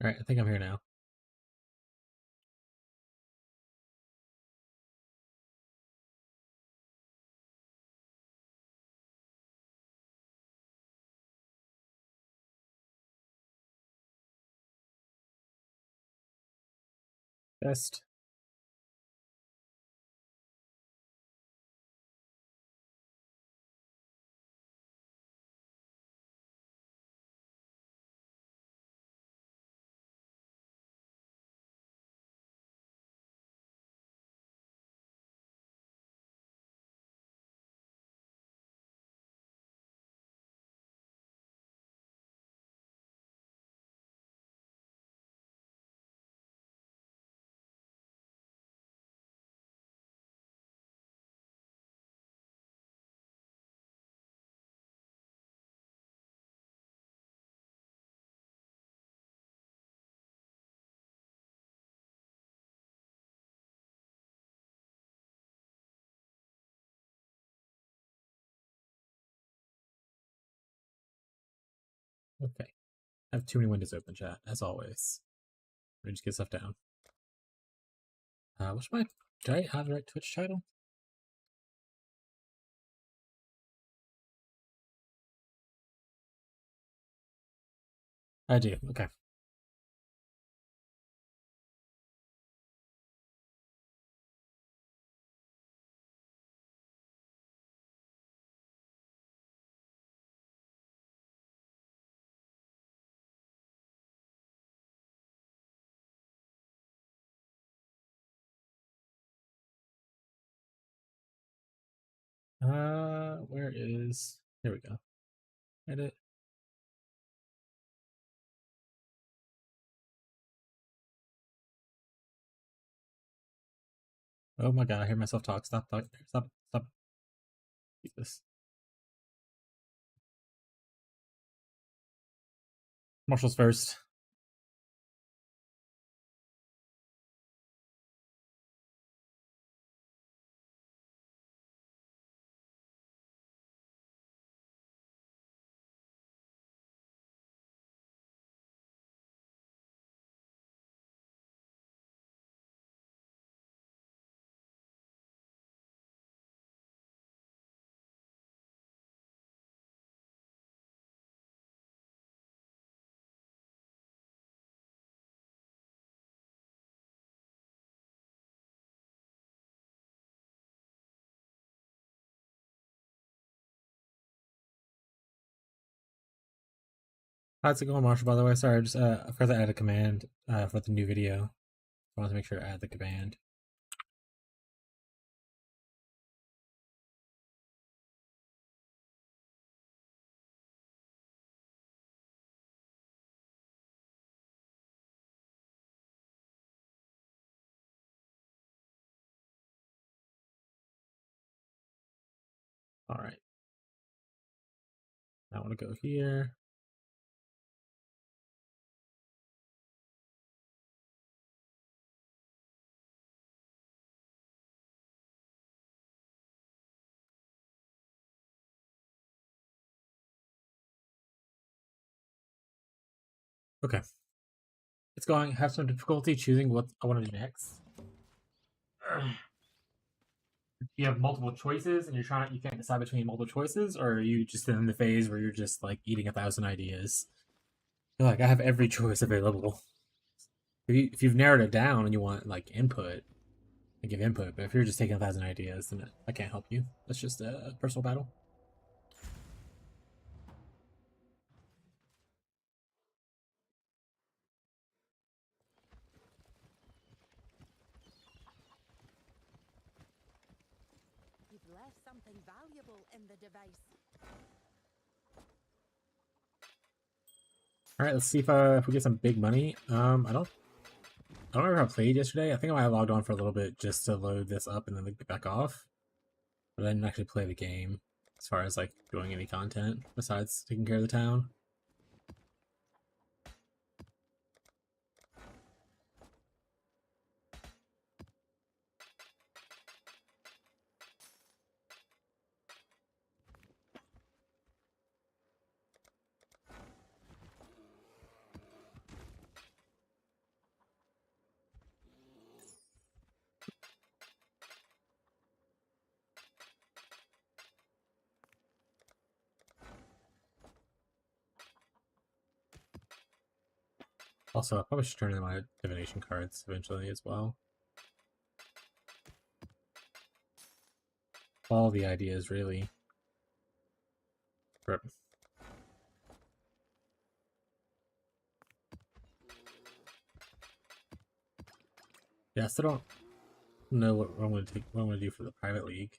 Alright, I think I'm here now. Best. Okay. I have too many windows open, chat, as always. Let me just get stuff down. What's my... Do I have the right Twitch title? I do, okay. Where is... There we go. Edit. Oh my god, I hear myself talk. Stop. Jesus. Marshall's first. How's it going, Marshall, by the way? Sorry, I just, of course I added a command, for the new video. I wanted to make sure to add the command. Alright. I want to go here. Okay. It's going. Have some difficulty choosing what I want to do next. You have multiple choices, and you can't decide between multiple choices, or are you just in the phase where you're just like eating 1,000 ideas? You're like, I have every choice available. If you've narrowed it down and you want like input, I give input. But if you're just taking 1,000 ideas, then I can't help you. That's just a personal battle. You've left something valuable in the device. All right, let's see if we get some big money. I don't remember how I played yesterday. I think I might have logged on for a little bit just to load this up and then get back off. But I didn't actually play the game as far as like doing any content besides taking care of the town. Also, I probably should turn in my divination cards eventually as well. All the ideas, really. Rip. Yeah, I still don't know what I'm going to take. What I'm going to do for the private league,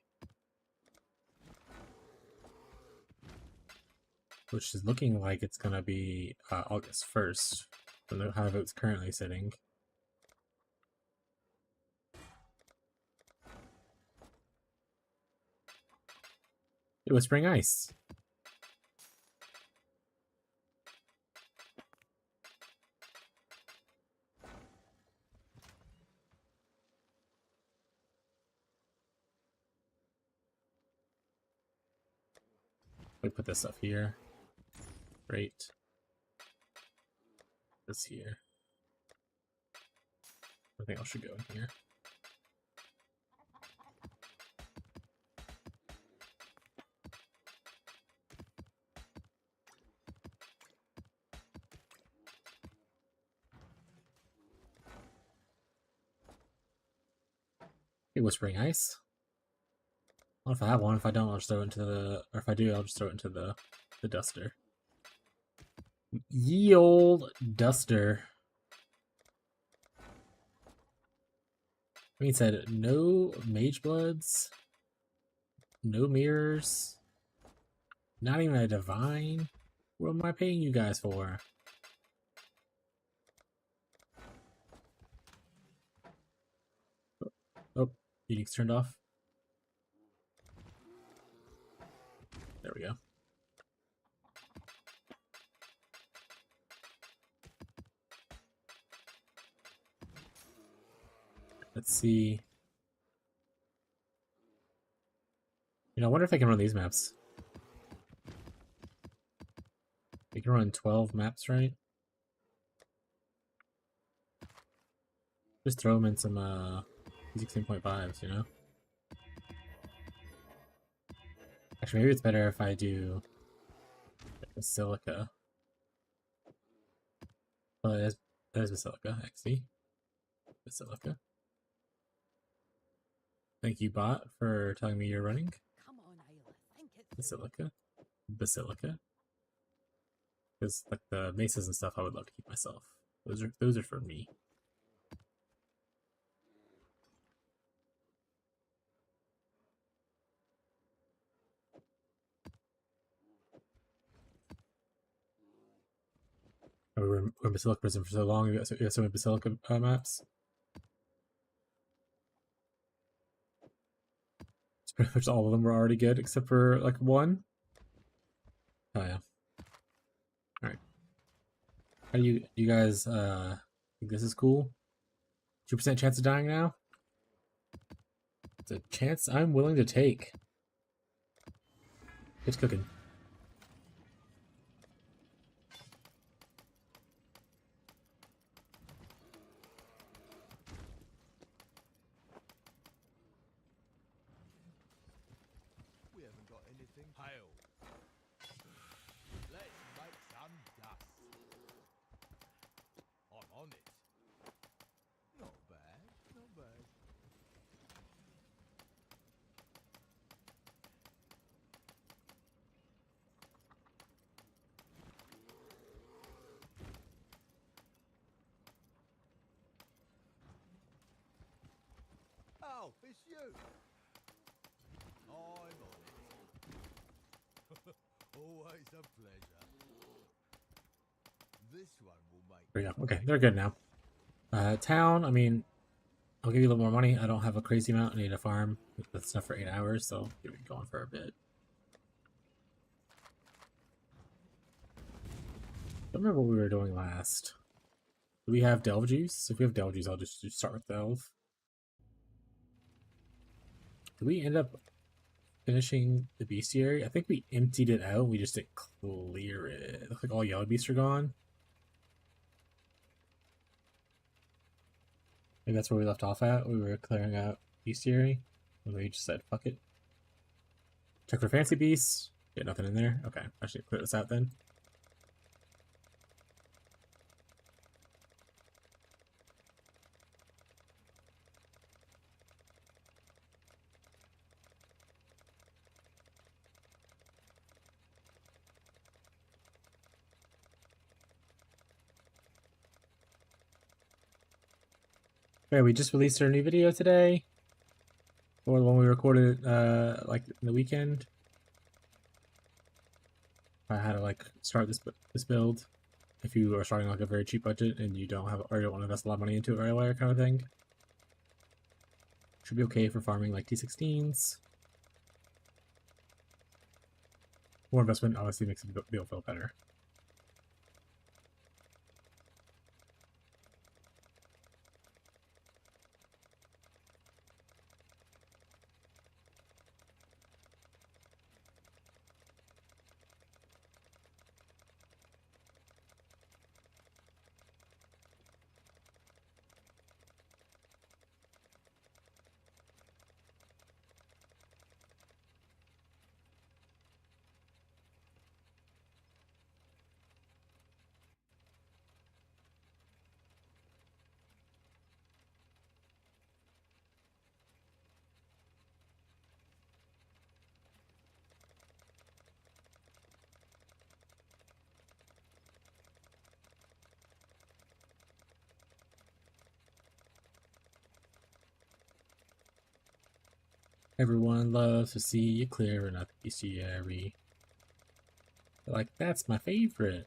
which is looking like it's going to be August 1st, from how the vote's currently sitting. It was Spring Ice. We put this stuff here. Great. This here. Everything else should go in here. It was Spring Ice. Well, if I have one, if I don't, I'll just throw it into the. Or if I do, I'll just throw it into the duster. Ye old duster. I mean, it said no mage bloods, no mirrors, not even a divine. What am I paying you guys for? Oh, unique's turned off. There we go. Let's see. You know, I wonder if I can run these maps. We can run 12 maps, right? Just throw them in some 16.5s, you know? Actually, maybe it's better if I do Basilica. Oh, that is Basilica, XD. Basilica. Thank you, bot, for telling me you're running. Come on, Isla, think it through. Basilica. Basilica. Because like the maces and stuff I would love to keep myself. Those are for me. We were in Basilica Prison for so long, we got so many Basilica maps. It's pretty much all of them were already good, except for like one. Oh yeah. Alright. How do you guys think this is cool? 2% chance of dying now? It's a chance I'm willing to take. It's cooking. We haven't got anything. Hail. Let's make some dust. I'm on it. Not bad, not bad. Oh, it's you. I'm on it. Always a pleasure. This one will make. There we go. Okay, they're good now. Town, I mean, I'll give you a little more money. I don't have a crazy amount. I need a farm. That's enough for 8 hours, so keep it going for a bit. I don't remember what we were doing last. Do we have Delve Juice? If we have Delve Juice, I'll just start with Delve. Did we end up finishing the bestiary? I think we emptied it out. We just didn't clear it. It looks like all yellow beasts are gone. Maybe that's where we left off at. We were clearing out bestiary. And we just said, fuck it. Check for fancy beasts. Yeah, nothing in there. Okay, I should clear this out then. Okay, we just released our new video today. Or the one we recorded like in the weekend. I had to like start this build. If you are starting like a very cheap budget and you don't have or don't want to invest a lot of money into it right away, kind of thing. Should be okay for farming like T16s. More investment obviously makes the build feel better. Everyone loves to see you clear and not the bestiary. Like, that's my favorite.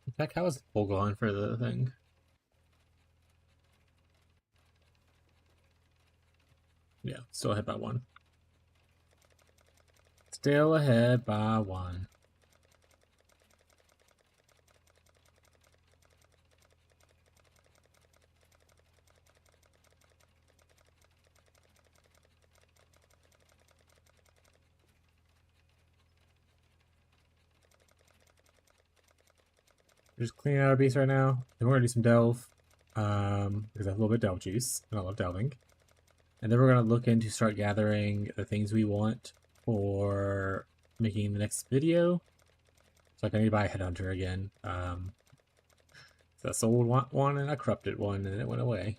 In fact, how was the poll going for the thing? Yeah, still ahead by one. Still ahead by one. We're just cleaning out our base right now. Then we're gonna do some delve. Because I have a little bit of delve juice, and I love delving. And then we're gonna look into start gathering the things we want for making the next video. So like I need to buy a headhunter again. So I sold one and I corrupted one and it went away.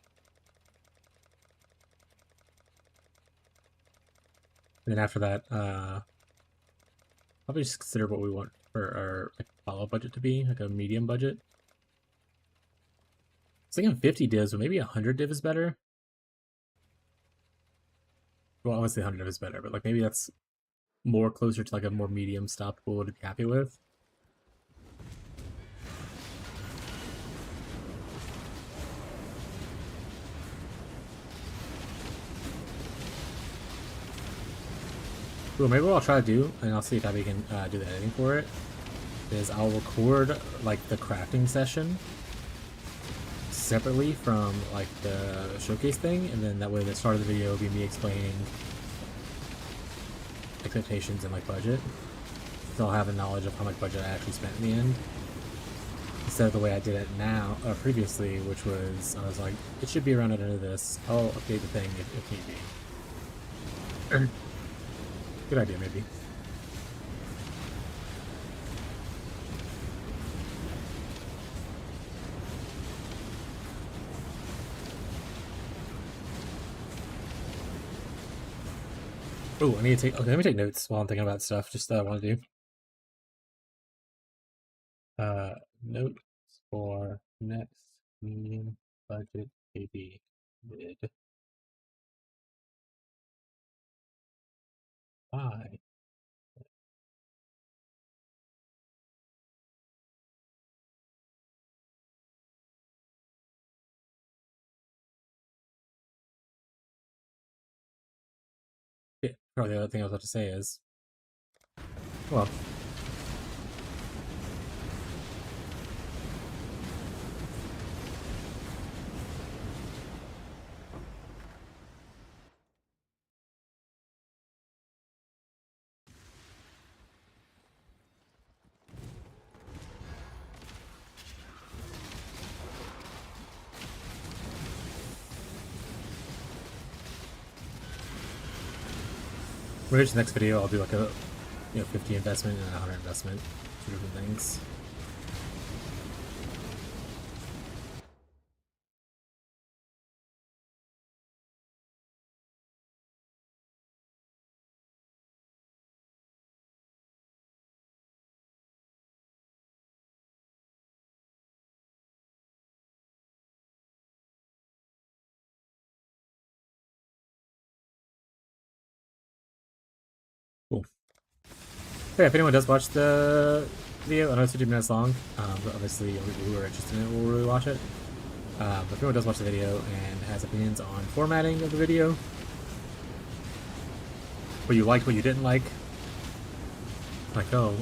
And then after that, probably just consider what we want for our like, follow budget to be, like a medium budget. I was thinking 50 divs, but maybe 100 div is better. Well, obviously 100 div is better, but like maybe that's more closer to like a more medium stop pool to be happy with. Well, maybe what I'll try to do, and I'll see if Abby can do the editing for it, is I'll record like the crafting session separately from like the showcase thing, and then that way the start of the video will be me explaining expectations and like budget. So I'll have a knowledge of how much budget I actually spent in the end. Instead of the way I did it now, previously, which was, I was like, it should be around under this. I'll update the thing if need be. Good idea, maybe. Oh, I need to take. Okay, let me take notes while I'm thinking about stuff. Just that I want to do. Notes for next medium budget KB bid. Bye. Yeah, probably the other thing I was about to say is, well, Maybe the next video I'll do like a 50 investment and a 100 investment, two different things. Cool. Okay, if anyone does watch the video, I know it's 50 minutes long, but obviously only people who are interested in it will really watch it. But if anyone does watch the video and has opinions on formatting of the video, what you liked, what you didn't like, oh,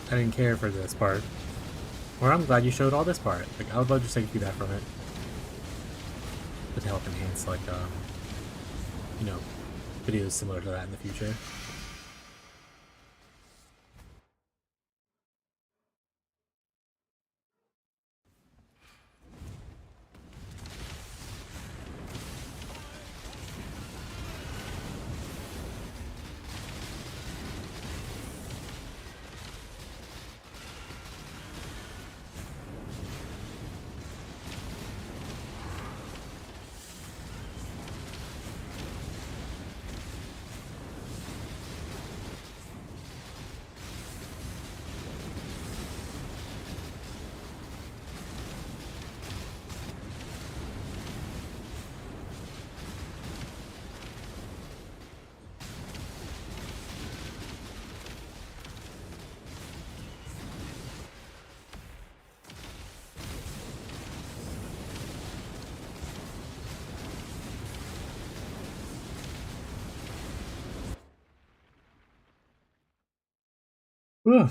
I didn't care for this part, or I'm glad you showed all this part. Like, I would love to just take feedback from it, to help enhance videos similar to that in the future. Ugh.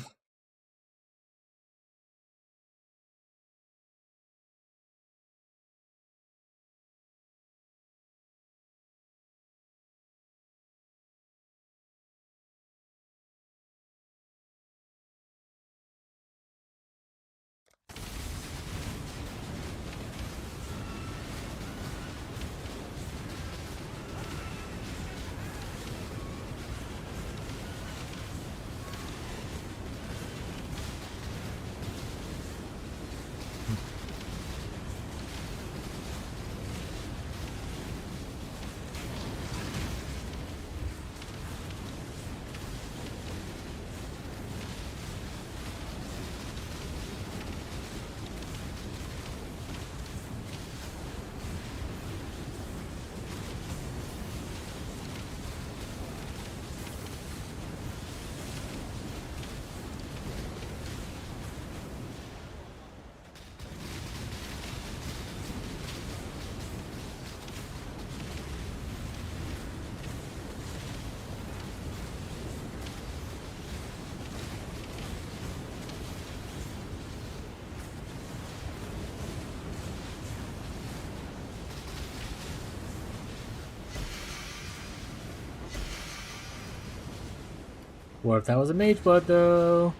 What if that was a mage blood though?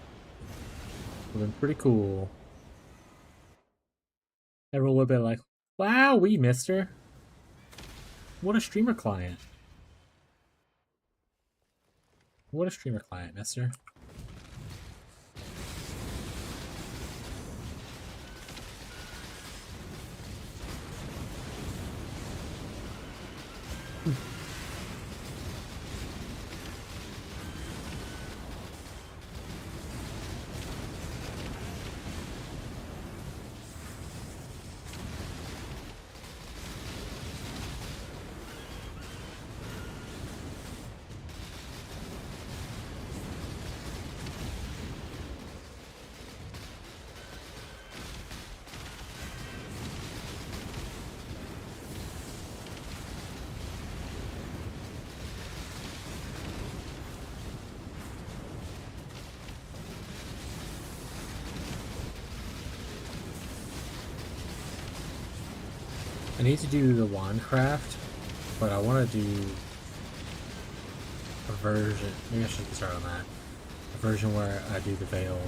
Would have been pretty cool. Everyone would have been like, wow, we missed her. What a streamer client. What a streamer client, mister. I need to do the wandcraft, but I want to do a version. Maybe I should start on that. A version where I do the veiled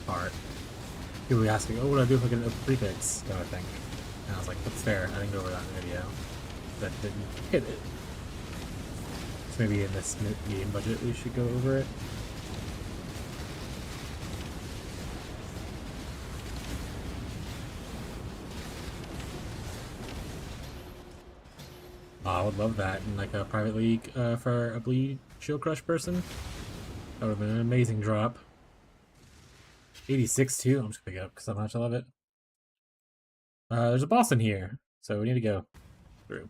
part. People were asking, "Oh, what do I do if I get a prefix?" kind of thing. And I was like, "That's fair." I didn't go over that in the video. That didn't hit it. maybe in this medium budget we should go over it. Oh, I would love that in like a private league for a bleed shield crush person. That would have been an amazing drop. 86 too. I'm just gonna pick it up because how much I love it. There's a boss in here, so we need to go through.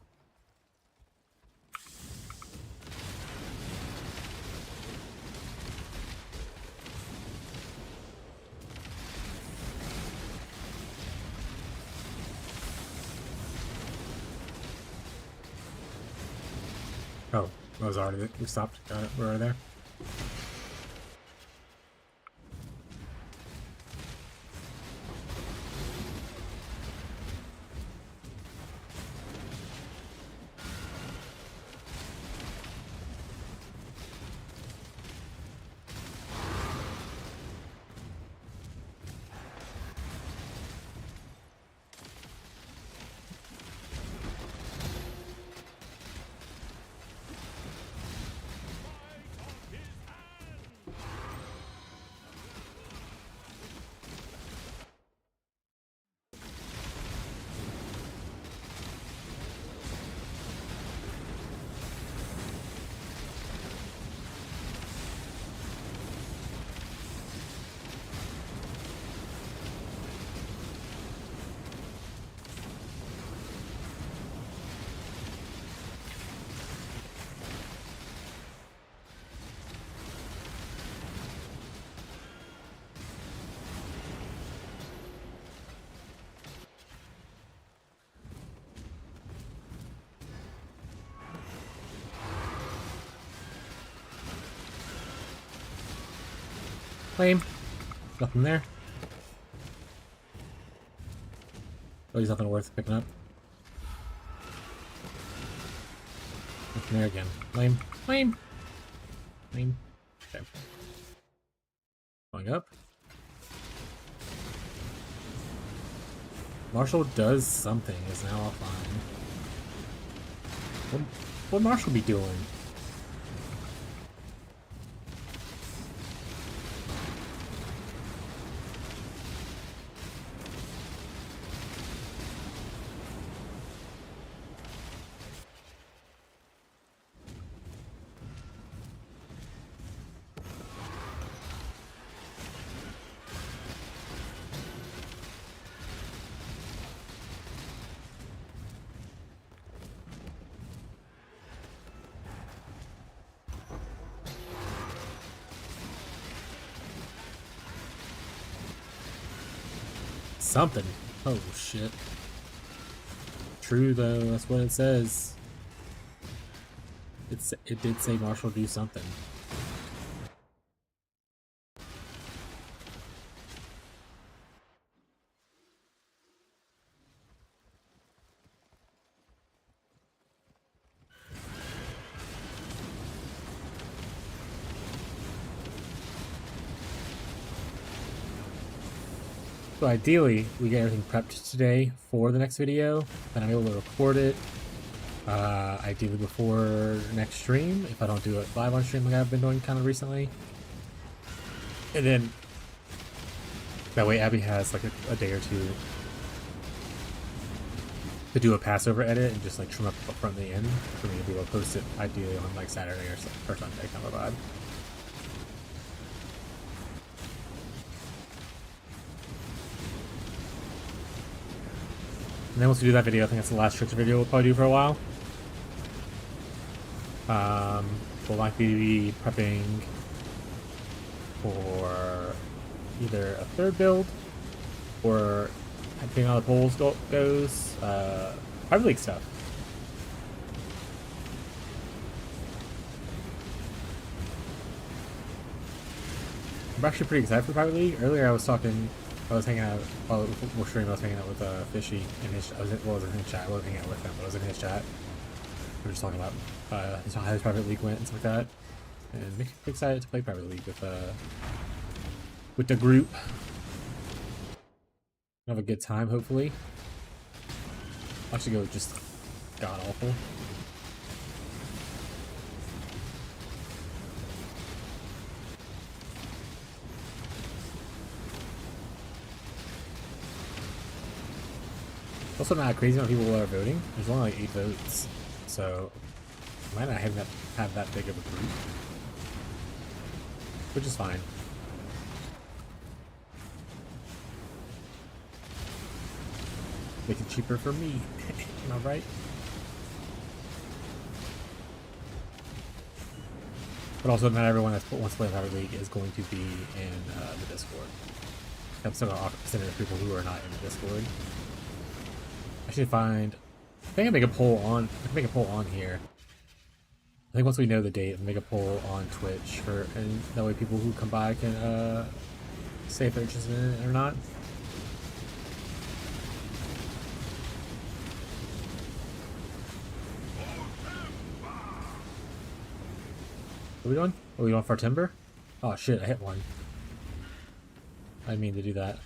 Oh, that was already. We stopped. Got it. We're already there. Flame. Nothing there. Oh, he's nothing worth picking up. Nothing there again. Flame. Flame. Flame. Okay. Going up. Marshall does something. Is now offline. What Marshall be doing? Something. Oh shit. True though, that's what it says. It did say Marshall do something. So ideally, we get everything prepped today for the next video, and I'm able to record it, ideally before next stream, if I don't do it live on stream like I've been doing kind of recently. And then, that way Abby has like a day or two to do a Passover edit and just like trim up from the end for me to be able to post it ideally on like Saturday or Sunday kind of a vibe. And then once we do that video, I think that's the last Trickster video we'll probably do for a while. We'll likely be prepping for either a third build or, depending on how the polls goes, private league stuff. I'm actually pretty excited for private league. Earlier I was hanging out, while we're streaming, I was hanging out with Fishy in his, I wasn't in his chat, I wasn't hanging out with him, but I was in his chat. We were just talking about how his private league went and stuff like that. And makes me excited to play private league with the group. Have a good time, hopefully. I'll actually go just god awful. Also not crazy amount of people are voting. There's only like 8 votes, so might not have that big of a group, which is fine. Make it cheaper for me. Am I right? But also, not everyone that wants to play Power League is going to be in the Discord. I'm still going to consider people who are not in the Discord. I should find. I think I can make a poll on. I can make a poll on here. I think once we know the date, I'll make a poll on Twitch for, and that way people who come by can say if they're interested in it or not. What are we doing? Are we going for timber? Oh shit, I hit one. I didn't mean to do that.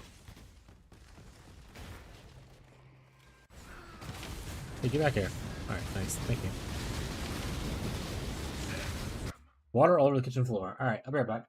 Hey, get back here. Alright, nice. Thank you. Water all over the kitchen floor. Alright, I'll be right back.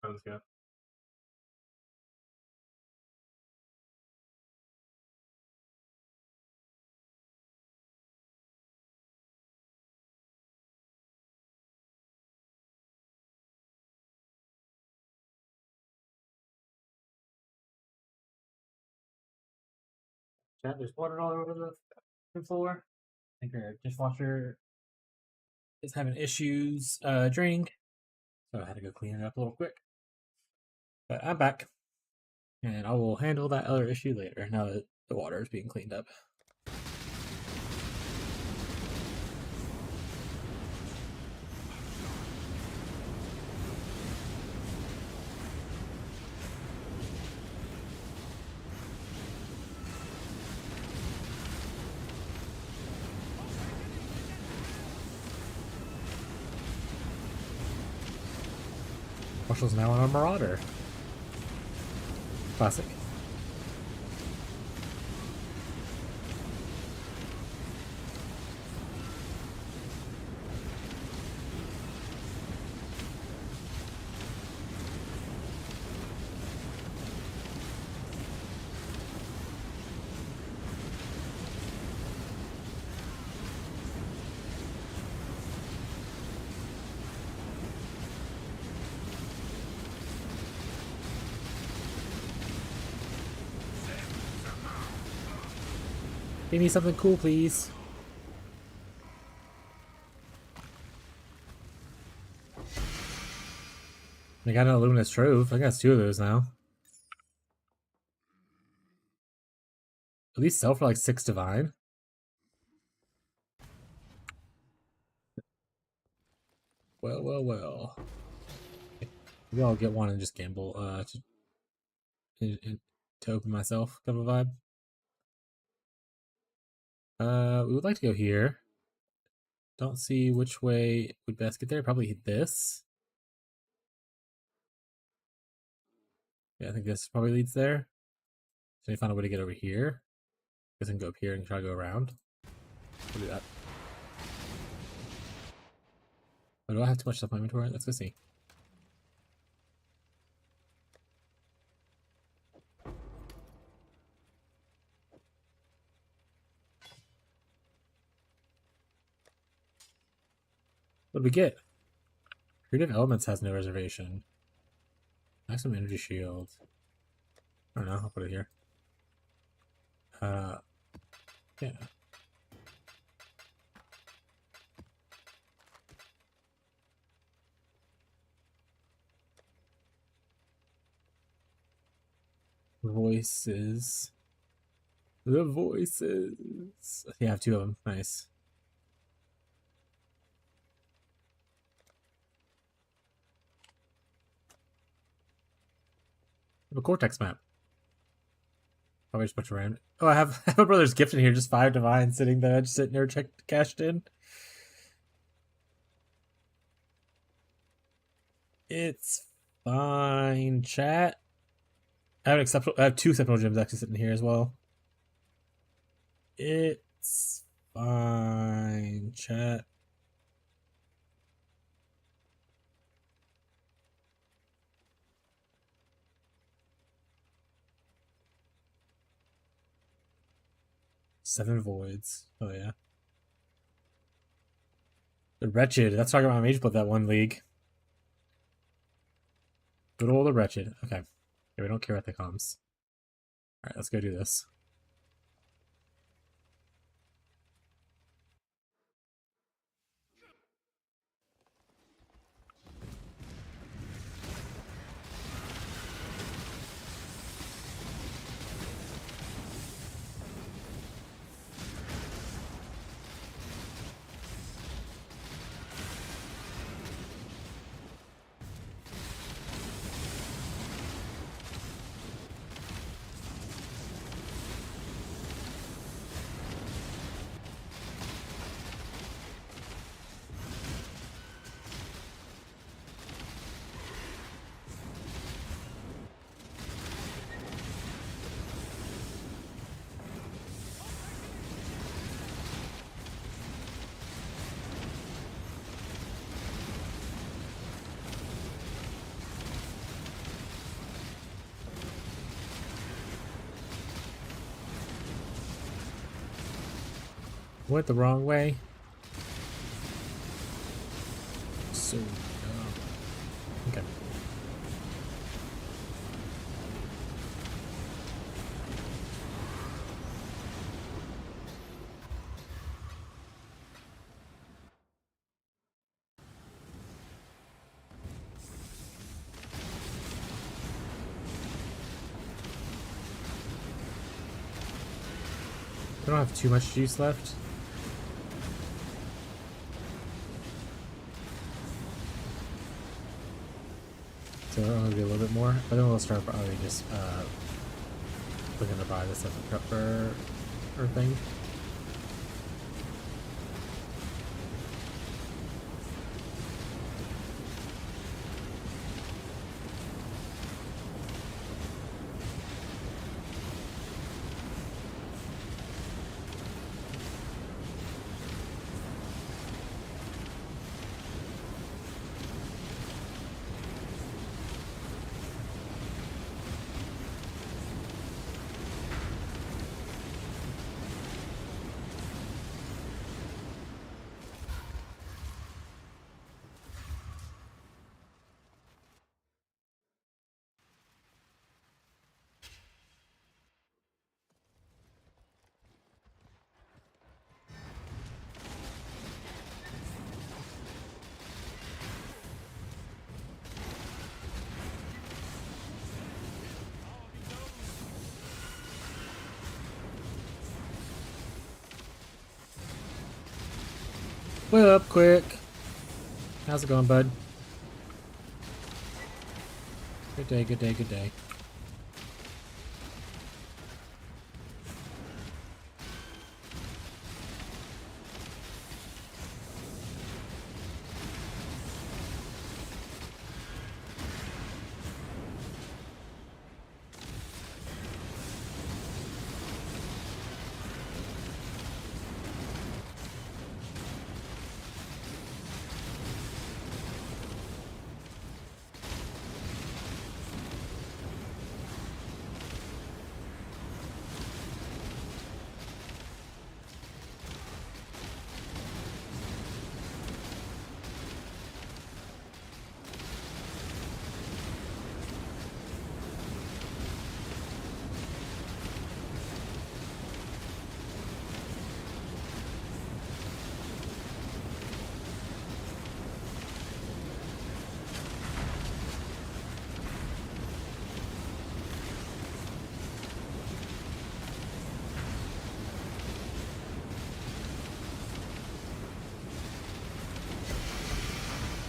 Sounds good. Chat, there's water all over the floor. I think our dishwasher is having issues draining, so I had to go clean it up a little quick. But I'm back, and I will handle that other issue later now that the water is being cleaned up. Marshall's now on a Marauder. Classic. Give me something cool, please. I got an Illuminous Trove. I got 2 of those now. At least sell for like 6 divine. Well, well, well. Maybe I'll get one and just gamble to open myself. Kind of a vibe. We would like to go here. Don't see which way would best get there. Probably this. Yeah, I think this probably leads there. So you find a way to get over here. Guess I can go up here and try to go around. We'll do that. Oh, do I have too much stuff in my inventory? Let's go see. What did we get? Creative Elements has no reservation. Maximum energy shield. I don't know. I'll put it here. Yeah. Voices. The voices. Yeah, I have 2 of them. Nice. I have a Cortex map. Probably just a bunch of random. Oh, I have a brother's gift in here. Just 5 divine sitting there, just sitting there, cashed in. It's fine, chat. I have I have 2 exceptional gems actually sitting here as well. It's fine, chat. Seven voids. Oh yeah. The wretched. That's talking about mage, but that one league. Good old the wretched. Okay. Yeah, we don't care what the comms. Alright, let's go do this. Went the wrong way. So dumb. Okay. I don't have too much juice left. So I'm gonna do a little bit more, but then we'll start probably just looking to buy this stuff at prep or thing. What up, quick? How's it going, bud? Good day, good day, good day.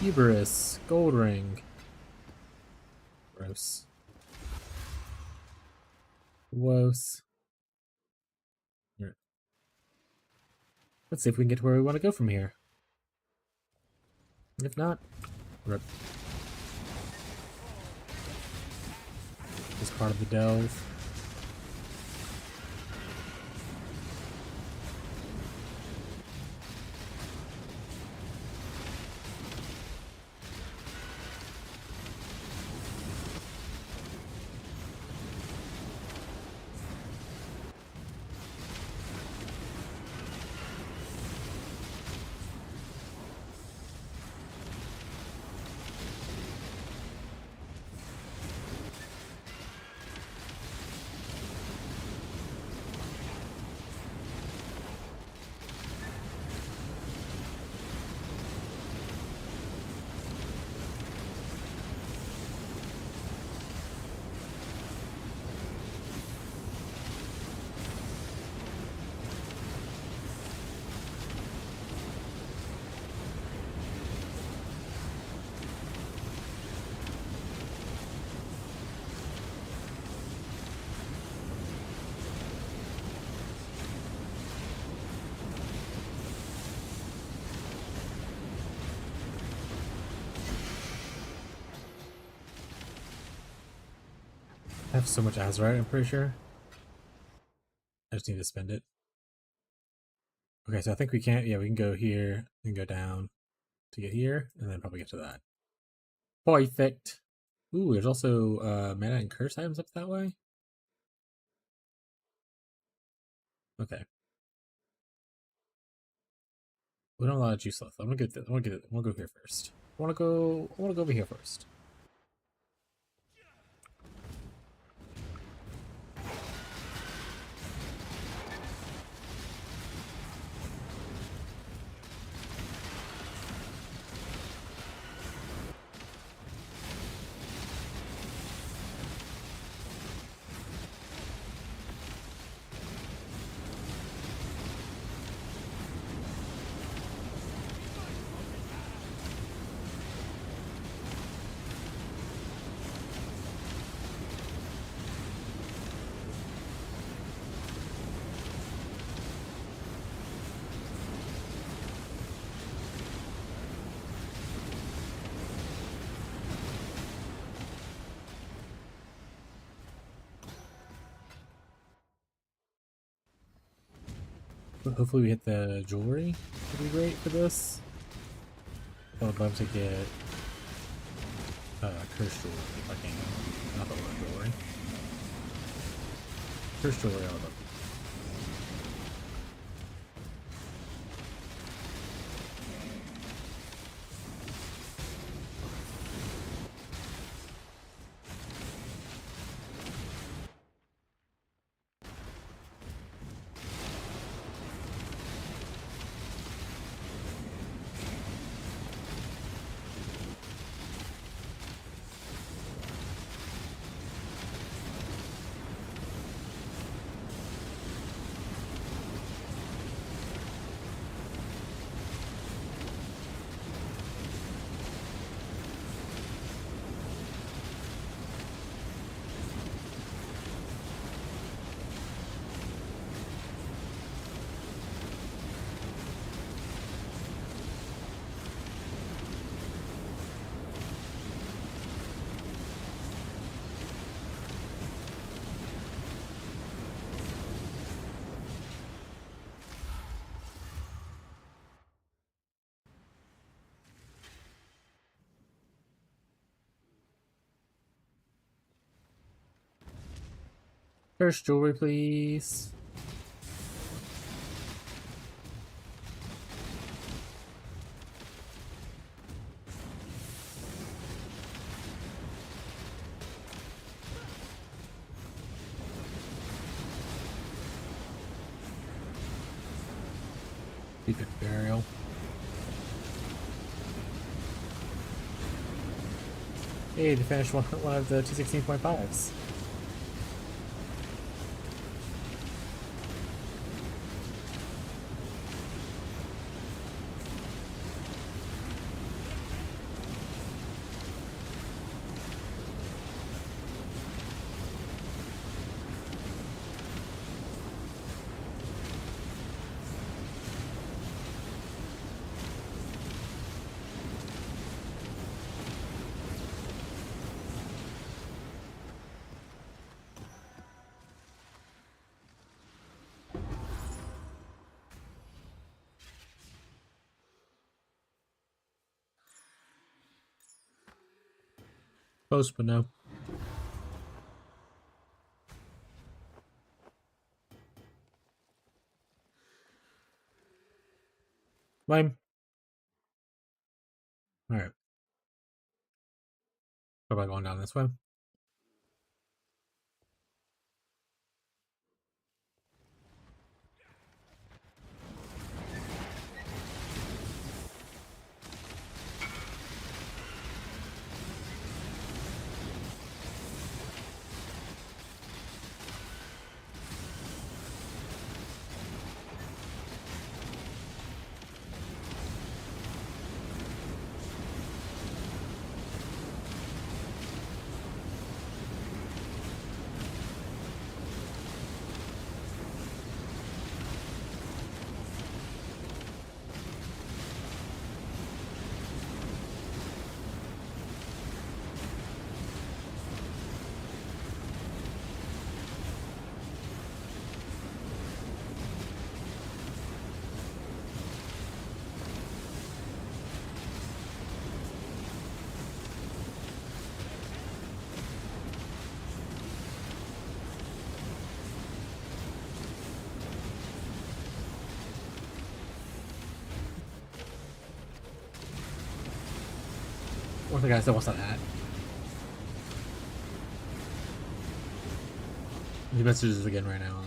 Hubris, gold ring. Gross. Gross. Here. Let's see if we can get to where we want to go from here. If not, rip. This part of the delve. I have so much Azurite, I'm pretty sure. I just need to spend it. Okay, so I think we can't, yeah, we can go here and go down to get here, and then probably get to that. Perfect. Ooh, there's also mana and curse items up that way. Okay. We don't have a lot of juice left. I'm gonna get this. I wanna go here first. I wanna go over here first. Hopefully we hit the jewelry. Would be great for this. I would love to get cursed jewelry if I can. Not the jewelry. Cursed jewelry I would love. Cursed jewelry, please. Secret burial. Hey, to finish one of the 216.5s. Close, but no. Lame. Alright. What about going down this way? One of the guys that wants that hat. He messages again right now.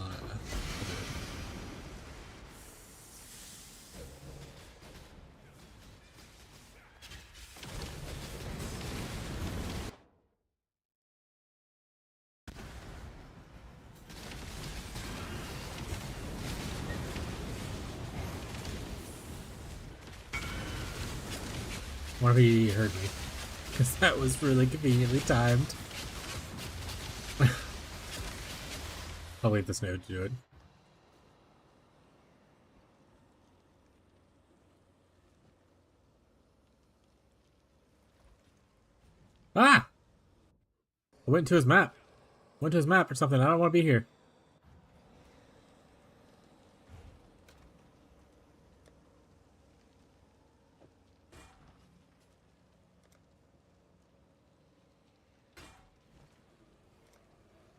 Wonder if he heard me. Because that was really conveniently timed. I'll leave this node to do it. Ah! I went to his map. Went to his map or something. I don't want to be here.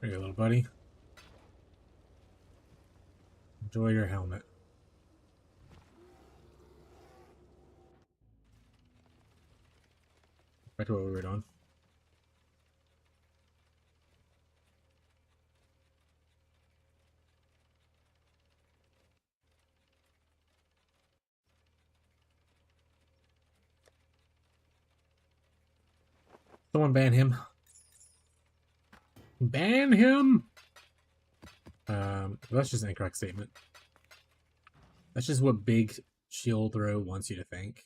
There you go, little buddy. Enjoy your helmet. Back to what we were doing. Someone ban him. Ban him! That's just an incorrect statement. That's just what big shield throw wants you to think.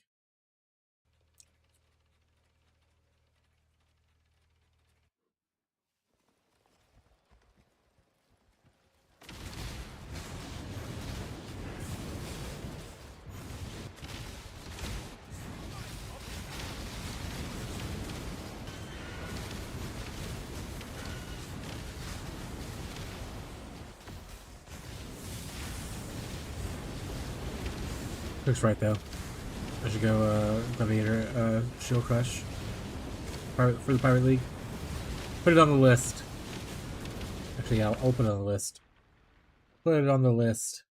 Looks right though. I should go Gladiator Shield Crush for the Pirate League. Put it on the list. Actually, yeah, I'll put it on the list. Put it on the list.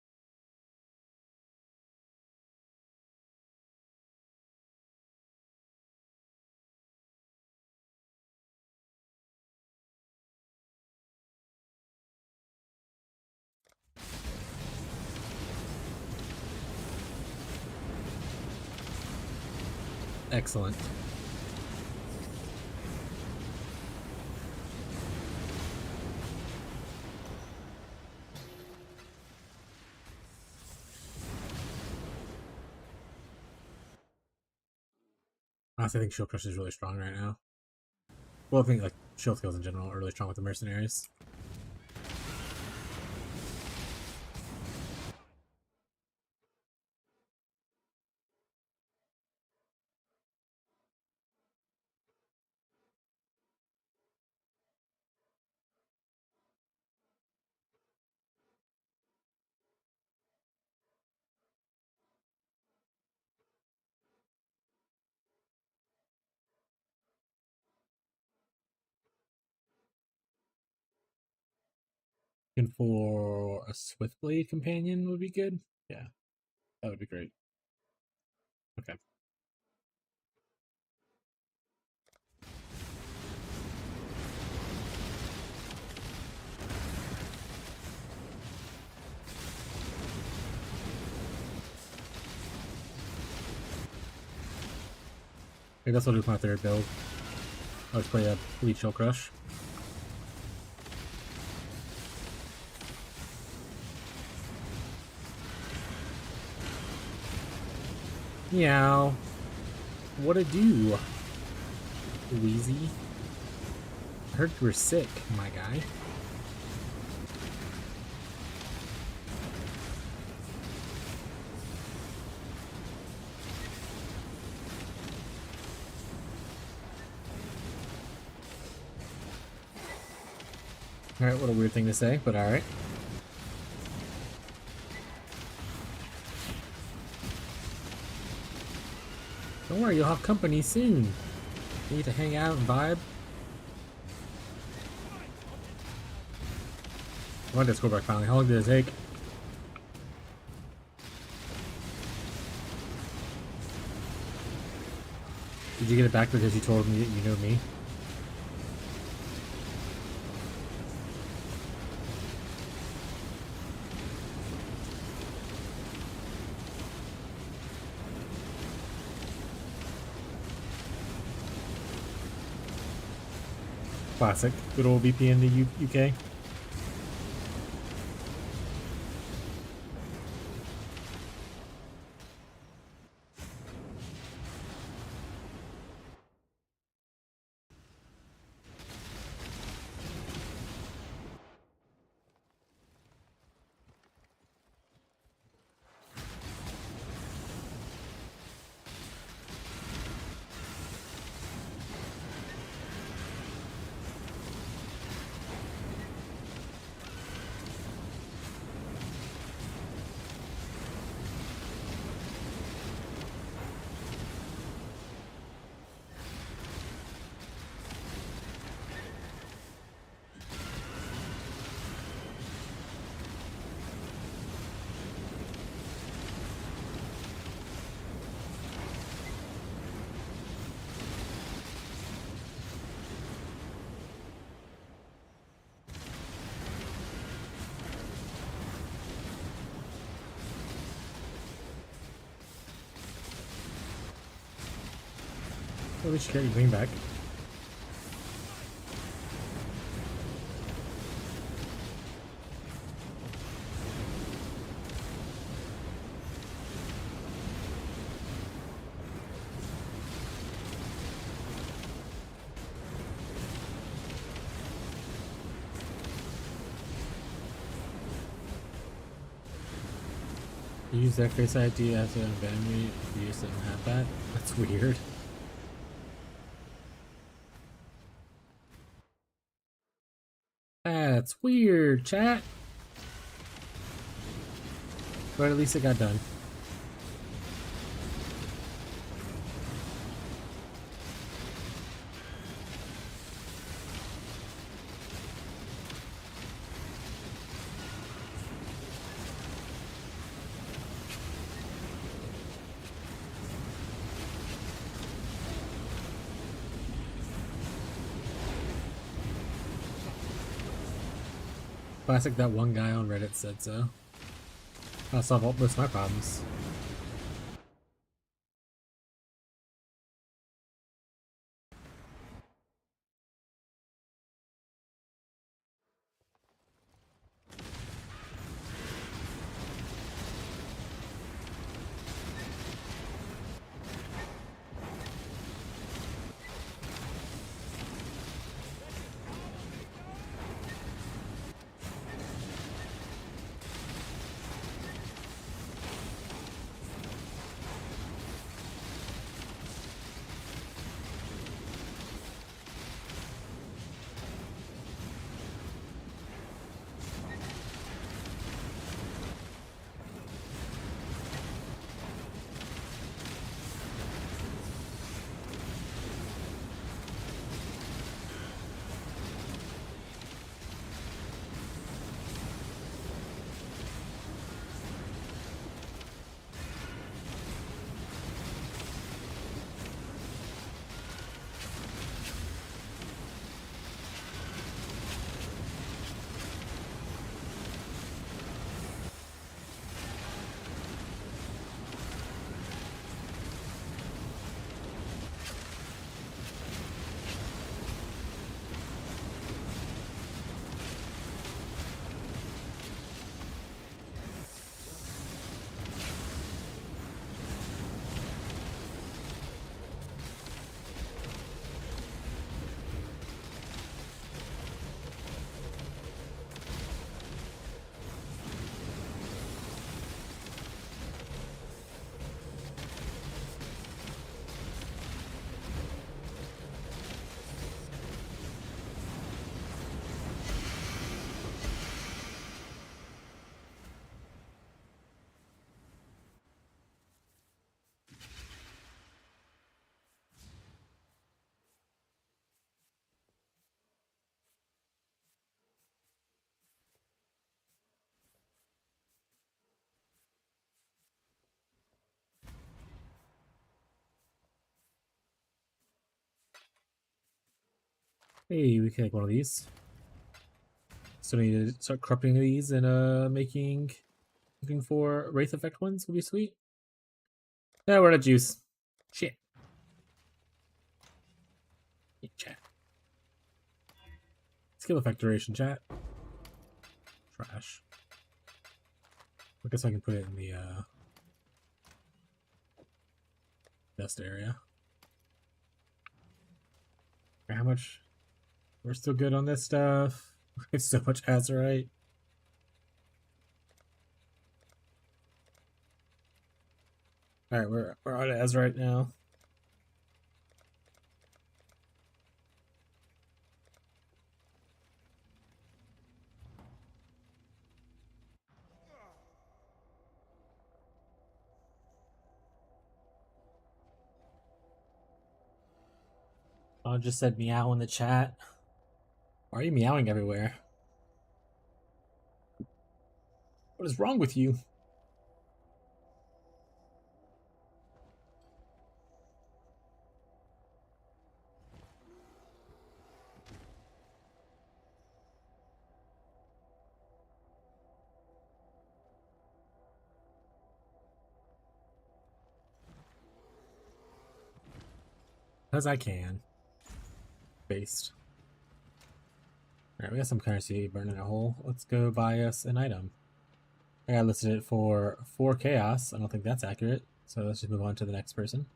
Excellent. Honestly, I think Shield Crush is really strong right now. Well, I think like shield skills in general are really strong with the Mercenaries. Looking for a swift blade companion would be good. Yeah, that would be great. Okay. I guess I'll do my third build. I'll just play a Bleach Shell Crush. Meow. What a do? Wheezy. I heard you were sick, my guy. Alright, what a weird thing to say, but alright. Don't worry, you'll have company soon. Need to hang out and vibe. I want to go back finally. How long did it take? Did you get it back because you told me that you know me? Classic. Good old VPN in the UK. Holy shit, you bring back. You use that face ID as an enemy if you don't have that? That's weird. That's weird, chat. But at least it got done. Classic, that one guy on Reddit said so. I'll solve all most of my problems. Hey, we can make one of these. Still need to start corrupting these and looking for wraith effect ones would be sweet. Yeah, we're out of juice. Shit. Yeah, chat. Skill effect duration, chat. Trash. I guess I can put it in the best area. How much? We're still good on this stuff. We have so much azurite. Alright, we're on azurite now. I just said meow in the chat. Why are you meowing everywhere? What is wrong with you? Because I can. Based. Alright, we got some currency burning a hole. Let's go buy us an item. I got listed it for 4 chaos. I don't think that's accurate. So let's just move on to the next person.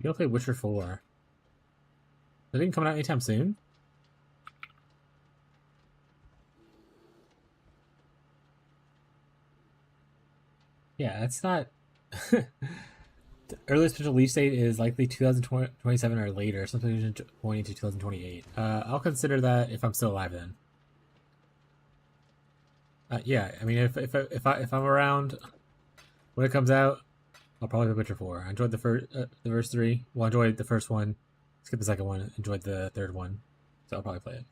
You gotta play Witcher 4. Is it coming out anytime soon? Yeah, it's not. The earliest potential release date is likely 2027 or later, something pointing to 2028. I'll consider that if I'm still alive then. Yeah, I mean, if I'm around when it comes out, I'll probably play Witcher 4. I enjoyed the first 3. Well, I enjoyed the first one. Skip the second one. Enjoyed the third one, so I'll probably play it.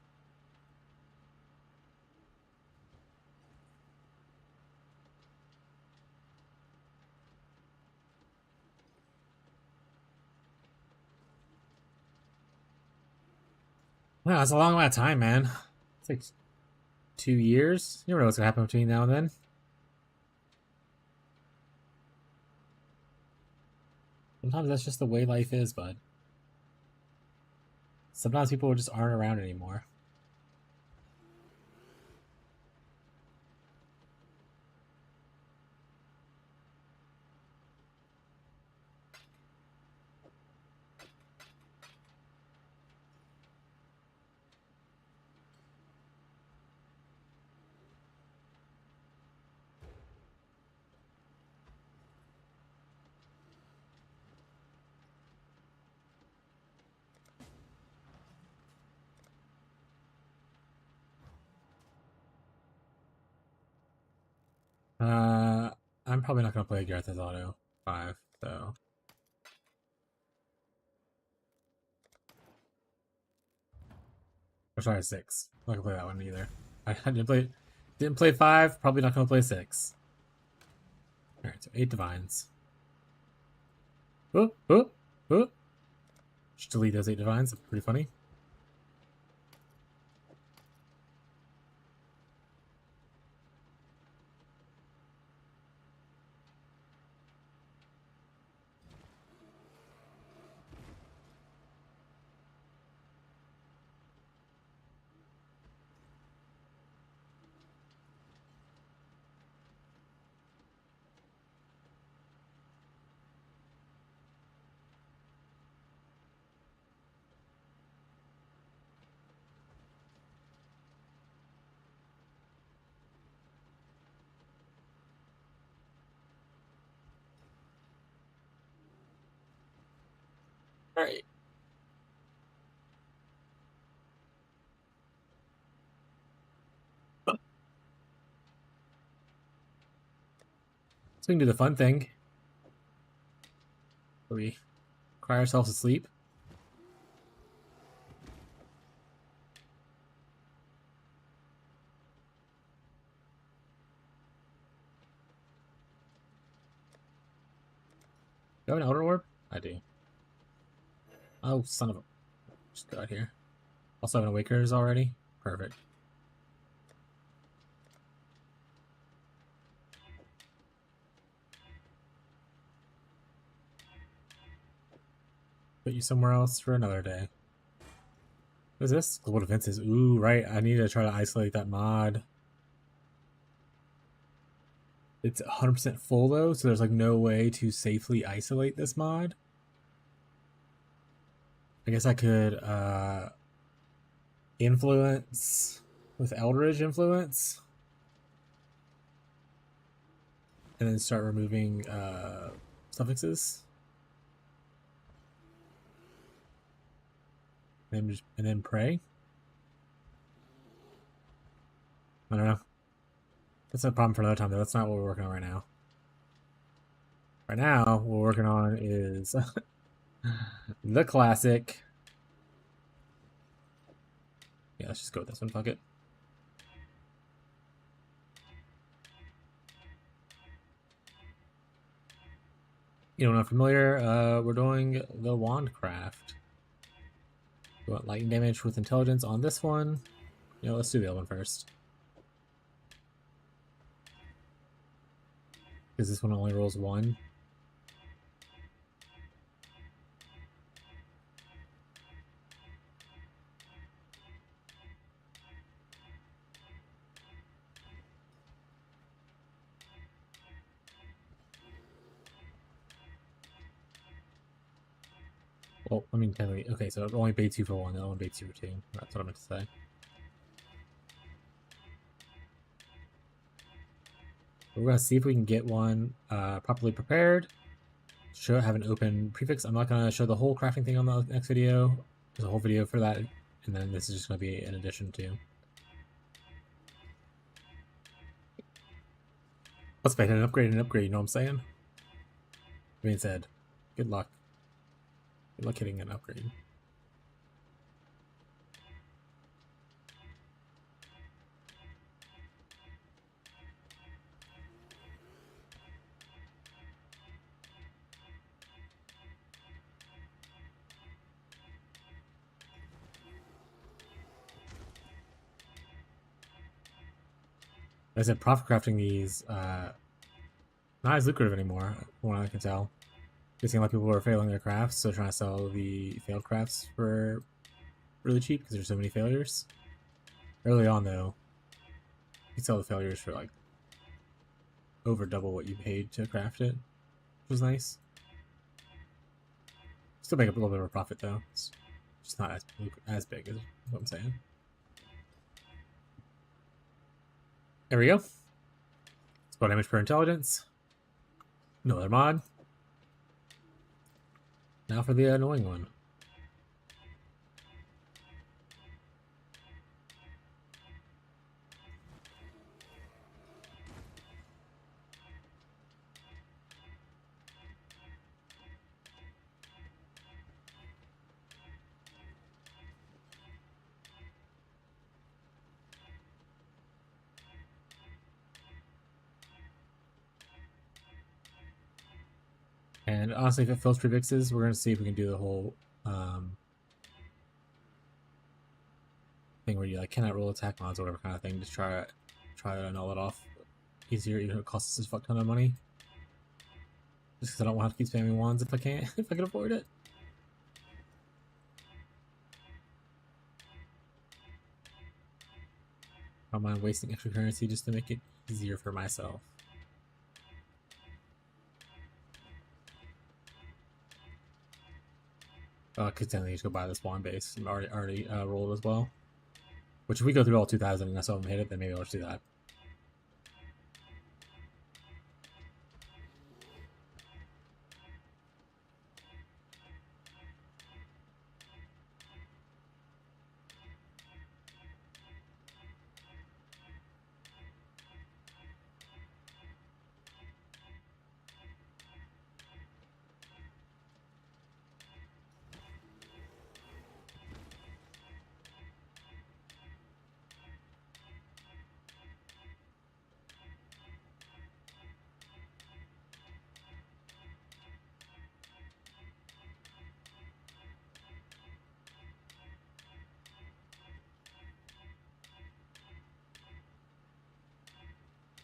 Wow, that's a long amount of time, man. It's like 2 years. You never know what's gonna happen between now and then. Sometimes that's just the way life is, bud. Sometimes people just aren't around anymore. I'm probably not gonna play Gareth's Auto 5, so. Or sorry, 6. I'm not gonna play that one either. I didn't play 5, probably not gonna play 6. Alright, so 8 divines. Oh, oh, oh. Just delete those 8 divines, that's pretty funny. Alright. So we can do the fun thing. we cry ourselves to sleep. Do I have an Elder Orb? I do. Oh, son of a... Just go out here. Also have an Awakers already? Perfect. Put you somewhere else for another day. What is this? Global defenses. Ooh, right. I need to try to isolate that mod. It's 100% full though, so there's like no way to safely isolate this mod. I guess I could influence with Eldridge influence. And then start removing suffixes. And then pray. I don't know. That's a problem for another time though. That's not what we're working on right now. Right now, what we're working on is the classic. Yeah, let's just go with this one. Fuck it. You know, not familiar. We're doing the wandcraft. We want lightning damage with intelligence on this one. You know, let's do the other one first. Because this one only rolls 1. Well, I mean, technically, okay, so it only paid 2 for 1, the other one paid 2 for 2. That's what I meant to say. We're going to see if we can get one properly prepared. Have an open prefix. I'm not going to show the whole crafting thing on the next video. There's a whole video for that, and then this is just going to be an addition to. Let's make an upgrade, you know what I'm saying? Being said, good luck. Good luck hitting an upgrade. I said, profit crafting these, not as lucrative anymore, from what I can tell. It seems like people are failing their crafts, so trying to sell the failed crafts for really cheap because there's so many failures. Early on, though, you sell the failures for like over double what you paid to craft it, which was nice. Still make up a little bit of a profit though. It's just not as big as what I'm saying. There we go. Spell damage per intelligence. No other mod. Now for the annoying one. And honestly, if it fills prefixes, we're going to see if we can do the whole thing where you like cannot roll attack mods or whatever kind of thing. Just try to null it off easier, even if it costs us a fuck ton of money. Just because I don't want to keep spamming wands if I can't, if I can avoid it. I don't mind wasting extra currency just to make it easier for myself. Because then I need to go buy this wand base. I'm already rolled as well. Which if we go through all 2,000 and I still haven't hit it, then maybe I'll just do that.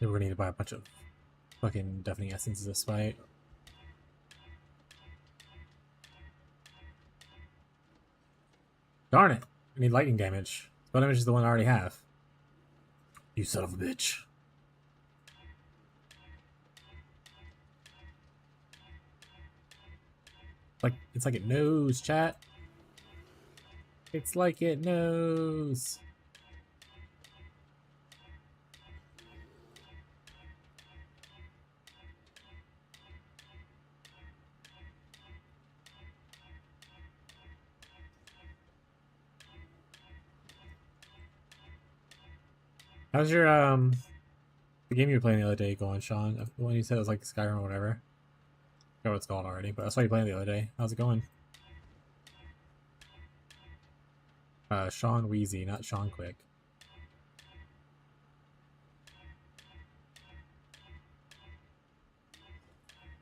We're gonna need to buy a bunch of fucking deafening essences this fight. Darn it! I need lightning damage. Spell damage is the one I already have. You son of a bitch. Like, it's like it knows, chat. It's like it knows. How's your the game you were playing the other day going, Sean? The one you said it was like Skyrim or whatever. I forgot what it's called already, but that's why you playing the other day. How's it going? Sean Wheezy, not Sean Quick.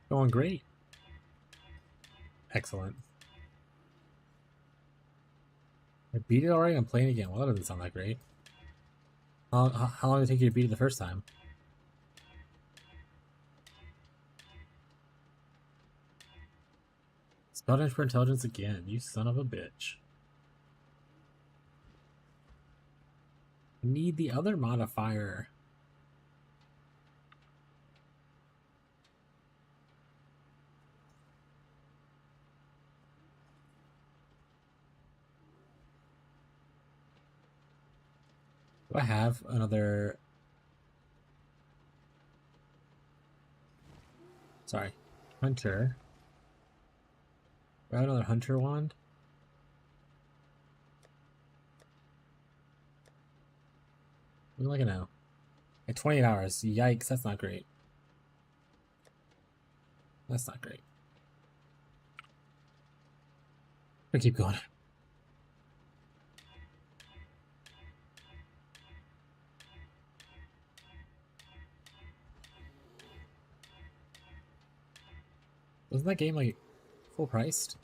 Going great. Excellent. I beat it already? I'm playing again. Well, that doesn't sound that great. How long did it take you to beat it the first time? Spell damage for intelligence again, you son of a bitch. I need the other modifier. Do I have another... Sorry. Hunter. Do I have another hunter wand? What am I looking at now? At 28 hours. Yikes, that's not great. That's not great. I'll keep going. Wasn't that game like full priced?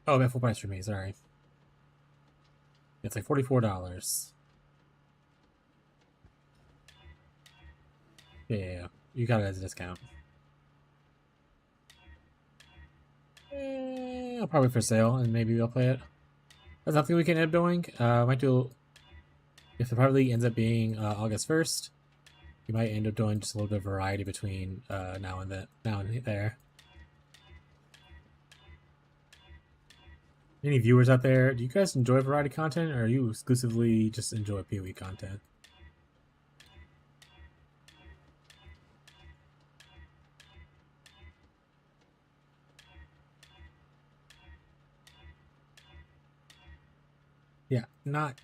Oh, that full price for me, sorry. It's like $44. Yeah, you got it as a discount. I'll probably for sale, and maybe we'll play it. That's something we can end up doing. Might do, if the Private League ends up being August 1st, we might end up doing just a little bit of variety between now and there. Any viewers out there, do you guys enjoy variety content, or are you exclusively just enjoy PoE content? Yeah, not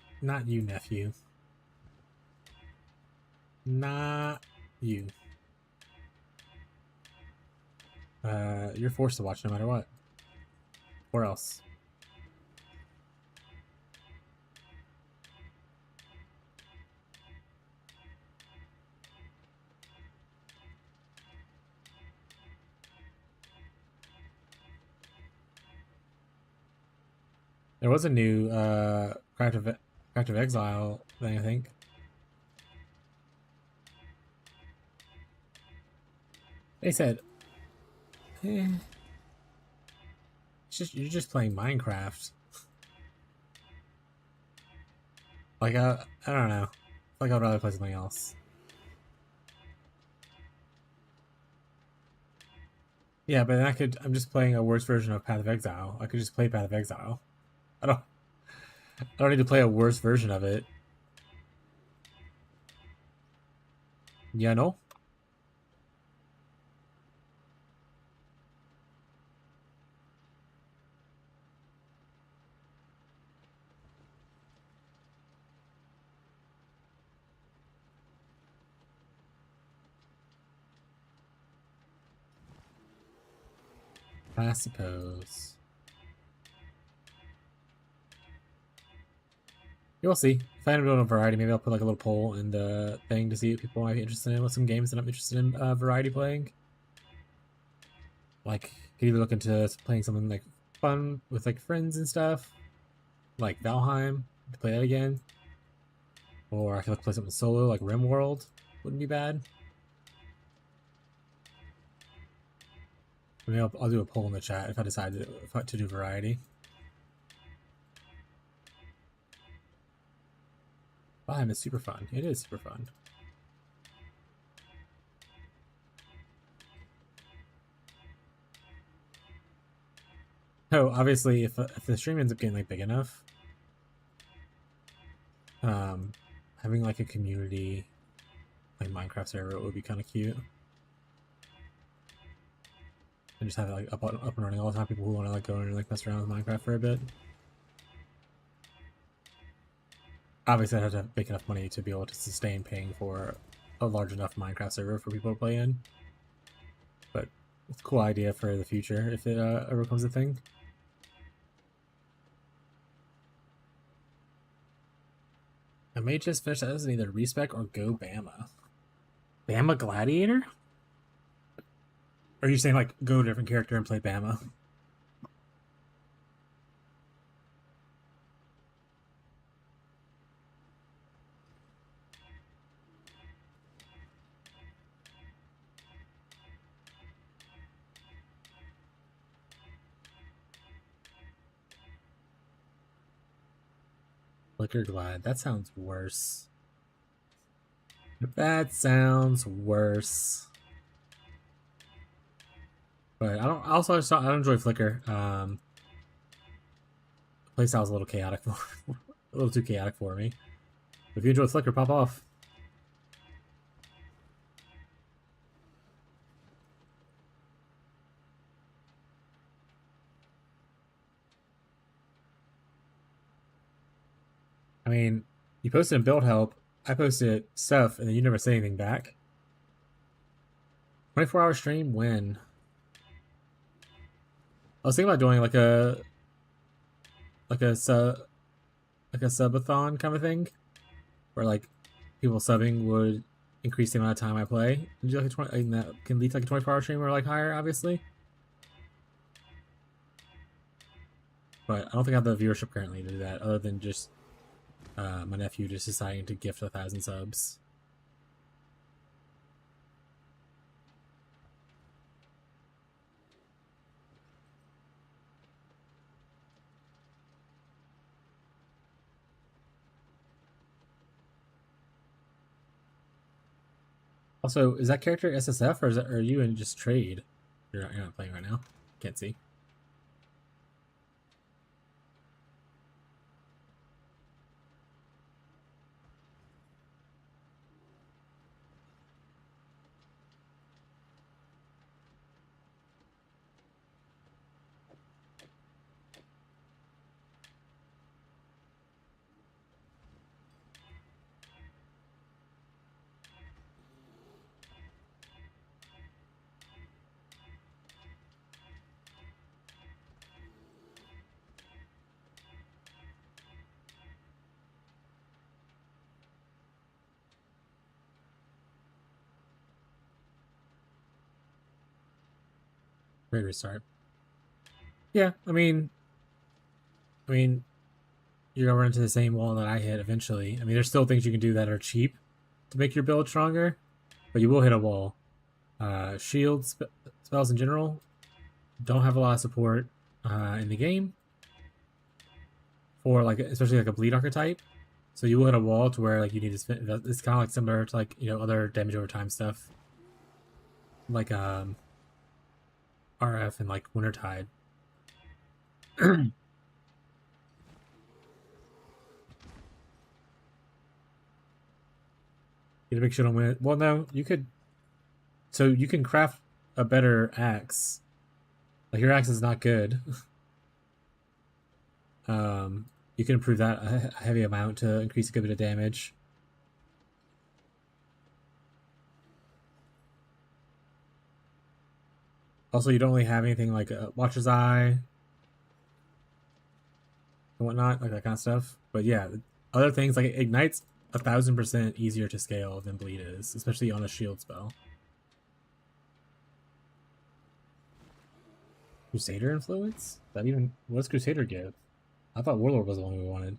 you, nephew. Not you. You're forced to watch no matter what. Or else. There was a new Craft of Exile thing, I think. They said, you're just playing Minecraft. Like, I don't know. Like, I'd rather play something else. Yeah, but then I'm just playing a worse version of Path of Exile. I could just play Path of Exile. I don't need to play a worse version of it. Yeah, no? I suppose. You'll see. If I end up doing a variety, maybe I'll put like a little poll in the thing to see what people might be interested in with some games that I'm interested in variety playing. Like, Could either look into playing something like fun with like friends and stuff, like Valheim, to play that again. Or I could play something solo, like RimWorld. Wouldn't be bad. Maybe I'll do a poll in the chat if I decide to do variety. Valheim is super fun. It is super fun. Oh, obviously, if the stream ends up getting like big enough, having like a community like Minecraft server would be kind of cute. And just have it like up and running all the time. People who want to like go and like mess around with Minecraft for a bit. Obviously, I'd have to make enough money to be able to sustain paying for a large enough Minecraft server for people to play in. But it's a cool idea for the future if it ever becomes a thing. I may just finish that as either respec or go Bama. Bama Gladiator? Or are you saying like go to a different character and play Bama? Flicker Glide. That sounds worse. That sounds worse. But I don't enjoy Flicker. Playstyle's a little chaotic a little too chaotic for me. If you enjoy Flicker, pop off. I mean, you posted in build help, I posted stuff, and then you never say anything back. 24-hour stream when? I was thinking about doing like a subathon kind of thing, where like people subbing would increase the amount of time I play. And do like and that can lead to like a 24-hour stream or like higher, obviously. But I don't think I have the viewership currently to do that, other than just my nephew just deciding to gift 1,000 subs. Also, is that character SSF or are you in just trade? You're not playing right now. Can't see. Great restart. Yeah, I mean, you're gonna run into the same wall that I hit eventually. I mean, there's still things you can do that are cheap to make your build stronger, but you will hit a wall. Shield spells in general don't have a lot of support in the game for like especially like a bleed archetype. So you will hit a wall to where like you need to spend. It's kind of like similar to like other damage over time stuff, like RF and like Wintertide. You to make sure don't win it. Well, no, you could. So you can craft a better axe. Like your axe is not good. You can improve that a heavy amount to increase a good bit of damage. Also, you don't really have anything like a Watcher's Eye and whatnot, like that kind of stuff. But yeah, other things like Ignite's 1,000% easier to scale than Bleed is, especially on a shield spell. Crusader influence? That even what does Crusader give? I thought Warlord was the one we wanted.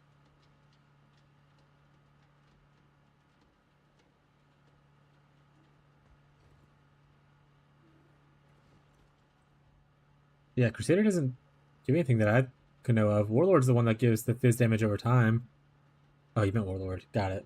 Yeah, Crusader doesn't give anything that I could know of. Warlord's the one that gives the fizz damage over time. Oh, you meant Warlord. Got it.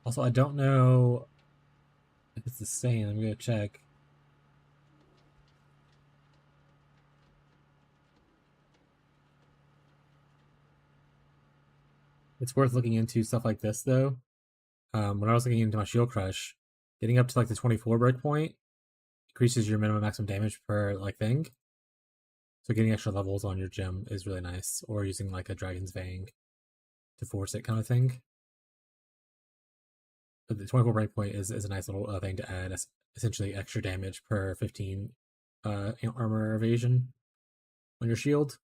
Also, I don't know if it's the same. Let me go check. It's worth looking into stuff like this, though. When I was looking into my Shield Crush, getting up to like the 24 breakpoint increases your minimum maximum damage per like thing. So getting extra levels on your gem is really nice, or using like a Dragon's Fang to force it kind of thing. But the 24 breakpoint is a nice little thing to add, essentially extra damage per 15 armor evasion on your shield.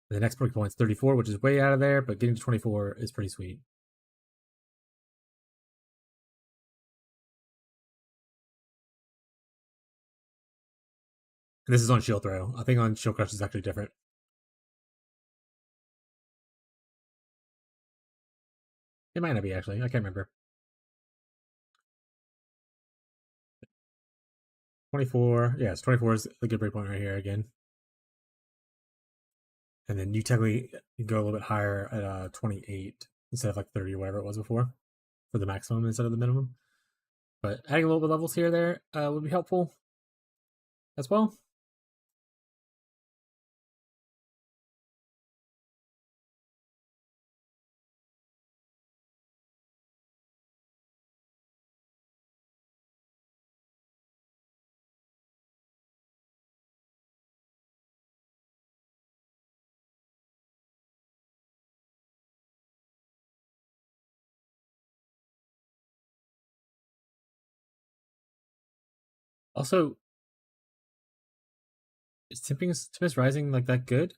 And the next breakpoint is 34, which is way out of there, but getting to 24 is pretty sweet. And this is on shield throw. I think on shield crush is actually different. It might not be actually. I can't remember. 24. Yes, 24 is a good breakpoint right here again. And then you technically go a little bit higher at 28 instead of like 30 or whatever it was before for the maximum instead of the minimum. But adding a little bit of levels here or there would be helpful as well. Also, is Tempest Rising like that good?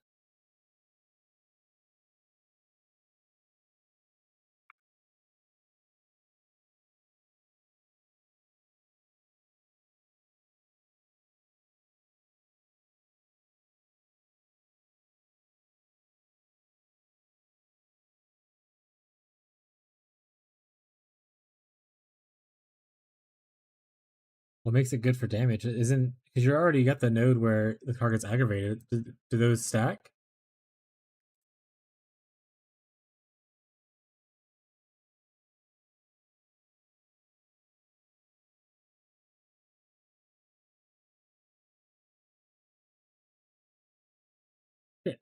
What makes it good for damage? Isn't because you already got the node where the target's aggravated. Do those stack? Shit.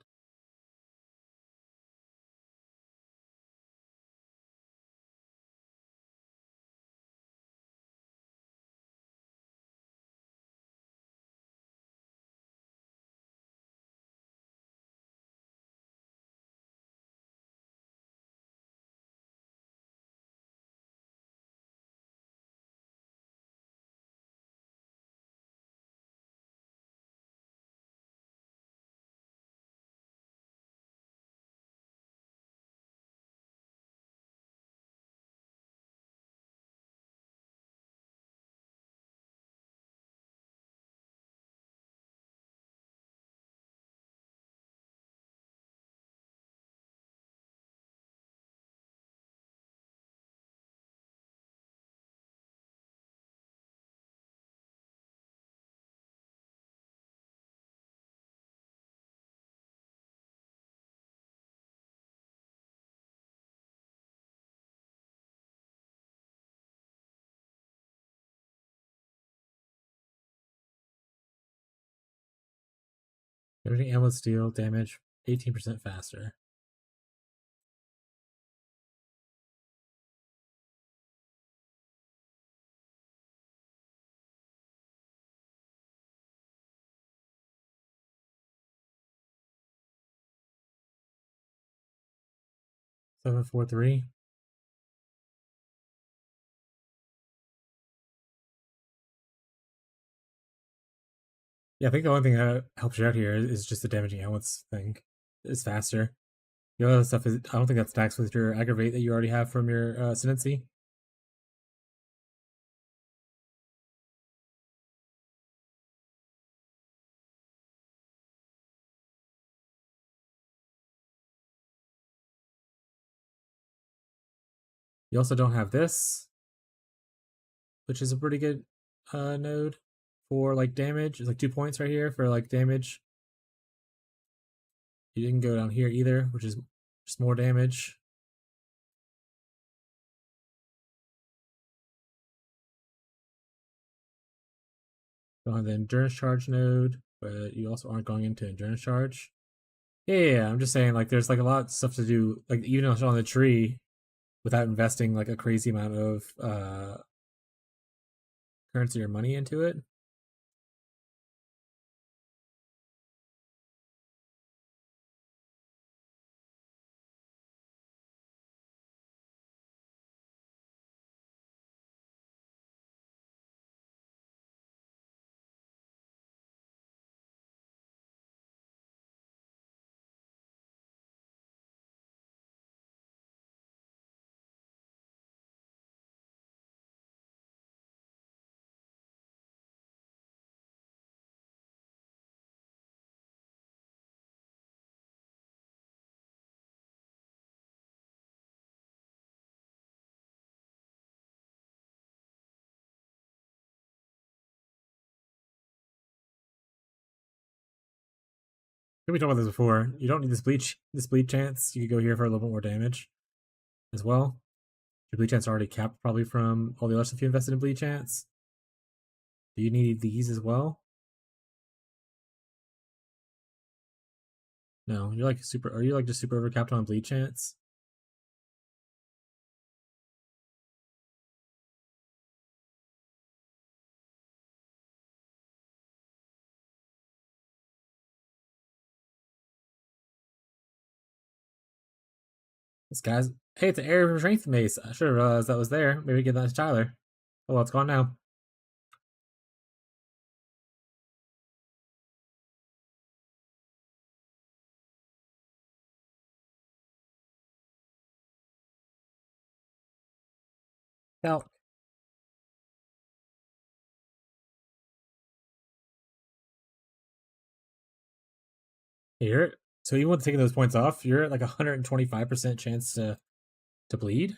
Everything amulet steel damage 18% faster. Seven, 4, 3. Yeah, I think the only thing that helps you out here is just the damaging elements thing. It's faster. The other stuff is I don't think that stacks with your aggravate that you already have from your ascendancy. You also don't have this, which is a pretty good node for like damage. It's like 2 points right here for like damage. You didn't go down here either, which is just more damage. Don't have the endurance charge node, but you also aren't going into endurance charge. Yeah, I'm just saying like there's like a lot of stuff to do, like even on the tree, without investing like a crazy amount of currency or money into it. We talked about this before. You don't need this bleed chance. You could go here for a little bit more damage as well. Your bleed chance already capped probably from all the other stuff you invested in bleed chance. Do you need these as well? No, you're like super. Are you like just super overcapped on bleed chance? This guy's. Hey, it's an area of strength mace. I should have realized that was there. Maybe give that to Tyler. Oh well, it's gone now. Hell, here. So even with taking those points off, you're at like 125% chance to bleed.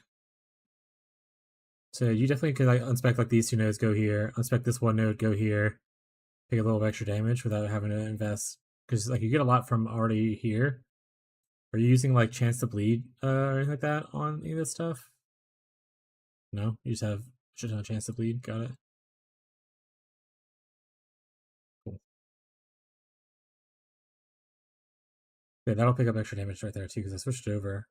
So you definitely could like unspec like these two nodes go here, unspec this one node go here, take a little extra damage without having to invest. Because like you get a lot from already here. Are you using like chance to bleed or anything like that on any of this stuff? No, you just have shit ton of chance to bleed. Got it. Cool. Yeah, that'll pick up extra damage right there too because I switched over.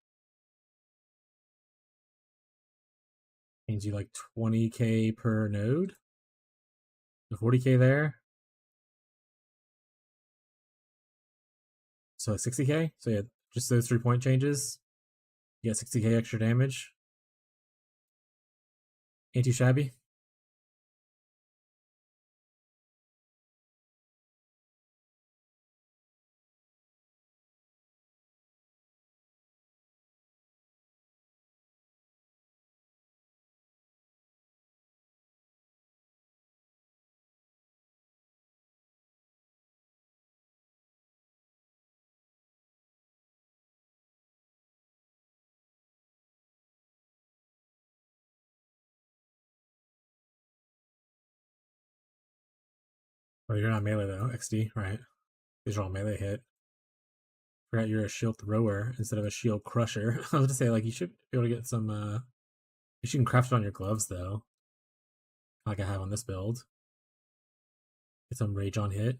Means you like 20k per node. So 40k there. So 60k. So yeah, just those 3 point changes. You get 60k extra damage. Ain't too shabby. Oh, you're not melee though. XD, right? These are all melee hit. Forgot you're a shield thrower instead of a shield crusher. I was gonna say like you should be able to get some. You can craft it on your gloves though, like I have on this build. Get some rage on hit.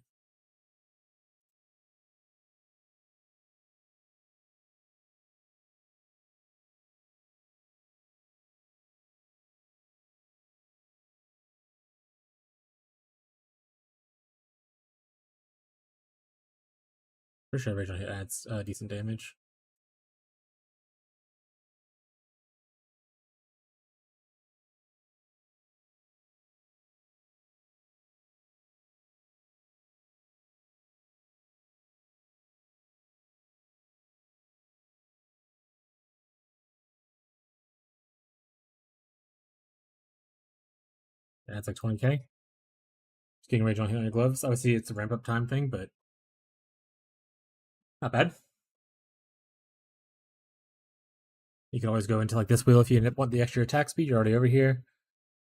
For sure, rage on hit adds decent damage. And it's like 20k. Just getting rage on your gloves. Obviously, it's a ramp up time thing, but not bad. You can always go into like this wheel if you want the extra attack speed. You're already over here.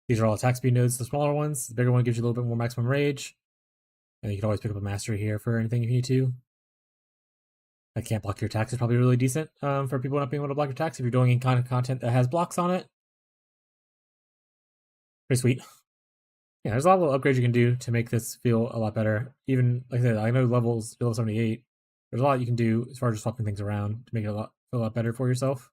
These are all attack speed nodes, the smaller ones. The bigger one gives you a little bit more maximum rage. And you can always pick up a mastery here for anything if you need to. I can't block your attacks is probably really decent for people not being able to block your attacks if you're doing any kind of content that has blocks on it. Pretty sweet. Yeah, there's a lot of upgrades you can do to make this feel a lot better. Even, like I said, I know level 78. There's a lot you can do as far as just swapping things around to make it feel a lot better for yourself.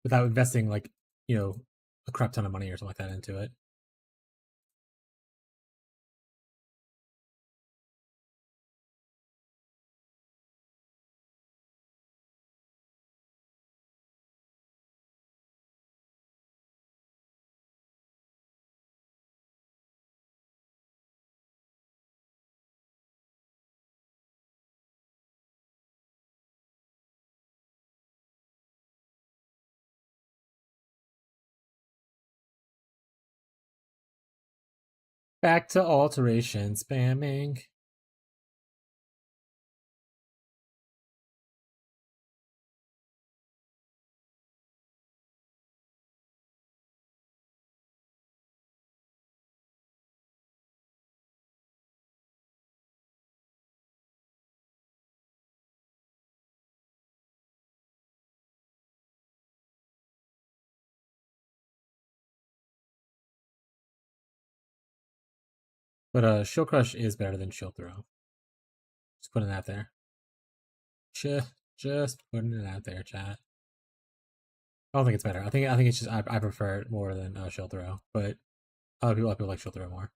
Without investing, like, a crap ton of money or something like that into it. Back to alteration spamming. But Shield Crush is better than Shield Throw. Just putting that there. Just putting it out there, chat. I don't think it's better. I think it's just I prefer it more than Shield Throw, but other people like Shield Throw more.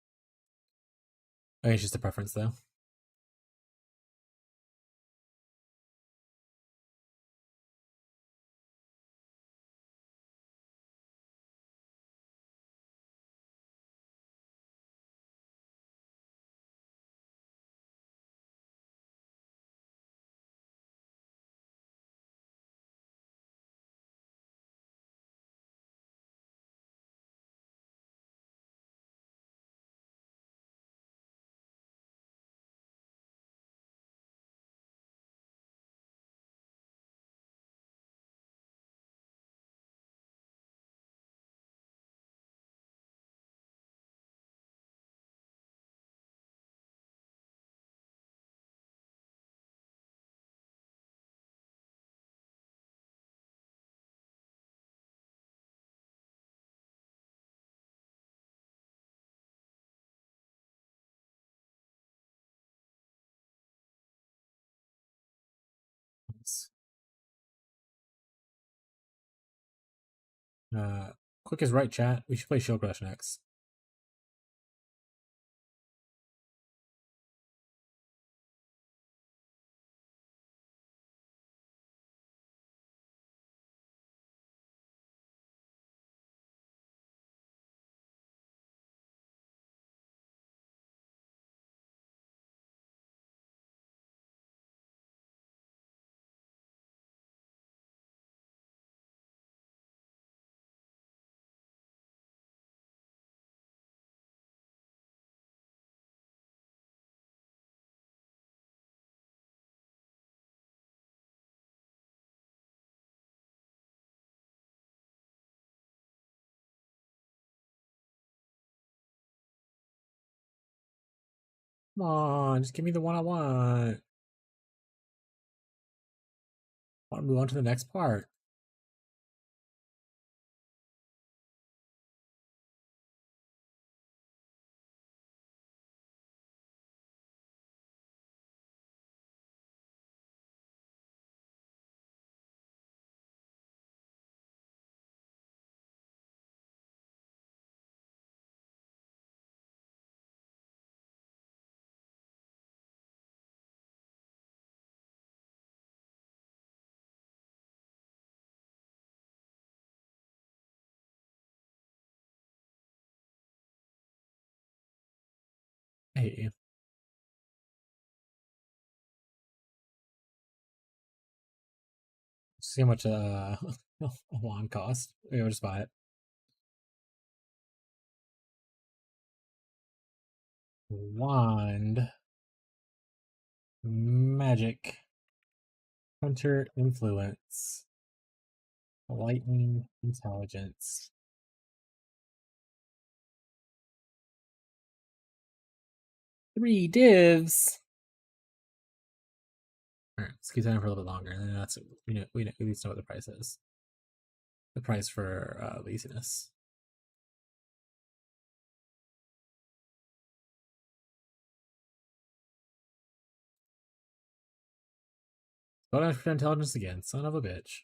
I think it's just a preference though. Quick is right, chat. We should play Shield Crush next. Come on, just give me the one I want. I want to move on to the next part. Hey. See how much a wand cost. Maybe I'll just buy it. Wand. Magic. Hunter influence. Lightning intelligence. 3 divs. Alright, let's keep that for a little bit longer. And then that's we at least know what the price is. The price for laziness. But for intelligence again, son of a bitch.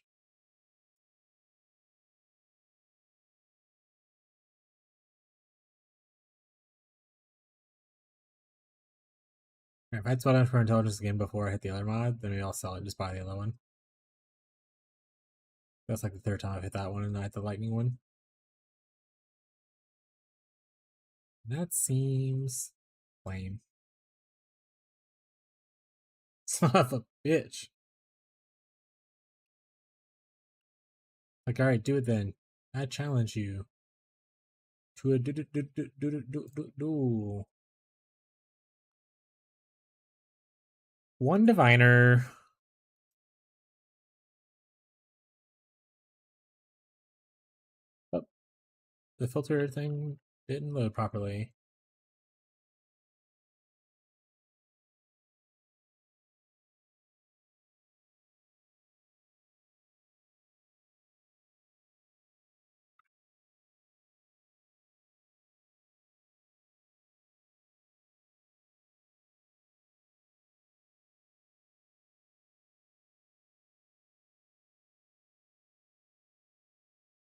If I had spot on for intelligence again before I hit the other mod, then maybe I'll sell it and just buy the other one. That's like the 3rd time I've hit that one and I hit the lightning one. That seems lame. Son of a bitch. Like, alright, do it then. I challenge you to a do. One diviner. Oh, the filter thing didn't load properly.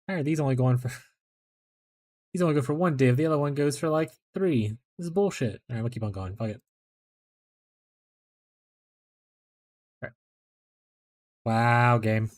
Alright, these only going for these only go for 1 div. The other one goes for like 3. This is bullshit. Alright, we'll keep on going. Fuck it. Alright. Wow, game.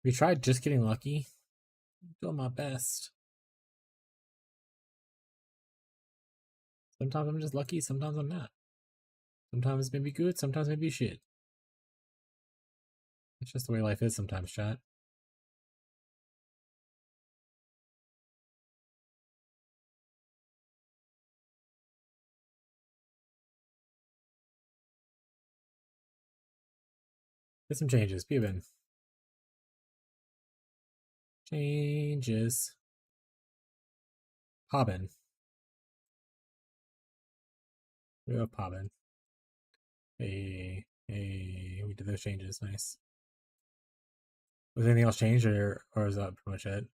We tried just getting lucky. I'm doing my best. Sometimes I'm just lucky, sometimes I'm not. Sometimes maybe good, sometimes maybe shit. It's just the way life is sometimes, chat. There's some changes. Be a bin. Changes. Pobbin. We have Pobbin. Hey, we did those changes. Nice. Was anything else changed, or is that pretty much it?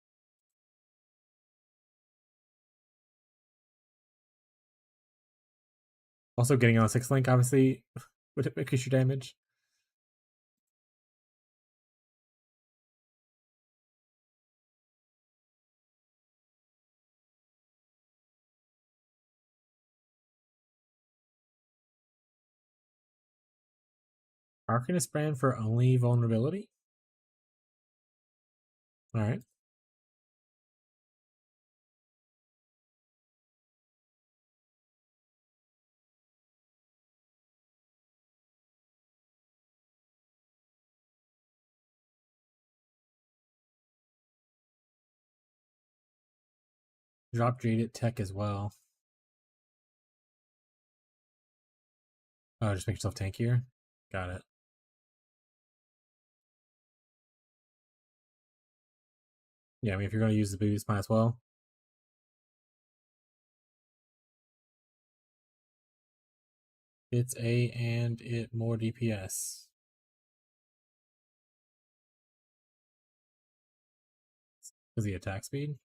Also, getting on a 6 link obviously would increase your damage. Arcanist brand for only vulnerability? Alright. Drop Jaded Tech as well. Oh, just make yourself tankier? Got it. Yeah, I mean, if you're going to use the boost, might as well. It's A and it more DPS. Is the attack speed?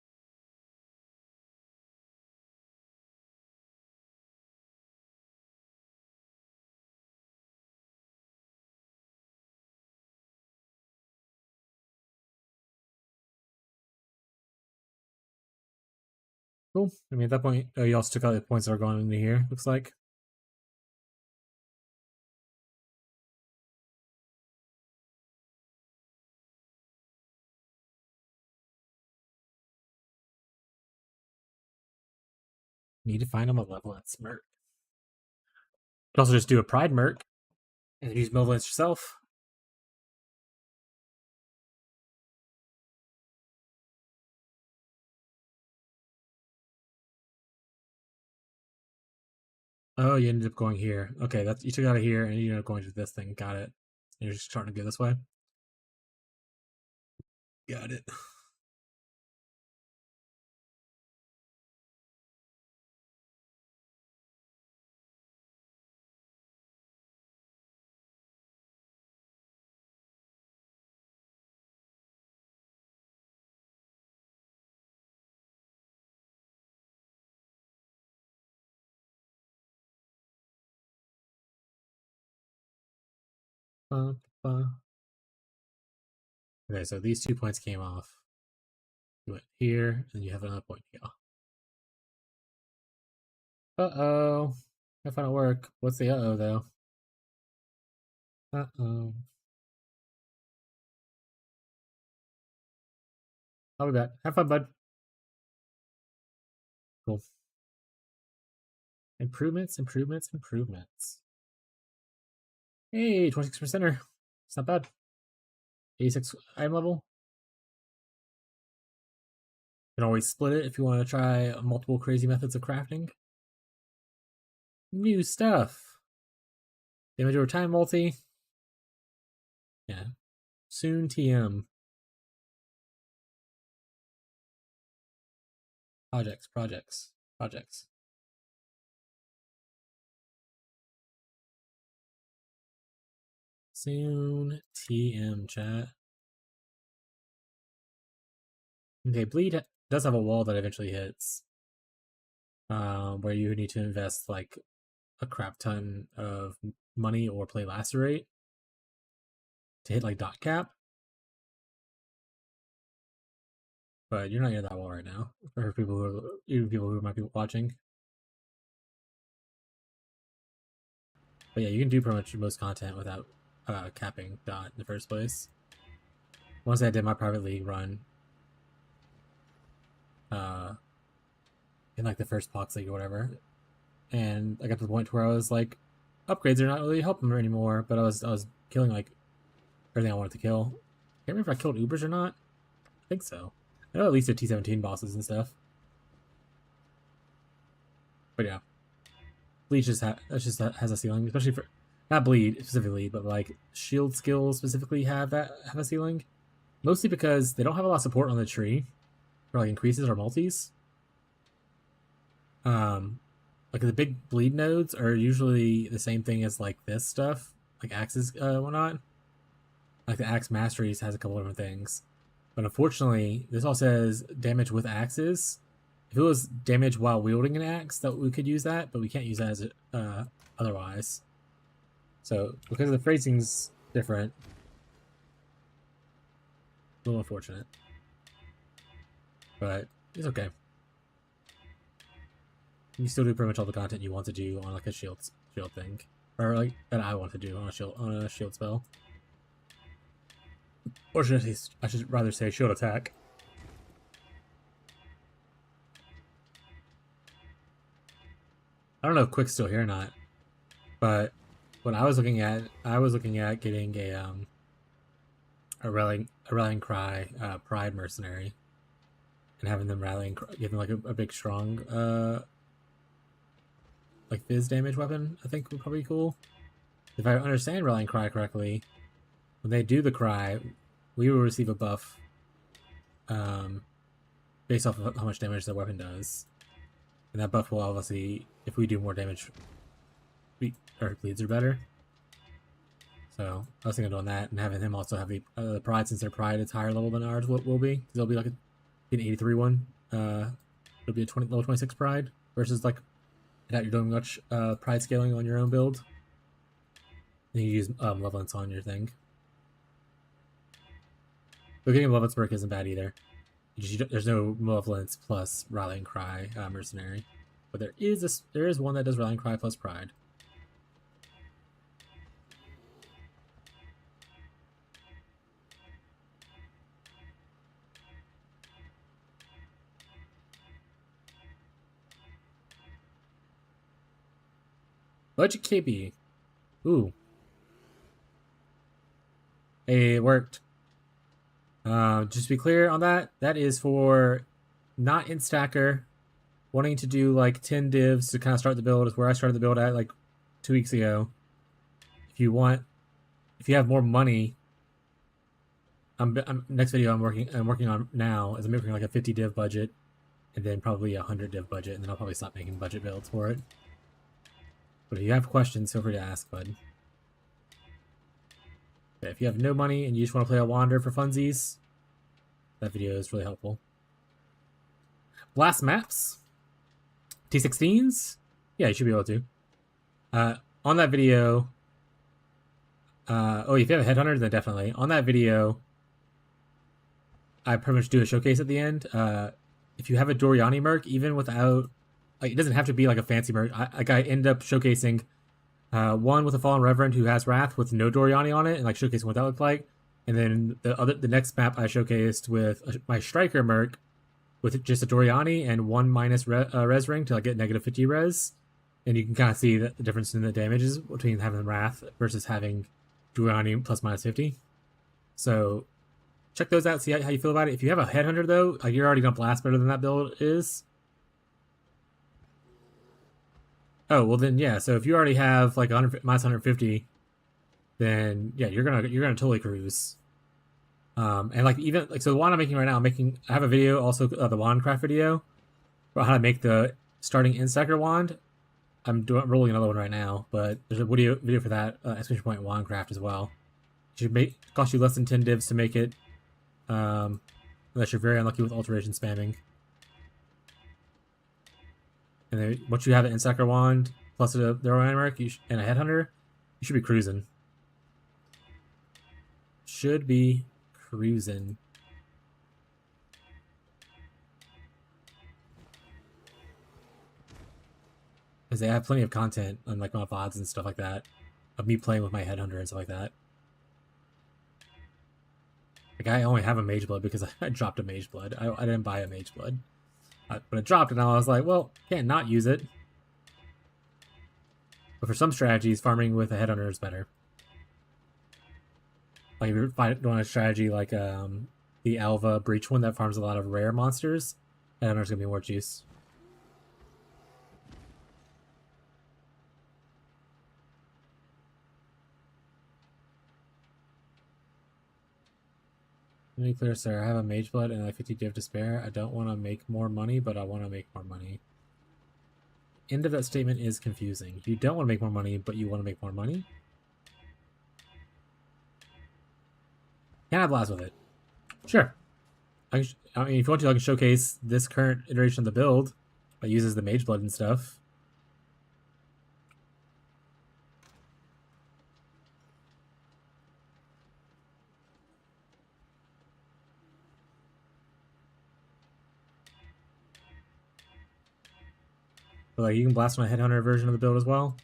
Cool. I mean, at that point, you also took out the points that are going into here, looks like. Need to find a malevolence merc. You can also just do a pride merc and use malevolence yourself. Oh, you ended up going here. Okay, that's you took it out of here and you ended up going to this thing. Got it. You're just starting to go this way. Got it. Okay, so these 2 points came off. You went here, and you have another point to go. Uh-oh. That found it work. What's the uh-oh, though? Uh-oh. I'll be back. Have fun, bud. Cool. Improvements, improvements, improvements. Hey, 26%er. It's not bad. 86 item level. You can always split it if you want to try multiple crazy methods of crafting. New stuff. Damage over time multi. Yeah. Soon TM. Projects. Soon TM chat. Okay, bleed does have a wall that eventually hits. Where you need to invest like a crap ton of money or play lacerate to hit like dot cap. But you're not near that wall right now. For people who might be watching. But yeah, you can do pretty much most content without capping dot in the first place. Once I did my private league run, in like the first Pox League or whatever, and I got to the point where I was like, upgrades are not really helping me anymore. But I was killing like everything I wanted to kill. I can't remember if I killed Ubers or not. I think so. I know at least the T17 bosses and stuff. But yeah, Bleach just has a ceiling, especially for not bleed specifically, but like shield skills specifically have a ceiling. Mostly because they don't have a lot of support on the tree for like increases or multis. Like the big bleed nodes are usually the same thing as like this stuff, like axes, whatnot. Like the axe masteries has a couple different things, but unfortunately, this all says damage with axes. If it was damage while wielding an axe, that we could use that, but we can't use that as otherwise. So because the phrasing's different, a little unfortunate, but it's okay. You can still do pretty much all the content you want to do on like a shield thing, or like that I want to do on a shield spell. Or I should rather say shield attack. I don't know if Quick's still here or not, but when I was looking at getting a rallying cry pride mercenary and having them giving like a big strong like fizz damage weapon. I think would probably be cool. if I understand Rallying Cry correctly, when they do the cry, we will receive a buff based off of how much damage the weapon does. And that buff will obviously, if we do more damage, our bleeds are better. So I was thinking of doing that and having him also have the pride, since their pride is higher level than ours will be. They'll be like an 83 one. It'll be a level 26 pride versus like without you doing much pride scaling on your own build. And you use Malevolence on your thing. But getting a Malevolence perk isn't bad either. There's no Malevolence plus Rallying Cry Mercenary, but there is one that does Rallying Cry plus Pride. budgetKB. Ooh. Hey, it worked. Just to be clear on that, that is for not in stacker, wanting to do like 10 divs to kind of start the build is where I started the build at like 2 weeks ago. If you have more money, next video I'm working on now is I'm making like a 50 div budget and then probably a 100 div budget, and then I'll probably stop making budget builds for it. But if you have questions, feel free to ask, bud. Yeah, if you have no money and you just want to play a Wander for funsies, that video is really helpful. Blast maps, T16s, yeah, you should be able to. On that video, oh, if you have a headhunter, then definitely. On that video, I pretty much do a showcase at the end. If you have a Doriani merc, even without, like, it doesn't have to be like a fancy merc. I end up showcasing one with a Fallen Reverend who has Wrath with no Doriani on it, and like showcasing what that looked like. And then the next map I showcased with my Striker merc with just a Doriani and 1 minus res ring to like get negative 50 res. And you can kind of see the difference in the damages between having Wrath versus having Doriani plus minus 50. So check those out, see how you feel about it. If you have a Headhunter though, like, you're already gonna blast better than that build is. Oh, well then, yeah, so if you already have like minus 150, then yeah, you're gonna totally cruise. And like, even like, so the wand I'm making right now, I have a video also, the wandcraft video about how to make the starting in-stacker wand. I'm rolling another one right now, but there's a video for that exclamation point wandcraft as well. It should cost you less than 10 divs to make it, unless you're very unlucky with alteration spamming. And then once you have an in-stacker wand plus the Rowan Merc and a Headhunter, you should be cruising. Should be cruising. Because they have plenty of content on like my VODs and stuff like that of me playing with my Headhunter and stuff like that. Like, I only have a Mage Blood because I dropped a Mage Blood. I didn't buy a Mage Blood. But it dropped, and I was like, well, can't not use it. But for some strategies, farming with a Headhunter is better. Like, if you're doing a strategy like the Alva Breach one that farms a lot of rare monsters, Headhunter's gonna be more juice. Let me be clear, sir. I have a Mage Blood and a 50 div to spare. I don't want to make more money, but I want to make more money. End of that statement is confusing. You don't want to make more money, but you want to make more money? Can I blast with it? Sure. I mean, if you want to, I can showcase this current iteration of the build that uses the Mage Blood and stuff. But like, you can blast my Headhunter version of the build as well.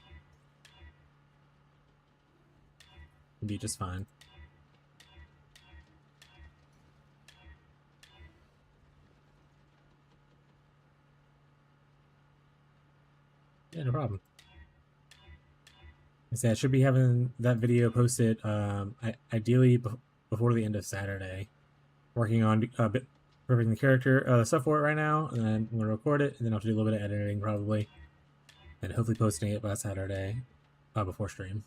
It'll be just fine. Yeah, no problem. I said I should be having that video posted ideally before the end of Saturday. Working on prepping the character stuff for it right now, and then I'm gonna record it, and then I'll have to do a little bit of editing probably, and hopefully posting it by Saturday before stream.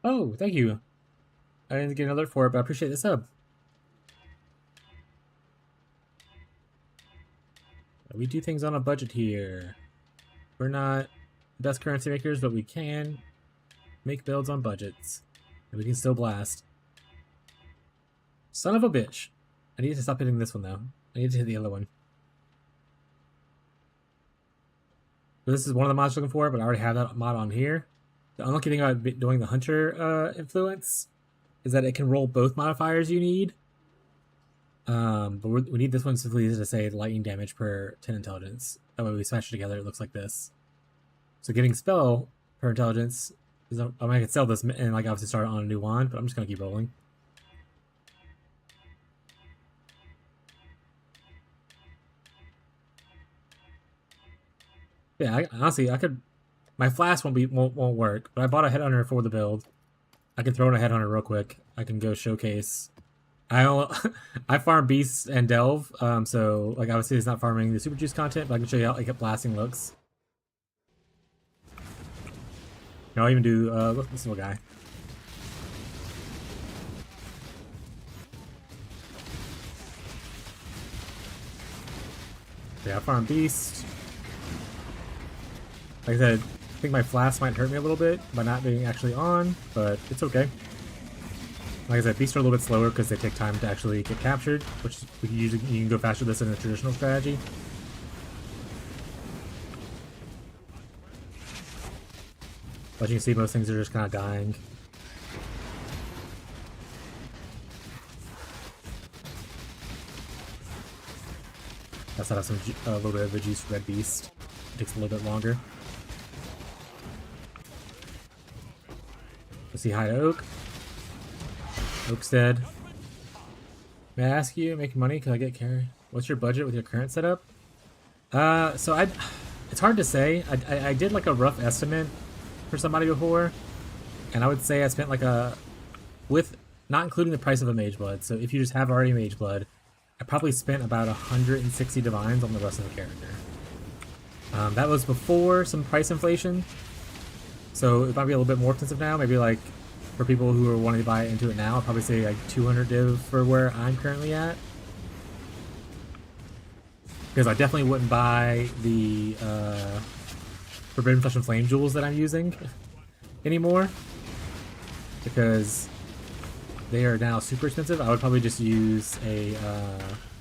Oh, thank you. I didn't get an alert for it, but I appreciate the sub. We do things on a budget here. We're not the best currency makers, but we can make builds on budgets. And we can still blast. Son of a bitch. I need to stop hitting this one, though. I need to hit the other one. This is one of the mods I'm looking for, but I already have that mod on here. The unlucky thing about doing the Hunter influence is that it can roll both modifiers you need. But we need this one simply to say lightning damage per 10 intelligence. That way we smash it together, it looks like this. So getting spell per intelligence is, I mean, I could sell this and like obviously start on a new wand, but I'm just gonna keep rolling. Yeah, honestly, I could. My flask won't work, but I bought a headhunter for the build. I can throw in a headhunter real quick. I can go showcase. I farm beasts and delve, so like obviously it's not farming the super juice content, but I can show you how like blasting looks. I'll even do this little guy. Yeah, I farm beast. Like I said, I think my flask might hurt me a little bit by not being actually on, but it's okay. Like I said, beasts are a little bit slower because they take time to actually get captured, which you can go faster with this in a traditional strategy. But you can see most things are just kind of dying. That's how I have a little bit of a juiced red beast. It takes a little bit longer. Let's see, hi to Oak. Oak's dead. May I ask you, making money? Can I get carry? What's your budget with your current setup? So it's hard to say. I did like a rough estimate for somebody before, and I would say I spent like with not including the price of a mage blood. So if you just have already mage blood, I probably spent about 160 divines on the rest of the character. That was before some price inflation, so it might be a little bit more expensive now. Maybe like for people who are wanting to buy into it now, I'll probably say like 200 div for where I'm currently at. Because I definitely wouldn't buy the Forbidden Flesh and Flame jewels that I'm using anymore, because they are now super expensive. I would probably just use a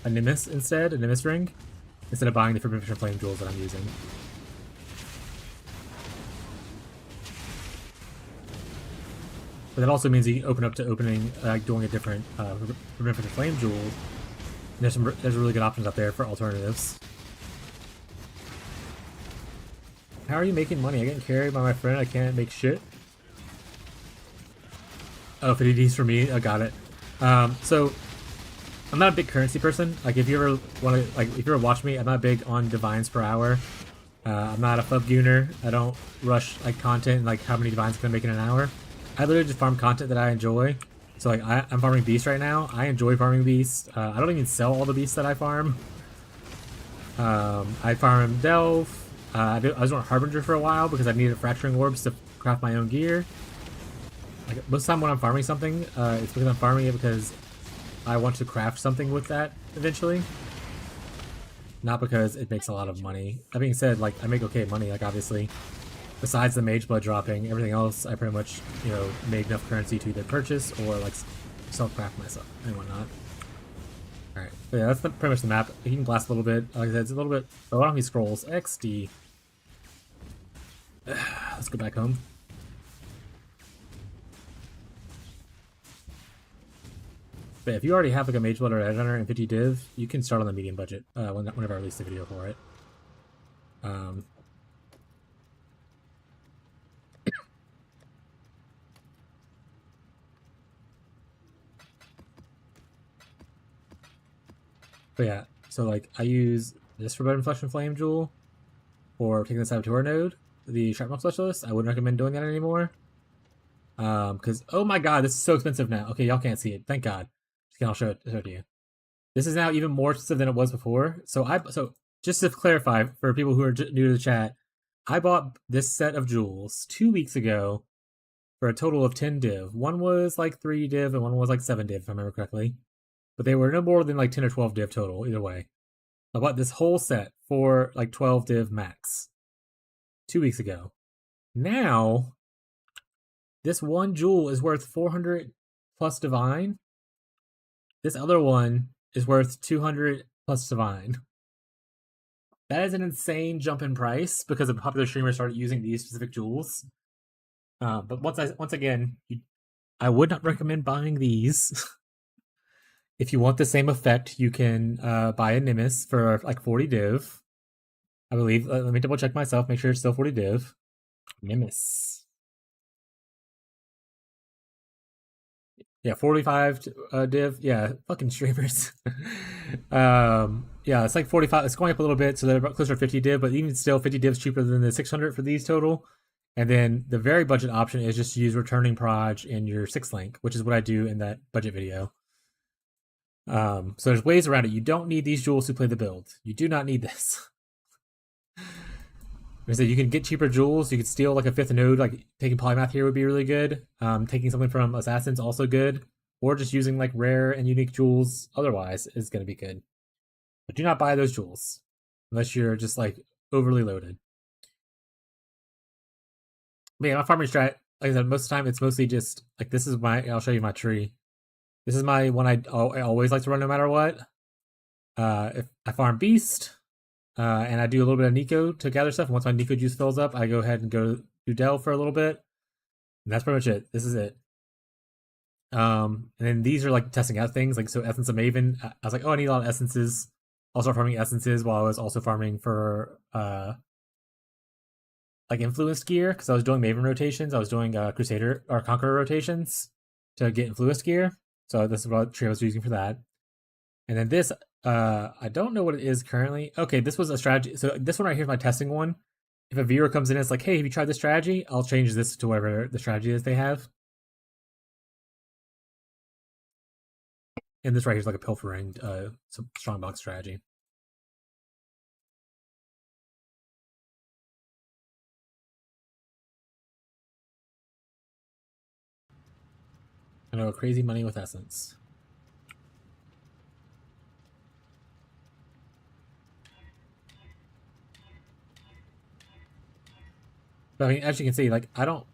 Nimbus instead, a Nimbus ring, instead of buying the Forbidden Flesh and Flame jewels that I'm using. But that also means you open up to doing a different Forbidden Flesh and Flame jewel. And there's really good options out there for alternatives. How are you making money? I'm getting carried by my friend. I can't make shit. Oh, 50Ds for me. I got it. So I'm not a big currency person. Like if you ever want to, like if you ever watch me, I'm not big on divines per hour. I'm not a fub gooner. I don't rush like content and like how many divines can I make in an hour. I literally just farm content that I enjoy. So like I'm farming beasts right now. I enjoy farming beasts. I don't even sell all the beasts that I farm. I farm delve. I was doing Harbinger for a while because I needed fracturing orbs to craft my own gear. Like most of the time when I'm farming something, it's because I'm farming it because I want to craft something with that eventually. Not because it makes a lot of money. That being said, like I make okay money, like obviously. Besides the mage blood dropping, everything else I pretty much, you know, made enough currency to either purchase or like self-craft myself and whatnot. Alright, so yeah, that's pretty much the map. You can blast a little bit. Like I said, it's a little bit. Oh, I don't have any scrolls. XD. Let's go back home. But if you already have like a mage blood or a headhunter and 50 div, you can start on the medium budget whenever I release the video for it. But yeah, so like I use this Forbidden Flesh and Flame jewel for taking the Saboteur node, the Shrapnel Specialist. I wouldn't recommend doing that anymore. Because oh my god, this is so expensive now. Okay, y'all can't see it. Thank God. I'll show it to you. This is now even more expensive than it was before. So just to clarify for people who are new to the chat, I bought this set of jewels 2 weeks ago for a total of 10 div. One was like 3 div and one was like 7 div, if I remember correctly. But they were no more than like 10 or 12 div total, either way. I bought this whole set for like 12 div max 2 weeks ago. Now, this one jewel is worth 400 plus divine. This other one is worth 200 plus divine. That is an insane jump in price because a popular streamer started using these specific jewels. But once again, I would not recommend buying these. If you want the same effect, you can buy a Nimbus for like 40 div. I believe. Let me double check myself, make sure it's still 40 div. Nimbus. Yeah, 45 div. Yeah, fucking streamers. Yeah, it's like 45. It's going up a little bit, so they're about closer to 50 div, but even still, 50 div is cheaper than the 600 for these total. And then the very budget option is just to use returning proj in your 6 link, which is what I do in that budget video. So there's ways around it. You don't need these jewels to play the build. You do not need this. I said you can get cheaper jewels. You could steal like a 5th node, like taking polymath here would be really good. Taking something from assassins also good, or just using like rare and unique jewels otherwise is going to be good. But do not buy those jewels unless you're just like overly loaded. But yeah, my farming strat, like I said, most of the time it's mostly just like this is my. I'll show you my tree. This is my one I always like to run no matter what. If I farm beast. And I do a little bit of Nico to gather stuff. Once my Nico juice fills up, I go ahead and go do Delve for a little bit. And that's pretty much it. This is it. And then these are like testing out things. Like, so Essence of Maven, I was like, oh, I need a lot of essences. I'll start farming essences while I was also farming for like influenced gear, because I was doing Maven rotations. I was doing Crusader or Conqueror rotations to get influenced gear. So this is what tree I was using for that. And then this, I don't know what it is currently. Okay, this was a strategy. So this one right here is my testing one. If a viewer comes in and it's like, hey, have you tried this strategy? I'll change this to whatever the strategy is they have. And this right here is like a pilfering, some strongbox strategy. I know, crazy money with essence. But I mean, as you can see, like I don't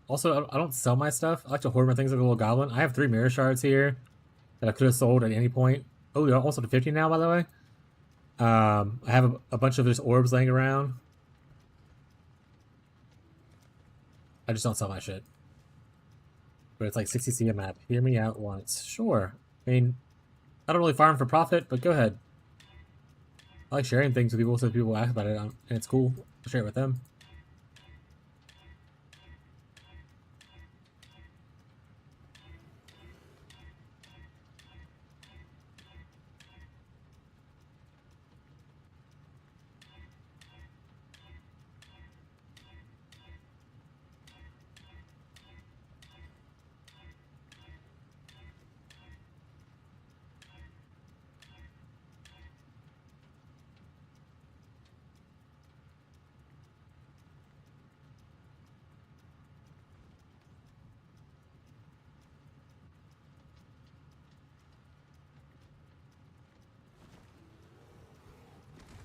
sell my stuff. I like to hoard my things like a little goblin. I have 3 mirror shards here that I could have sold at any point. Oh, they're almost up to 50 now, by the way. I have a bunch of just orbs laying around. I just don't sell my shit. But it's like 60C a map. Hear me out once. Sure. I mean, I don't really farm for profit, but go ahead. I like sharing things with people so people ask about it, and it's cool. I'll share it with them.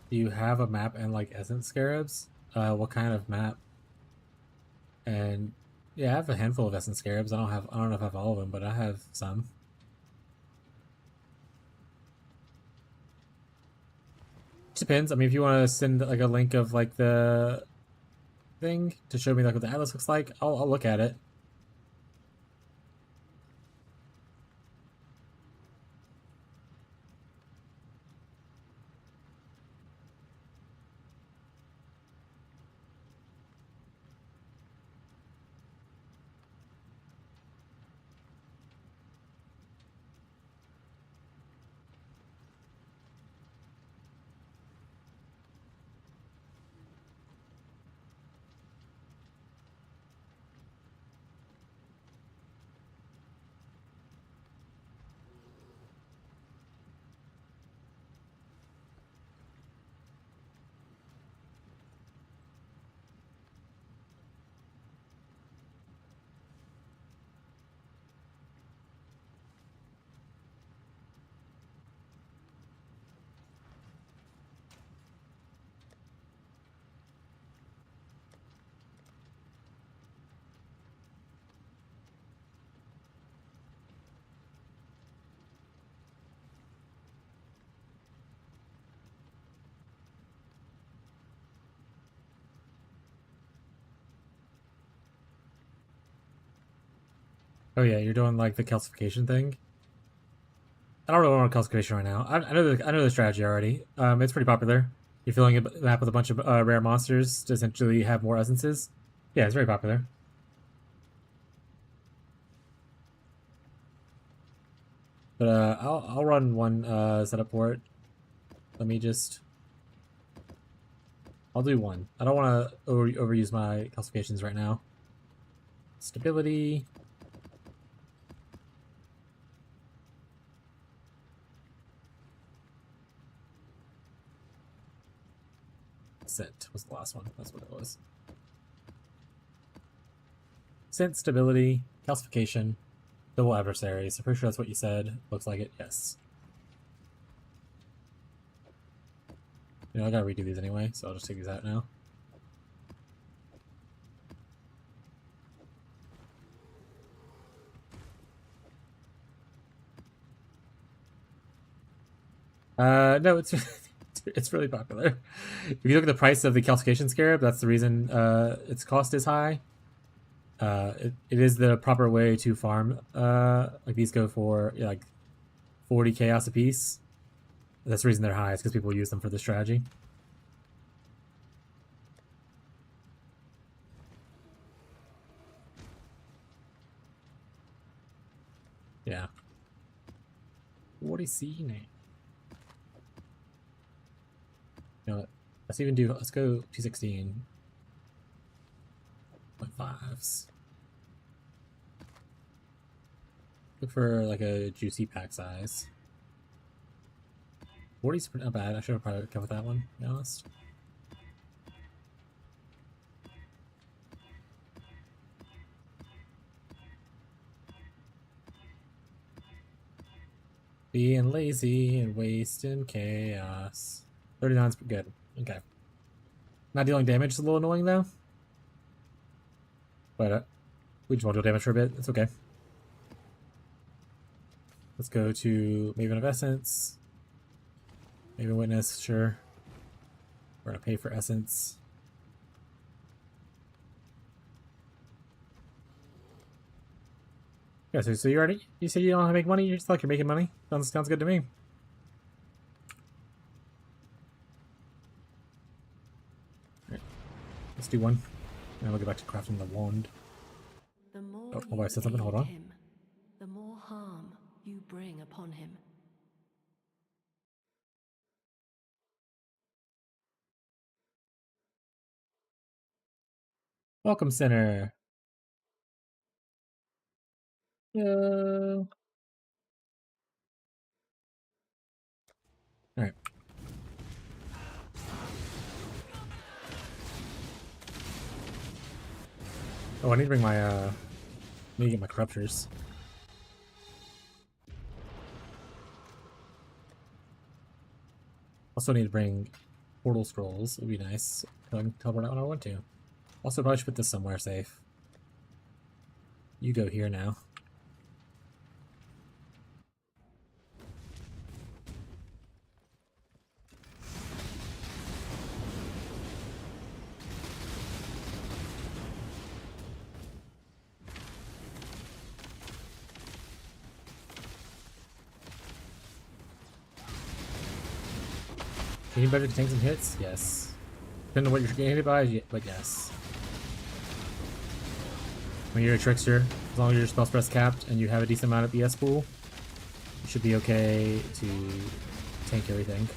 Do you have a map and like essence scarabs? What kind of map? And yeah, I have a handful of essence scarabs. I don't know if I have all of them, but I have some. Depends. I mean, if you want to send like a link of like the thing to show me like what the atlas looks like, I'll look at it. Oh yeah, you're doing like the calcification thing. I don't really want calcification right now. I know the strategy already. It's pretty popular. You're filling a map with a bunch of rare monsters to essentially have more essences. Yeah, it's very popular. But I'll run one setup for it. Let me just. I'll do one. I don't want to overuse my calcifications right now. Stability. Scent was the last one. That's what it was. Scent, stability, calcification, double adversaries. I'm pretty sure that's what you said. Looks like it. Yes. You know, I gotta redo these anyway, so I'll just take these out now. No, it's really popular. If you look at the price of the calcification scarab, that's the reason its cost is high. It is the proper way to farm. Like these go for like 40 chaos a piece. That's the reason they're high. It's because people use them for the strategy. Yeah. 40 C name. You know what? Let's go 216. 0.5s. Look for like a juicy pack size. 40's not bad. I should have probably kept with that one, to be honest. Being lazy and wasting chaos. 39's good. Okay. Not dealing damage is a little annoying though. But we just won't deal damage for a bit. It's okay. Let's go to Maven of Essence. Maven Witness, sure. We're gonna pay for Essence. Yeah, so you say you don't know how to make money? You just feel like you're making money? Sounds good to me. Alright. Let's do one. And we'll get back to crafting the wand. The more Oh, hold on, I said something, hold on. him, the more harm you bring upon him. Welcome, Center. Yo. Alright. Oh, I need to bring my, I need to get my corruptors. Also need to bring portal scrolls. It would be nice. So I can teleport out when I want to. Also, probably should put this somewhere safe. You go here now. Getting better to tank some hits? Yes. Depending on what you're getting hit by, but yes. When you're a Trickster, as long as your spell press capped and you have a decent amount of BS pool, you should be okay to tank everything.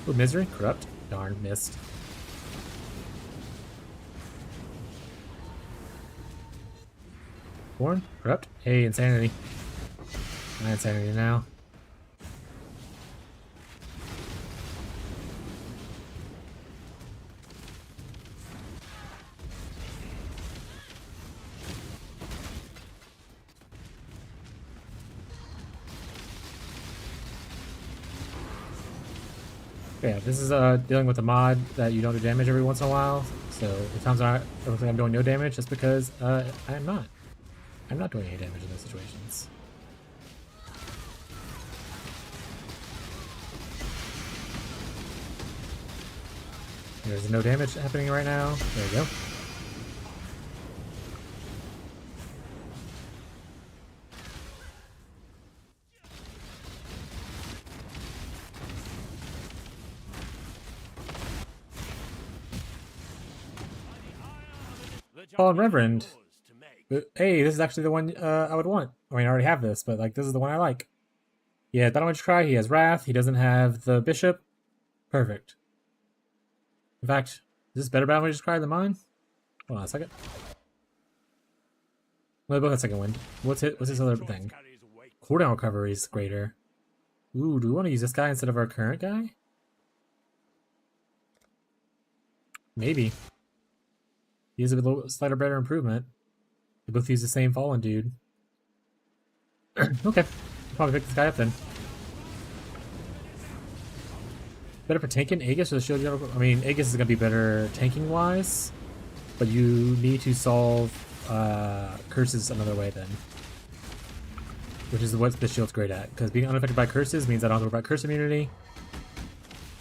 Ooh, Misery? Corrupt? Darn, missed. Born? Corrupt? Hey, Insanity. My Insanity now. Yeah, this is dealing with a mod that you don't do damage every once in a while. So the times it looks like I'm doing no damage, just because I'm not. I'm not doing any damage in those situations. There's no damage happening right now. There you go. Fallen Reverend. Hey, this is actually the one I would want. I mean, I already have this, but like this is the one I like. Yeah, Battle Mage Cry, he has Wrath, he doesn't have the Bishop. Perfect. In fact, is this better Battle Mage Cry than mine? Hold on a second. Well, they both have second wind. What's this other thing? Cooldown recovery is greater. Ooh, do we want to use this guy instead of our current guy? Maybe. He has a little slighter better improvement. They both use the same fallen dude. Okay. I'll probably pick this guy up then. Better for tanking Aegis or the shield general? I mean, Aegis is going to be better tanking wise, but you need to solve curses another way then. Which is what the shield's great at, because being unaffected by curses means I don't have to worry about curse immunity.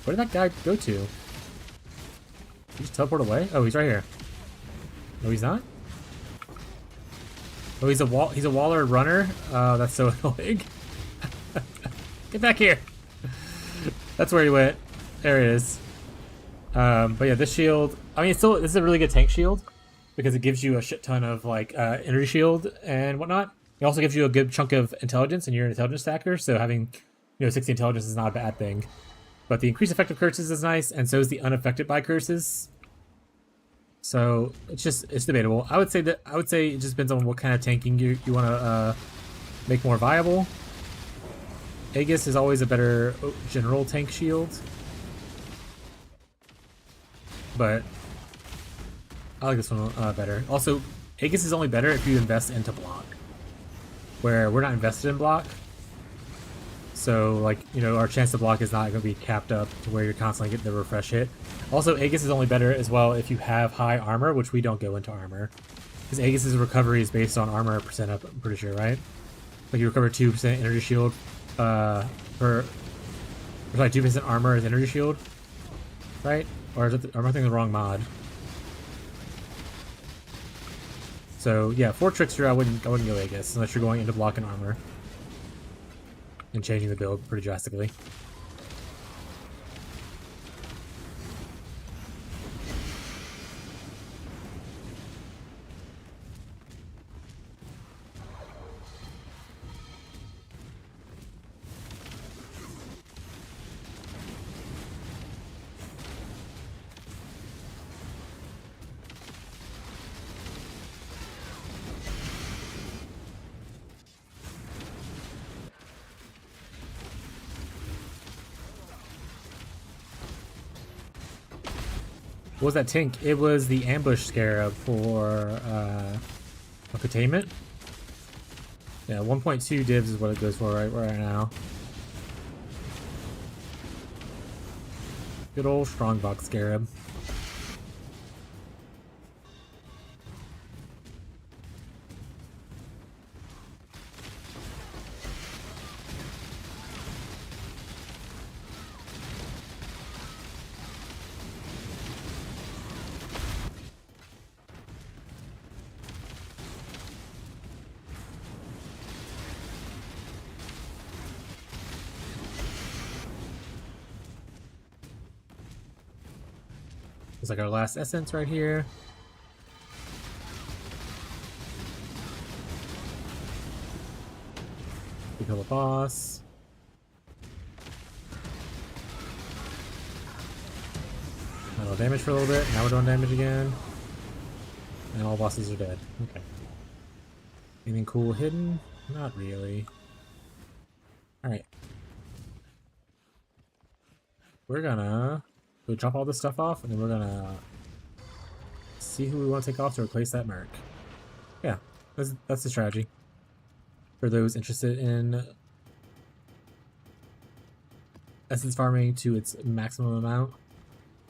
Where did that guy go to? Did he just teleport away? Oh, he's right here. No, he's not? Oh, he's a waller runner? Oh, that's so annoying. Get back here! That's where he went. There it is. But yeah, this shield, I mean, this is a really good tank shield because it gives you a shit ton of like energy shield and whatnot. It also gives you a good chunk of intelligence, and you're an intelligence stacker, so having 60 intelligence is not a bad thing. But the increased effective curses is nice, and so is the unaffected by curses. So it's debatable. I would say it just depends on what kind of tanking you want to make more viable. Aegis is always a better general tank shield, but I like this one better. Also, Aegis is only better if you invest into block, where we're not invested in block. So, like, our chance to block is not going to be capped up to where you're constantly getting the refresh hit. Also, Aegis is only better as well if you have high armor, which we don't go into armor. Because Aegis' recovery is based on armor percent up, I'm pretty sure, right? Like, you recover 2% energy shield per... Or like 2% armor is energy shield, right? Or is it am I thinking the wrong mod? So, yeah, for Trickster, I wouldn't go Aegis unless you're going into block and armor. And changing the build pretty drastically. What was that tank? It was the ambush scarab for containment. Yeah, 1.2 divs is what it goes for right now. Good old strongbox scarab. It's like our last essence right here. We kill the boss. Metal damage for a little bit. Now we're doing damage again. And all bosses are dead. Okay. Anything cool hidden? Not really. Alright. We're gonna go drop all this stuff off, and then we're gonna see who we want to take off to replace that merc. Yeah, that's the strategy. For those interested in essence farming to its maximum amount.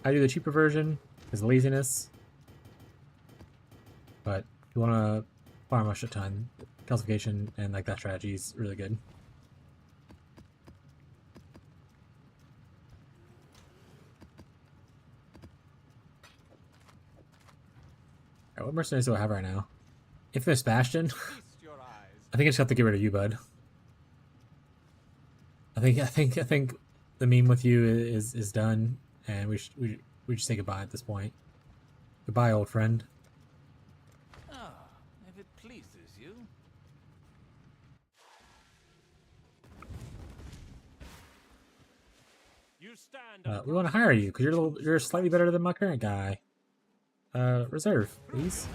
I do the cheaper version because laziness. But if you want to farm a shit ton, calcification and like that strategy is really good. Alright, what mercenaries do I have right now? Infamous Bastion. Feast your eyes. I think I just have to get rid of you, bud. I think the meme with you is done, and we just say goodbye at this point. Goodbye, old friend. Ah, if it pleases you. You stand. We want to hire you because you're slightly better than my current guy. Reserve, please.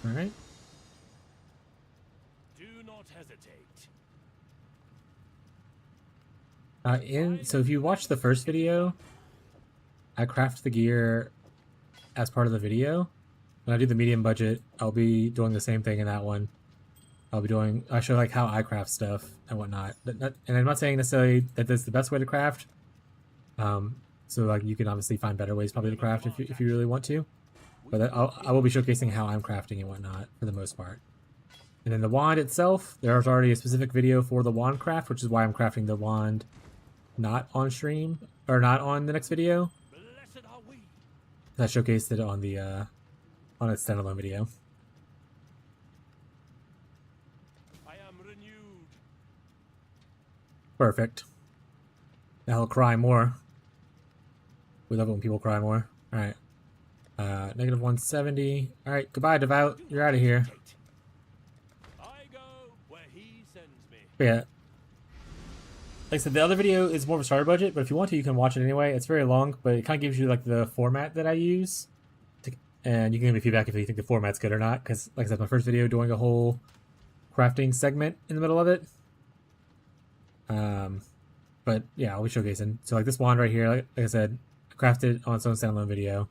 All right. Do not hesitate. So if you watch the first video, I craft the gear as part of the video. When I do the medium budget, I'll be doing the same thing in that one. I show like how I craft stuff and whatnot. And I'm not saying necessarily that this is the best way to craft. So like you can obviously find better ways probably to craft if you really want to. But I will be showcasing how I'm crafting and whatnot for the most part. And then the wand itself, there's already a specific video for the wand craft, which is why I'm crafting the wand not on stream or not on the next video. Blessed are we. I showcased it on the on its standalone video. I am renewed. Perfect. Now he'll cry more. We love it when people cry more. Alright. Negative 170. Alright, goodbye, Devout. You're out of here. I go where he sends me. But yeah. Like I said, the other video is more of a starter budget, but if you want to, you can watch it anyway. It's very long, but it kind of gives you like the format that I use. And you can give me feedback if you think the format's good or not, because like I said, my first video doing a whole crafting segment in the middle of it. But yeah, I'll be showcasing. So like this wand right here, like I said, I crafted on its own standalone video.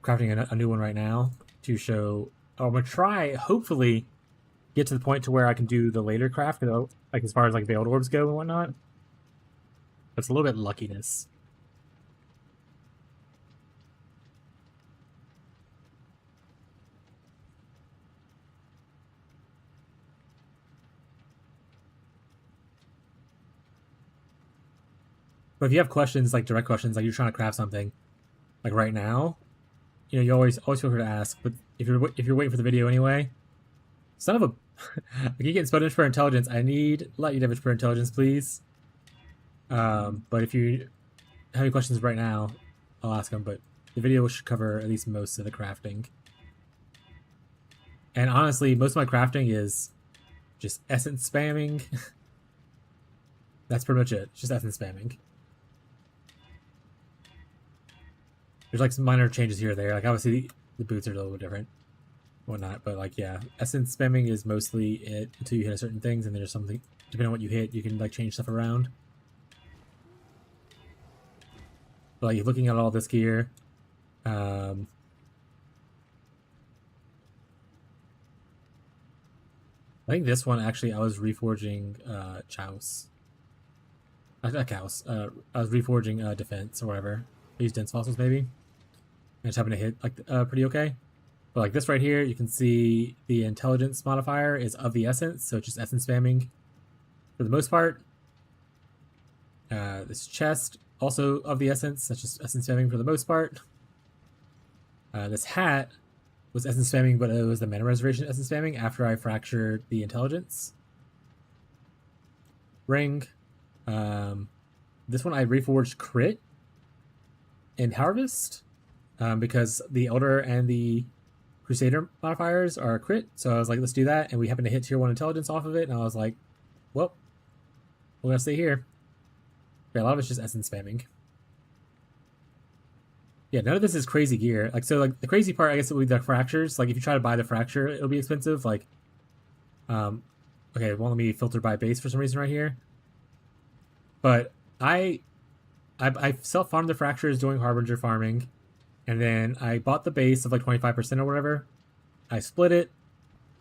Crafting a new one right now to show. I'm gonna try, hopefully, get to the point to where I can do the later craft, like as far as like veiled orbs go and whatnot. But it's a little bit luckiness. But if you have questions, like direct questions, like you're trying to craft something, like right now, you know, you always feel free to ask. But if you're waiting for the video anyway, son of a, I keep getting spotted for intelligence. I need light damage for intelligence, please. But if you have any questions right now, I'll ask them. But the video should cover at least most of the crafting. And honestly, most of my crafting is just essence spamming. That's pretty much it. Just essence spamming. There's like some minor changes here or there. Like obviously the boots are a little bit different, whatnot. But like yeah, essence spamming is mostly it until you hit certain things, and then there's something depending on what you hit, you can like change stuff around. But like looking at all this gear, I think this one actually I was reforging Chouse. Not Chouse. I was reforging defense or whatever. I used dense fossils maybe. I just happened to hit like pretty okay. But like this right here, you can see the intelligence modifier is of the essence, so it's just essence spamming for the most part. This chest also of the essence, that's just essence spamming for the most part. This hat was essence spamming, but it was the mana reservation essence spamming after I fractured the intelligence. Ring. This one I reforged crit in Harvest because the Elder and the Crusader modifiers are crit. So I was like, let's do that. And we happened to hit tier 1 intelligence off of it. And I was like, well, we're going to stay here. Yeah, a lot of it's just essence spamming. Yeah, none of this is crazy gear. Like, so like the crazy part, I guess, would be the fractures. Like if you try to buy the fracture, it'll be expensive. Like, okay, it won't let me filter by base for some reason right here. But I self-farmed the fractures doing Harbinger farming, and then I bought the base of like 25% or whatever. I split it,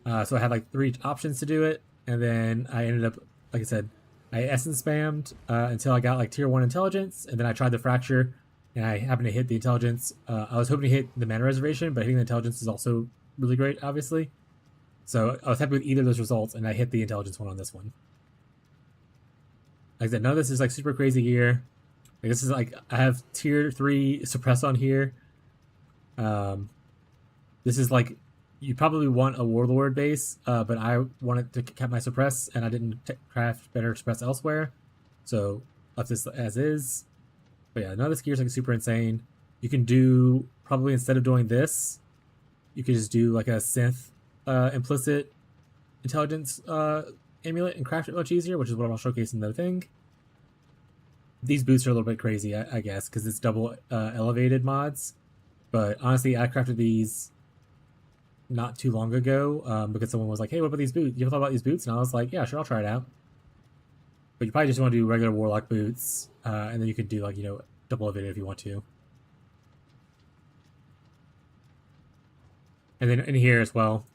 so I had like 3 options to do it, and then I ended up, like I said, I essence spammed until I got like tier 1 intelligence, and then I tried the fracture, and I happened to hit the intelligence. I was hoping to hit the mana reservation, but hitting the intelligence is also really great, obviously. So I was happy with either of those results, and I hit the intelligence one on this one. Like I said, none of this is like super crazy gear. Like, this is like, I have tier 3 suppress on here. This is like, you probably want a warlord base, but I wanted to keep my suppress, and I didn't craft better suppress elsewhere, so left this as is. But yeah, none of this gear is like super insane. You can do, probably instead of doing this, you could just do like a synth implicit intelligence amulet and craft it much easier, which is what I'll showcase in the thing. These boots are a little bit crazy, I guess, because it's double elevated mods. But honestly, I crafted these not too long ago because someone was like, hey, what about these boots? You ever thought about these boots? And I was like, yeah, sure, I'll try it out. But you probably just want to do regular warlock boots, and then you could do, like, you know, double elevated if you want to. And then in here as well,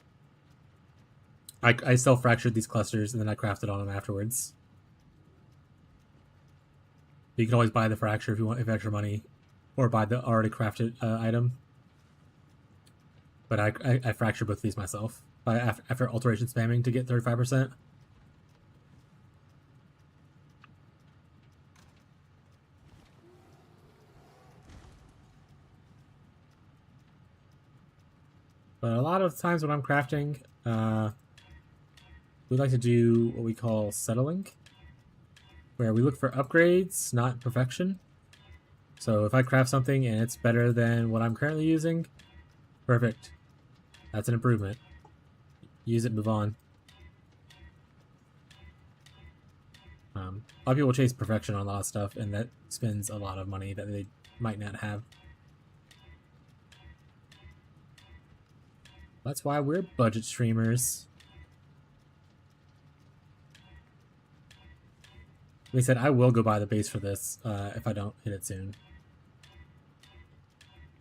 I self-fractured these clusters, and then I crafted on them afterwards. You can always buy the fracture if you want, if extra money, or buy the already crafted item. But I fractured both of these myself after alteration spamming to get 35%. But a lot of times when I'm crafting, we like to do what we call settling, where we look for upgrades, not perfection. So if I craft something and it's better than what I'm currently using, perfect. That's an improvement. Use it, move on. A lot of people chase perfection on a lot of stuff, and that spends a lot of money that they might not have. That's why we're budget streamers. Like I said, I will go buy the base for this if I don't hit it soon.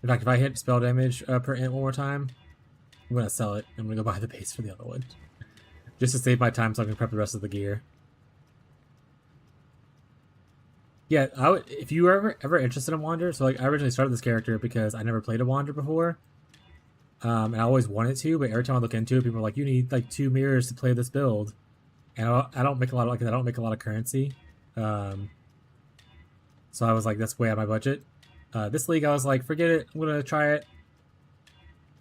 In fact, if I hit spell damage per int one more time, I'm going to sell it. I'm going to go buy the base for the other one. Just to save my time so I can prep the rest of the gear. Yeah, if you were ever interested in Wander, so like I originally started this character because I never played a Wander before. And I always wanted to, but every time I look into it, people are like, you need like 2 mirrors to play this build. And I don't make a lot of, like, I don't make a lot of currency. So I was like, that's way out of my budget. This league, I was like, forget it. I'm gonna try it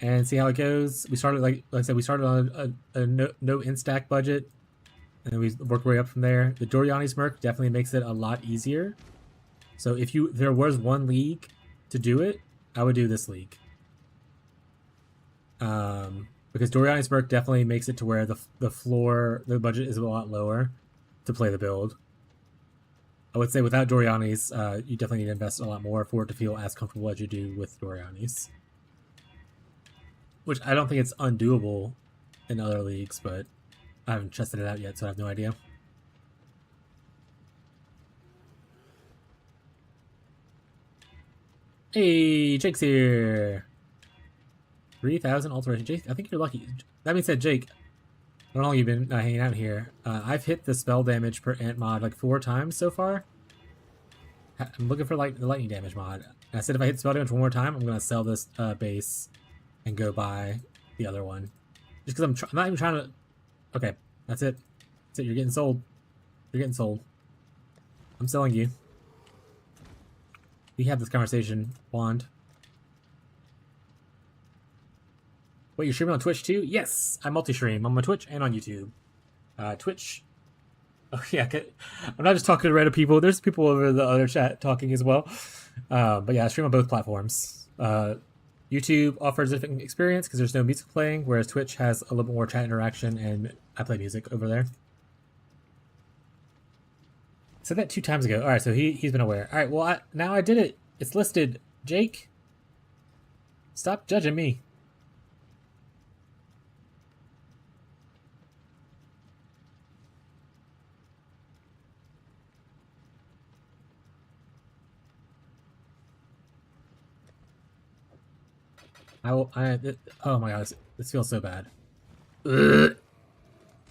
and see how it goes. We started, like I said, we started on a no instack budget, and then we worked our way up from there. The Doriani's Merc definitely makes it a lot easier. So if there was one league to do it, I would do this league. Because Doriani's Merc definitely makes it to where the budget is a lot lower to play the build. I would say without Doriani's, you definitely need to invest a lot more for it to feel as comfortable as you do with Doriani's. Which I don't think it's undoable in other leagues, but I haven't tested it out yet, so I have no idea. Hey, Jake's here! 3,000 alteration. Jake, I think you're lucky. That being said, Jake, I don't know how long you've been hanging out here. I've hit the spell damage per int mod like 4 times so far. I'm looking for the lightning damage mod. And I said if I hit spell damage one more time, I'm going to sell this base and go buy the other one. Just because I'm not even trying to... Okay, that's it. That's it. You're getting sold. You're getting sold. I'm selling you. We have this conversation, Wand. Wait, you're streaming on Twitch too? Yes, I multi-stream. I'm on Twitch and on YouTube. Twitch. Oh yeah, I'm not just talking to random people. There's people over the other chat talking as well. But yeah, I stream on both platforms. YouTube offers a different experience because there's no music playing, whereas Twitch has a little bit more chat interaction, and I play music over there. I said that 2 times ago. All right, so he's been aware. All right, well now I did it. It's listed. Jake, stop judging me. Oh my god, this feels so bad. Ugh.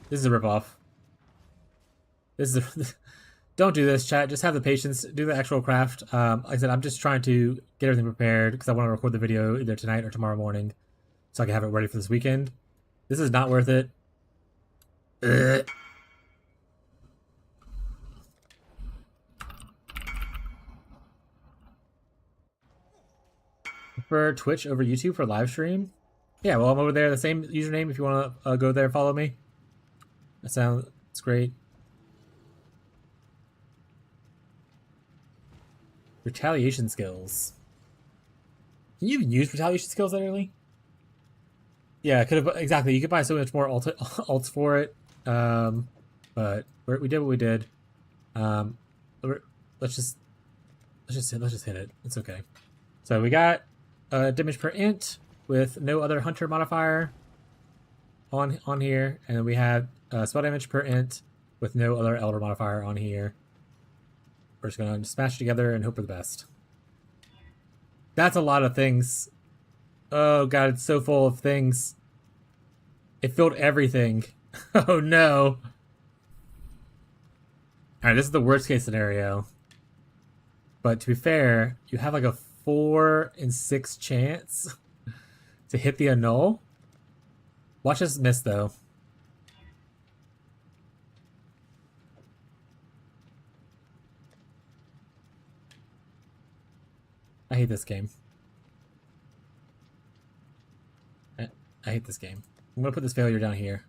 This is a ripoff. This is don't do this, chat. Just have the patience. Do the actual craft. Like I said, I'm just trying to get everything prepared because I want to record the video either tonight or tomorrow morning so I can have it ready for this weekend. This is not worth it. Ugh. Prefer Twitch over YouTube for live stream? Yeah, well, I'm over there. The same username if you want to go there and follow me. That sounds great. Retaliation skills. Can you even use retaliation skills that early? Yeah, could have exactly. You could buy so much more alts for it, but we did what we did. Let's just hit it. It's okay. So we got damage per int with no other hunter modifier on here, and then we have spell damage per int with no other elder modifier on here. We're just gonna smash together and hope for the best. That's a lot of things. Oh god, it's so full of things. It filled everything. Oh no. Alright, this is the worst case scenario. But to be fair, you have like a 4 in 6 chance to hit the annul. Watch us miss though. I hate this game. I hate this game. I'm gonna put this failure down here.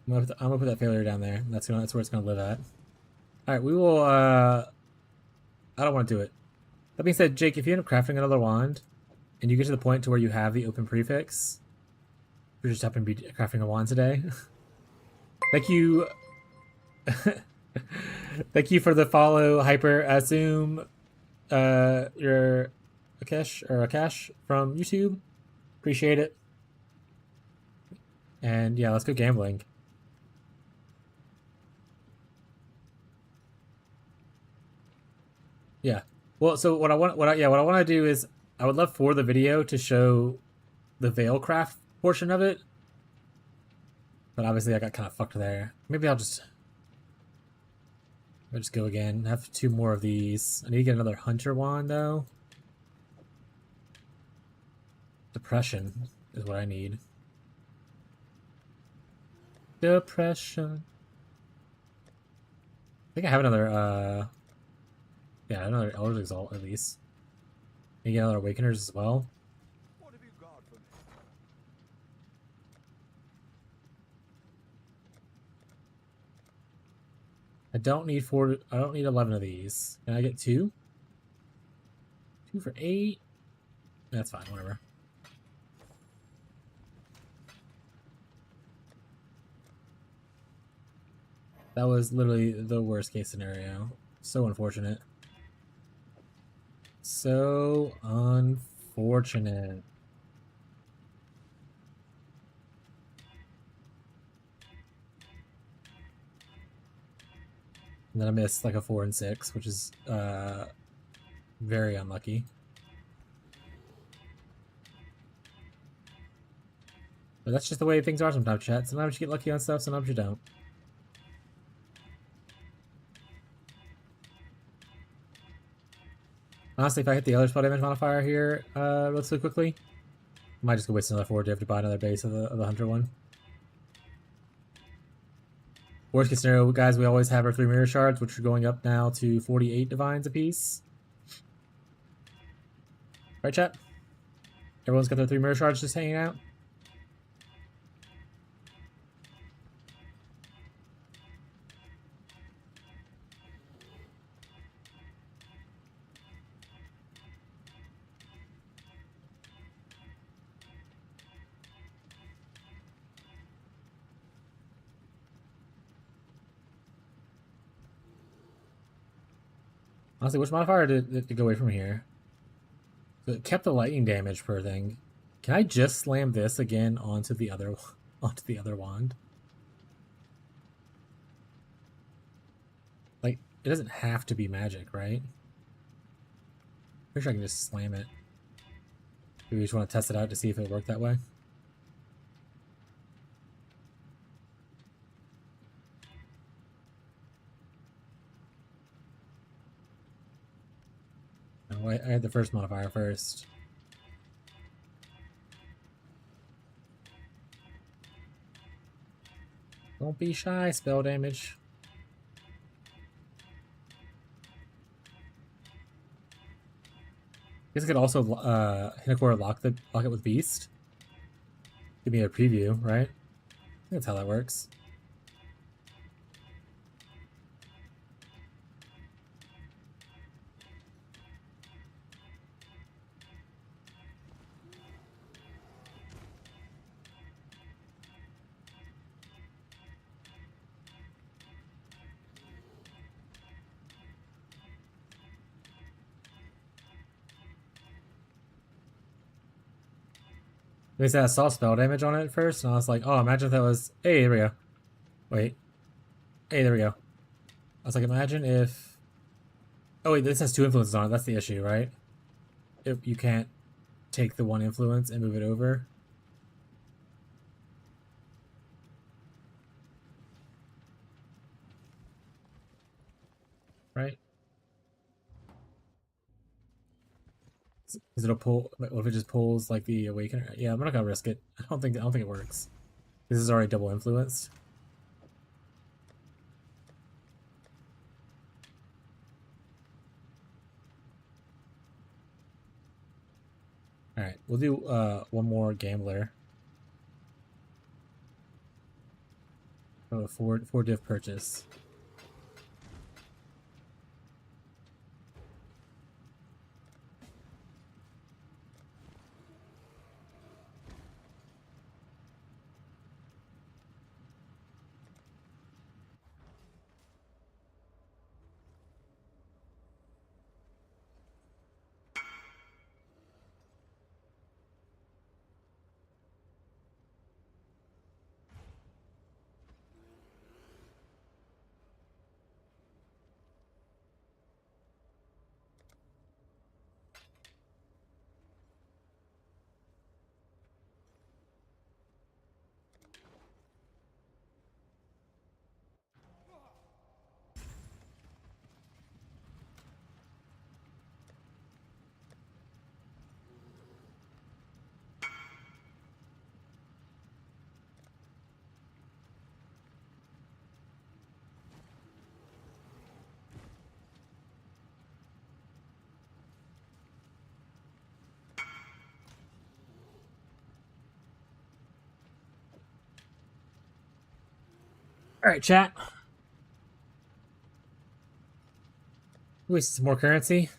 I'm gonna put that failure down there. That's where it's gonna live at. Alright, we will I don't want to do it. That being said, Jake, if you end up crafting another wand and you get to the point to where you have the open prefix, you just happen to be crafting a wand today. Thank you. Thank you for the follow, Hyper. Assume you're Akash from YouTube. Appreciate it. And yeah, let's go gambling. Yeah. Well, so what I want to do is I would love for the video to show the veil craft portion of it. But obviously I got kind of fucked there. Maybe I'll just go again. Have 2 more of these. I need to get another hunter wand though. Depression is what I need. Depression. I think I have another yeah, another Elder's Exalt at least. Maybe get another Awakeners as well. What have you got for me? I don't need 4. I don't need 11 of these. Can I get 2? 2 for 8. That's fine. Whatever. That was literally the worst case scenario. So unfortunate. So unfortunate. And then I missed like a 4 and 6, which is very unlucky. But that's just the way things are sometimes, chat. Sometimes you get lucky on stuff, sometimes you don't. Honestly, if I hit the other spell damage modifier here relatively quickly, I might just go waste another 4 div to buy another base of the hunter one. Worst case scenario, guys, we always have our 3 mirror shards, which are going up now to 48 divines apiece. Right, chat? Everyone's got their 3 mirror shards just hanging out? Honestly, which modifier did go away from here? So it kept the lightning damage per thing. Can I just slam this again onto the other wand? Like, it doesn't have to be magic, right? Pretty sure I can just slam it. Maybe we just want to test it out to see if it worked that way. Oh, I had the first modifier first. Don't be shy, spell damage. guess I could also hit a core lock it with Beast. Give me a preview, right? I think that's how that works. They said I saw spell damage on it at first, and I was like, oh, imagine if that was... Hey, there we go. Wait. Hey, there we go. I was like, imagine if... Oh, wait, this has 2 influences on it. That's the issue, right? If you can't take the 1 influence and move it over. Right? Because it'll pull... What if it just pulls, like, the Awakener? Yeah, I'm not gonna risk it. I don't think it works. This is already double influenced. Alright, we'll do one more Gambler. Oh, 4 div purchase. Alright, chat. Waste some more currency.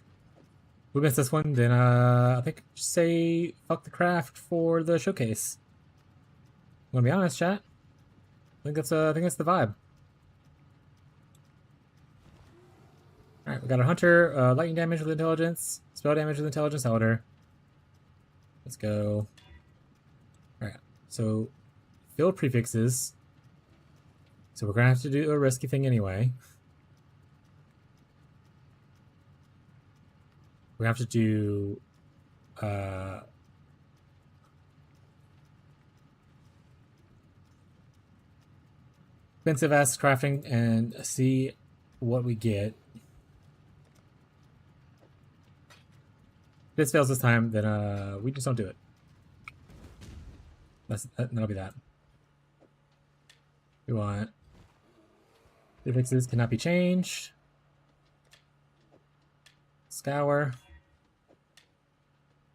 We missed this one, then I think just say fuck the craft for the showcase. I'm gonna be honest, chat. I think that's the vibe. Alright, we got a hunter, lightning damage with intelligence, spell damage with intelligence elder. Let's go. Alright, so field prefixes. So we're gonna have to do a risky thing anyway. We have to do expensive ass crafting and see what we get. If this fails this time, then we just don't do it. That'll be that. We want prefixes cannot be changed. Scour.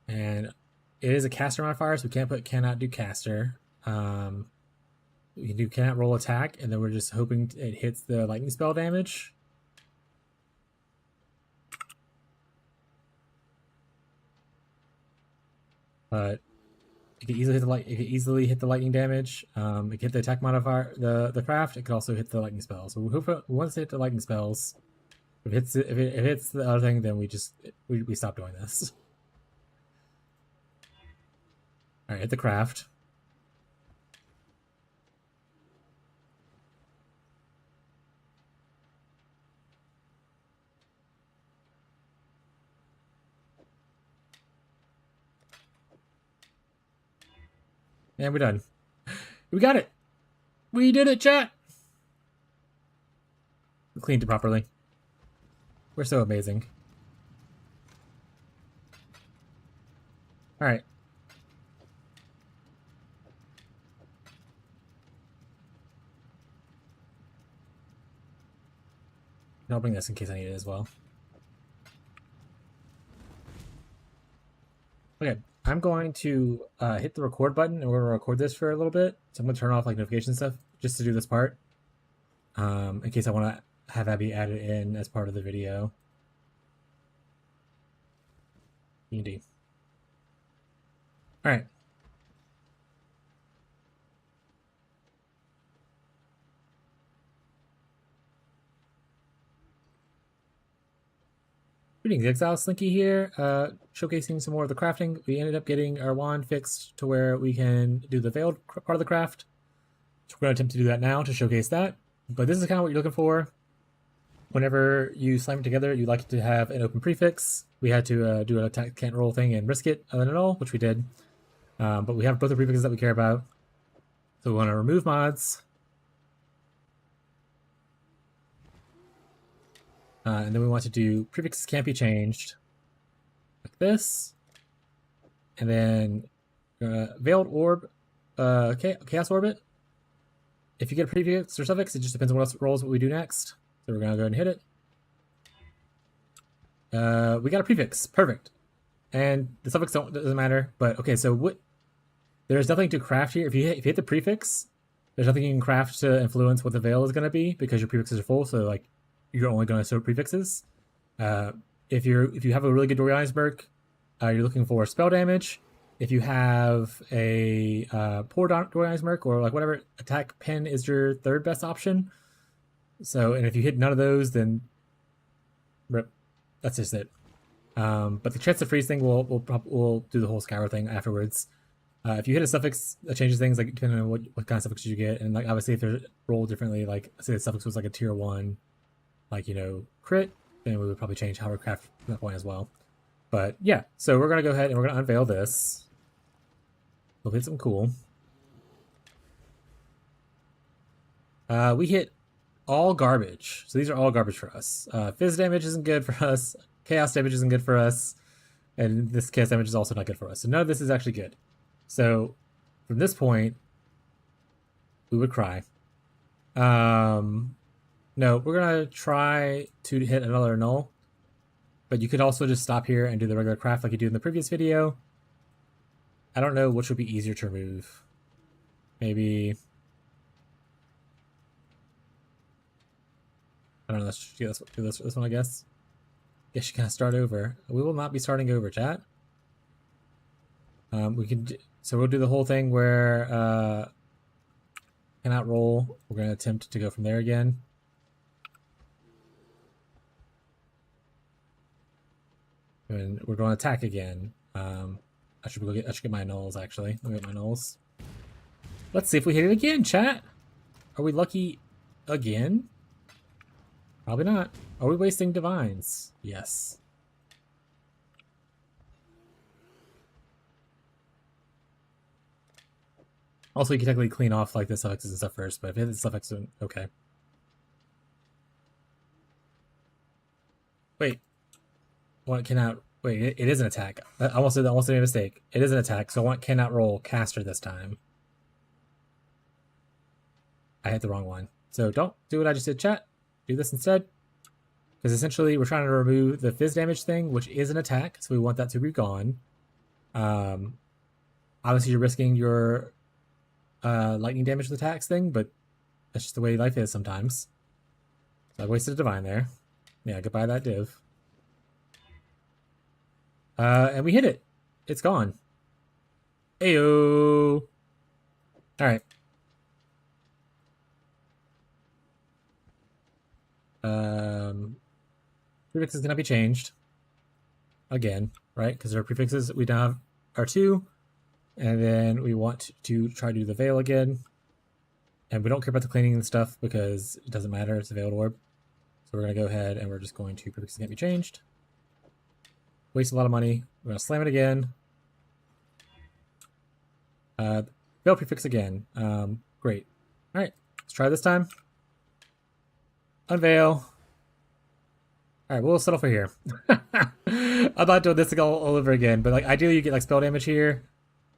And it is a caster modifier, so we can't put cannot do caster. We can do cannot roll attack, and then we're just hoping it hits the lightning spell damage. But it could easily hit the lightning damage. It could hit the attack modifier, the craft. It could also hit the lightning spell. So once it hit the lightning spells, if it hits the other thing, then we stop doing this. All right, hit the craft. And we're done. We got it. We did it, chat. We cleaned it properly. We're so amazing. All right. I'll bring this in case I need it as well. Okay, I'm going to hit the record button and we're gonna record this for a little bit. So I'm gonna turn off like notification stuff just to do this part. In case I want to have Abby added in as part of the video. Indeed. All right. Greetings, Exile Slinky here, showcasing some more of the crafting. We ended up getting our wand fixed to where we can do the veiled part of the craft. So we're going to attempt to do that now to showcase that. But this is kind of what you're looking for. Whenever you slime it together, you like to have an open prefix. We had to do an attack can't roll thing and risk it other than all, which we did. But we have both the prefixes that we care about. So we want to remove mods. And then we want to do prefixes can't be changed, like this. And then veiled orb, chaos orbit. If you get a prefix or suffix, it just depends on what else rolls what we do next. So we're gonna go ahead and hit it. We got a prefix, perfect. And the suffix doesn't matter, but okay. So what? There's nothing to craft here. If you hit the prefix, there's nothing you can craft to influence what the veil is gonna be because your prefixes are full. So like, you're only going to show prefixes. If you have a really good Doriani's Merc, you're looking for spell damage. If you have a poor Doriani's Merc or like whatever, attack pen is your third best option. So, and if you hit none of those, then rip. That's just it. But the chance to freeze thing, we'll do the whole scour thing afterwards. If you hit a suffix, that changes things, like depending on what kind of suffix you get, and like obviously if they're rolled differently, like say the suffix was like a tier 1. Like, you know, crit, then we would probably change how we craft from that point as well. But yeah, so we're going to go ahead and we're going to unveil this. We'll hit some cool. We hit all garbage. So these are all garbage for us. Fizz damage isn't good for us. Chaos damage isn't good for us. And this chaos damage is also not good for us. So none of this is actually good. So from this point, we would cry. No, we're going to try to hit another null. But you could also just stop here and do the regular craft like you did in the previous video. I don't know which would be easier to remove. Maybe... I don't know, let's do this one, I guess. Guess you kind of start over. We will not be starting over, chat. So we'll do the whole thing where... cannot roll. We're going to attempt to go from there again. And we're going to attack again. I should get my nulls actually. Let me get my nulls. Let's see if we hit it again, chat. Are we lucky again? Probably not. Are we wasting divines? Yes. Also, you can technically clean off like the suffixes and stuff first, but if you hit the suffix, okay. Wait. What cannot... Wait, it is an attack. I almost made a mistake. It is an attack, so I want cannot roll caster this time. I hit the wrong one. So don't do what I just did, chat. Do this instead. Because essentially, we're trying to remove the fizz damage thing, which is an attack, so we want that to be gone. Obviously, you're risking your lightning damage with attacks thing, but that's just the way life is sometimes. So I wasted a divine there. Yeah, goodbye that div. And we hit it. It's gone. Ayo. Alright. Prefixes cannot be changed. Again, right? Because our prefixes we now have are 2. And then we want to try to do the veil again. And we don't care about the cleaning and stuff because it doesn't matter. It's a veiled orb. So we're going to go ahead and we're just going to prefixes can't be changed. Waste a lot of money. We're going to slam it again. Veil prefix again. Great. All right. Let's try this time. Unveil. All right, we'll settle for here. I'm not doing this all over again, but like ideally you get like spell damage here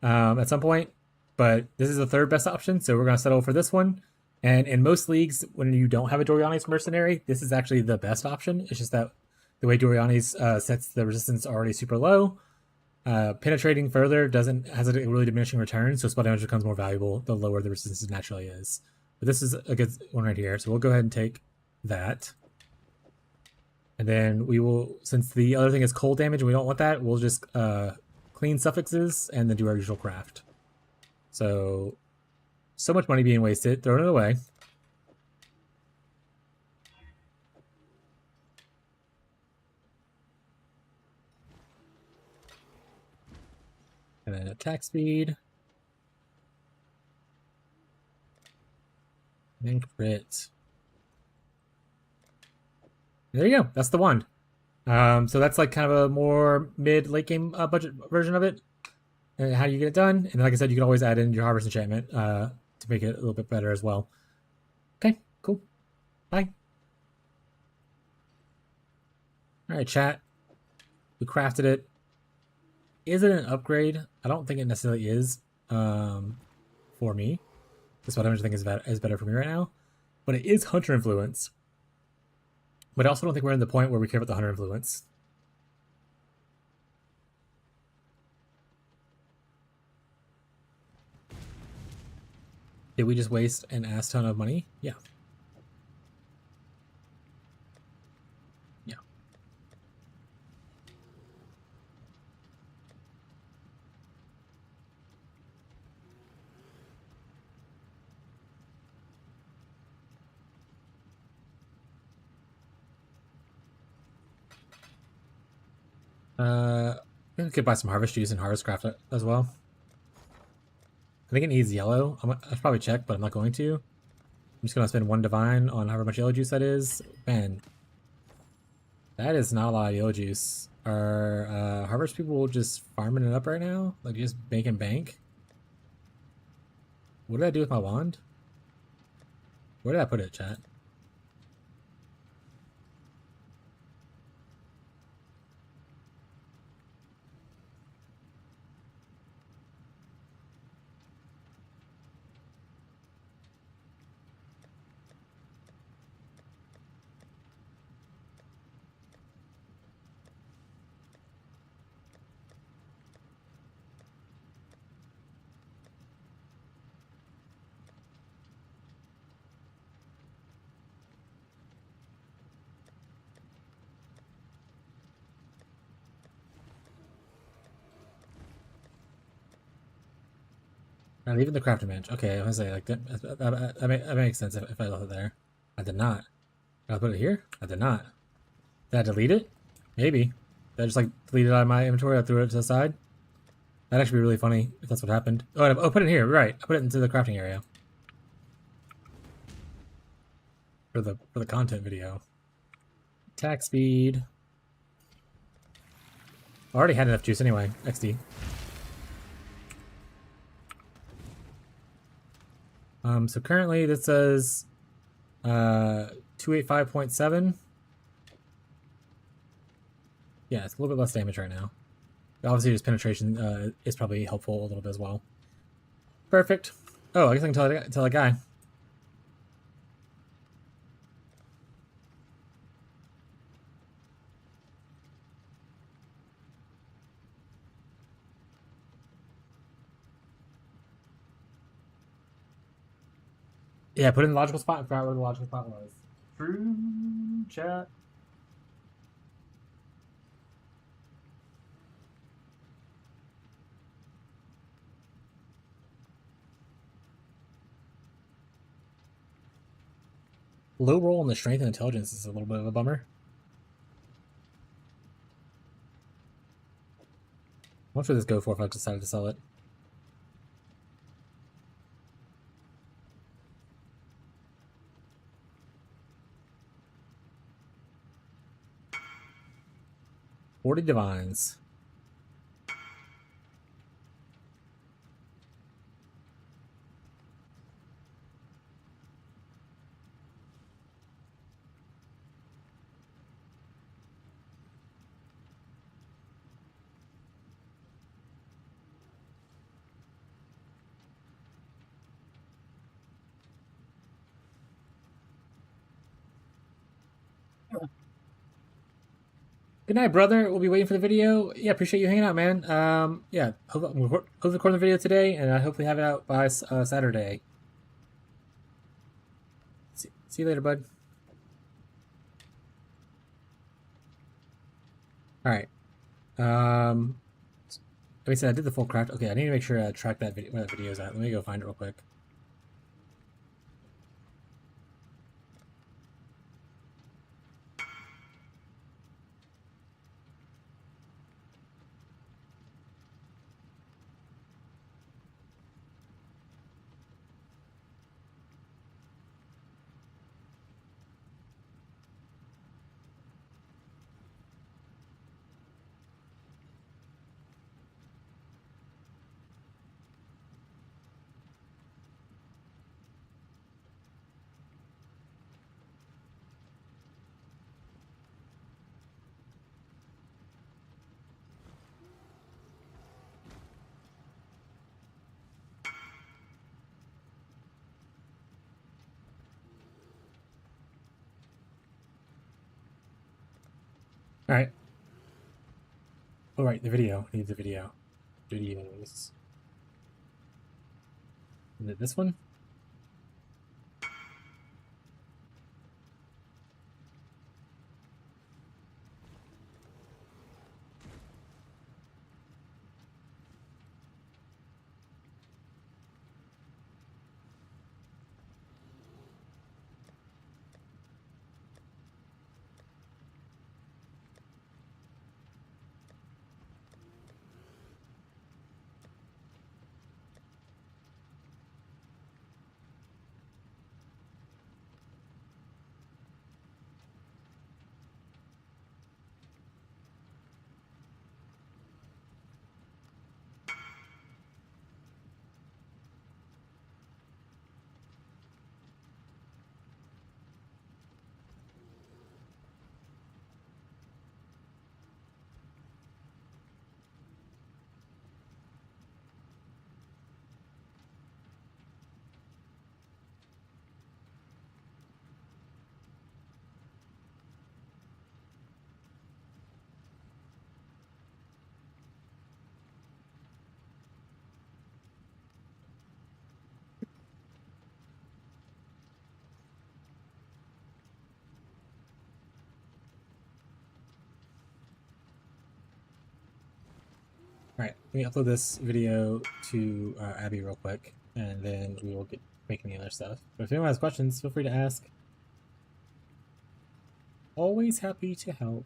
at some point, but this is the third best option, so we're going to settle for this one. And in most leagues, when you don't have a Doriani's Mercenary, this is actually the best option. It's just that the way Doriani's sets the resistance already super low, Penetrating further has a really diminishing return, so spell damage becomes more valuable the lower the resistance naturally is. But this is a good one right here, so we'll go ahead and take that. And then we will, since the other thing is cold damage and we don't want that, we'll just clean suffixes and then do our usual craft. So much money being wasted, throwing it away. And then attack speed. And crit. There you go. That's the wand. So that's like kind of a more mid-late game budget version of it. And how you get it done. And like I said, you can always add in your harvest enchantment to make it a little bit better as well. Okay, cool. Bye. All right, chat. We crafted it. Is it an upgrade? I don't think it necessarily is for me. That's what I think is better for me right now. But it is Hunter Influence. But I also don't think we're in the point where we care about the Hunter Influence. Did we just waste an ass ton of money? Yeah. Yeah. I think we could buy some harvest juice and harvest craft it as well. I think it needs yellow. I should probably check, but I'm not going to. I'm just going to spend 1 divine on however much yellow juice that is. Man, that is not a lot of yellow juice. Are harvest people just farming it up right now? Like just making bank? What did I do with my wand? Where did I put it, chat? Leaving the crafting bench. Okay, I was gonna say like that makes sense if I left it there. I did not. Did I put it here? I did not. Did I delete it? Maybe. Did I just like delete it out of my inventory? I threw it to the side. That'd actually be really funny if that's what happened. Oh, put it here. Right. I put it into the crafting area for the content video. Attack speed. I already had enough juice anyway. XD. So currently this says 285.7. Yeah, it's a little bit less damage right now. Obviously, just penetration is probably helpful a little bit as well. Perfect. Oh, I guess I can tell a guy. Yeah, put it in the logical spot and figure out where the logical spot was. True chat. Low roll on the strength and intelligence is a little bit of a bummer. How much would this go for if I decided to sell it? $40 divines. Good night, brother. We'll be waiting for the video. Yeah, appreciate you hanging out, man. Yeah, hope to record the video today, and I hopefully have it out by Saturday. See you later, bud. All right. Like I said, I did the full craft. Okay, I need to make sure I track that video where that video is at. Let me go find it real quick. All right. Oh, right, the video. I need the video. Videos. Is it this one? All right, let me upload this video to Abby real quick, and then we will get making the other stuff. But if anyone has questions, feel free to ask. Always happy to help.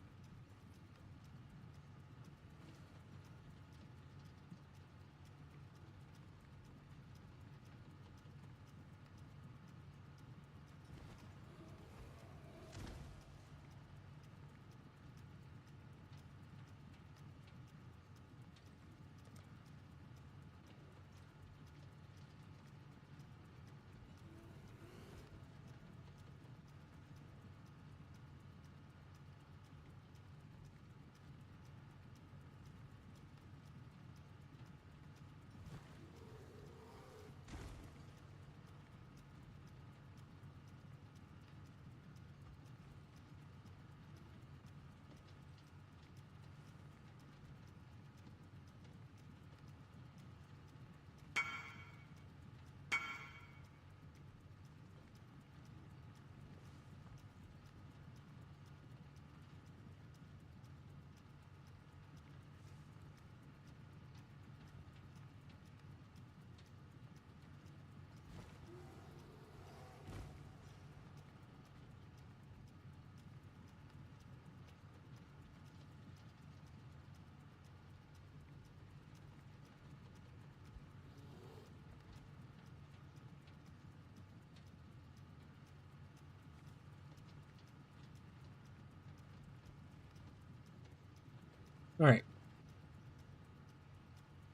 All right.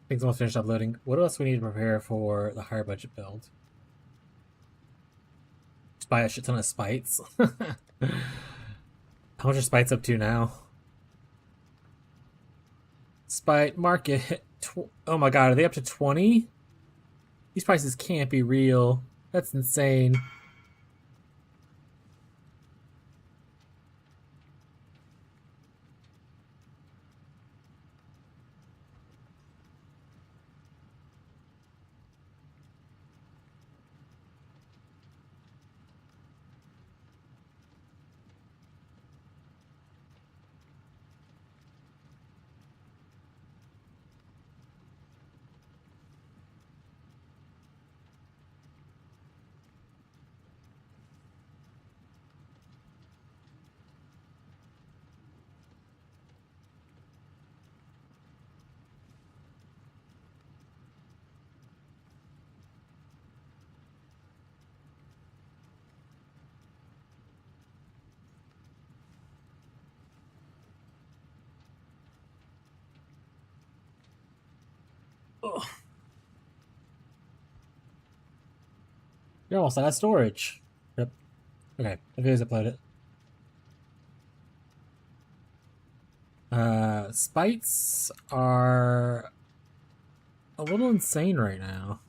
Things almost finished uploading. What else we need to prepare for the higher budget build? Just buy a shit ton of spites. How much are spites up to now? Spite market. Oh my god, are they up to 20? These prices can't be real. That's insane. Oh. You're almost out of storage. Yep. Okay, the video's uploaded. Spites are a little insane right now.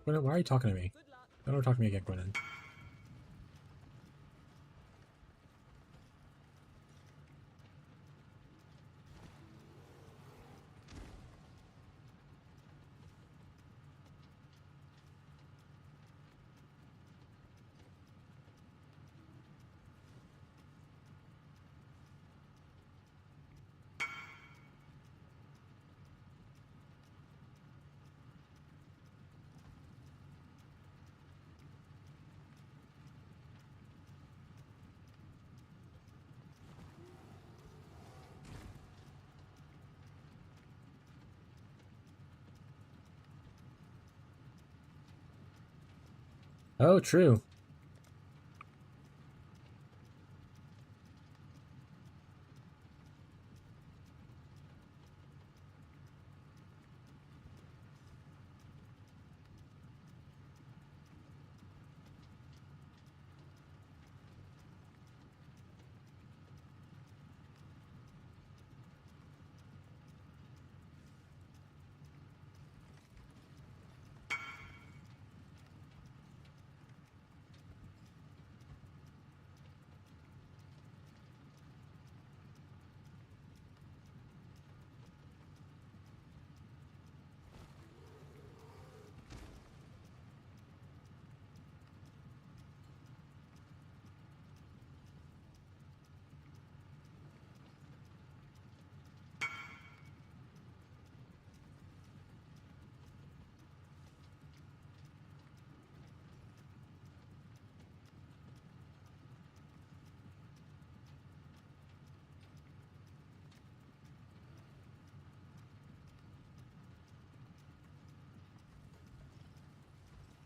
Gwyneth, why are you talking to me? Don't ever talk to me again, Gwyneth. Oh, true.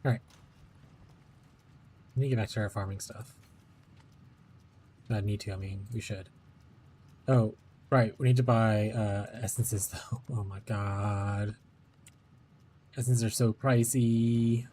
Alright. We need to get back to our farming stuff. Not need to, I mean, we should. Oh, right, we need to buy essences though. Oh my god. Essences are so pricey.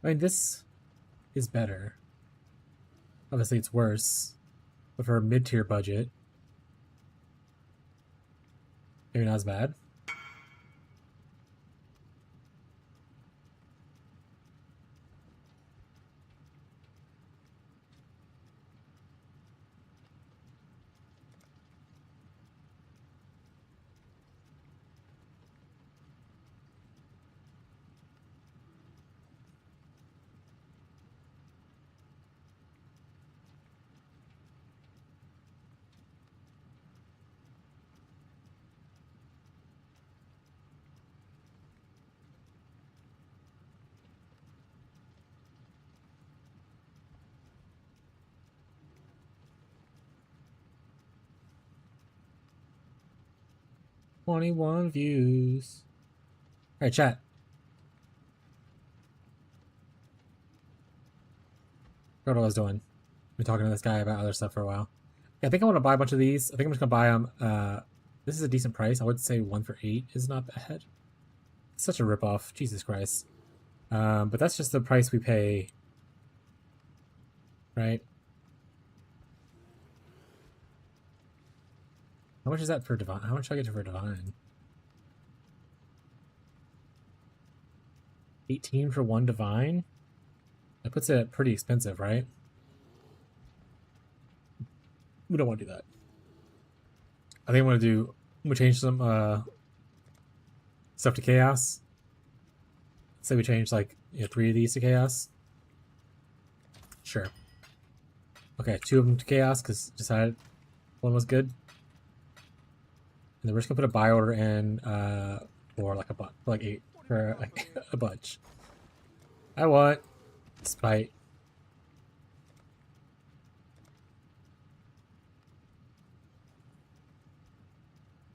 I mean, this is better. Obviously, it's worse, but for a mid-tier budget, maybe not as bad. "21 views." All right, chat. Forgot what I was doing. Been talking to this guy about other stuff for a while. Yeah, I think I want to buy a bunch of these. I think I'm just gonna buy them. This is a decent price. I would say 1 for 8 is not bad. It's such a ripoff. Jesus Christ. But that's just the price we pay, right? How much is that for divine? How much do I get for divine? 18 for 1 divine? That puts it at pretty expensive, right? We don't want to do that. I think I want to do. I'm gonna change some stuff to chaos. Say we change like 3 of these to chaos. Sure. Okay, 2 of them to chaos because decided one was good. And then we're just gonna put a buy order in for like for like 8 for like a bunch. I want spite.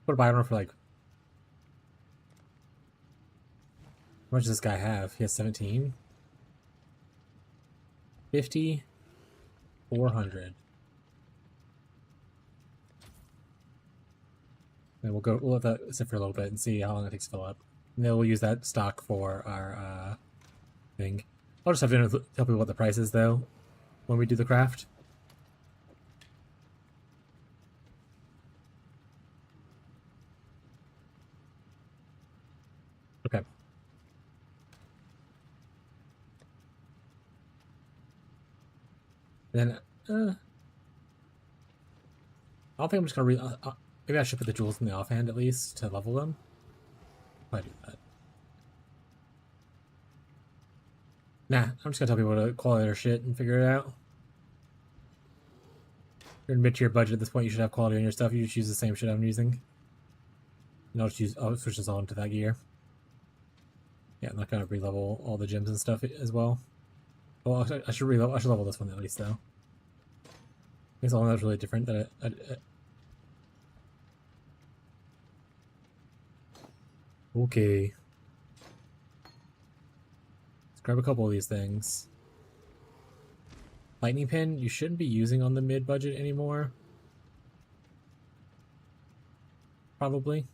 Put a buy order for like. How much does this guy have? He has 17. 50. 400. And we'll let that sit for a little bit and see how long it takes to fill up. And then we'll use that stock for our thing. I'll just have to tell people what the price is though when we do the craft. Okay. Then I don't think I'm just gonna maybe I should put the jewels in the offhand at least to level them. Why do that? Nah, I'm just gonna tell people to quality their shit and figure it out. If you're in mid-tier budget at this point, you should have quality on your stuff. You just use the same shit I'm using. And I'll switch this all into that gear. Yeah, I'm not gonna re-level all the gems and stuff as well. Well, I should level this one at least though. I think the one that's really different that okay. Let's grab a couple of these things. Lightning pin, you shouldn't be using on the mid budget anymore. Probably.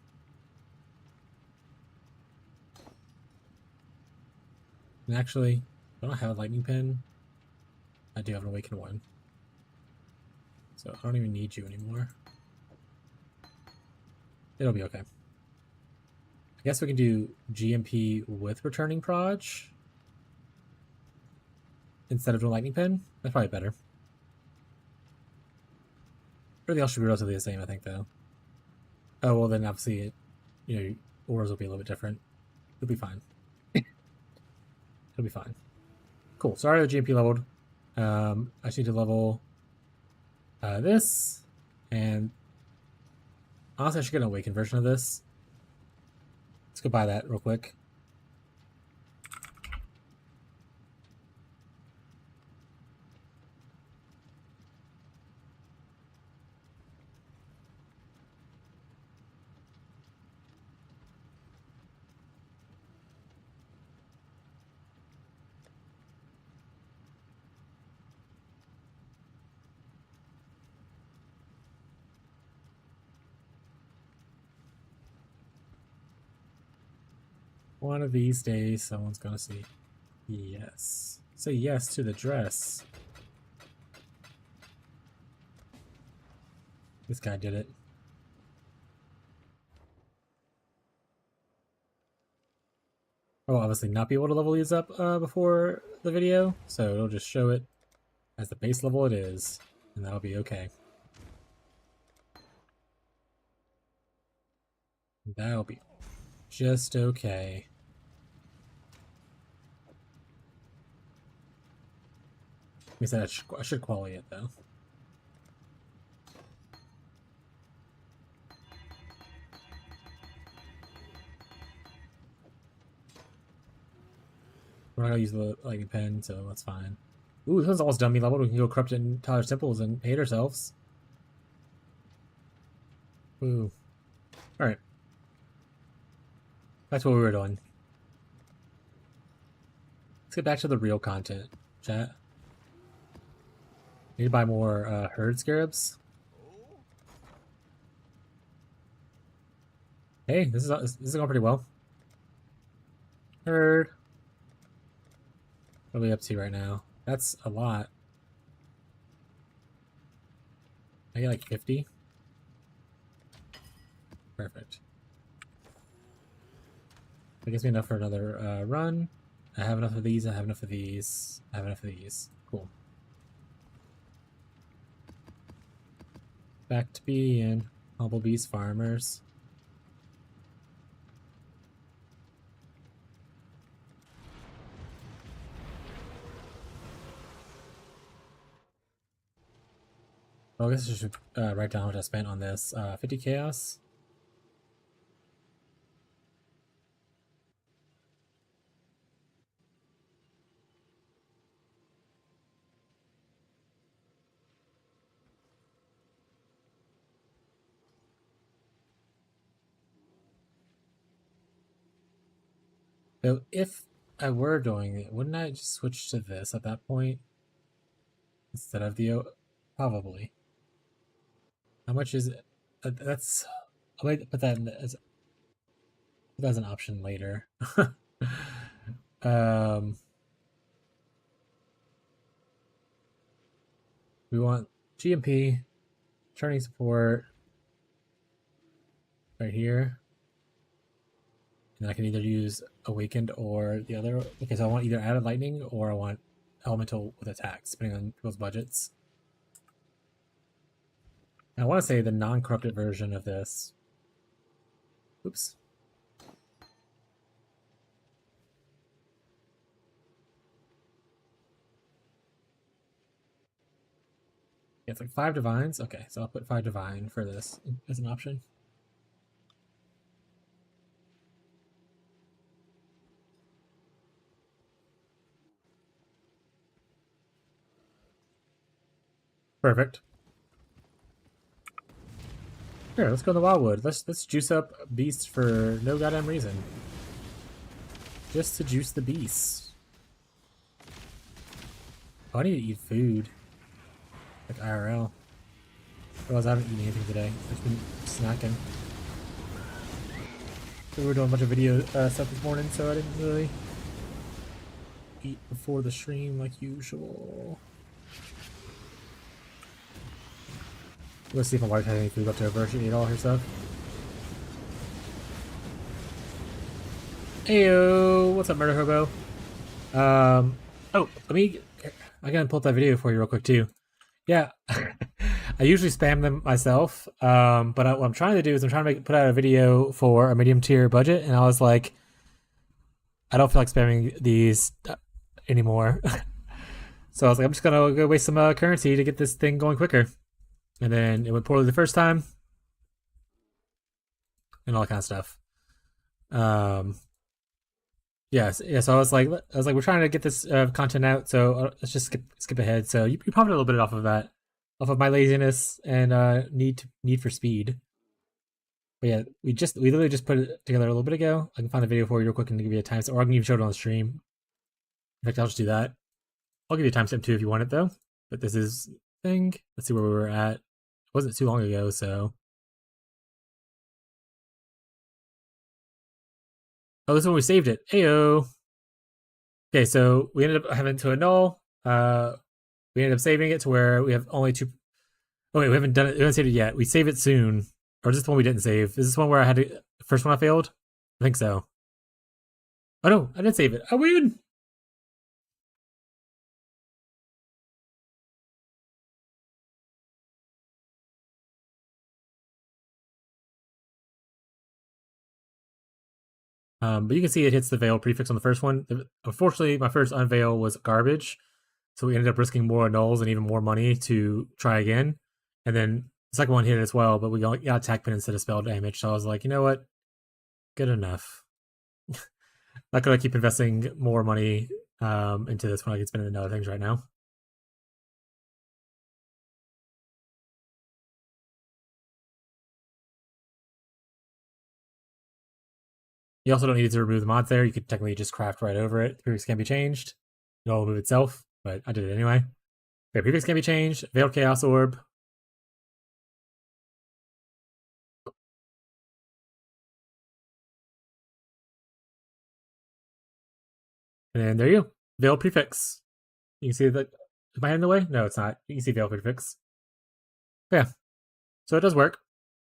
And actually, I don't have a lightning pin. I do have an awakened one. So I don't even need you anymore. It'll be okay. I guess we can do GMP with returning proj instead of doing lightning pin. That's probably better. Everything else should be relatively the same, I think, though. Oh, well, then obviously, ores will be a little bit different. It'll be fine. It'll be fine. Cool. So I already have GMP leveled. I just need to level this, and honestly, I should get an awakened version of this. Let's go buy that real quick. One of these days, someone's gonna say yes. Say yes to the dress. This guy did it. I will obviously not be able to level these up before the video, so it'll just show it as the base level it is, and that'll be okay. That'll be just okay. We said I should quality it though. We're not gonna use the lightning pen, so that's fine. Ooh, this one's almost dummy leveled. We can go corrupt it in Tyler's temples and hate ourselves. Ooh. Alright. That's what we were doing. Let's get back to the real content, chat. Need to buy more herd scarabs. Hey, this is going pretty well. Herd. What are we up to right now? That's a lot. I get like 50. Perfect. That gives me enough for another run. I have enough of these, I have enough of these, I have enough of these. Cool. Back to being Humblebee's farmers. Well, I guess I should write down what I spent on this. 50 chaos. So if I were doing it, wouldn't I just switch to this at that point? Instead of the... Probably. How much is it? That's... I'll wait, put that in as an option later. We want GMP, turning support, right here. And I can either use Awakened or the other. Okay, so I want either added lightning or I want elemental with attacks, depending on people's budgets. And I want to say the non-corrupted version of this. Oops. Yeah, it's like 5 divines. Okay, so I'll put 5 divine for this as an option. Perfect. Here, let's go to the Wildwood. Let's juice up beasts for no goddamn reason. Just to juice the beasts. Oh, I need to eat food. Like IRL. Otherwise I haven't eaten anything today. I've been snacking. We were doing a bunch of video stuff this morning, so I didn't really eat before the stream like usual. Let's see if my wife has any food left over. She ate all her stuff. Heyo, what's up, Murder Hobo? Oh, I gotta pull up that video for you real quick too. Yeah, I usually spam them myself, but what I'm trying to do is I'm trying to put out a video for a medium tier budget, and I was like, I don't feel like spamming these anymore. So I was like, I'm just gonna go waste some currency to get this thing going quicker. And then it went poorly the first time, and all that kind of stuff. Yeah, so I was like, we're trying to get this content out, so let's just skip ahead. So you probably a little bit off of that, off of my laziness and need for speed. But yeah, we literally just put it together a little bit ago. I can find a video for you real quick and give you a timestamp, or I can even show it on the stream. In fact, I'll just do that. I'll give you a timestamp too if you want it though. But this is thing. Let's see where we were at. It wasn't too long ago, so. Oh, this is when we saved it. Ayo. Okay, so we ended up having to annul. We ended up saving it to where we have only 2. Oh wait, we haven't done it. We haven't saved it yet. We save it soon. Or is this the one we didn't save? Is this the one where I had to, first one I failed? I think so. Oh no, I didn't save it. I win! But you can see it hits the veil prefix on the first one. Unfortunately, my first unveil was garbage, so we ended up risking more nulls and even more money to try again. And then the second one hit as well, but we got attack pin instead of spell damage. So I was like, you know what? Good enough. Not gonna keep investing more money into this when I can spend it in other things right now. You also don't need to remove the mods there. You could technically just craft right over it. The prefix can be changed. It'll remove itself, but I did it anyway. Okay, prefix can be changed. Veiled Chaos Orb. And there you go. Veiled prefix. You can see that. Am I in the way? No, it's not. You can see veiled prefix. But yeah. So it does work.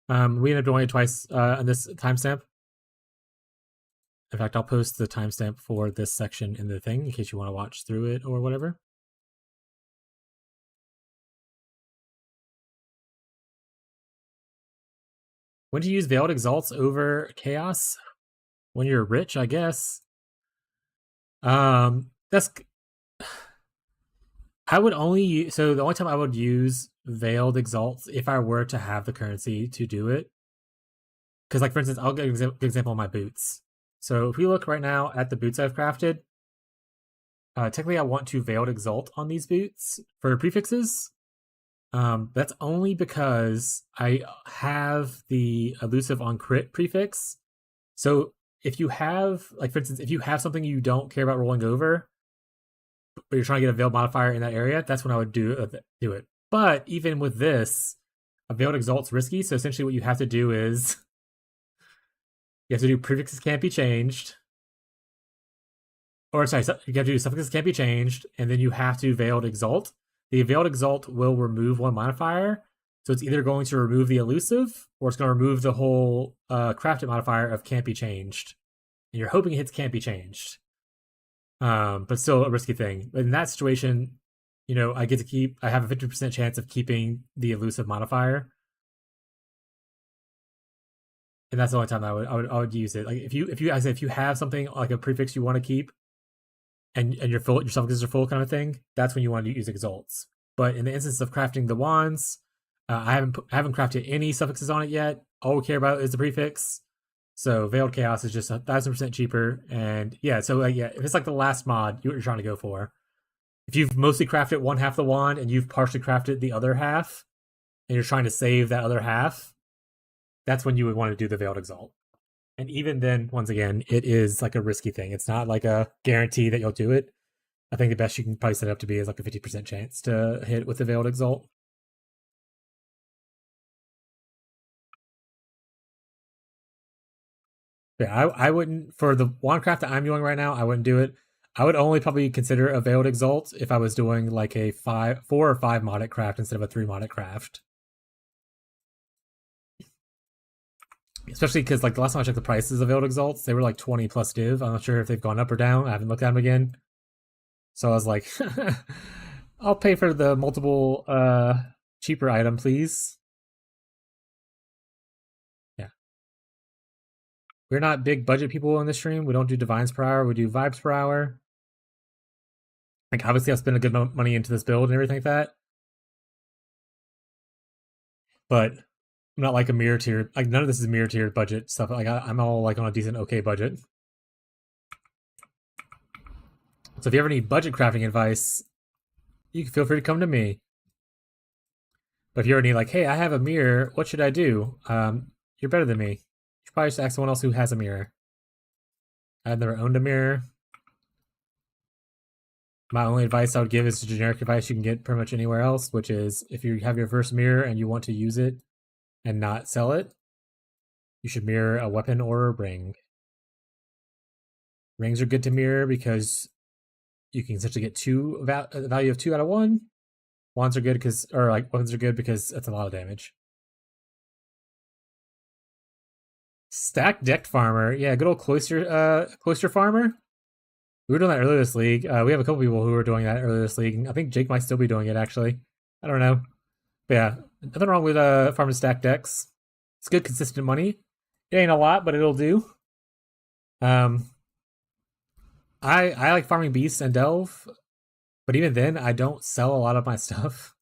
We ended up doing it twice on this timestamp. In fact, I'll post the timestamp for this section in the thing in case you want to watch through it or whatever. When do you use Veiled Exalts over Chaos? When you're rich, I guess. That's. I would only use, so the only time I would use Veiled Exalts if I were to have the currency to do it. Because, like, for instance, I'll give an example of my boots. So if we look right now at the boots I've crafted, technically I want to Veiled Exalt on these boots for prefixes. That's only because I have the elusive on crit prefix. So if you have, like, for instance, if you have something you don't care about rolling over, but you're trying to get a veiled modifier in that area, that's when I would do it. But even with this, a Veiled Exalt's risky. So essentially what you have to do is you have to do prefixes can't be changed. Or sorry, you have to do suffixes can't be changed, and then you have to Veiled Exalt. The Veiled Exalt will remove one modifier. So it's either going to remove the elusive, or it's going to remove the whole crafted modifier of can't be changed. And you're hoping it hits can't be changed. But still a risky thing. But in that situation, you know, I have a 50% chance of keeping the elusive modifier. And that's the only time I would use it. Like if you have something like a prefix you want to keep, and your suffixes are full kind of thing, that's when you want to use exalts. But in the instance of crafting the wands, I haven't crafted any suffixes on it yet. All we care about is the prefix. So Veiled Chaos is just 1,000% cheaper, and yeah. So if it's like the last mod you're trying to go for, if you've mostly crafted one half of the wand and you've partially crafted the other half, and you're trying to save that other half, that's when you would want to do the Veiled Exalt. And even then, once again, it is like a risky thing. It's not like a guarantee that you'll do it. I think the best you can probably set it up to be is like a 50% chance to hit with the Veiled Exalt. Yeah, I wouldn't, for the wandcraft that I'm doing right now, I wouldn't do it. I would only probably consider a Veiled Exalt if I was doing like a 4 or 5 modded craft instead of a 3 modded craft. Especially because like the last time I checked the prices of Veiled Exalts, they were like 20 plus div. I'm not sure if they've gone up or down. I haven't looked at them again. So I was like, I'll pay for the multiple cheaper item, please. Yeah. We're not big budget people in this stream. We don't do divines per hour. We do vibes per hour. Like obviously I've spent a good money into this build and everything like that. But I'm not like a mirror tier. Like none of this is mirror tier budget stuff. Like I'm all like on a decent okay budget. So if you ever need budget crafting advice, you can feel free to come to me. But if you ever need like, hey, I have a mirror, what should I do? You're better than me. You should probably just ask someone else who has a mirror. I've never owned a mirror. My only advice I would give is generic advice you can get pretty much anywhere else, which is if you have your first mirror and you want to use it and not sell it, you should mirror a weapon or a ring. Rings are good to mirror because you can essentially get a value of 2 out of 1. Wands are good because, or like weapons are good because it's a lot of damage. Stack decked farmer, yeah, good old cloister farmer. We were doing that earlier this league. We have a couple people who were doing that earlier this league. I think Jake might still be doing it actually. I don't know, but yeah, nothing wrong with farming stack decks. It's good, consistent money. It ain't a lot, but it'll do. I like farming beasts and delve, but even then, I don't sell a lot of my stuff.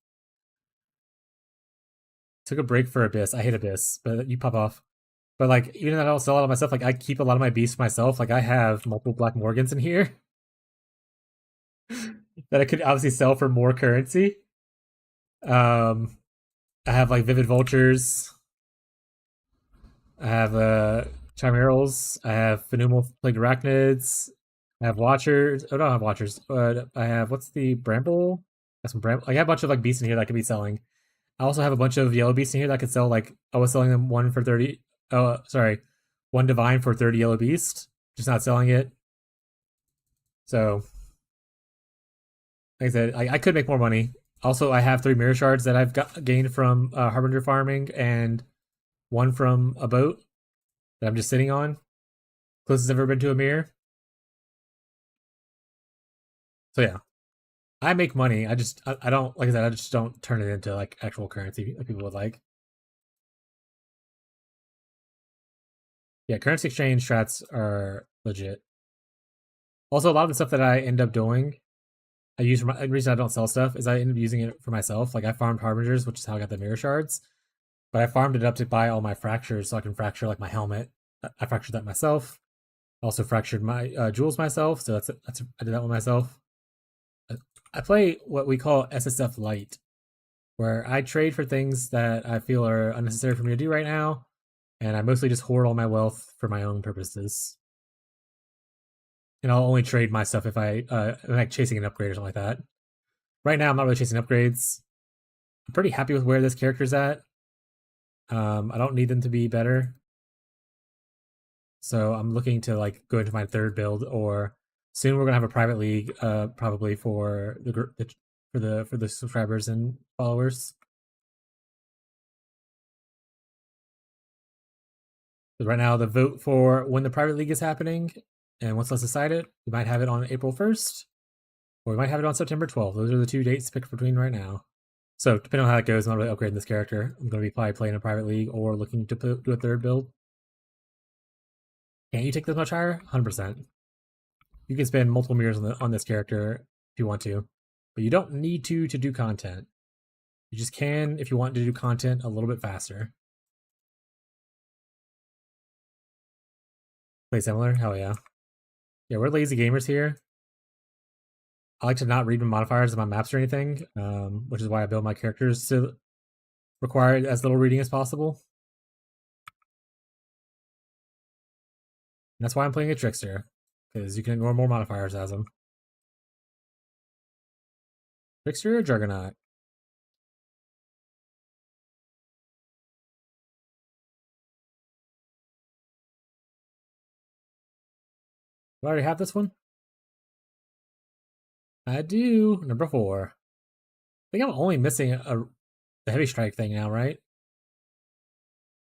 Took a break for Abyss. I hate Abyss, but you pop off. But like, even though I don't sell a lot of my stuff, like I keep a lot of my beasts myself. Like I have multiple Black Morgans in here that I could obviously sell for more currency. I have like Vivid Vultures. I have Chimerals. I have Phenomenal Plagued Arachnids. I have Watchers. Oh, I don't have Watchers. But I have, what's the Bramble? I have some Bramble. I have a bunch of like beasts in here that I could be selling. I also have a bunch of yellow beasts in here that I could sell. Like I was selling them one for 30. Oh, sorry, one divine for 30 yellow beast. Just not selling it. So, like I said, I could make more money. Also, I have 3 mirror shards that I've gained from Harbinger farming, and 1 from a boat that I'm just sitting on. Closest I've ever been to a mirror. So yeah, I make money. I don't, like I said, I just don't turn it into like actual currency like people would like. Yeah, currency exchange strats are legit. Also, a lot of the stuff that I end up doing, I use for the reason I don't sell stuff is I end up using it for myself. Like I farmed Harbingers, which is how I got the mirror shards, but I farmed it up to buy all my fractures so I can fracture like my helmet. I fractured that myself. Also fractured my jewels myself, so that's I did that one myself. I play what we call SSF Light, where I trade for things that I feel are unnecessary for me to do right now, and I mostly just hoard all my wealth for my own purposes. And I'll only trade my stuff if I'm like chasing an upgrade or something like that. Right now, I'm not really chasing upgrades. I'm pretty happy with where this character's at. I don't need them to be better, so I'm looking to like go into my 3rd build, or soon we're gonna have a private league, probably for the subscribers and followers. But right now, the vote for when the private league is happening and once that's decided, we might have it on April 1st, or we might have it on September 12th. Those are the 2 dates picked between right now. So depending on how that goes, I'm not really upgrading this character. I'm going to be probably playing a private league or looking to do a 3rd build. Can't you take this much higher? 100%. You can spend multiple mirrors on this character if you want to, but you don't need to do content. You just can if you want to do content a little bit faster. Play similar? Hell yeah. Yeah, we're lazy gamers here. I like to not read my modifiers in my maps or anything, which is why I build my characters to require as little reading as possible. And that's why I'm playing a Trickster, because you can ignore more modifiers as them. Trickster or Juggernaut? Do I already have this one? I do. Number 4. I think I'm only missing the heavy strike thing now, right?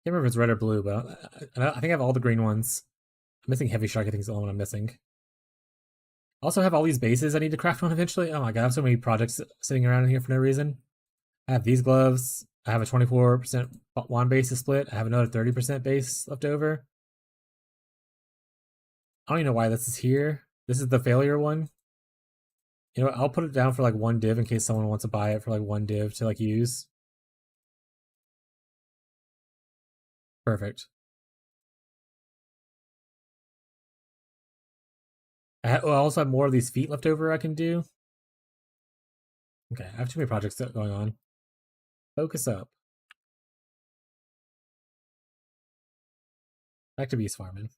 Can't remember if it's red or blue, but I think I have all the green ones. I'm missing heavy strike. I think is the only one I'm missing. I also have all these bases I need to craft one eventually. Oh my god, I have so many projects sitting around in here for no reason. I have these gloves. I have a 24% wand base to split. I have another 30% base left over. I don't even know why this is here. This is the failure one. You know what? I'll put it down for like 1 div in case someone wants to buy it for like 1 div to like use. Perfect. I also have more of these feet left over I can do. Okay, I have too many projects going on. Focus up. Back to beast farming.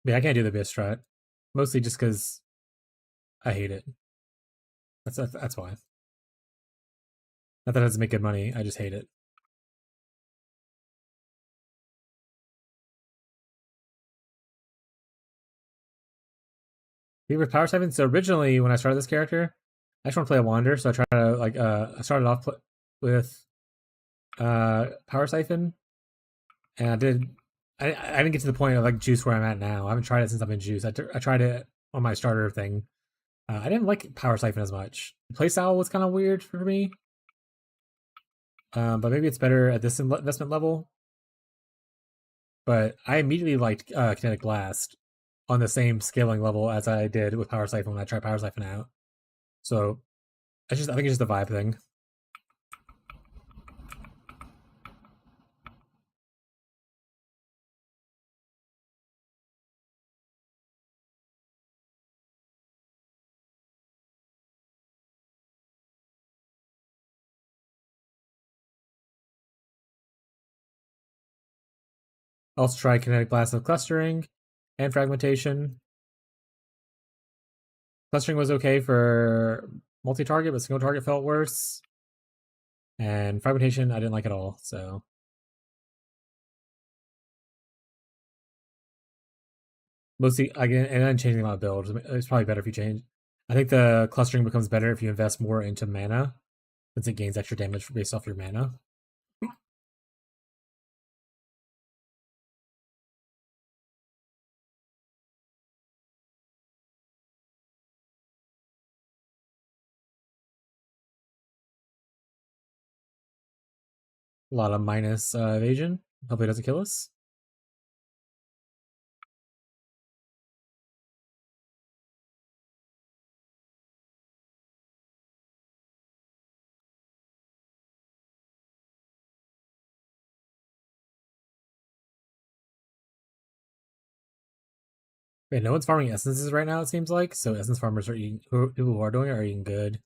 Yeah, I can't do the beast strat. Mostly just because I hate it. That's why. Not that it doesn't make good money, I just hate it. Favorite power siphon. So originally, when I started this character, I just want to play a wander. So I tried to like I started off with power siphon, and I didn't get to the point of like juice where I'm at now. I haven't tried it since I'm in juice. I tried it on my starter thing. I didn't like power siphon as much. The playstyle was kind of weird for me, but maybe it's better at this investment level. But I immediately liked kinetic blast on the same scaling level as I did with power siphon when I tried power siphon out. So I think it's just a vibe thing. Also try kinetic blast with clustering and fragmentation. Clustering was okay for multi-target, but single target felt worse. And fragmentation I didn't like at all, so mostly again, and then changing my build. It's probably better if you change. I think the clustering becomes better if you invest more into mana, since it gains extra damage based off your mana. A lot of minus evasion. Hopefully it doesn't kill us. Wait, no one's farming essences right now, it seems like. So essence farmers are eating, people who are doing it are eating good.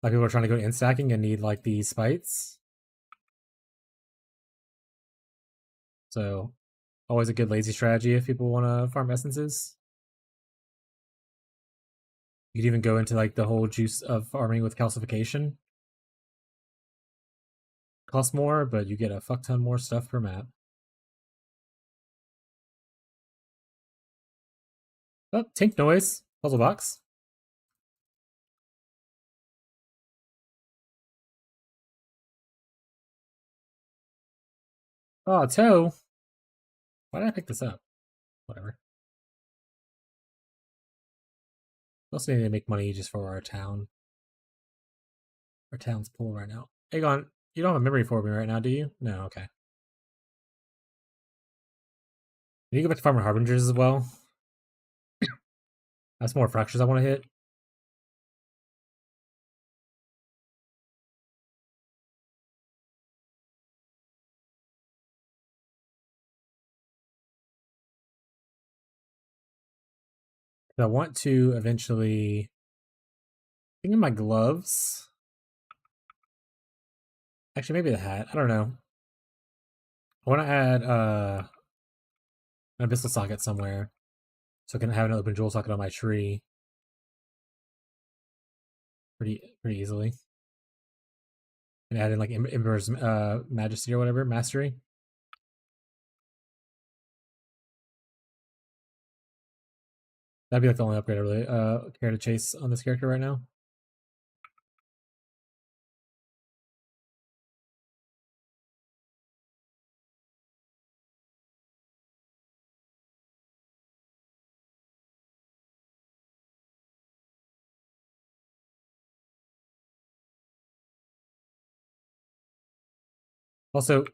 Like people are trying to go in stacking and need like these spites. So always a good lazy strategy if people want to farm essences. You could even go into like the whole juice of farming with calcification. Costs more, but you get a fuck ton more stuff per map. Oh, tank noise. Puzzle box. Oh, toe. Why did I pick this up? Whatever. We also need to make money just for our town. Our town's full right now. Aegon, you don't have a memory for me right now, do you? No, okay. You go back to Farmer Harbingers as well. That's more fractures I want to hit. I want to eventually. I think of my gloves. Actually, maybe the hat. I don't know. I want to add an abyssal socket somewhere, so I can have an open jewel socket on my tree. Pretty easily. And add in like Ember's Majesty or whatever, Mastery. That'd be like the only upgrade I really care to chase on this character right now. Also,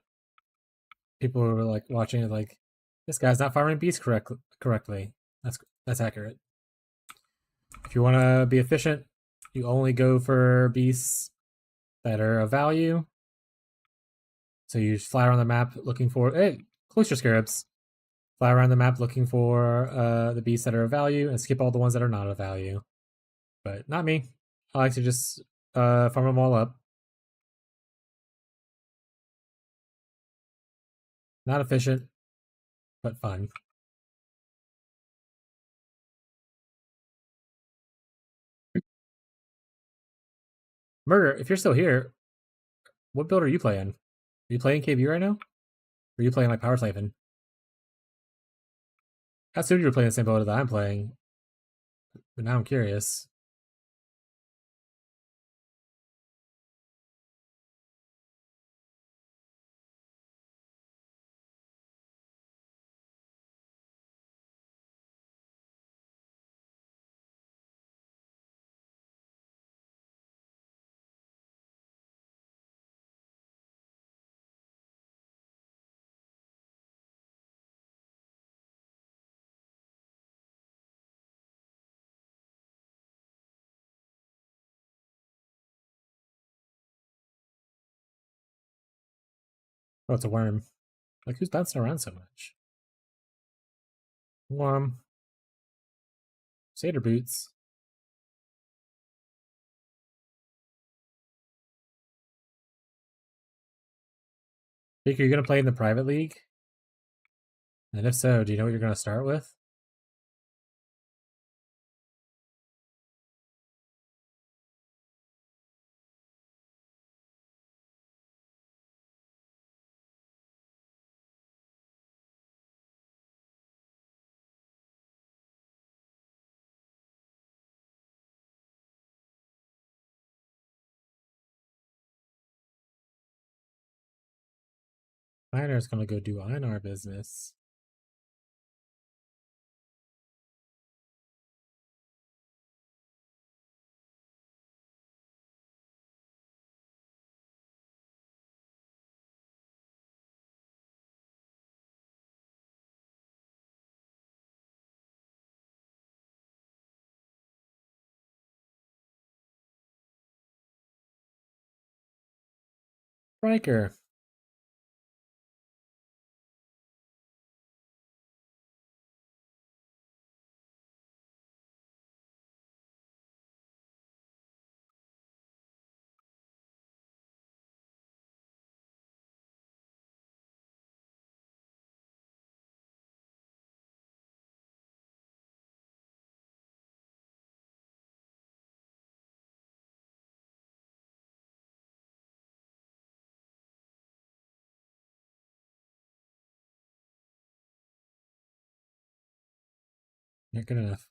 people who are like watching it like, this guy's not farming beasts correctly. That's accurate. If you want to be efficient, you only go for beasts that are of value. So you fly around the map looking for cloister scarabs. Fly around the map looking for the beasts that are of value and skip all the ones that are not of value. But not me. I like to just farm them all up. Not efficient, but fun. Murder, if you're still here, what build are you playing? Are you playing KB right now? Or are you playing like Power Siphon? I assumed you were playing the same build that I'm playing. But now I'm curious. Oh, it's a worm. Like, who's bouncing around so much? Satyr boots. Jake, are you gonna play in the private league? And if so, do you know what you're gonna start with? Miner's gonna go do Einar business. Riker. Not good enough.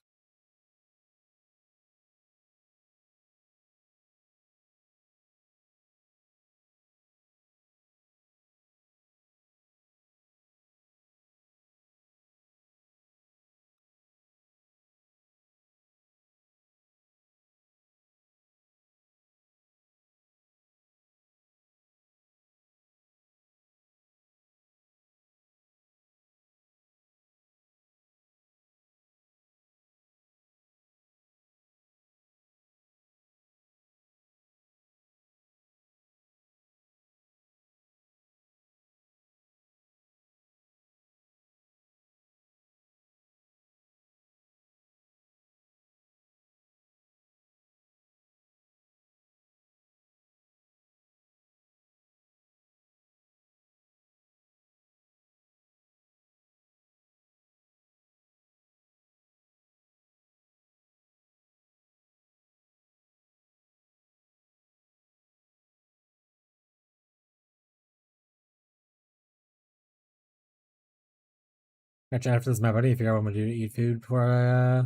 Catch after this, my buddy. Figure out what I'm gonna do to eat food before I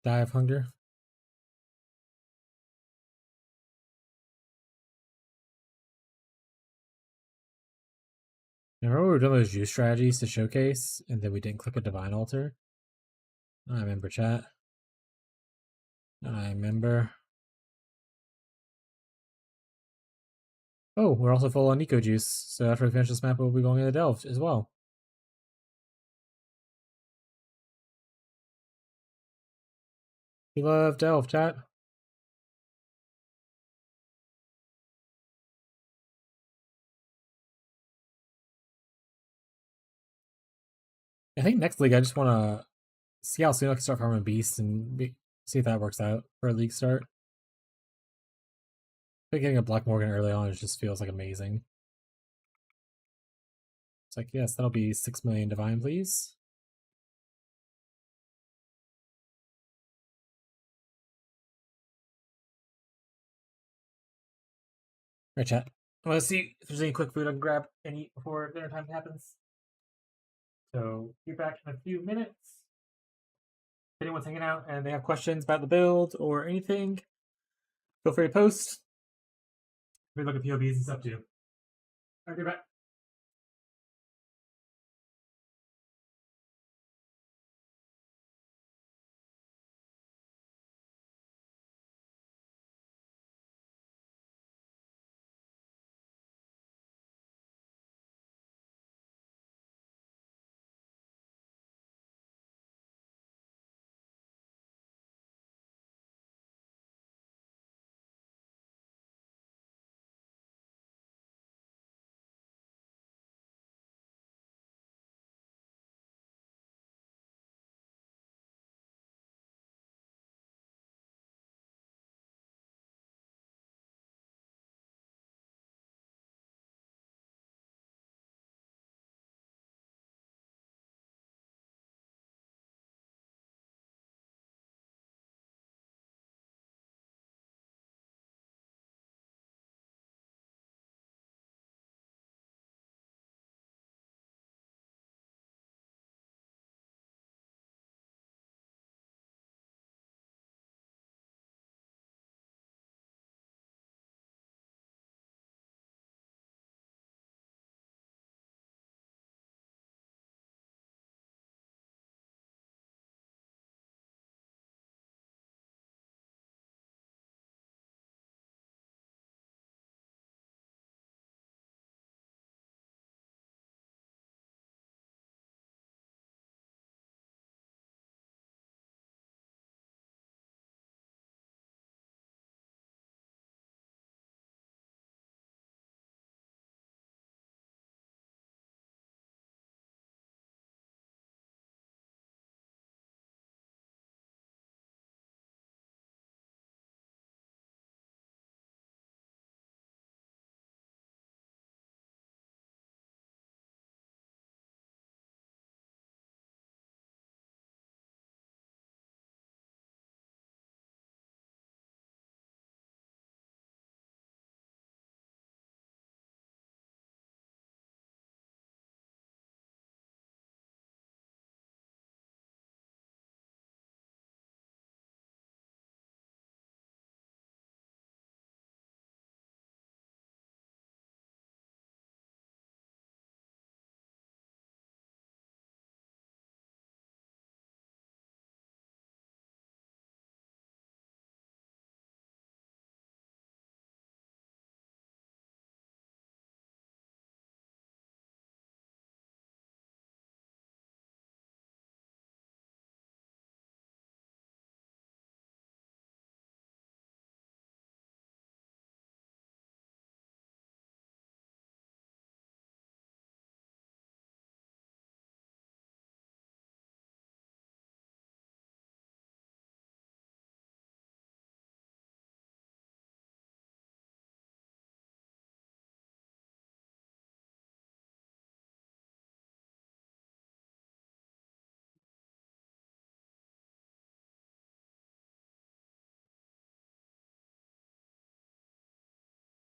die of hunger. Remember we were doing those juice strategies to showcase, and then we didn't click a divine altar? I remember, chat. I remember. Oh, we're also full on eco juice, so after we finish this map, we'll be going into Delft as well. We love Delft, chat. I think next league I just want to see how soon I can start farming beasts and see if that works out for a league start. I think getting a Black Morgan early on just feels like amazing. It's like, yes, that'll be 6 million divine, please. Alright, chat. I want to see if there's any quick food I can grab and eat before dinner time happens. So, be back in a few minutes. anyone's hanging out and they have questions about the build or anything, feel free to post. We look at POBs and stuff too. Alright, get back.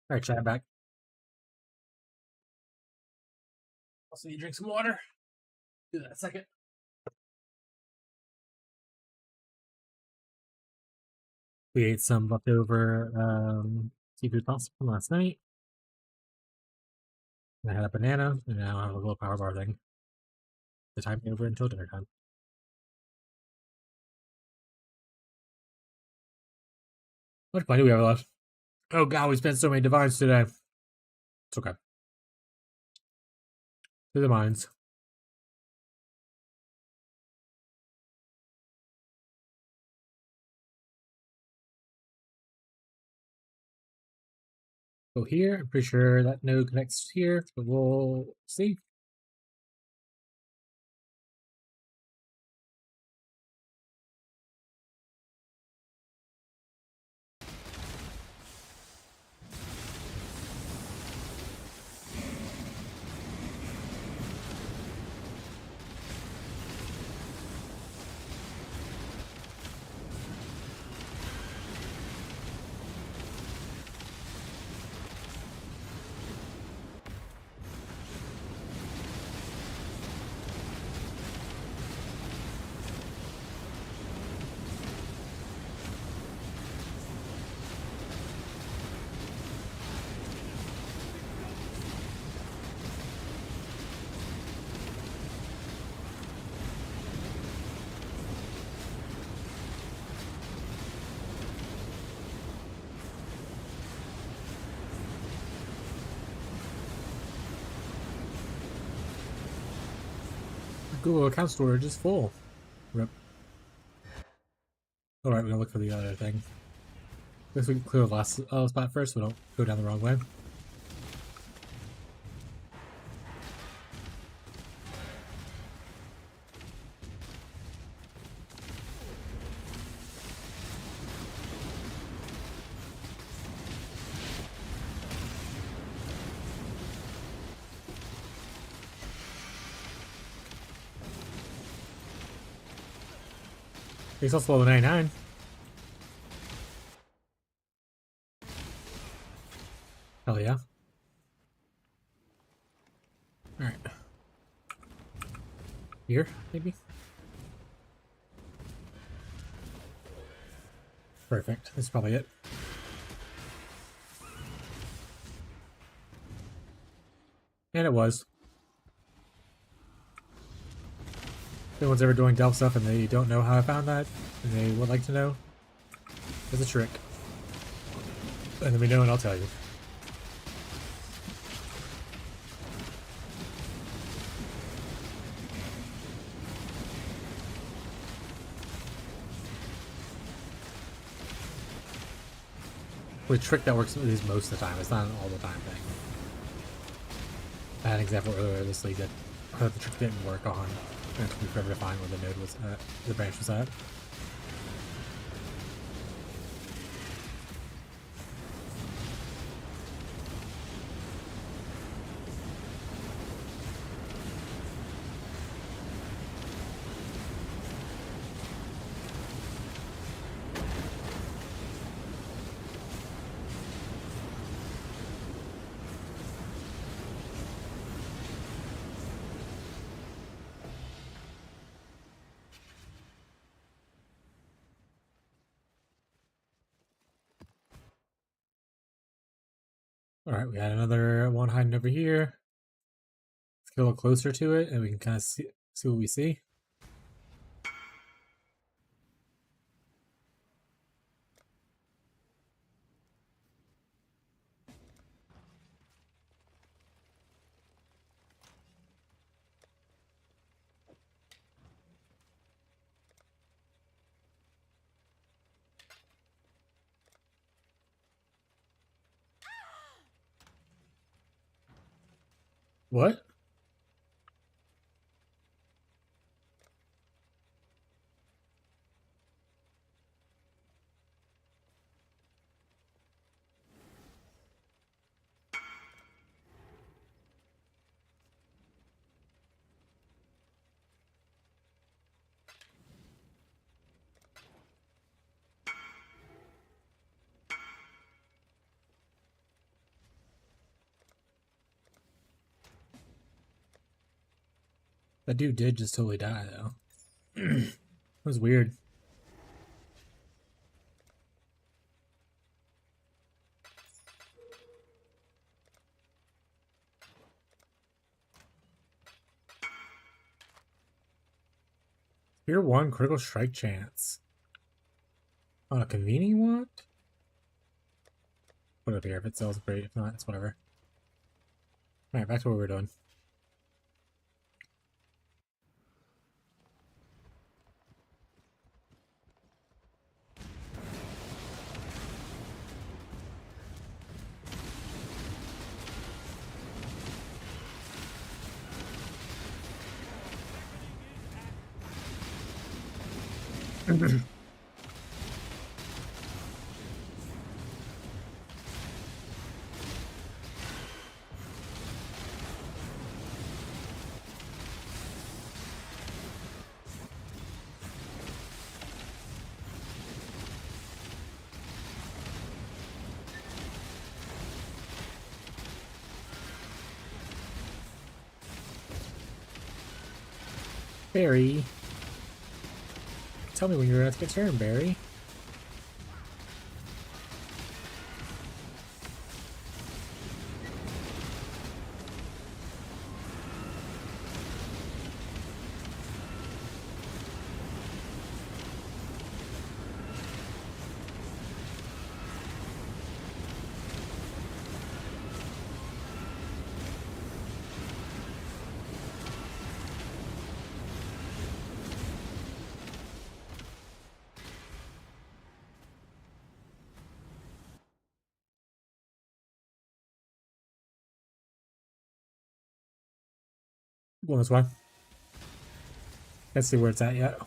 Alright, chat back. Also, you drink some water. Do that in a second. We ate some leftover seafood pasta from last night. I had a banana, and now I have a little power bar thing. The time over until dinner time. How much money do we have left? Oh god, we spent so many divines today. It's okay. To the mines. Go here. I'm pretty sure that node connects here, but we'll see. Google account storage is full. Rip. Alright, we're gonna look for the other thing. Guess we can clear the last spot first so we don't go down the wrong way. He's also level 99. Hell yeah. Alright. Here, maybe? Perfect. That's probably it. And it was. If anyone's ever doing Delve stuff and they don't know how I found that, and they would like to know, there's a trick. And let me know and I'll tell you. With a trick that works at least most of the time. It's not an all the time thing. I had an example earlier this league that the trick didn't work on. And it took me forever to find where the node was at, the branch was at. Alright, we got another one hiding over here. Let's get a little closer to it and we can kind of see what we see. What? That dude did just totally die, though. That was weird. Spear 1 critical strike chance. On a convening what? Put it up here. If it sells, great. If not, it's whatever. Alright, back to what we were doing. Barry. Tell me when you're at the turn, Barry. Going this way. Let's see where it's at yet.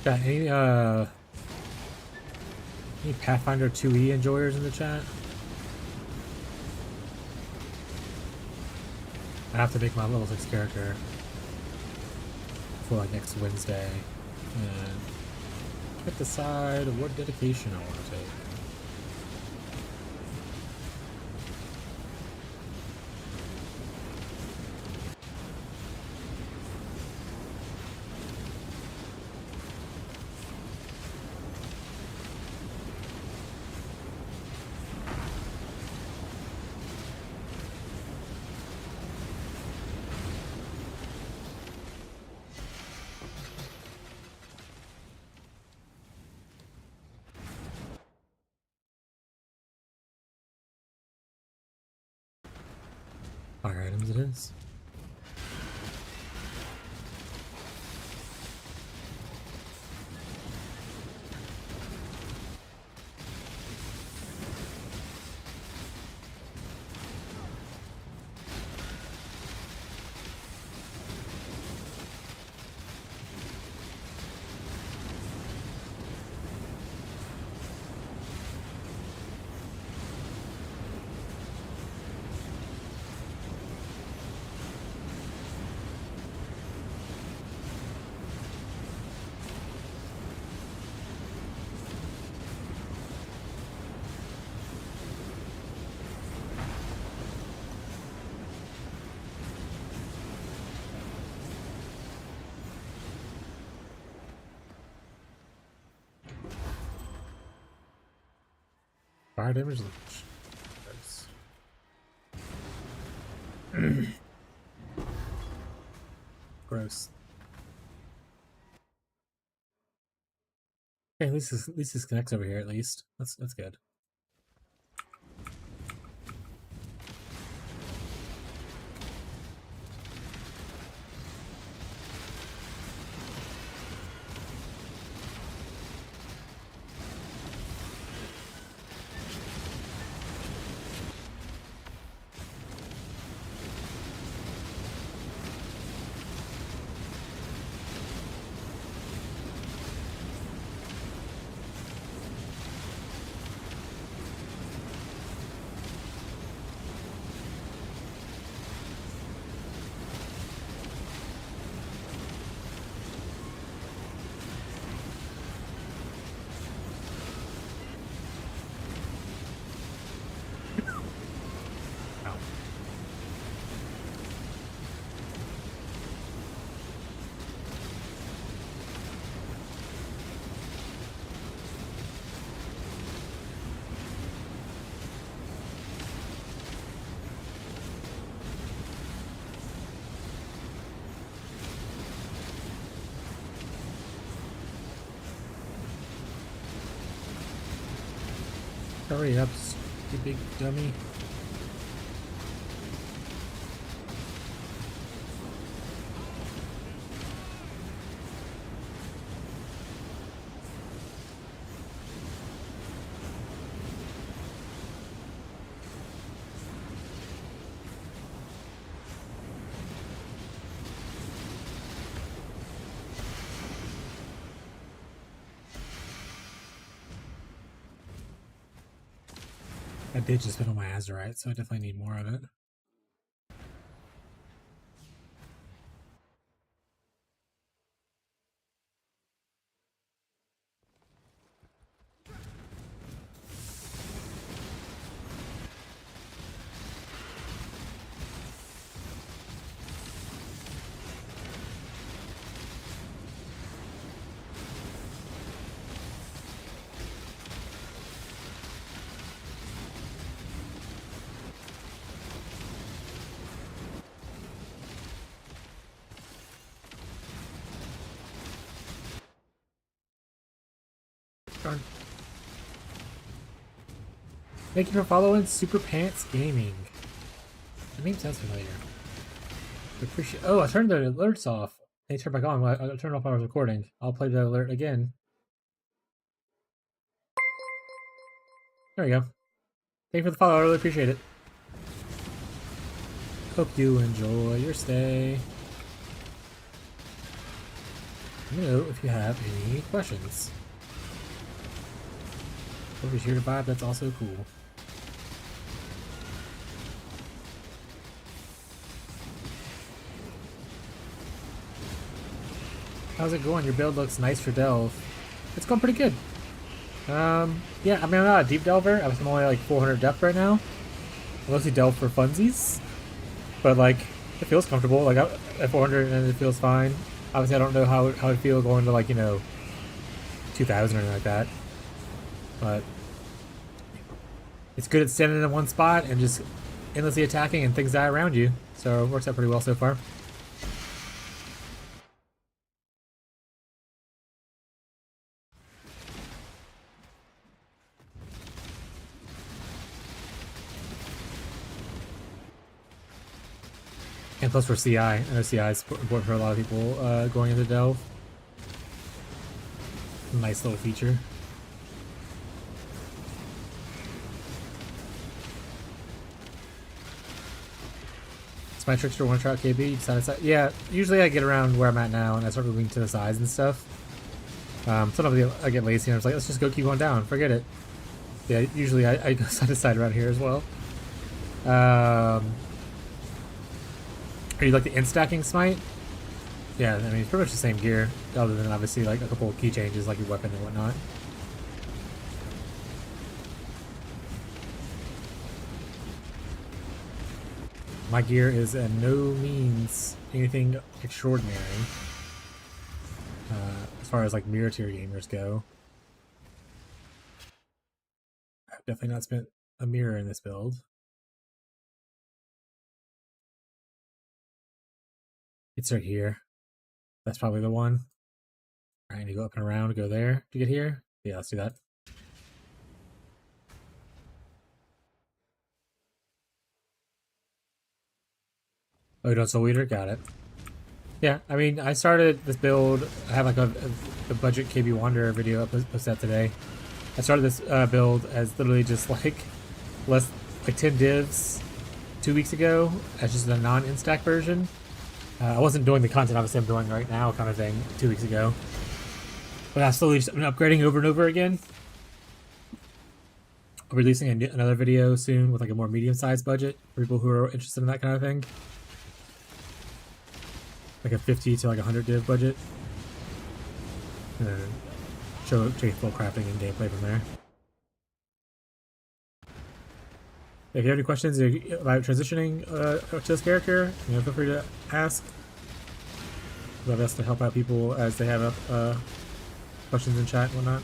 Got any Pathfinder 2e enjoyers in the chat? I have to make my level 6 character for like next Wednesday and decide what dedication I want to take. Fire items it is. Fire damage leech. Gross. Okay, at least this connects over here. At least that's good. Hurry up, you big dummy. I did just hit on my Azurite, so I definitely need more of it. Thank you for following Super Pants Gaming. The name sounds familiar. Appreciate. Oh, I turned the alerts off. They turned back on. I turned off while I was recording. I'll play the alert again. There we go. Thank you for the follow. I really appreciate it. Hope you enjoy your stay. Let me know if you have any questions. If you're here to vibe, that's also cool. How's it going? Your build looks nice for Delve. It's going pretty good. Yeah, I mean, I'm not a deep delver. I'm only like 400 depth right now. I mostly delve for funsies. But, like, it feels comfortable. Like, at 400 and it feels fine. Obviously, I don't know how it'd feel going to, like, you know, 2,000 or anything like that. But it's good at standing in one spot and just endlessly attacking and things die around you. So it works out pretty well so far. And plus for CI, I know CI is important for a lot of people going into Delve. Nice little feature. It's my Trickster one-shot KB. Yeah, usually I get around where I'm at now and I start moving to the sides and stuff. Sometimes I get lazy and I'm just like, let's just go keep going down. Forget it. Yeah, usually I go side to side around here as well. Are you like the in-stacking smite? Yeah, I mean, it's pretty much the same gear, other than obviously like a couple of key changes like your weapon and whatnot. My gear is in no means anything extraordinary as far as like mirror tier gamers go. I've definitely not spent a mirror in this build. It's right here. That's probably the one. Alright, I need to go up and around to go there to get here. Yeah, let's do that. Oh, you don't Soul Eater? Got it. Yeah, I mean, I started this build. I have like a budgetKB Wanderer video posted out today. I started this build as literally just like 10 divs 2 weeks ago as just a non-instack version. I wasn't doing the content obviously I'm doing right now kind of thing 2 weeks ago. But I slowly just been upgrading over and over again. I'm releasing another video soon with like a more medium-sized budget for people who are interested in that kind of thing. Like a 50 to like 100 div budget. And then show you full crafting and gameplay from there. If you have any questions about transitioning to this character, you know, feel free to ask. Do my best to help out people as they have questions in chat and whatnot.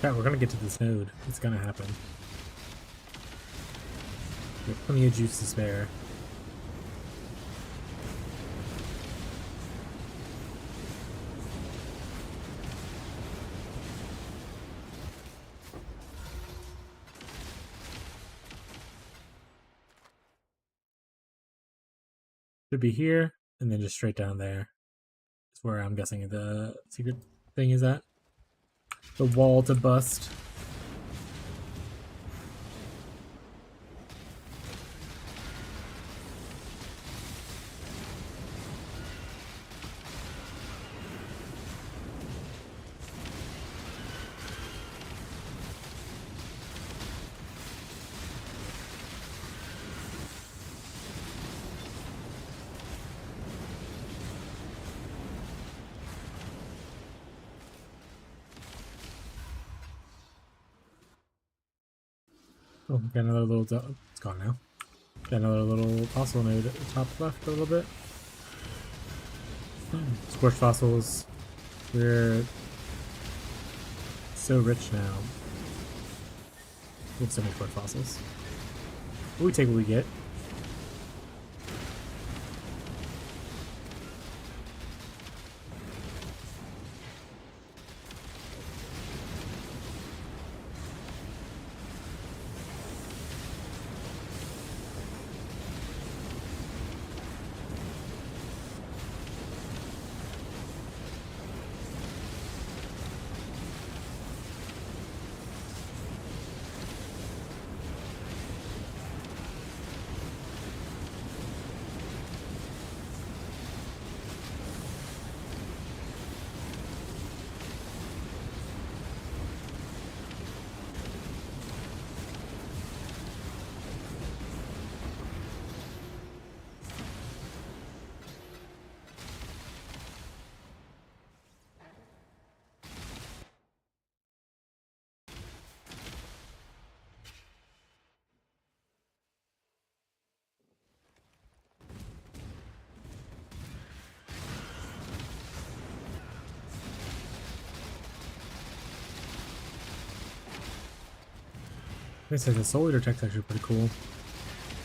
Yeah, we're gonna get to this node. It's gonna happen. We have plenty of juice to spare. Should be here, and then just straight down there. That's where I'm guessing the secret thing is at. The wall to bust. Oh, got another little. It's gone now. Got another little fossil node at the top left a little bit. Scorched fossils. We're so rich now. We have so many scorched fossils. But we take what we get. Like I said, the Soul Eater tech's actually pretty cool.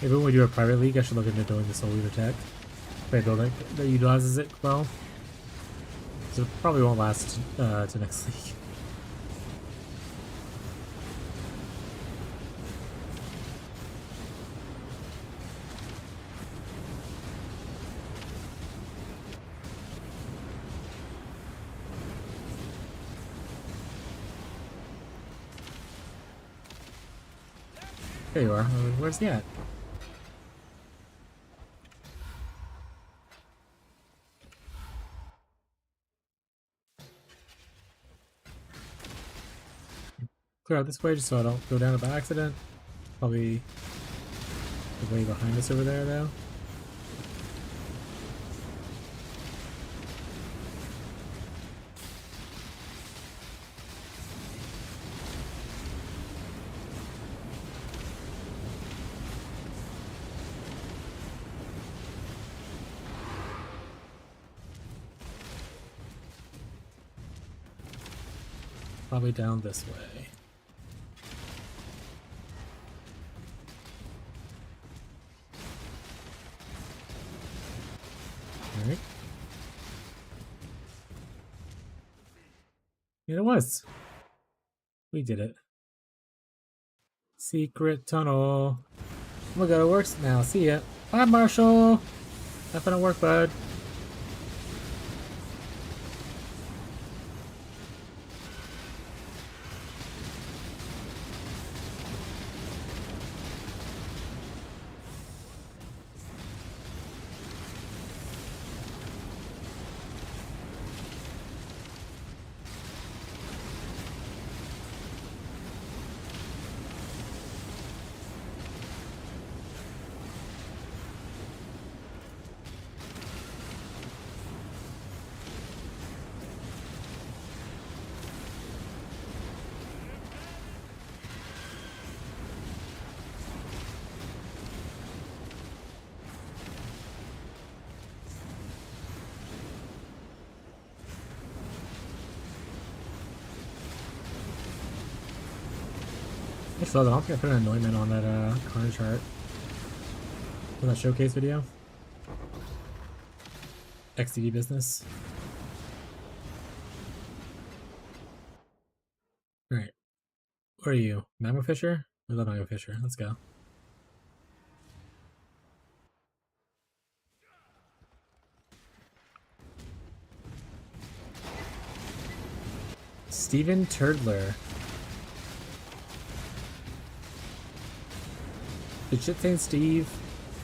Maybe when we do a private league, I should look into doing the Soul Eater tech. If I build it that utilizes it well. So it probably won't last to next league. There you are. Where's he at? Clear out this way just so I don't go down it by accident. Probably the way behind us over there, though. Probably down this way. Alright. Yeah, it was. We did it. Secret tunnel. Oh my god, it works now. See ya. Bye, Marshall. Not gonna work, bud. I saw that. I don't think I put an anointment on that card chart for that showcase video. XDD business. Alright. Where are you? Magma Fisher? We love Magma Fisher. Let's go. Steven Turdler. Did Shit Steve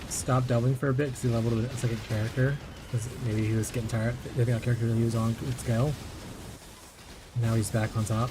stop delving for a bit because he leveled a second character? Because maybe he was getting tired. I think that character that he was on could scale. Now he's back on top.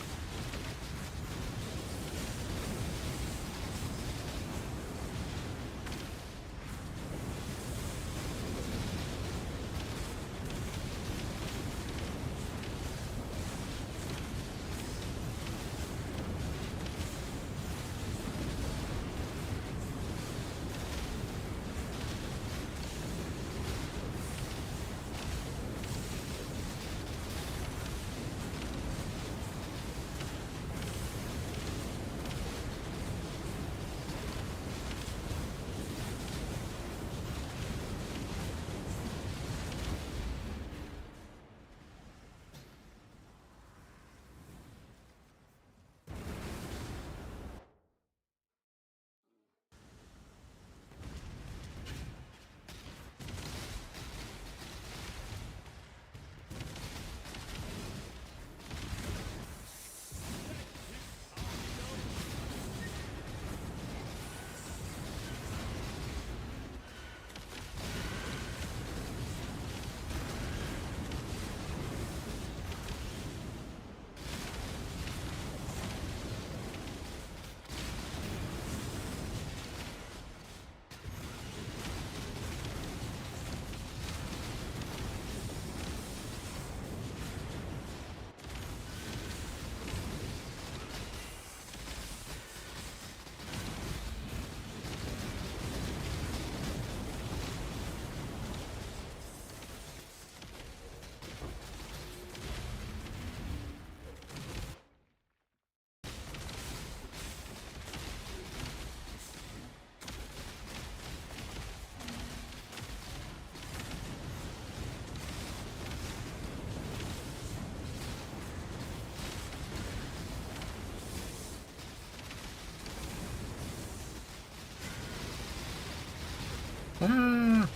Ah!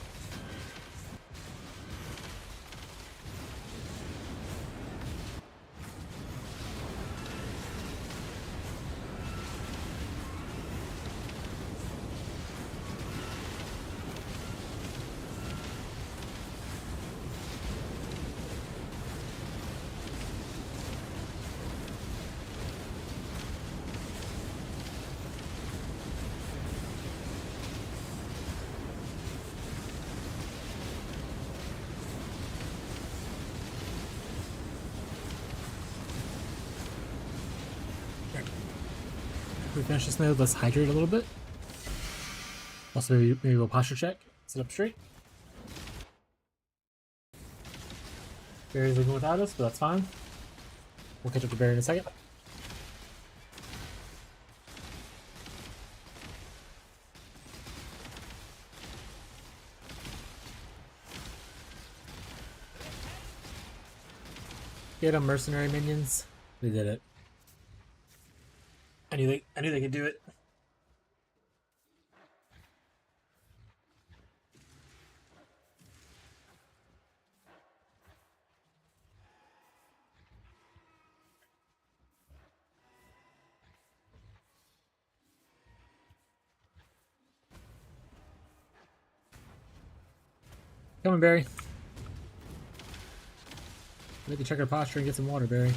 We finish this node, let's hydrate a little bit. Also, maybe we'll posture check. Sit up straight. Barry's leaving without us, but that's fine. We'll catch up to Barry in a second. Get them, mercenary minions. They did it. I knew they could do it. Come on, Barry. Maybe check our posture and get some water, Barry.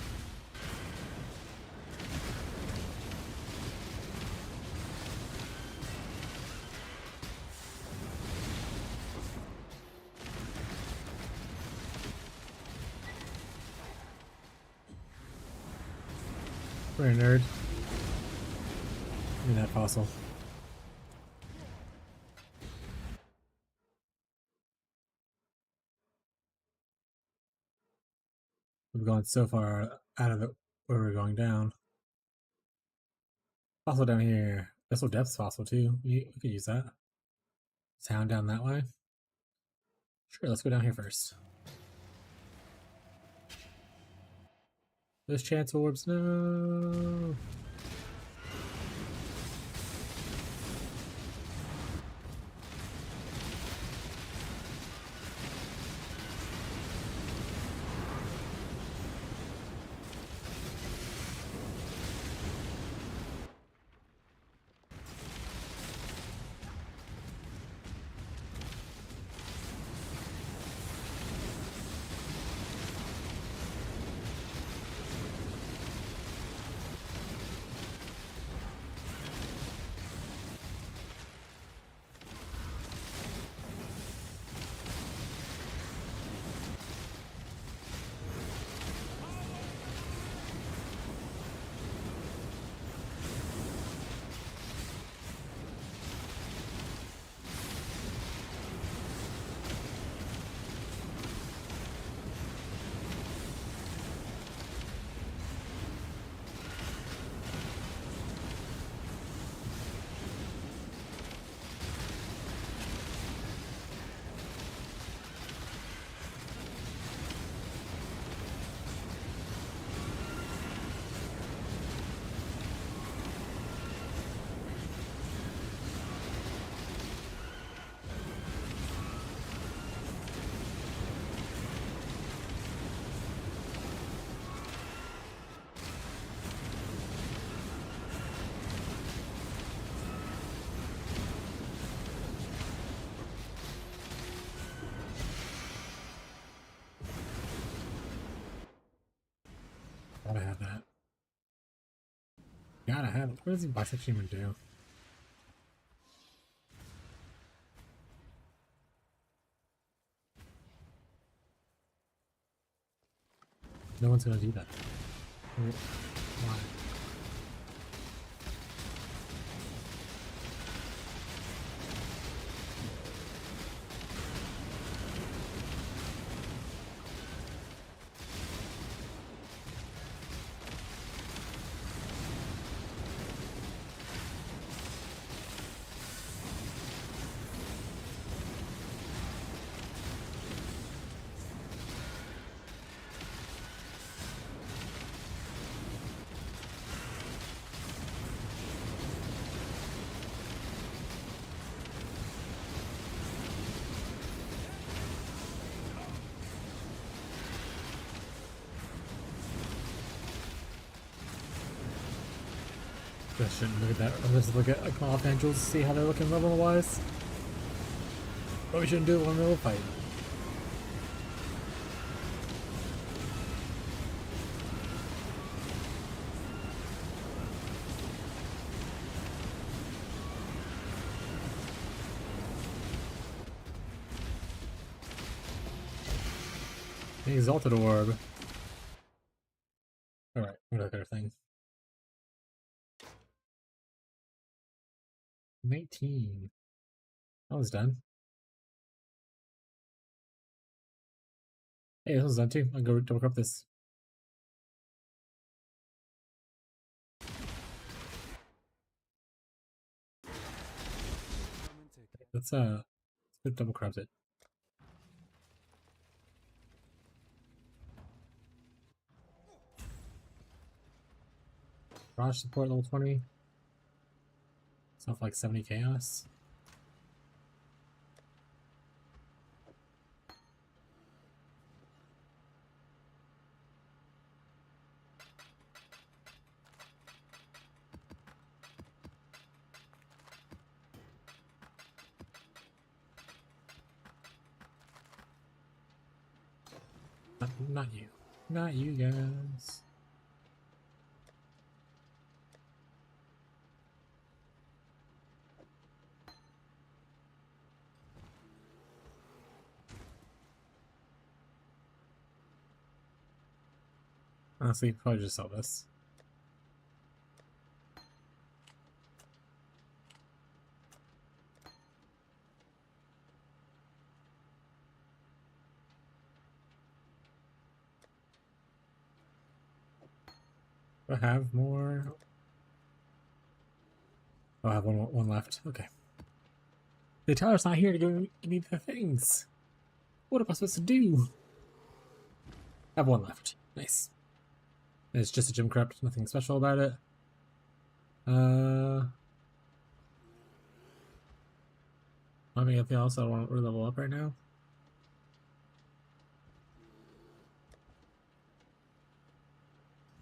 We're a nerd. Look at that fossil. We've gone so far out of where we're going down. Fossil down here. Vessel depths fossil too. We could use that. Town down that way. Sure, let's go down here first. Those chance orbs, no. Gotta have that. Gotta have it. What does the bisection even do? No one's gonna do that. Why? I shouldn't look at that. I'm just look at like my offhand to see how they're looking level wise. But we shouldn't do it when we'll fight. The Exalted Orb. Alright, what other thing? 19. That was done. Hey, this was done too. I'll go double up this. Let's double crabs it. Garage support level 20. Stuff like 70 chaos. Not you. Not you guys. Honestly, probably just sell this. Do I have more? Oh, I have one left. Okay. The teller's not here to give me the things. What am I supposed to do? I have one left. Nice. It's just a gym crypt, nothing special about it. Not anything else I want to level up right now.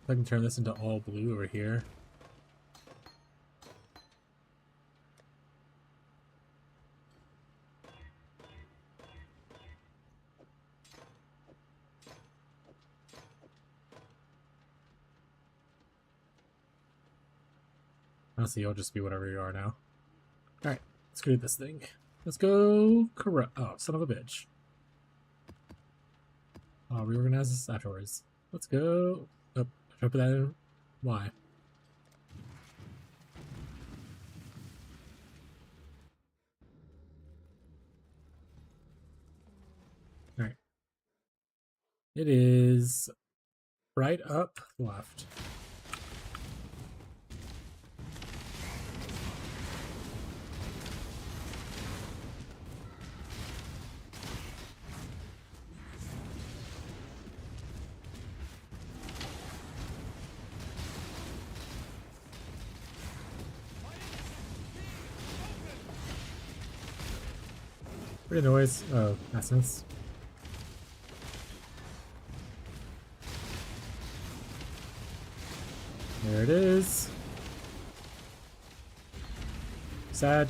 I can turn this into all blue over here. Honestly, you'll just be whatever you are now. Alright, let's go do this thing. Let's go corrupt. Oh, son of a bitch. I'll reorganize this afterwards. Let's go. Oh, should I put that in? Why? Alright. It is right up left. Pretty noise. Oh, essence. There it is. Sad.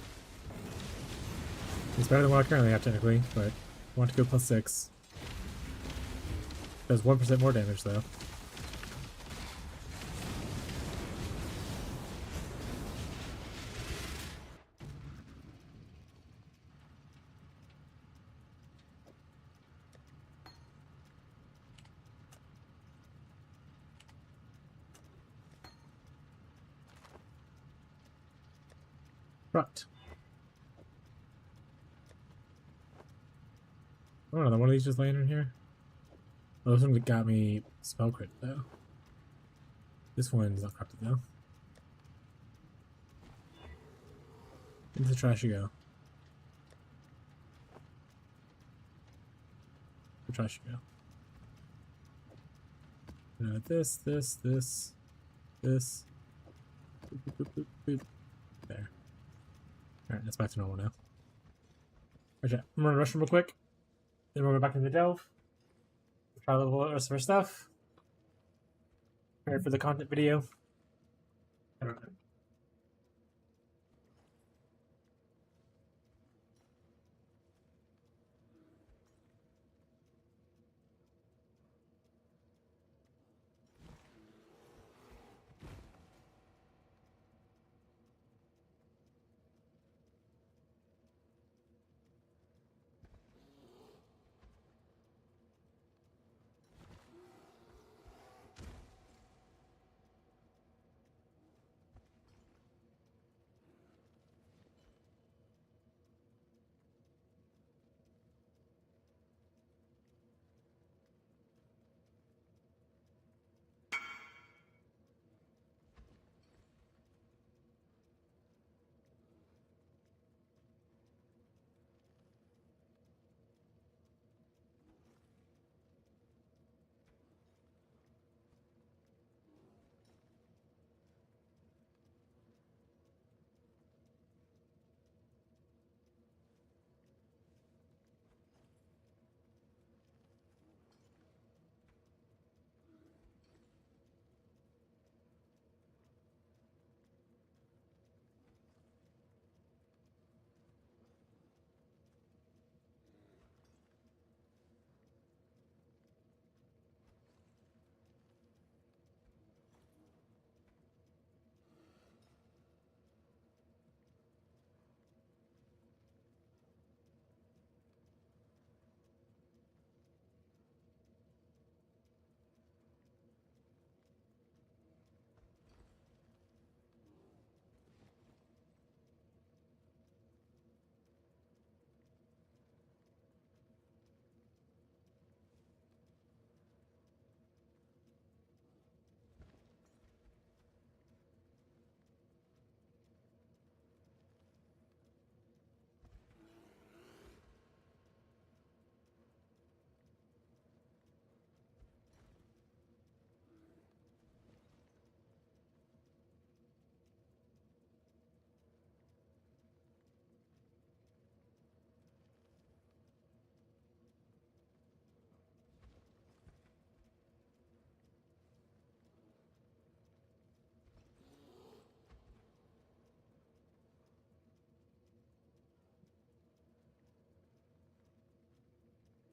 It's better than what I currently have technically, but I want to go +6. Does 1% more damage though. Right. Oh, another one of these just laying in here. Oh, this one got me spell crit though. This one's not corrupted though. Into the trash you go. The trash you go. This. Boop, boop, boop, boop. There. Alright, that's back to normal now. Okay, I'm gonna rush real quick. Then we'll go back into the delve. We'll try to level up the rest of our stuff. Prepare for the content video. I don't know.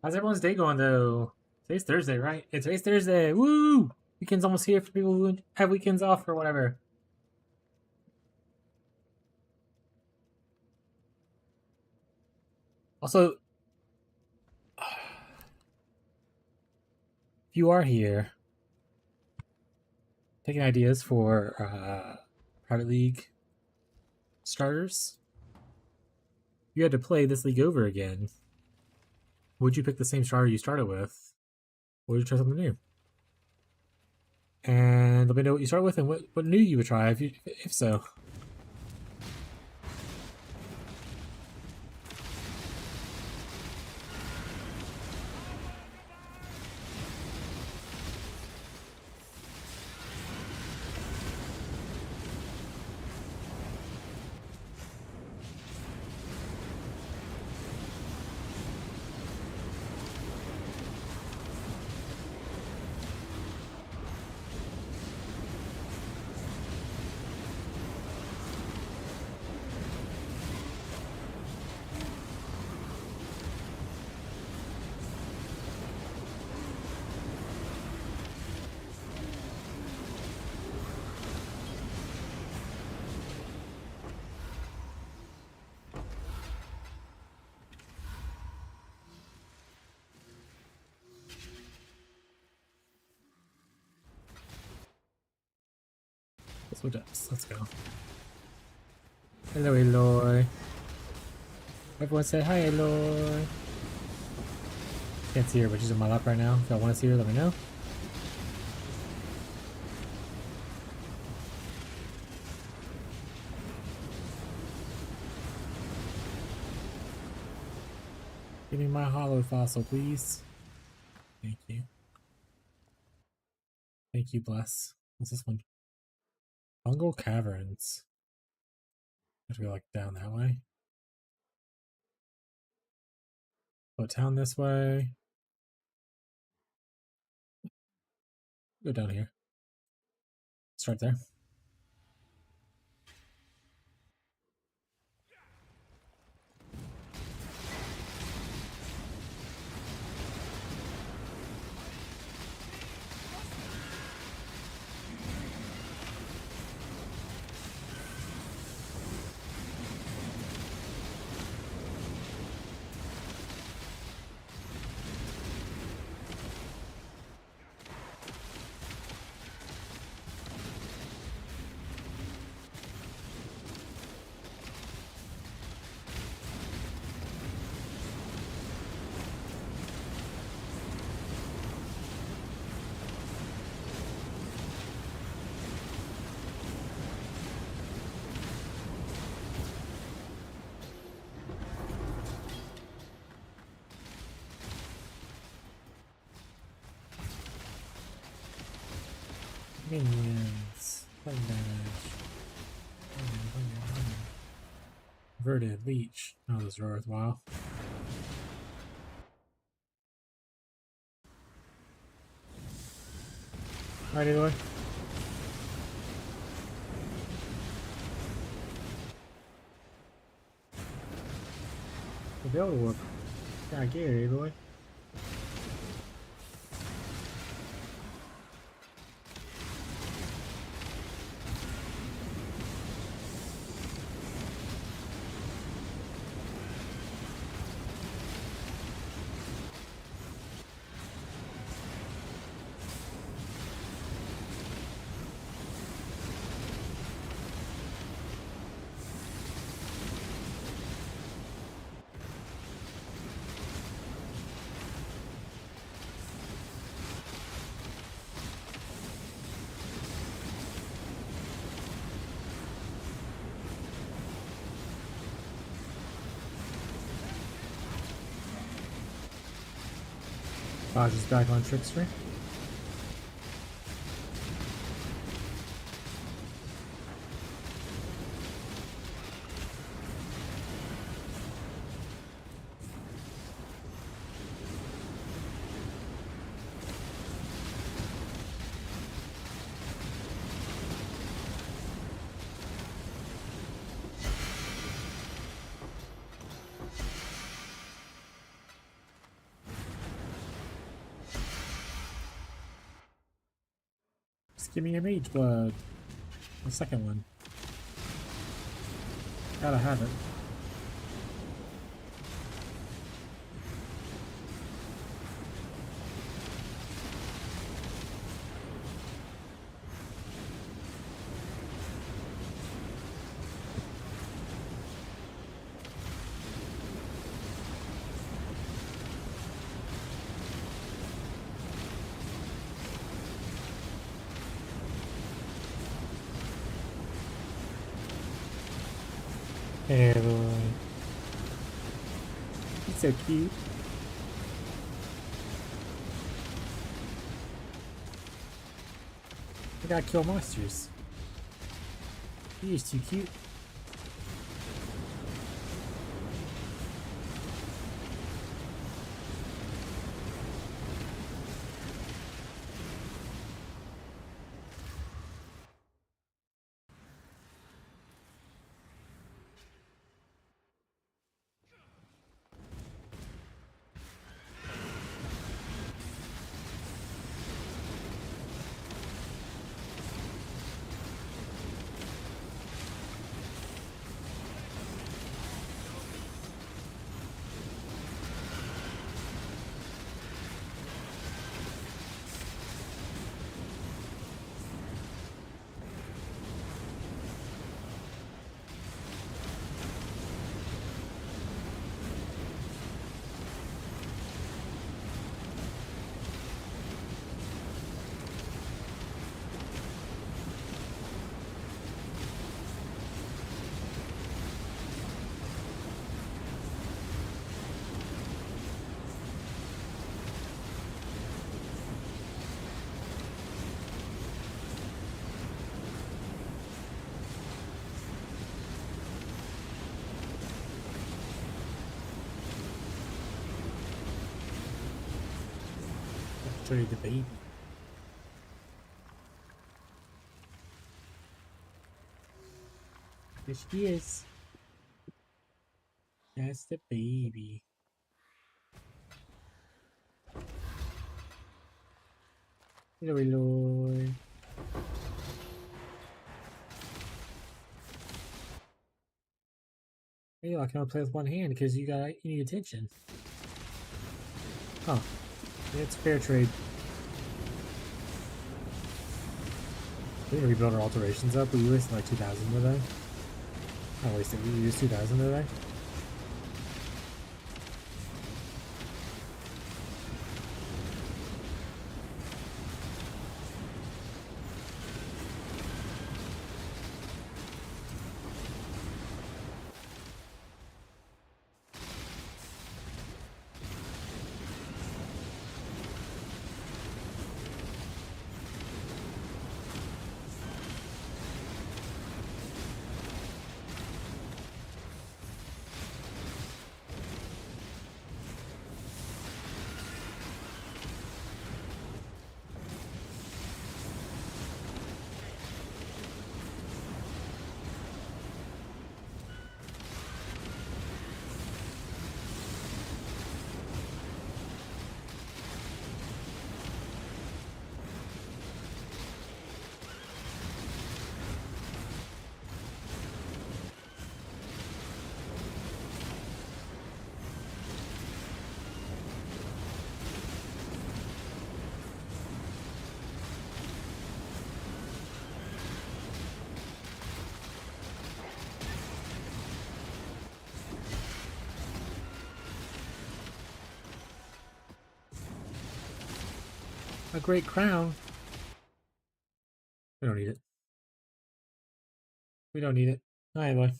How's everyone's day going though? Today's Thursday, right? Yeah, today's Thursday. Woo! Weekend's almost here for people who have weekends off or whatever. Also, if you are here taking ideas for private league starters, you had to play this league over again. Would you pick the same starter you started with? Or would you try something new? And let me know what you start with and what new you would try if so. Let's go. Hello, Aloy. Everyone say hi, Aloy. Can't see her, but she's in my lap right now. If y'all want to see her, let me know. Give me my hollow fossil, please. Thank you. Thank you, bless. What's this one? Fungal caverns. I have to go like down that way. Go town this way. Go down here. Start there. Minions. Play damage. Inverted leech. Oh, those are worthwhile. Alright, Aloy. We'll be able to work. Yeah, get it, Aloy. Is back on Trickster. Just give me a mage blood. The second one. Gotta have it. Hey boy. He's so cute. I gotta kill monsters. He is too cute. Show you the baby. There she is. That's the baby. Hello, hello. Hey, I can only play with one hand because you need attention. Huh. It's fair trade. We need to rebuild our alterations up. We wasted like 2,000 today. Not wasted, we used 2,000 today. A great crown. We don't need it. We don't need it. Hi, boy.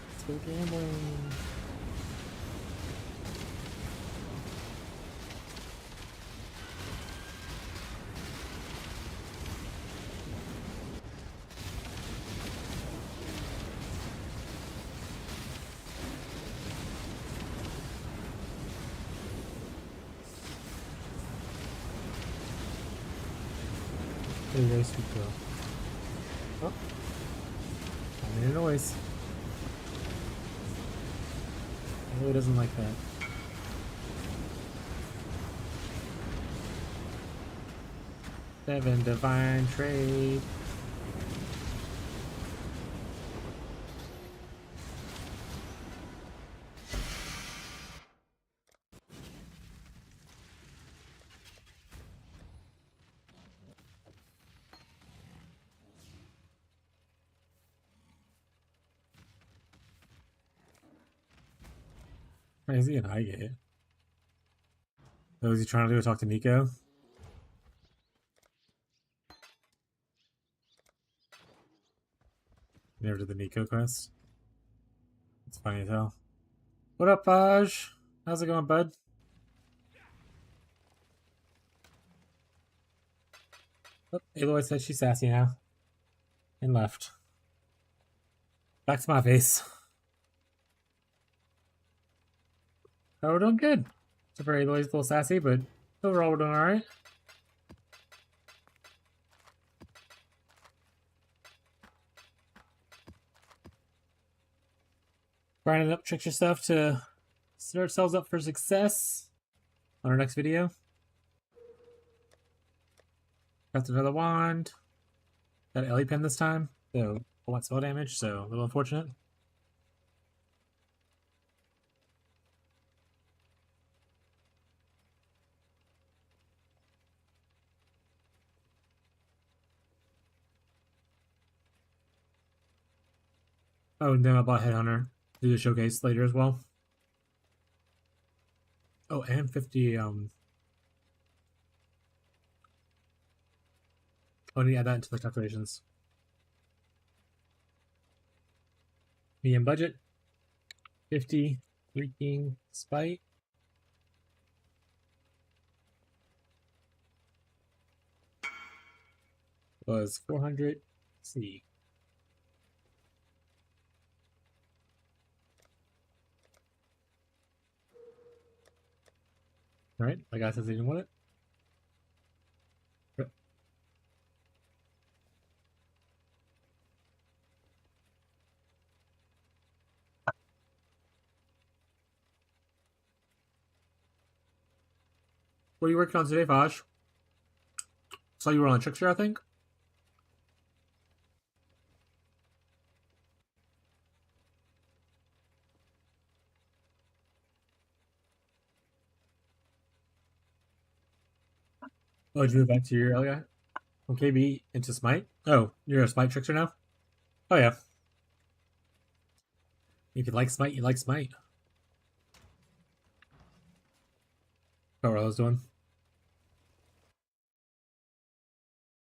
Let's go gambling. Anyways, we go. Oh, I made a noise. He really doesn't like that. Seven divine trade. Why is he in Highgate? What was he trying to do? Talk to Nico? Never did the Nico quest. It's funny as hell. What up, Paj? How's it going, bud? Oh, Aloy said she's sassy now. And left. Back to my face. Oh, we're doing good. Except for Aloy's a little sassy, but overall we're doing alright. Grinding up Trickster stuff to set ourselves up for success on our next video. Got another wand. Got an Ellie pen this time, so I want spell damage, so a little unfortunate. Oh, and then I bought Headhunter. Do the showcase later as well. Oh, and 50, oh, I need to add that into the calculations. Medium budget. 50 freaking spite. Was 400 C. Right? My guy says he didn't want it. Yep. What are you working on today, Vaj? Saw you were on Trickster, I think. Oh, did you move back to your LI? From KB into Smite? Oh, you're a Smite Trickster now? Oh, yeah. If you like Smite, you like Smite. Oh, what I was doing.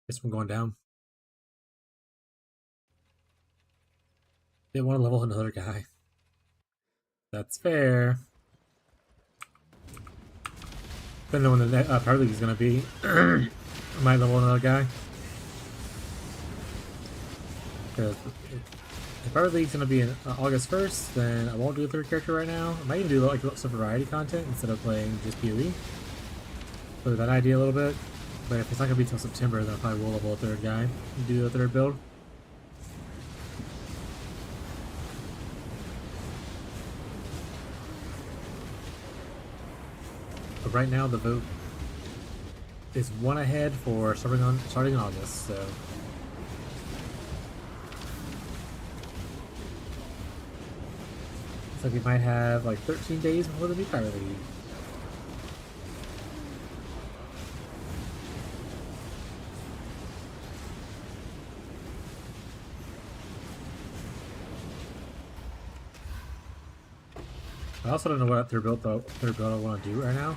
This one going down. Didn't want to level another guy. That's fair. Don't know when the Power League is going to be. I might level another guy. Because if Power League is going to be in August 1st, then I won't do a third character right now. I might even do like some variety content instead of playing just PoE. Play with that idea a little bit. But if it's not going to be until September, then I probably will level a third guy and do a third build. But right now, the vote is one ahead for starting in August. So looks like we might have like 13 days before the new Power League. I also don't know what third build I want to do right now.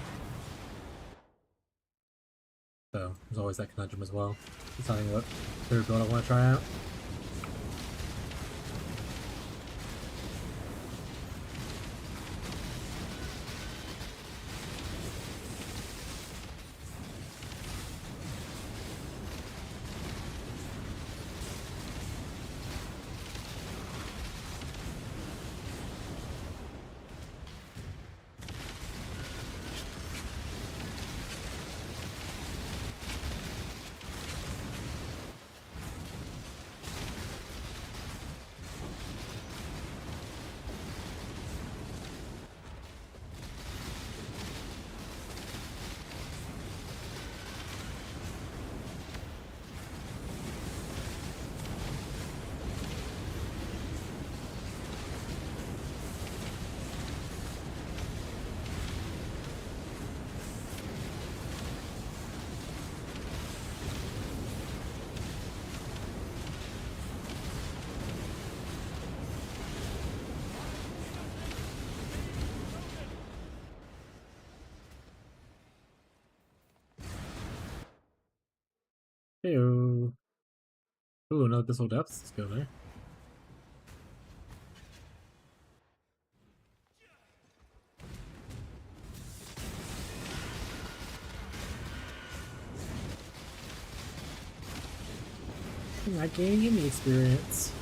So there's always that conundrum as well. Deciding what third build I want to try out. Ooh, no abyssal depths. Let's go there. I'm not gaining any experience.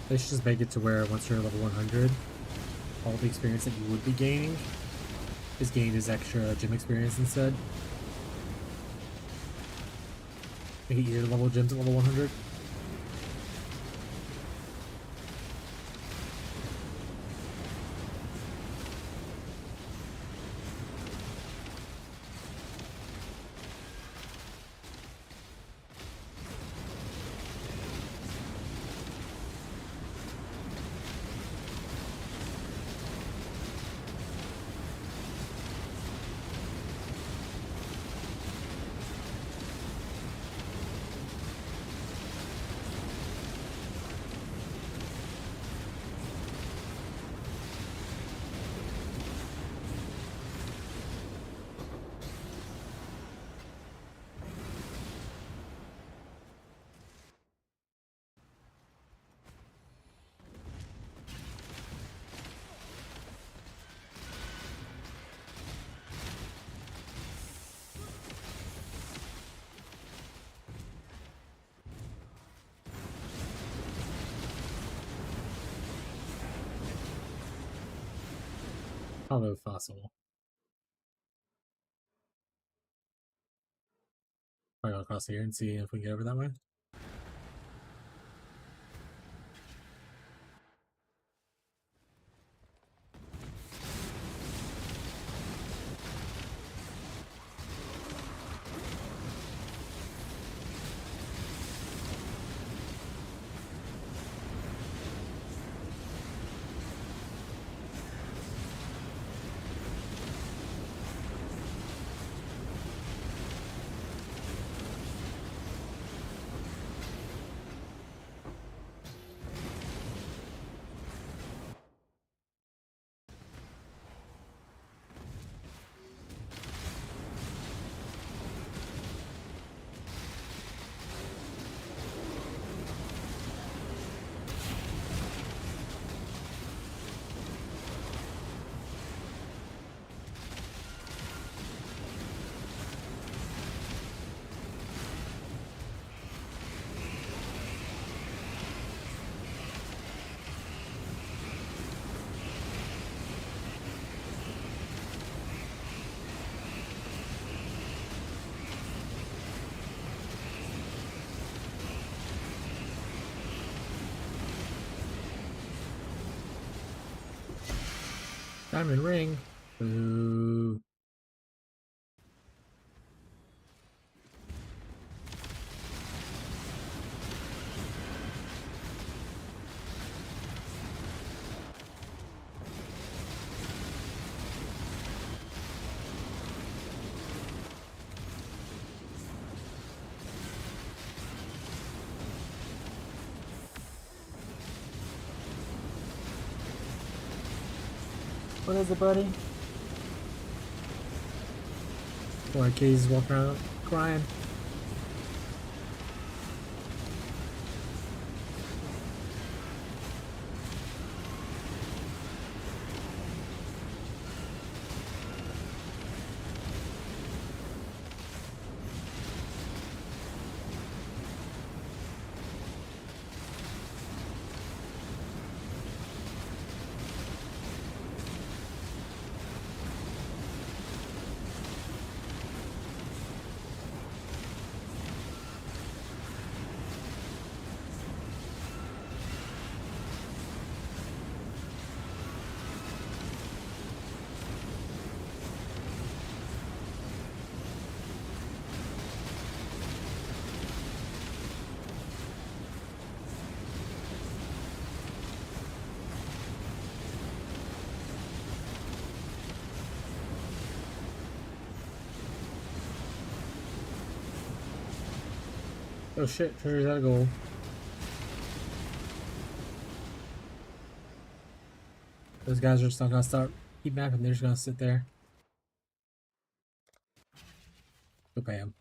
They should just make it to where once you're level 100, all the experience that you would be gaining is gained as extra gym experience instead. Make it easier to level gyms at level 100. Hollow fossil. Probably go across here and see if we can get over that way. Diamond ring. Boo. What is it, buddy? Boy, Katie's walking around crying. Oh shit, treasure's out of gold. Those guys are just not gonna start keep mapping. They're just gonna sit there. Go pay them.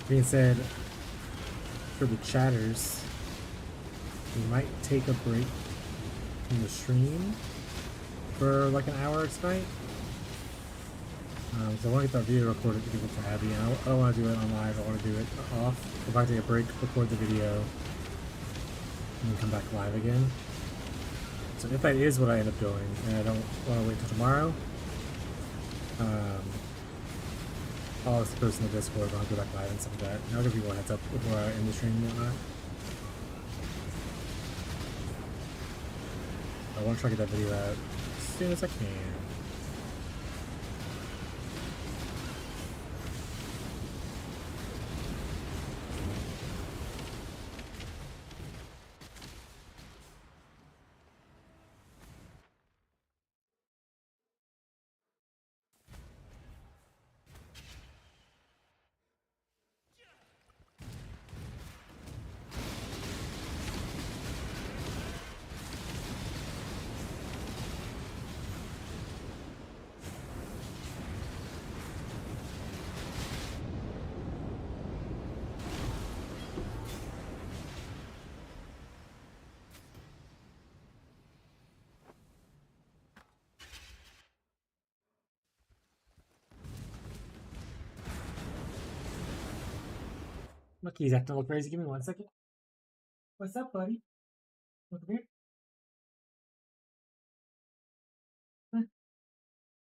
Being said, for the chatters, we might take a break from the stream for like an hour tonight. So I want to get that video recorded to give it to Abby. I don't want to do it on live. I want to do it off. If I take a break, record the video, and then come back live again. So if that is what I end up doing, and I don't want to wait till tomorrow, I'll just post in the Discord, I'll go back live and stuff like that. And I'll give people a heads up before I end the stream and whatnot. I want to try to get that video out as soon as I can. My key's acting a little crazy. Give me 1 second. What's up, buddy? Look here. Huh?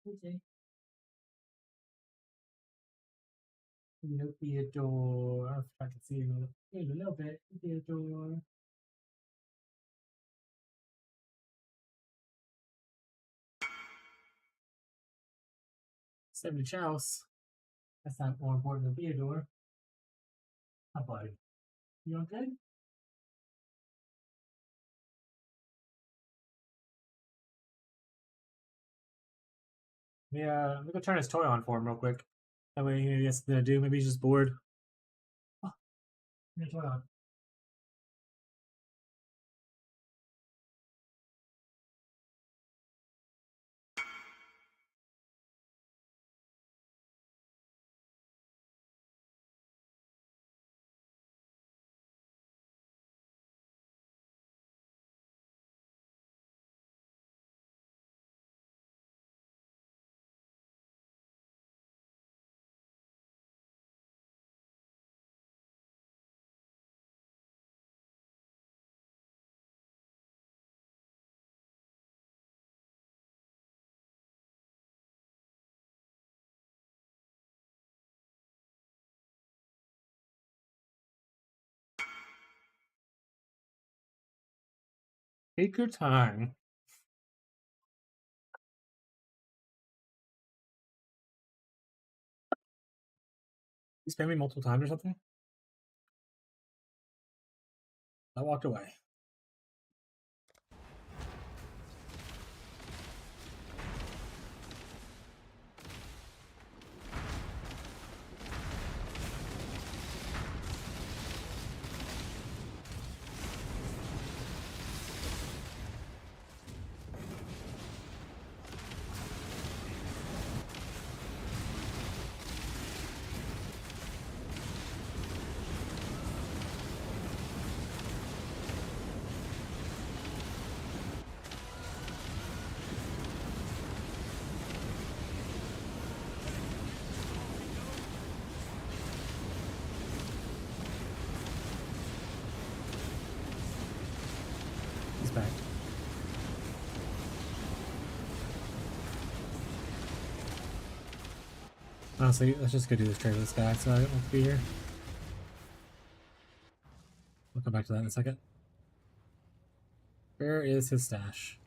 Okay. Hello, Theodore. If I can see you a little bit, Theodore. Send me Chouse. That's not more important than Theodore. Hi, buddy. You okay? Yeah, let me go turn his toy on for him real quick. That way he has something to do. Maybe he's just bored. Oh, turn your toy on. Take your time. You spam me multiple times or something? I walked away. back. Honestly, let's just go do this trade with this guy so I don't have to be here. We'll come back to that in a second. Where is his stash?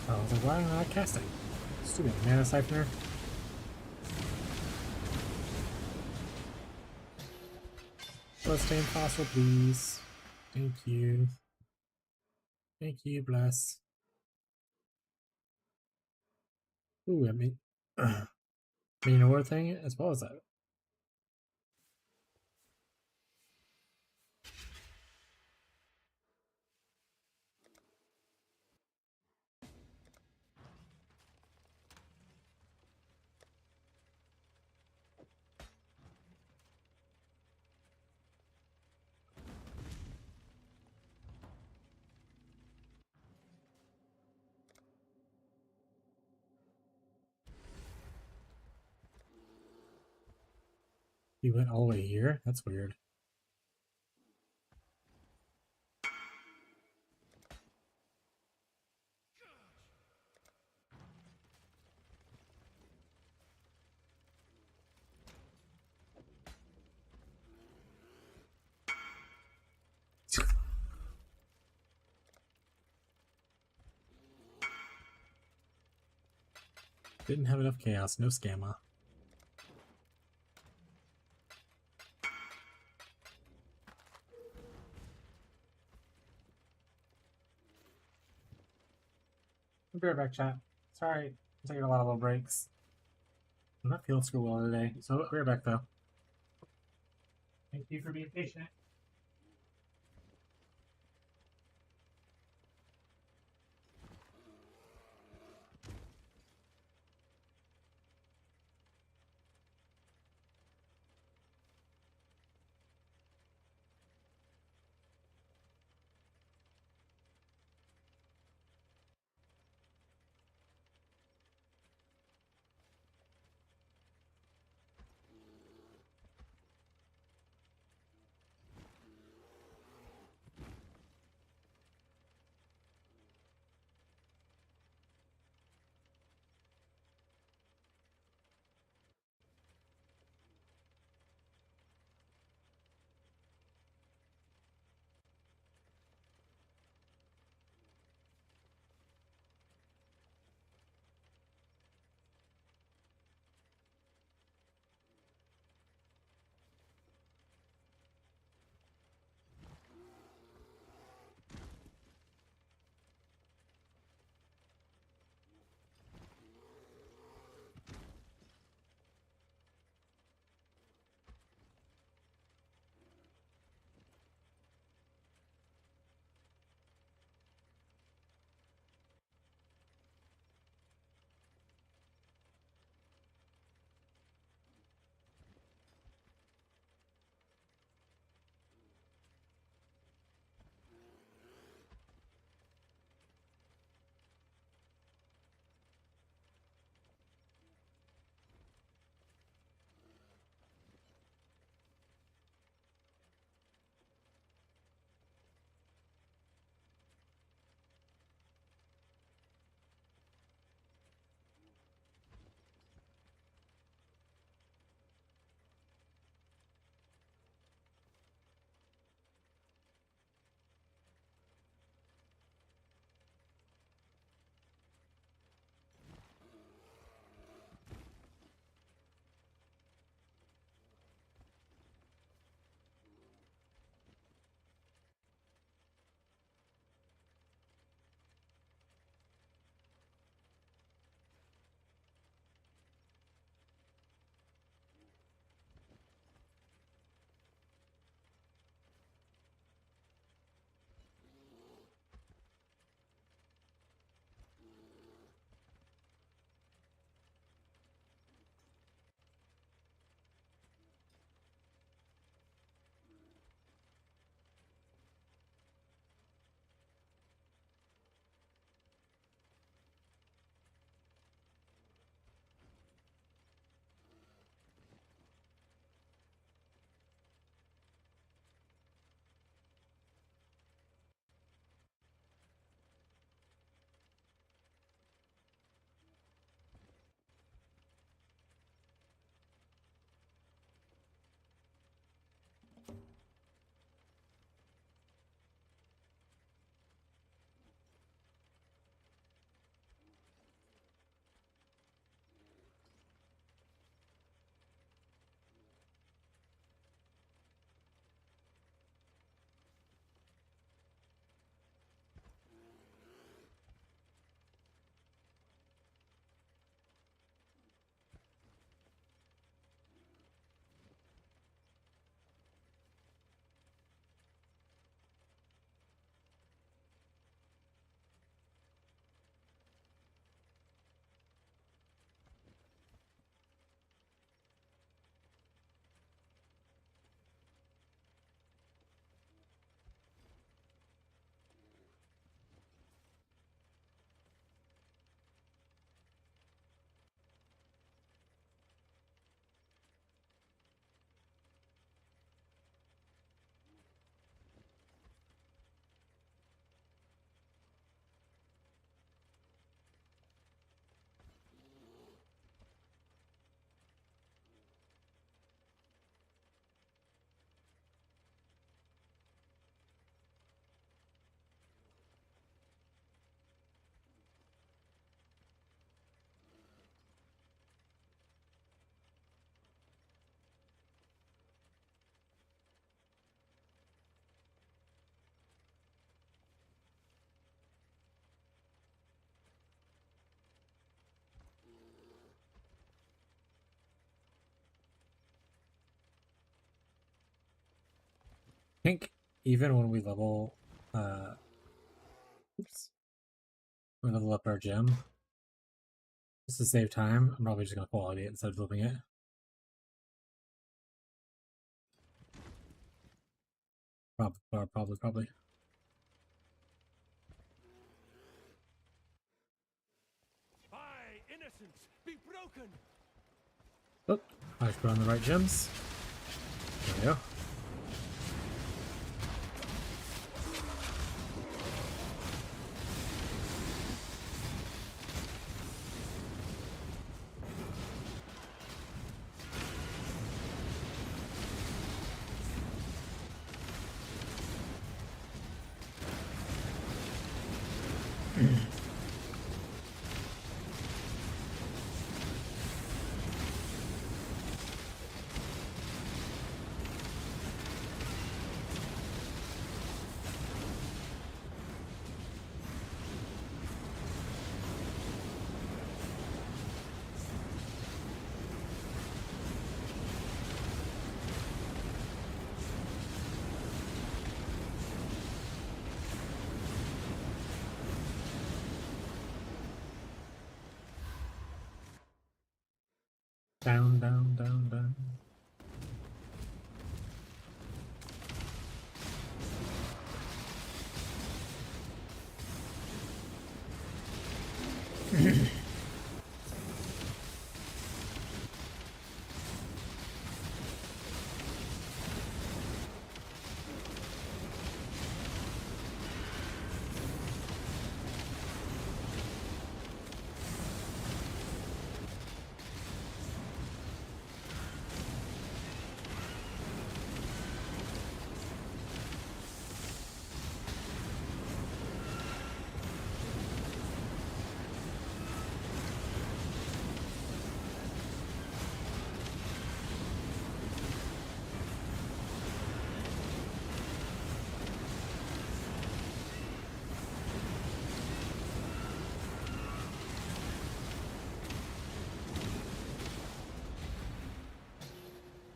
Oh, I was like, why am I not casting? Stupid mana siphoner. Bloodstained fossil, please. Thank you. Thank you, bless. Ooh, I mean, you know what thing as well as that. He went all the way here? That's weird. Didn't have enough chaos, no scammer. I'll be right back, chat. Sorry, I'm taking a lot of little breaks. I'm not feeling super well today, so I'll be right back though. Thank you for being patient. think even when we level, oops, we level up our gem, just to save time, I'm probably just gonna quality it instead of flipping it. Probably. By innocence, be broken. Oh, I should put on the right gems. There we go. Down, down, down, down.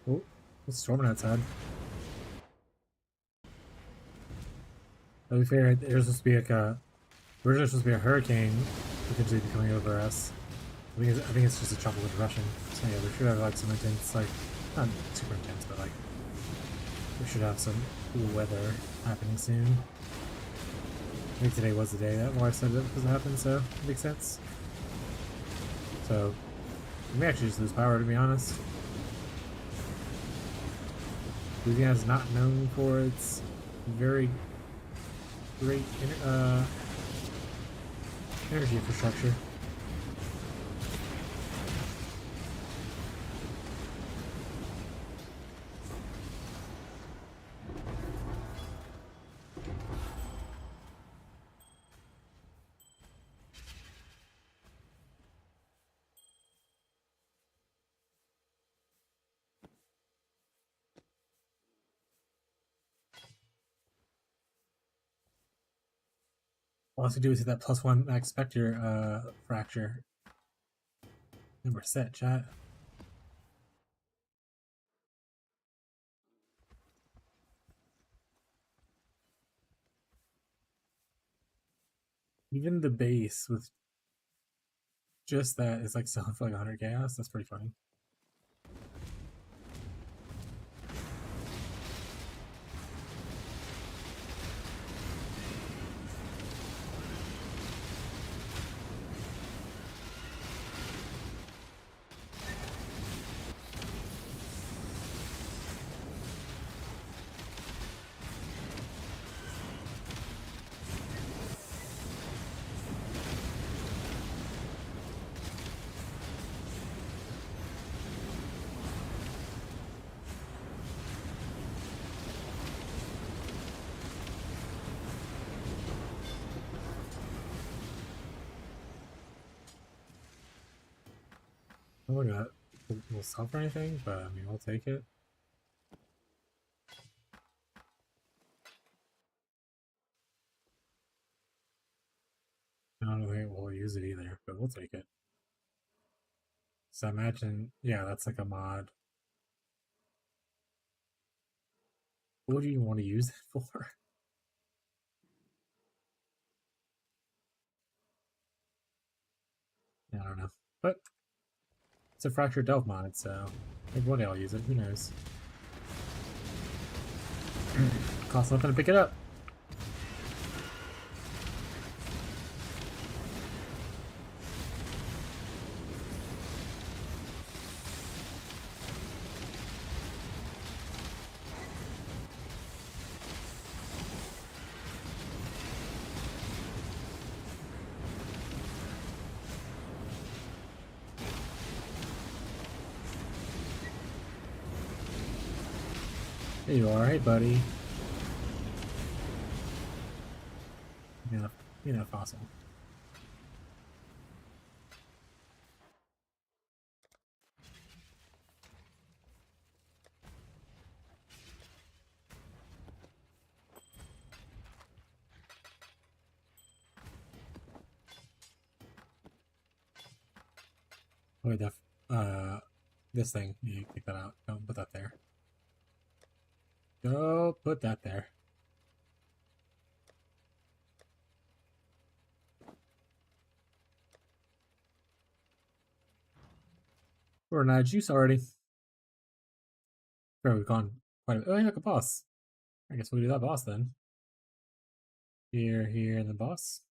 Oh, it's storming outside. To be fair, there's supposed to be like a originally supposed to be a hurricane potentially be coming over us. I think it's just a tropical depression. So yeah, we should have like some intense, like not super intense, but like we should have some cool weather happening soon. I think today was the day that my wife said it was to happen, so it makes sense. So we may actually just lose power, to be honest. Louisiana is not known for its very great energy infrastructure. All I have to do is hit that +1 max specter fracture. And we're set, chat. Even the base with just that is like selling for like 100 chaos. That's pretty funny. Oh my god. We'll sell for anything, but I mean, we'll take it. I don't think we'll use it either, but we'll take it. So imagine, yeah, that's like a mod. What would you want to use it for? I don't know. But it's a fractured delve mod, so maybe one day I'll use it. Who knows? Costs nothing to pick it up. There you are. Hey, buddy. Yeah, fossil. Wait, this thing. You pick that out. Don't put that there. Go put that there. We're out of juice already. Bro, we've gone quite a bit. Oh, yeah, look, a boss. I guess we'll do that boss then. Here, and the boss.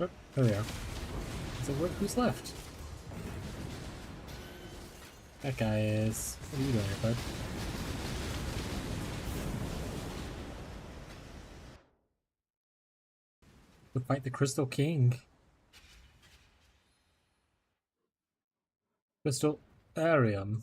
Oh, there they are. So who's left? That guy is... What are you doing here, bud? To fight the Crystal King. Crystal Arium.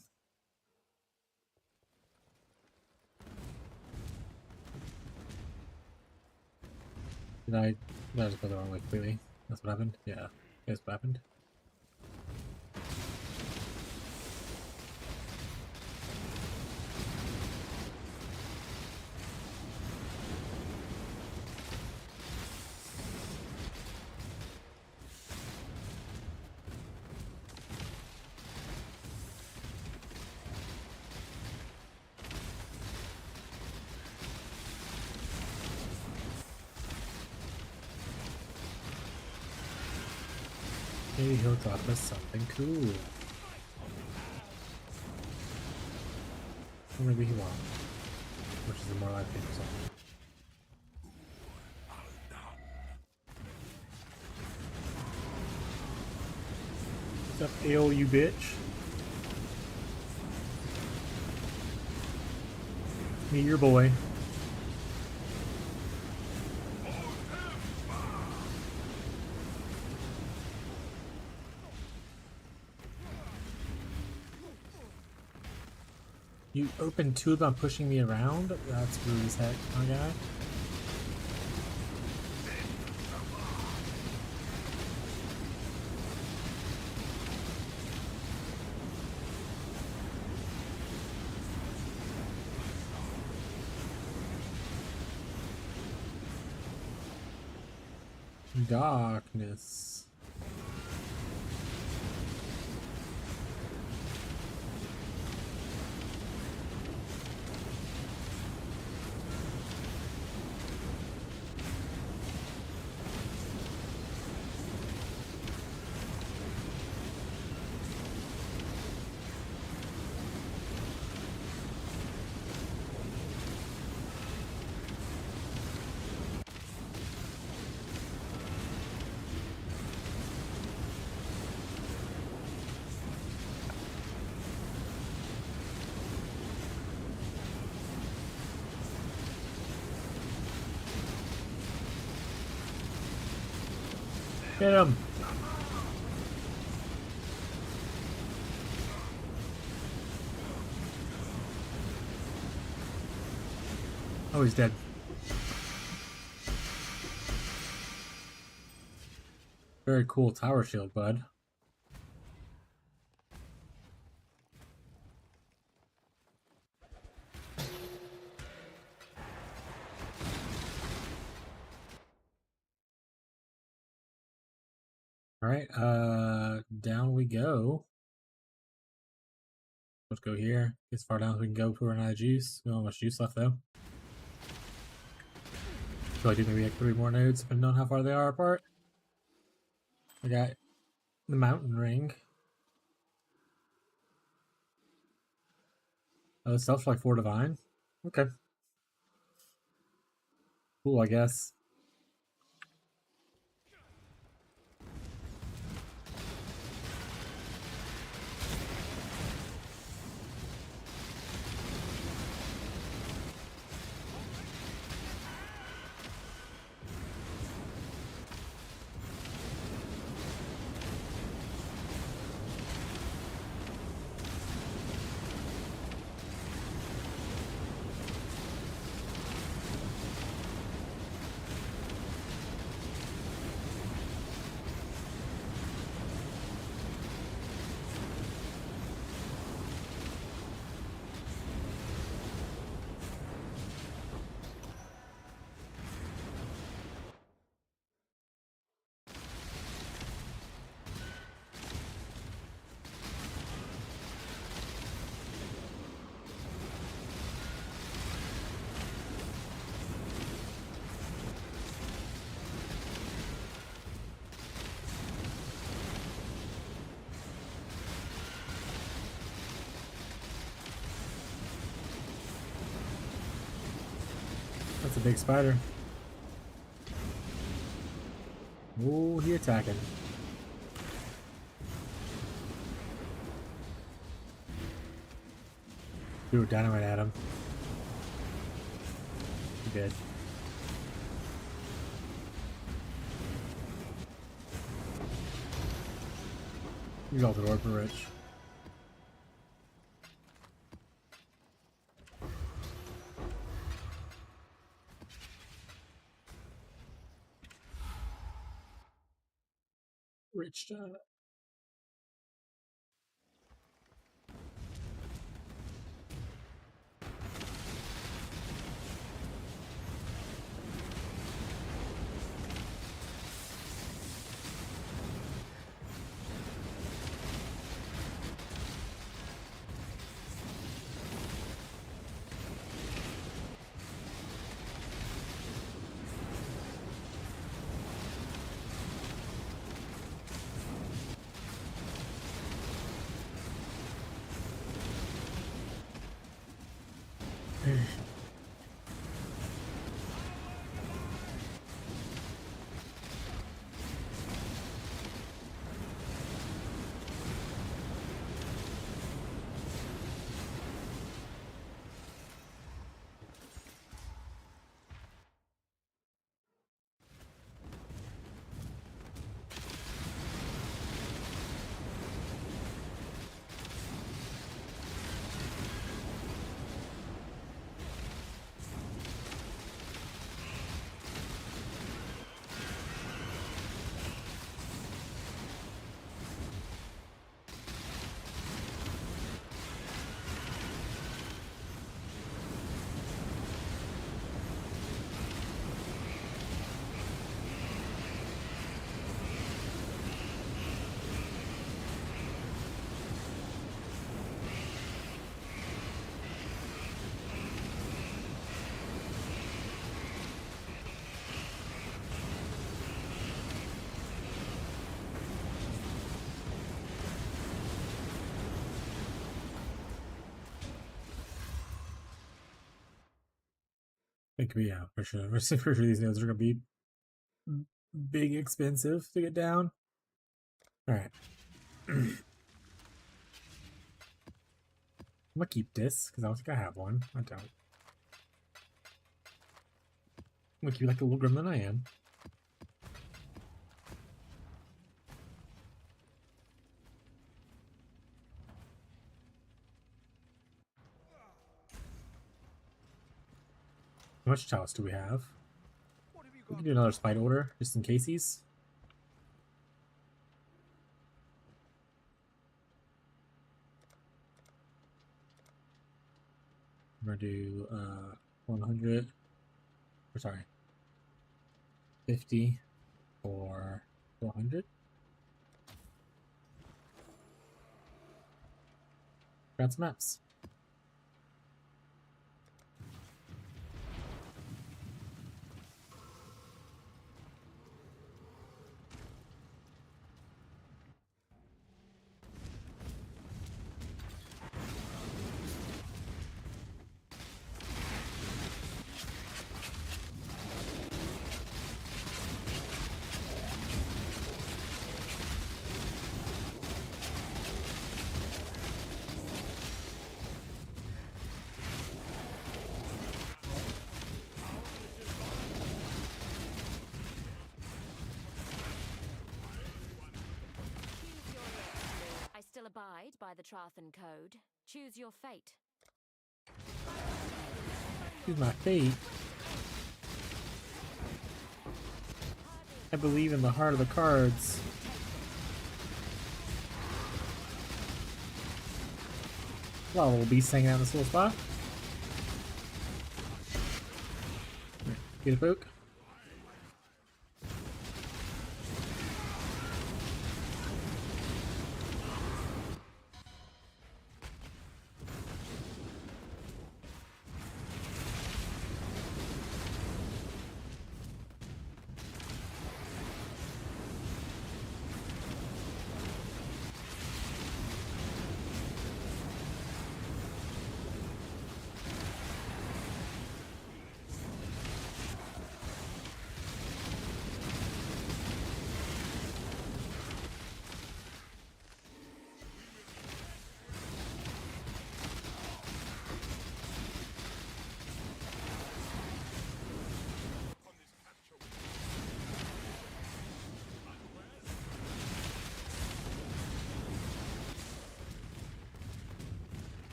Did I just go the wrong way completely? That's what happened? Yeah, that's what happened. Maybe he'll drop us something cool. Or maybe he won't. Which is the more likely result. What's up, AO, you bitch? Me, your boy. You opened two of them pushing me around? That's rude as heck, my guy. Darkness. Get him! Oh, he's dead. Very cool tower shield, bud. Alright, down we go. Let's go here. As far down as we can go before we're out of juice. We don't have much juice left though. So I do maybe like 3 more nodes, depending on how far they are apart. I got the mountain ring. Oh, this stuff's like 4 divine. Okay. Cool, I guess. That's a big spider. Oh, he attacking. Dude, dynamite at him. He did. You got the door for Rich. Rich It could be, yeah, for sure. For sure these nodes are gonna be big expensive to get down. Alright. I'm gonna keep this, because I don't think I have one. I don't. I'm gonna keep you like the little gremlin I am. How much chalice do we have? What have you We got? can do another spite order, just in caseies. I'm gonna do 100. Or sorry, 50 for 400. Got some maps. I still abide by the Trathan Code. Choose your fate. Choose my fate. I believe in the heart of the cards. A lot of little beasts hanging out in this little spot. Get a poke.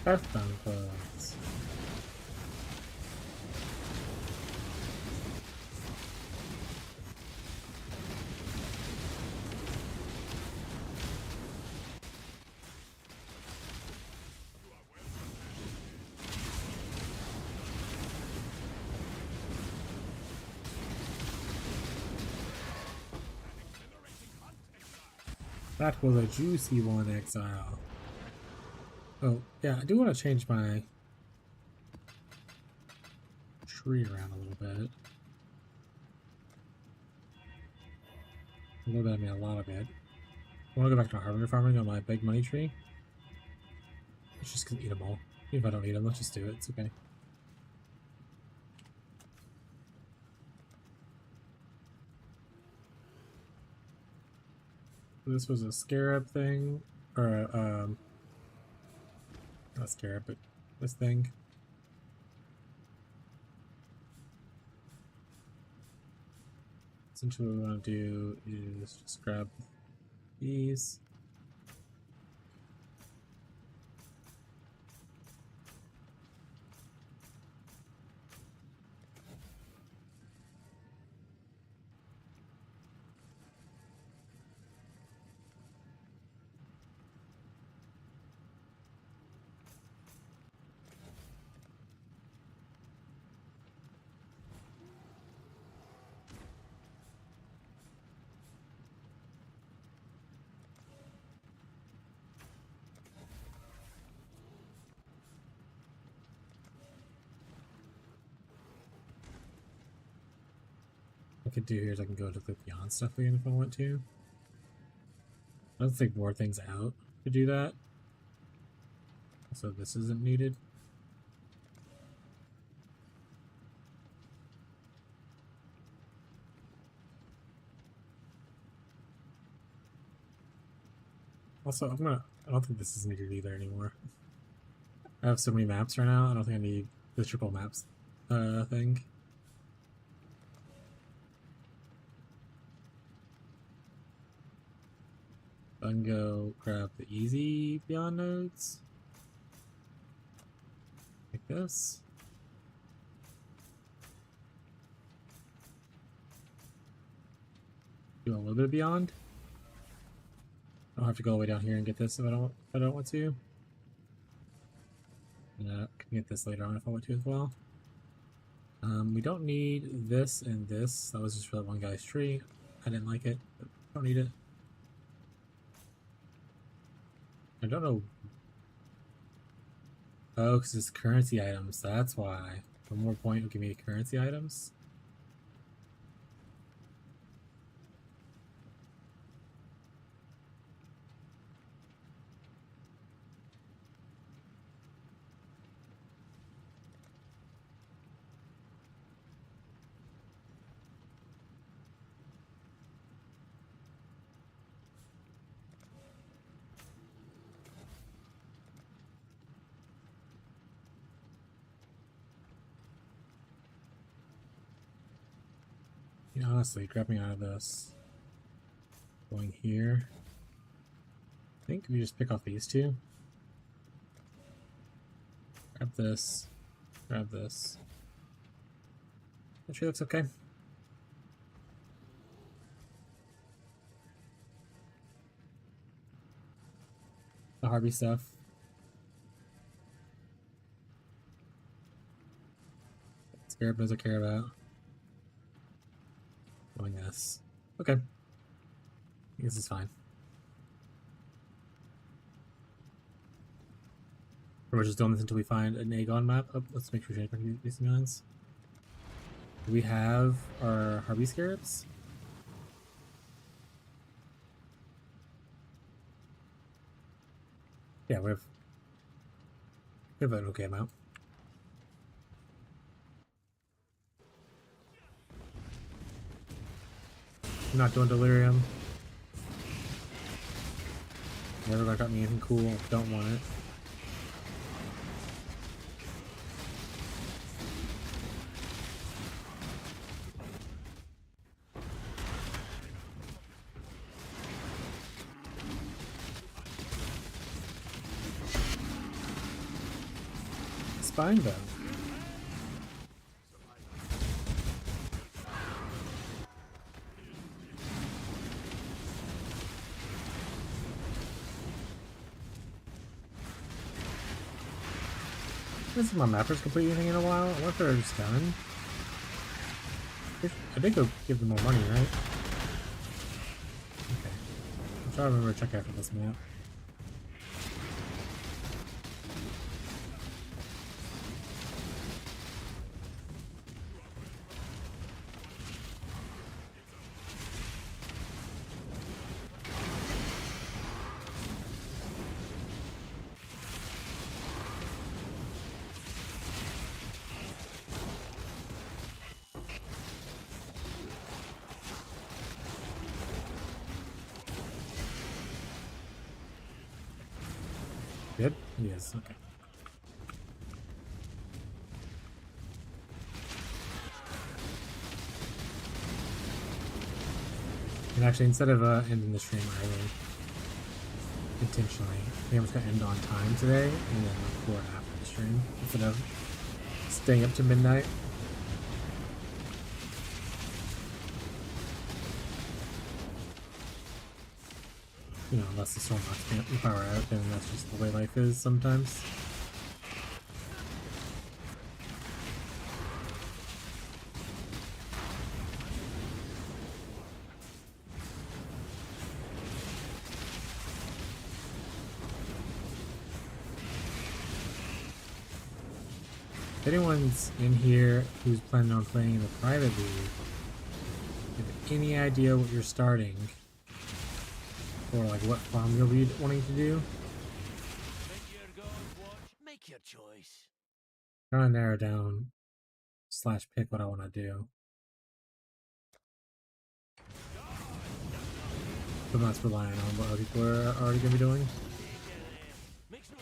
Earthbound cards. That was a juicy one, Exile. Oh, yeah, I do want to change my tree around a little bit. A little bit, I mean a lot of it. I want to go back to harvester farming on my big money tree. It's just gonna eat them all. Even if I don't need them, let's just do it. It's okay. This was a scarab thing, or a, not scarab, but this thing. Essentially what we want to do is just grab these. could do here is I can go to the beyond stuff again if I want to. Let's take more things out to do that. So this isn't needed. Also, I don't think this is needed either anymore. I have so many maps right now, I don't think I need the triple maps thing. I can go grab the easy beyond nodes. Like this. Do a little bit of beyond. I don't have to go all the way down here and get this if I don't want to. And I can get this later on if I want to as well. We don't need this and this. That was just for that one guy's tree. I didn't like it, but don't need it. I don't know. Oh, because it's currency items. That's why. One more point will give me currency items. Yeah, honestly, grabbing out of this. Going here. I think we just pick off these two. Grab this. Grab this. That tree looks okay. The Harvey stuff. Scarab doesn't care about. Doing this. Okay. This is fine. We're just doing this until we find an Aegon map. Oh, let's make sure we change these guns. Do we have our Harvey Scarabs? Yeah, we have an okay amount. I'm not doing delirium. Never got me anything cool. Don't want it. Spine though. This is my mappers complete anything in a while. I wonder if they're just done. I did go give them more money, right? Okay. I'm trying to remember to check after this map. Good? Yes, okay. And actually, instead of ending the stream early, intentionally, I think I'm just gonna end on time today, and then record after the stream, instead of staying up to midnight. You know, unless the storm knocks the power out, then that's just the way life is sometimes. If anyone's in here who's planning on playing in the private league, any idea what you're starting? Or like what farm you'll be wanting to do? Make your goals watch. Make your choice. Trying to narrow down / pick what I want to do. But I'm not relying on what other people are already going to be doing. Makes no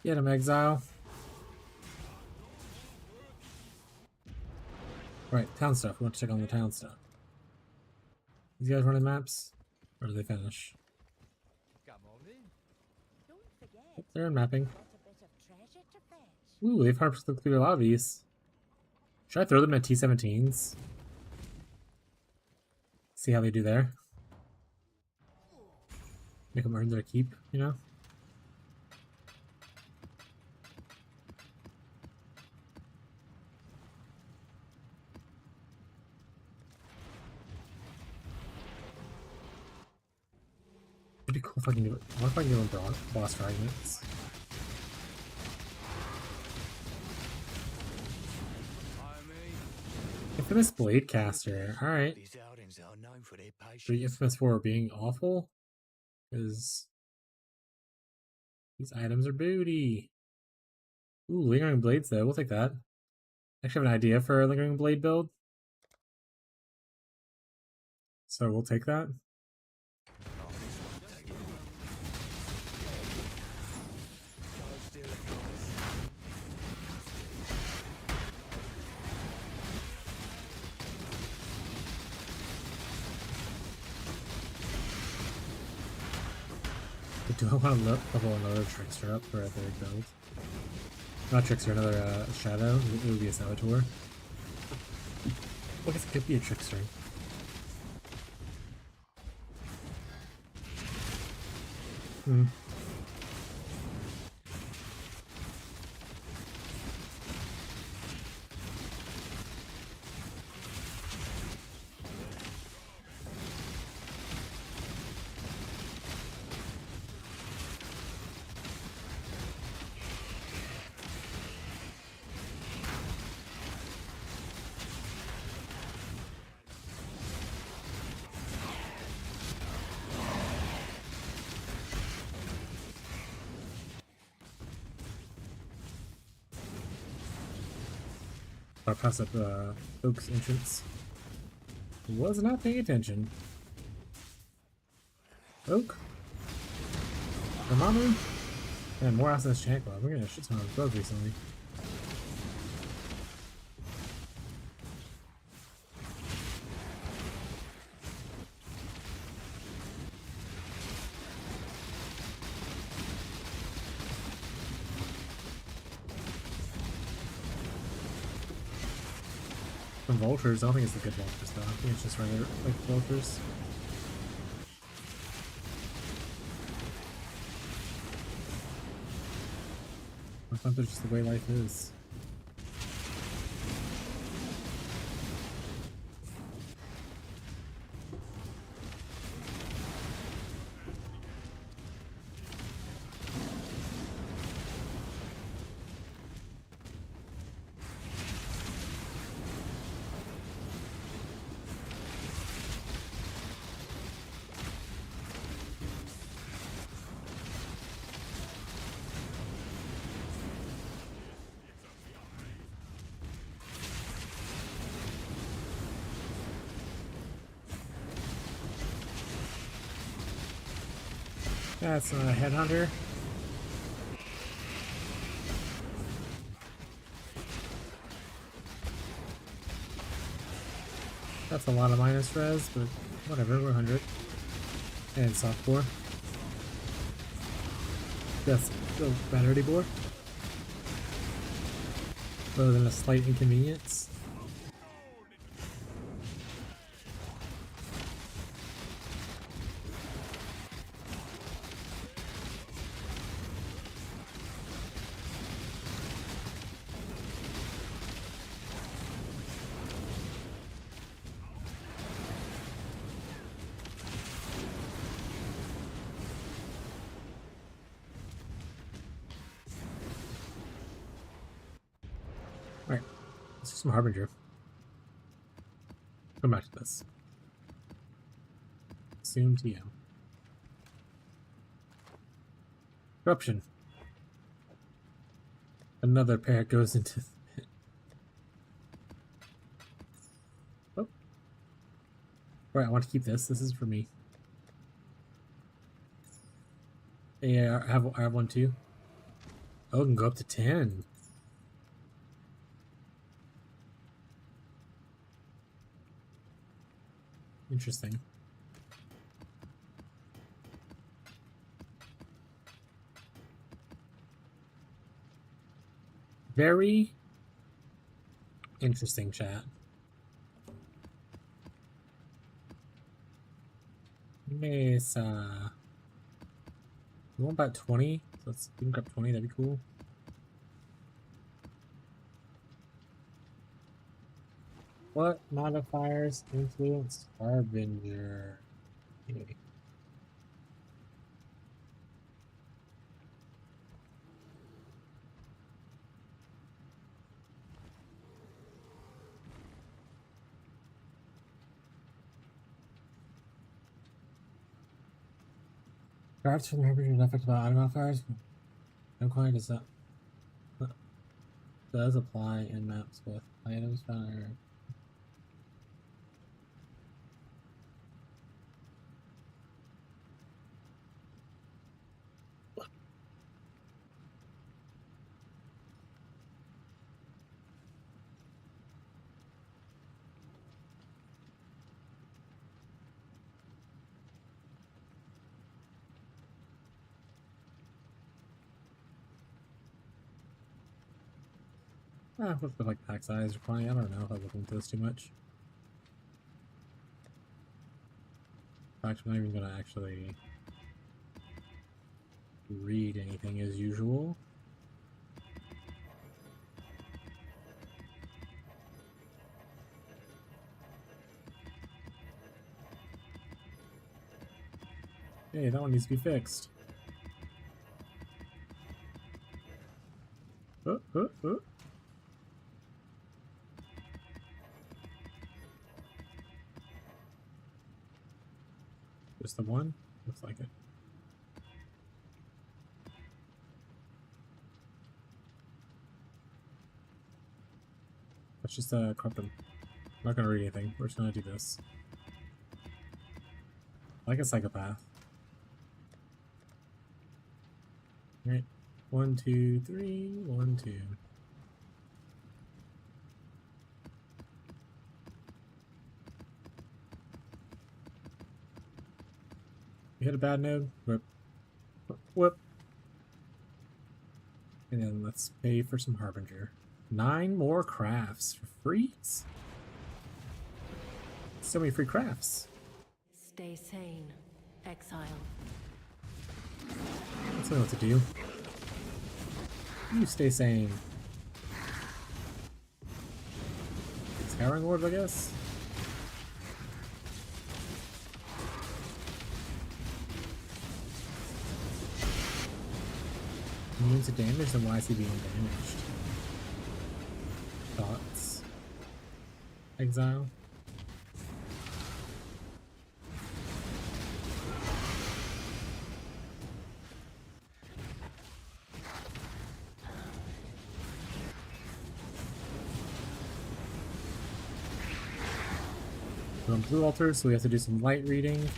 Get him, Exile. Right, town stuff. We want to check on the town stuff. These guys running maps? Or do they finish? Come on in. Don't forget, Yep, they're in mapping. got a bit of treasure to fetch. Ooh, they've 100% clear a lot of these. Should I throw them at T17s? See how they do there? Make them earn their keep, you know? It'd be cool if I can do it. What if I can give them boss fragments? Infamous Blade Caster. Alright. These outings are known for their patience. Pretty infamous for being awful. Because these items are booty. Ooh, Lingering Blades though. We'll take that. I actually have an idea for a Lingering Blade build. So we'll take that. But do I want to level another Trickster up for a third build? Not Trickster, another Shadow. It would be a Saboteur. I guess it could be a Trickster. Hmm. I'll pass up Oak's entrance. Was not paying attention. Oak? Dormammu? Man, more ass than this Chant Club. We're getting a shit ton of bugs recently. Some vultures. I don't think it's the good vultures though. I think it's just regular like vultures. I thought that's just the way life is. That's not a headhunter. That's a lot of minus res, but whatever, we're 100. And softcore. That's the vanity board. Other than a slight inconvenience. Alright, let's do some Harbinger. Come back to this. Assume TM. Corruption. Another pair goes into the pit. Oh. Alright, I want to keep this. This is for me. Yeah, I have one too. Oh, it can go up to 10. Interesting. Very interesting, chat. Mesa. You want about 20? So let's grab 20, that'd be cool. What modifiers influence Harbinger? Okay. Crafts from Harbinger not affected by auto modifiers. No client does that does apply in maps with items found. What's the like pack size or quantity? I don't know if I look into this too much. In fact, I'm not even gonna actually read anything as usual. Hey, that one needs to be fixed. Oh. Just the one? Looks like it. Let's just crop them. I'm not gonna read anything. We're just gonna do this. Like a psychopath. Alright. 1, 2, 3, 1, 2. You hit a bad node? Whip. Whip. And then let's pay for some Harbinger. 9 more crafts for free? So many free crafts. Stay sane, exile. Let's know what to do. You stay sane. Scouring Lords, I guess? Immune to damage, then why is he being damaged? Thoughts? Exile? We're on blue altar, so we have to do some light reading.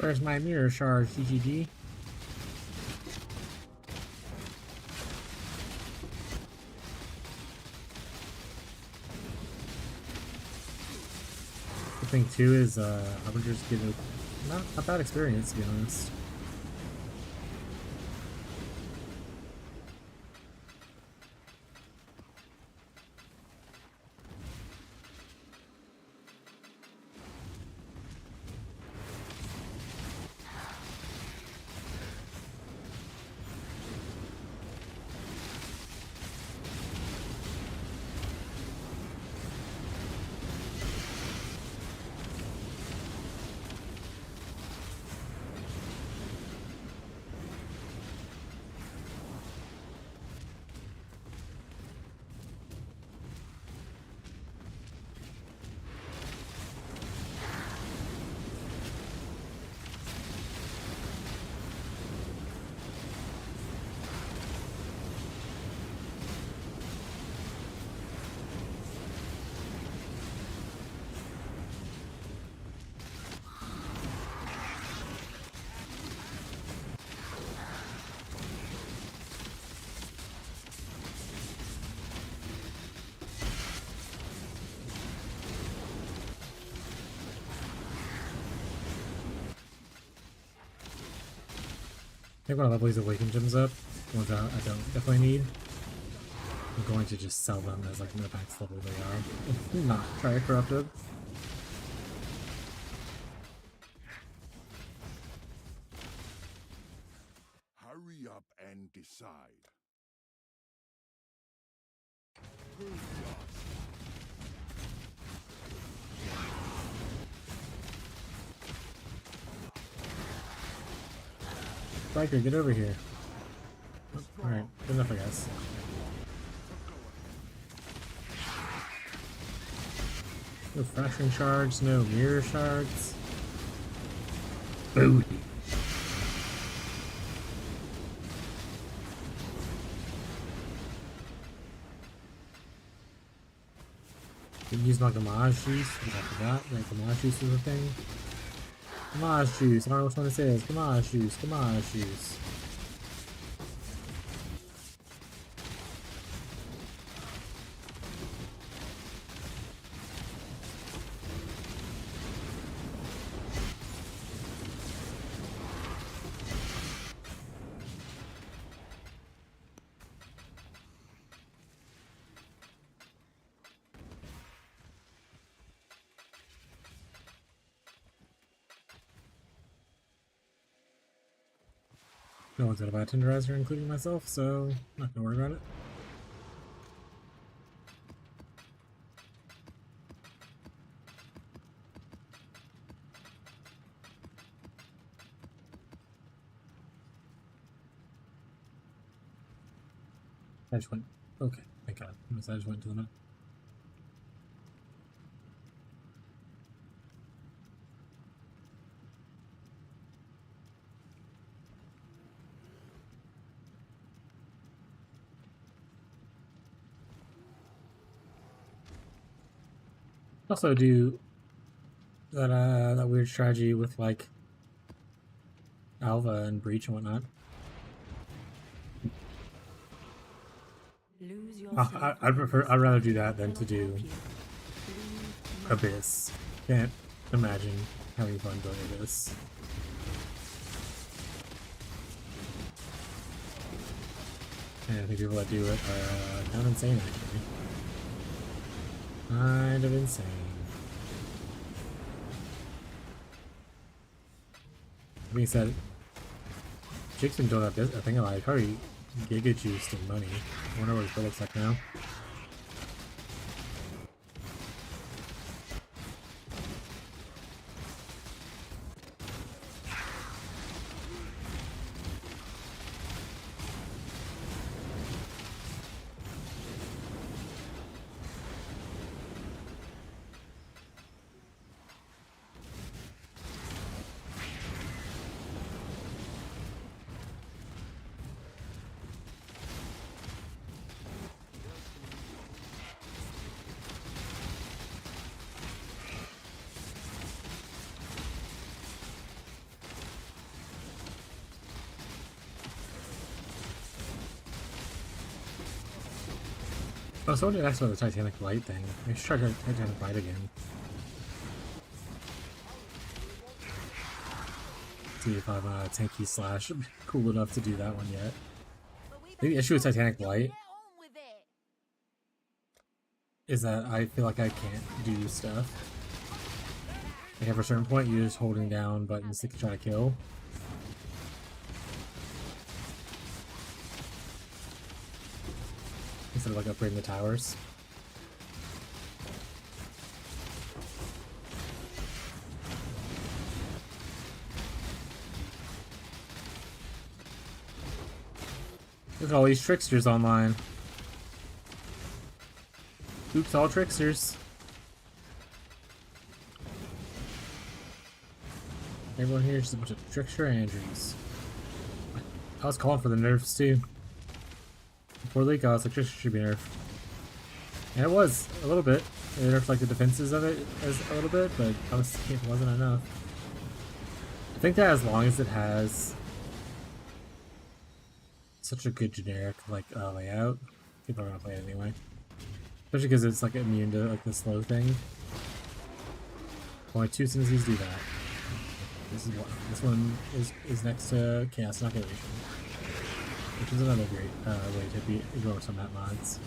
Where's my mirror shard, GGG? The thing too is, Harbingers get not a bad experience, to be honest. I think when I level these awakened gems up, ones that I don't definitely need, I'm going to just sell them as like the max level they are. Not try to corrupt it. Hurry up and decide. Striker, get over here. Oh, alright, good enough, I guess. No fracturing shards, no mirror shards. Booty. Didn't use my Gamage juice because I forgot that Gamage juice was a thing. Gamage juice, I don't know which one it says. Gamage juice, Gamage juice. No one's got a bad tenderizer, including myself, so I'm not gonna worry about it. I just went. Okay, thank God. I just went to the net. Also do that weird strategy with like Alva and Breach and whatnot. I'd rather do that than to do Abyss. Can't imagine having fun doing Abyss. And I think people that do it are kind of insane, actually. Kind of insane. That being said, Jake's been doing that bit. I think I like already giga juiced in money. I wonder what his bill looks like now. Oh, someone did ask about the Titanic Light thing. I should try Titanic Light again. See if I'm tanky slash cool enough to do that one yet. The issue with Titanic Light is that I feel like I can't do stuff. Like at a certain point, you're just holding down buttons to try to kill. Instead of like upgrading the towers. Look at all these tricksters online. Oops, all tricksters. Everyone here is just a bunch of trickster Andrews. I was calling for the nerfs too. Before league, I was like, trickster should be nerfed. And it was, a little bit. They nerfed like the defenses of it as a little bit, but I was thinking it wasn't enough. I think that as long as it has such a good generic like layout, people are gonna play it anyway. Especially because it's like immune to like the slow thing. Only 2 synergies do that. This one is next to Chaos Inoculation, which is another great way to ignore some map mods.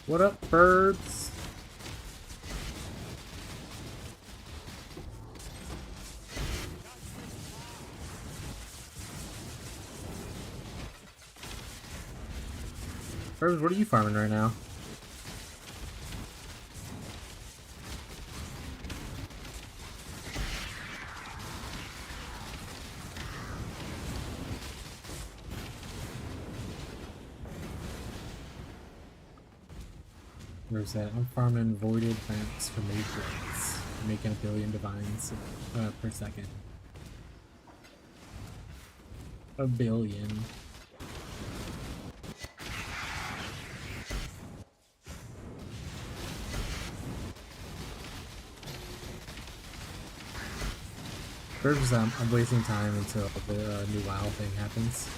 What up, birds? Birds, what are you farming right now? Where's that? I'm farming voided lamps for matrix. I'm making 1 billion divines per second. 1 billion. First, I'm wasting time until the new WoW thing happens.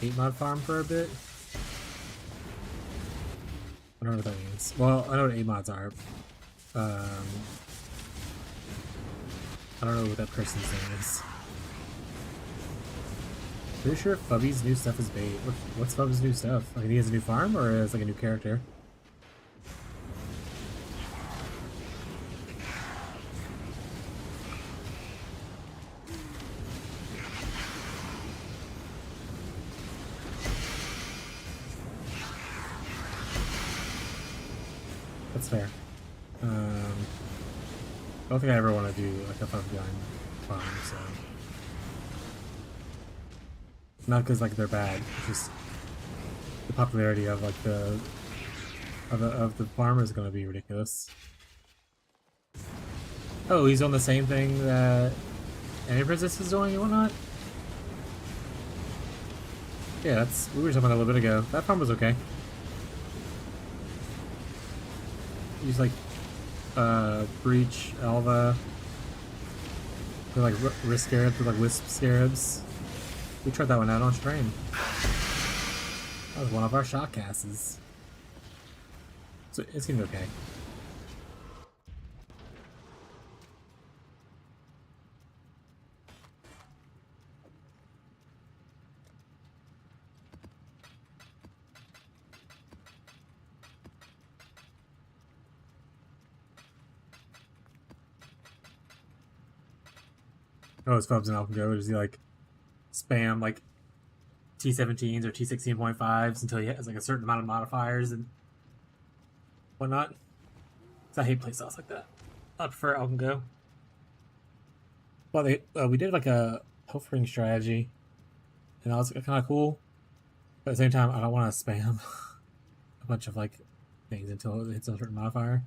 8 mod farm for a bit. I don't know what that means. Well, I know what 8 mods are. I don't know what that person's name is. Pretty sure Fubby's new stuff is bait. What's Fubby's new stuff? Like, he has a new farm or is like a new character? That's fair. I don't think I ever want to do like a Fub gun farm, so. Not because like they're bad, it's just the popularity of like the farm is gonna be ridiculous. Oh, he's on the same thing that Any Princess is doing and whatnot? Yeah, that's we were talking about a little bit ago. That farm was okay. Use like Breach, Alva, for like Risk Scarabs with like Wisp Scarabs. We tried that one out on stream. That was one of our shot casts. So it seemed okay. Oh, it's Fubs and Alpha does he like spam like T17s or T16.5s until he has like a certain amount of modifiers and whatnot? So I hate playstyles like that. I prefer Alpha. Well, we did like a Pilfering strategy, and that was kind of cool. But at the same time, I don't want to spam a bunch of like things until it hits a certain modifier.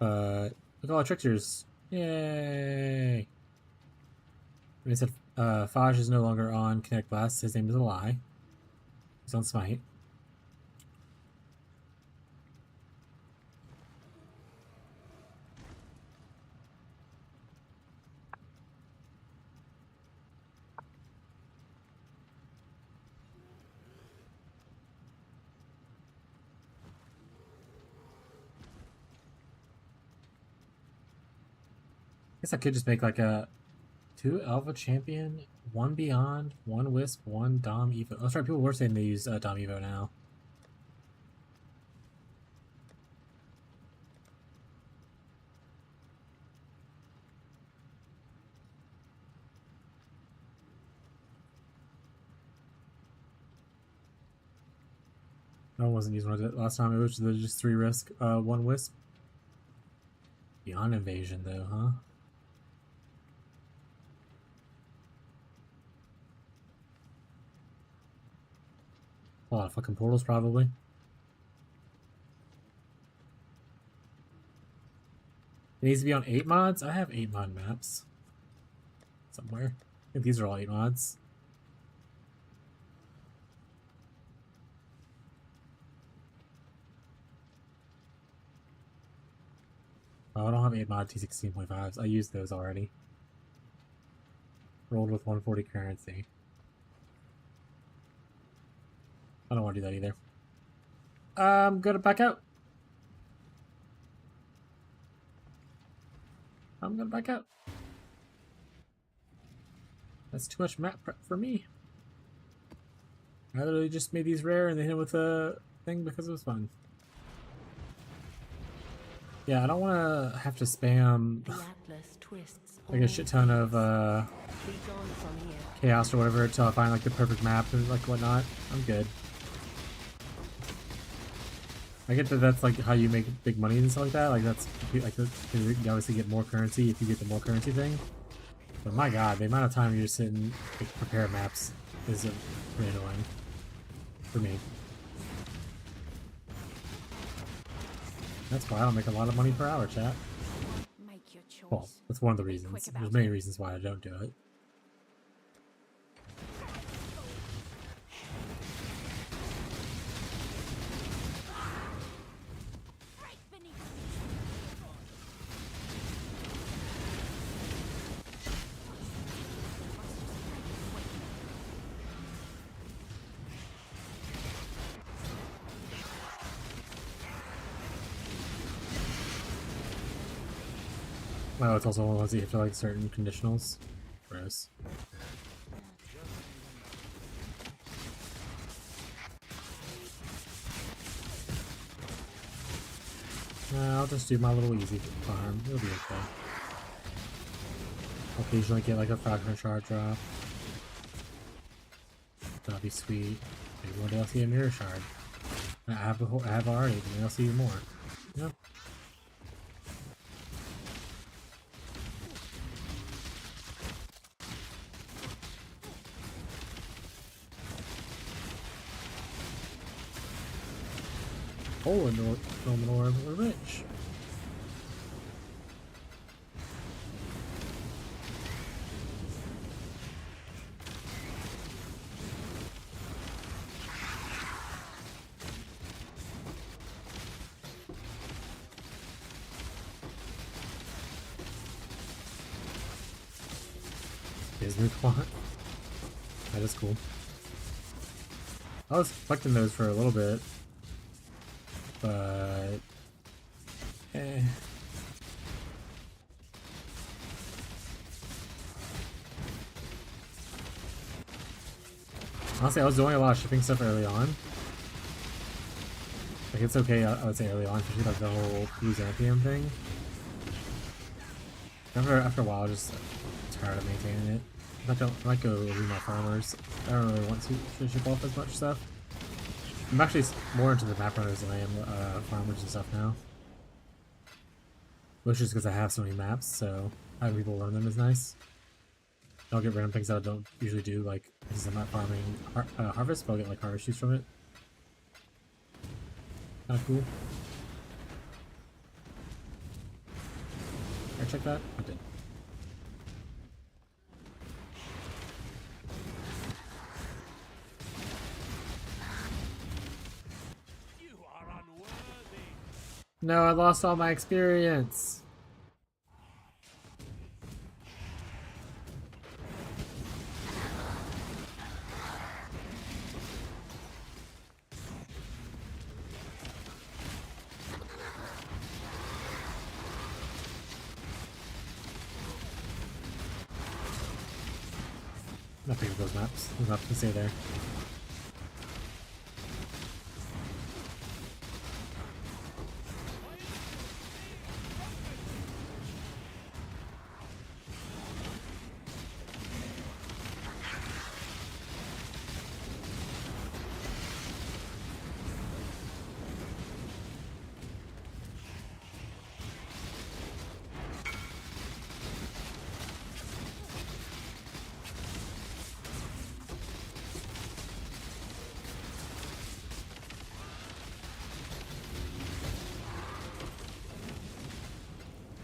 Look at all the tricksters. Yay! He said Faj is no longer on Connect Blast. His name is a lie. He's on Smite. Guess I could just make like a 2 Alpha Champion, 1 Beyond, 1 Wisp, 1 Dom Evo. Oh, sorry, people were saying they use Dom Evo now. No one wasn't using it last time. It was just 3 risk, 1 Wisp. Beyond Invasion, though, huh? A lot of fucking portals, probably. It needs to be on 8 mods? I have 8 mod maps. Somewhere. I think these are all 8 mods. Oh, I don't have 8 mod T16.5s. I used those already. Rolled with 140 currency. I don't want to do that either. I'm gonna back out. I'm gonna back out. That's too much map prep for me. I literally just made these rare and they hit it with a thing because it was fun. Yeah, I don't want to have to spam like a shit ton of chaos or whatever until I find like the perfect map and like whatnot. I'm good. I get that that's like how you make big money and stuff like that. Like that's like you obviously get more currency if you get the more currency thing. But my god, the amount of time you're sitting to prepare maps is pretty annoying for me. That's why I don't make a lot of money per hour, chat. Make your choice. Well, that's one of the reasons. There's many reasons why I don't do it. Oh, it's also one of those you have to like certain conditionals. Gross. I'll just do my little easy farm. It'll be okay. I'll occasionally get like a fragment shard drop. That'll be sweet. Maybe one day I'll see a mirror shard. I have already, maybe I'll see more. Yep. Oh, and Nominor, we're rich. Business plot. That is cool. I was collecting those for a little bit. But honestly, I was doing a lot of shipping stuff early on. Like it's okay, I would say early on, especially like the whole Byzantium thing. After a while, I just tired of maintaining it. I might go read my farmers. I don't really want to ship off as much stuff. I'm actually more into the map runners than I am farmers and stuff now. Which is because I have so many maps, so having people run them is nice. I'll get random things that I don't usually do, like because I'm not farming harvest, but I'll get like harvest shoots from it. Kind of cool. Did I check that? I did. No, I lost all my experience. Nothing of those maps. Those maps can stay there.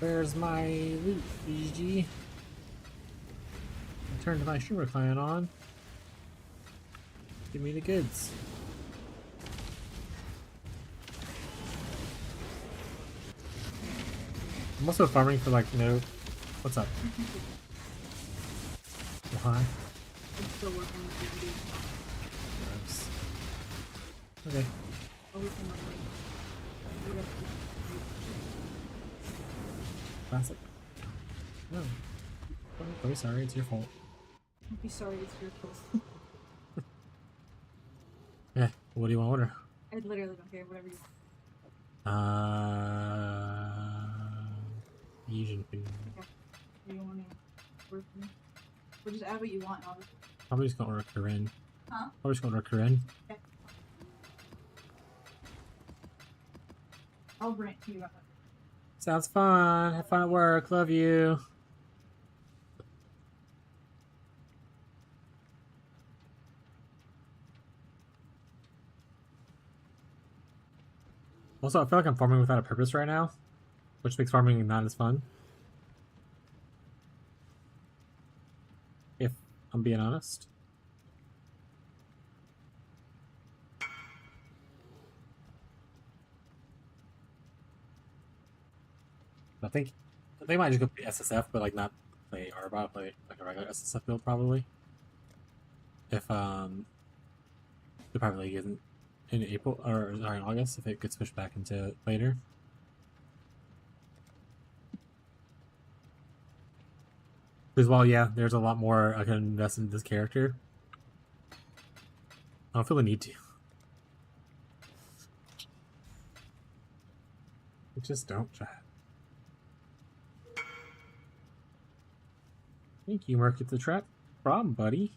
Where's my loot, BG? I turned my streamer client on. Give me the goods. I'm also farming for like no. What's up? Why? I'm still working with you. Gross. Okay. Always on my way. Classic. No. I'm very sorry, it's your fault. Don't be sorry, it's your fault. Yeah, what do you want to order? I literally don't care, whatever you want. Asian food. Okay. What do you want to work for me? Or just add what you want, obviously. Probably just gonna order Corinne. Huh? Probably just gonna order Corinne. Okay. I'll rant to you about that. Sounds fun. Have fun at work. Love you. Also, I feel like I'm farming without a purpose right now, which makes farming not as fun. If I'm being honest. I think they might just go play SSF, but like not play Arbot, play like a regular SSF build probably. If the Private League isn't in April or in August, if it gets pushed back into later. Because while yeah, there's a lot more I can invest in this character, I don't feel the need to. I just don't, chat. Thank you, Market the Trap. Problem, buddy.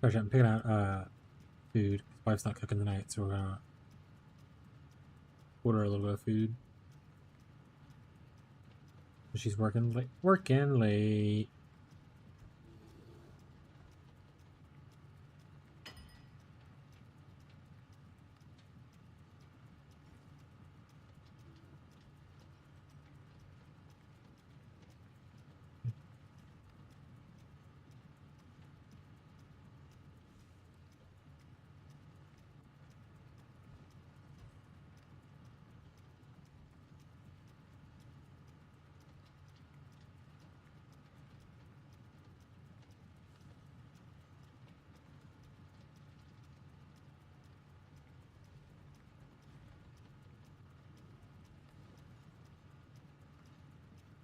Gosh, I'm picking out food. Wife's not cooking tonight, so we're gonna order a little bit of food. She's working late. Working late.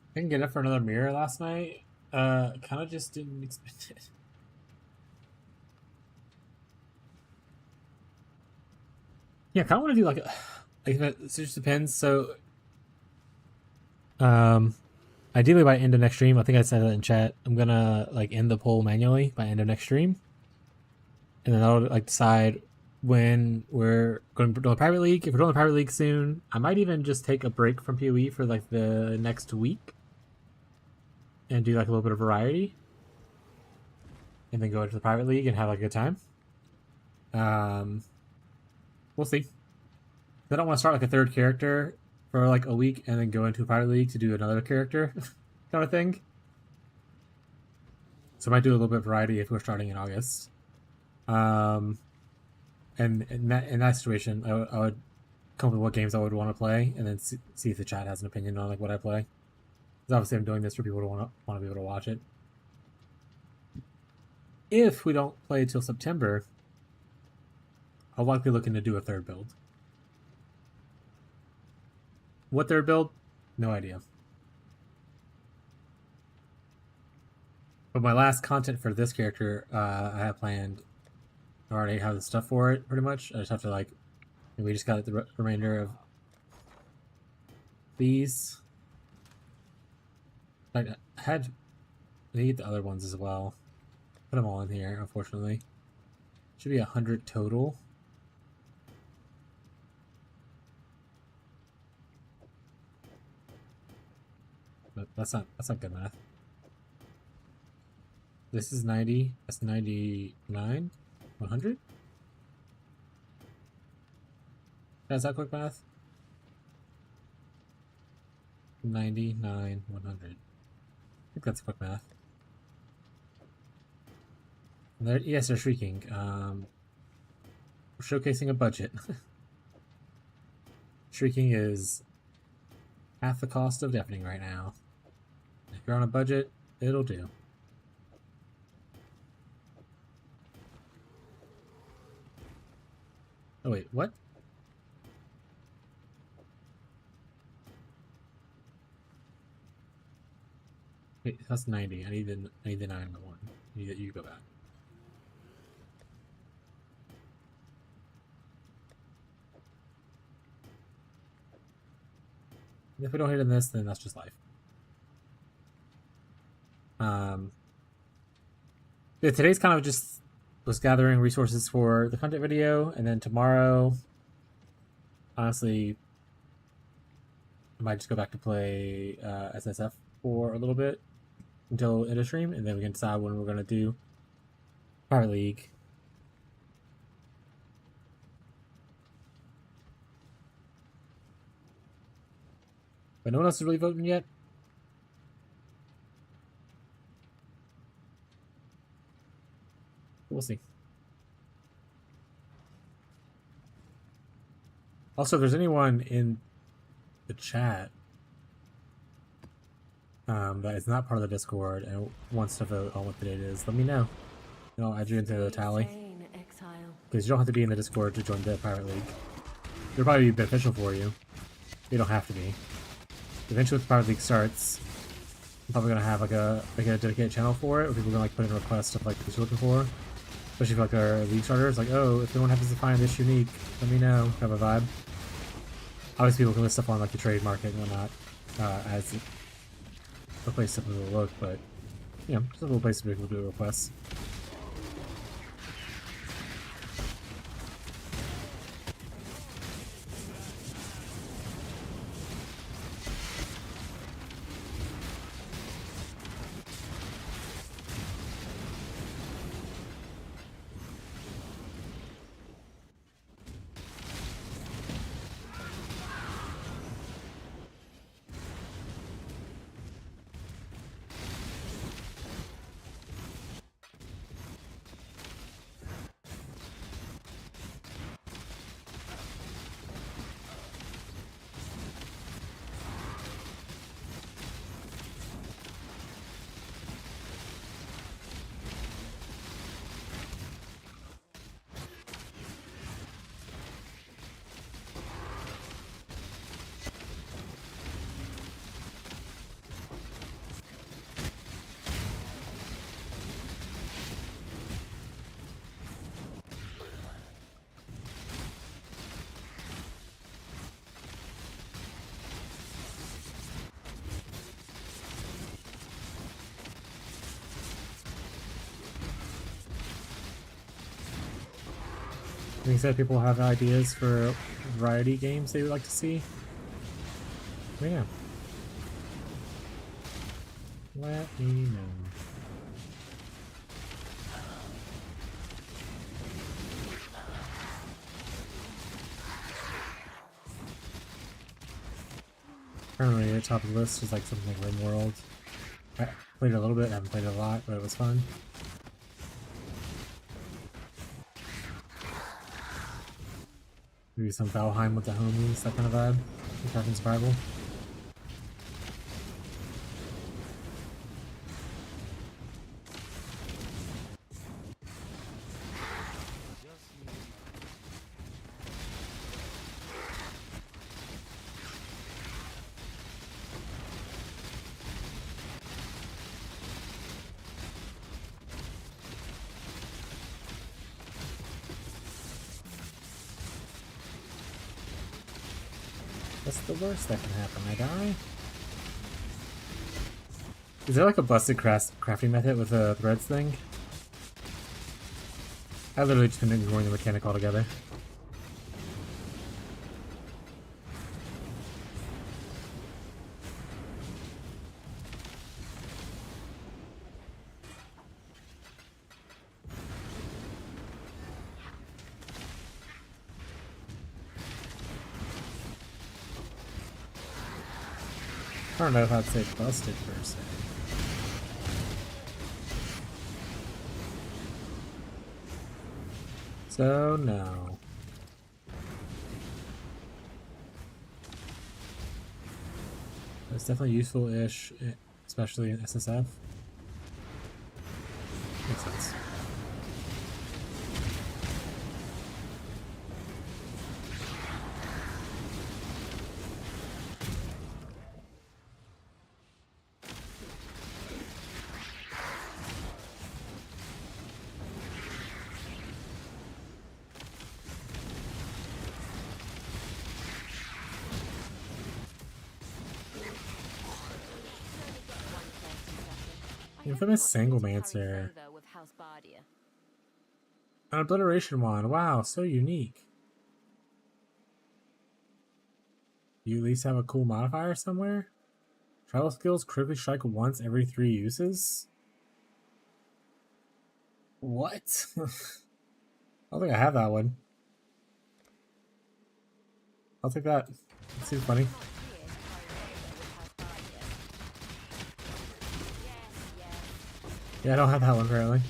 I didn't get it for another mirror last night. Kind of just didn't expect it. Yeah, kind of want to do like it just depends. So, ideally by end of next stream, I think I said that in chat. I'm gonna like end the poll manually by end of next stream, and then I'll like decide when we're going to do a private league. If we're doing a private league soon, I might even just take a break from PoE for like the next week and do like a little bit of variety, and then go into the private league and have like a good time. We'll see. I don't want to start like a third character for like a week and then go into a private league to do another character kind of thing. So I might do a little bit of variety if we're starting in August. And in that situation, I would come up with what games I would want to play, and then see if the chat has an opinion on like what I play. Because obviously I'm doing this for people to want to be able to watch it. If we don't play till September, I'll likely looking to do a third build. What third build? No idea. But my last content for this character, I have planned. I already have the stuff for it, pretty much. I just have to like. We just got the remainder of these. I had. I need the other ones as well. Put them all in here, unfortunately. Should be 100 total. But that's not good math. This is 90. That's 99. 100. That's that quick math. 99, 100. I think that's quick math. And yes, they're shrieking. We're showcasing a budget. Shrieking is half the cost of deafening right now. If you're on a budget, it'll do. Oh wait, what? Wait, that's 90. I need the 9 on the one. You go back. If we don't hit in this, then that's just life. Yeah, today's kind of just was gathering resources for the content video, and then tomorrow, honestly, I might just go back to play SSF for a little bit until end of stream, and then we can decide when we're going to do Power League. But no one else is really voting yet. We'll see. Also, if there's anyone in the chat that is not part of the Discord and wants to vote on what the date is, let me know. And I'll add you into the tally. Because you don't have to be in the Discord to join the Pirate League. It'll probably be beneficial for you. You don't have to be. Eventually, when the Pirate League starts, I'm probably gonna have like a dedicated channel for it, where people are gonna like put in requests of like what you're looking for. Especially for like our league starters, like, oh, if anyone happens to find this unique, let me know. Kind of a vibe. Obviously, people can list stuff on like the trade market and whatnot, as a place to look, but you know, just a little place to be able to do requests. You said people have ideas for variety games they would like to see. Yeah. Let me know. Currently at the top of the list is like something like RimWorld. I played it a little bit, I haven't played it a lot, but it was fun. Maybe some Valheim with the homies, that kind of vibe. Crafting survival. What's the worst that can happen? I die? Is there like a busted crafting method with the threads thing? I literally just been ignoring the mechanic altogether. I don't know if I'd say busted per se. So, no. It's definitely useful-ish, especially in SSF. Makes sense. Infamous Sanglemancer. An obliteration wand. Wow, so unique. You at least have a cool modifier somewhere? Travel skills critically strike once every 3 uses? What? I don't think I have that one. I'll take that. It seems funny. Yeah, I don't have that one apparently.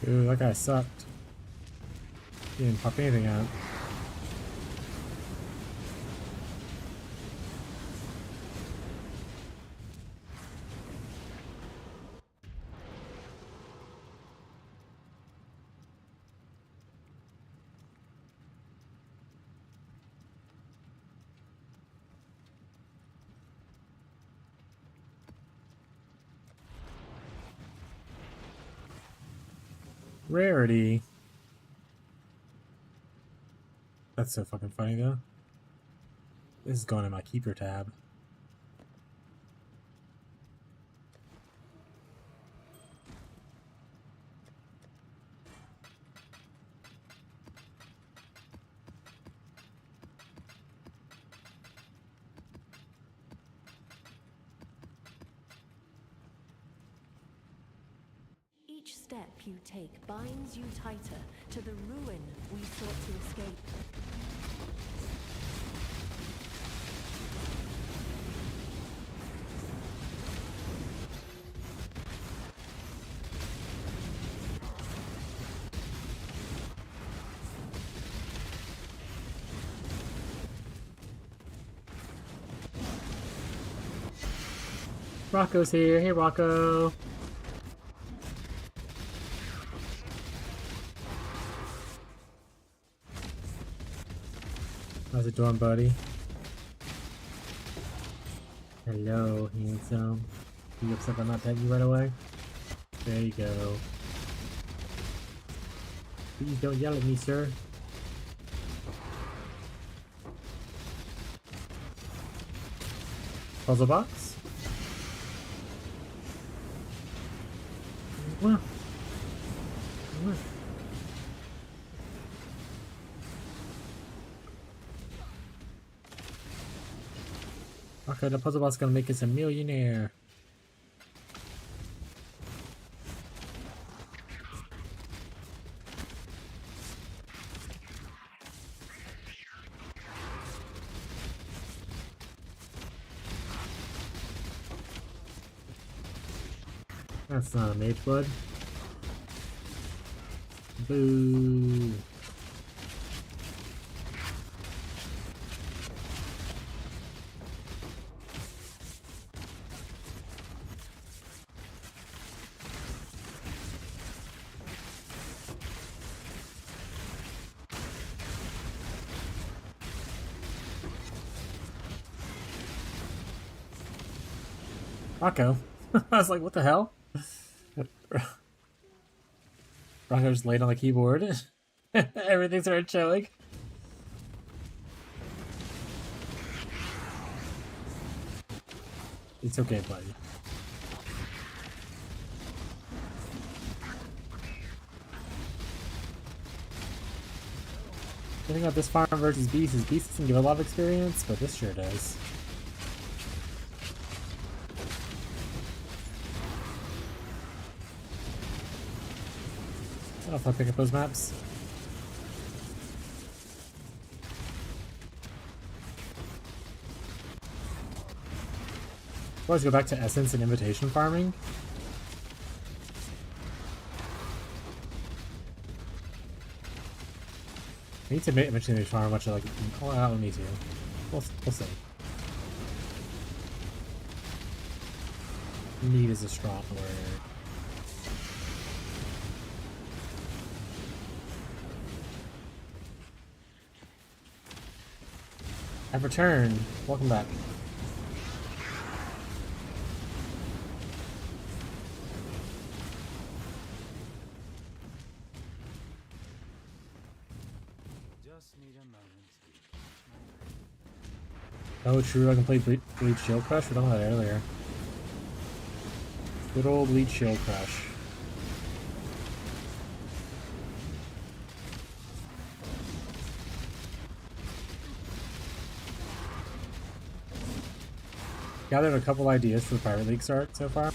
Ooh, that guy sucked. He didn't pop anything out. Rarity. That's so fucking funny though. This is going in my keeper tab. Each step you take binds you tighter to the ruin we sought to escape. Rocco's here. Hey, Rocco. How's it doing, buddy? Hello, handsome. You upset I'm not petting you right away? There you go. Please don't yell at me, sir. Puzzle box? Mwah. Mwah. Okay, the puzzle box is gonna make us a millionaire. That's not a mage blood. Boo. Rocco. I was like, what the hell? Rocco just laid on the keyboard. Everything started showing. It's okay, buddy. The thing about this farm versus beast is beast doesn't give a lot of experience, but this sure does. I don't know if I pick up those maps. Always go back to essence and invitation farming. I need to eventually farm a bunch of like. Oh, I don't need to. We'll see. Need is a strong word. I've returned. Welcome back. Just need a moment. Oh, true. I can play Bleed Shield Crush. We were talking about that earlier. Good old Bleed Shield Crush. Gathered a couple ideas for the Pirate League start so far.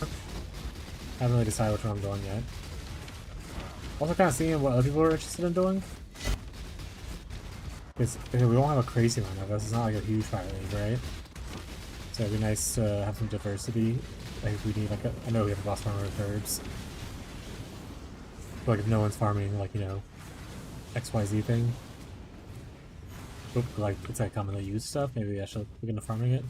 Haven't really decided which one I'm doing yet. Also kind of seeing what other people are interested in doing. Because we don't have a crazy amount of us. It's not like a huge Pirate League, right? So it'd be nice to have some diversity. Like if we need like I know we have a boss farmer with herbs. But like if no one's farming like, you know, XYZ thing. But like it's like commonly used stuff, maybe I should look into farming it.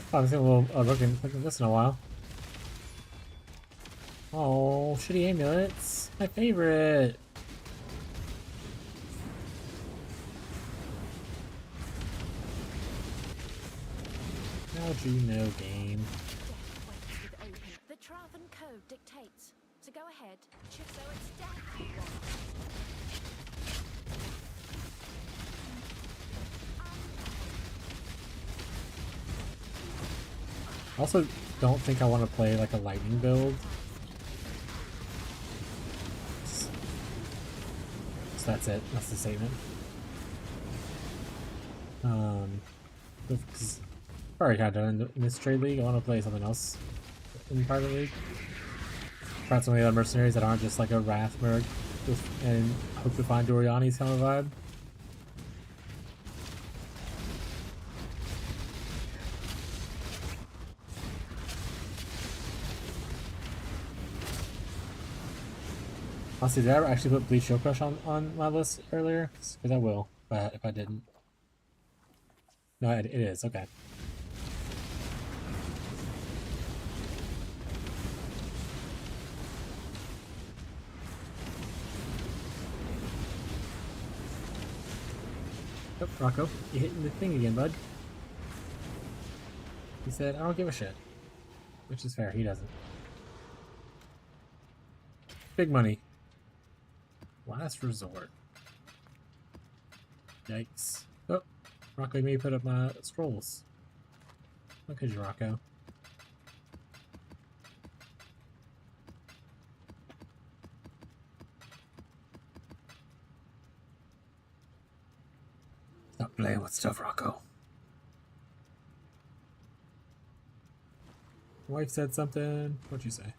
I haven't seen a little looking at this in a while. Oh, shitty amulets. My favorite. How'd you know, game? The Traven code dictates. So go ahead. So it's death you want. I also don't think I want to play like a lightning build. So that's it. That's the statement. Because already kind of done in this trade league. I want to play something else in private league. Try some of the other mercenaries that aren't just like a Wrath merc and hope to find Doriani's kind of vibe. Honestly, did I ever actually put Bleach Show Crush on my list earlier? Because I will, but if I didn't. No, it is, okay. Oh, Rocco, you hitting the thing again, bud. He said, I don't give a shit. Which is fair, he doesn't. Big money. Last resort. Yikes. Oh, Rocco, you may put up my scrolls. Look at you, Rocco. Stop playing with stuff, Rocco. Wife said something. What'd you say?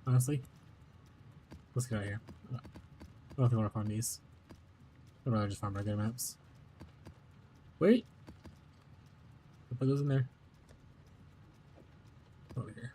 Honestly, let's get out of here. I don't think I want to farm these. I'd rather just farm regular maps. Wait! I'll put those in there. Over here.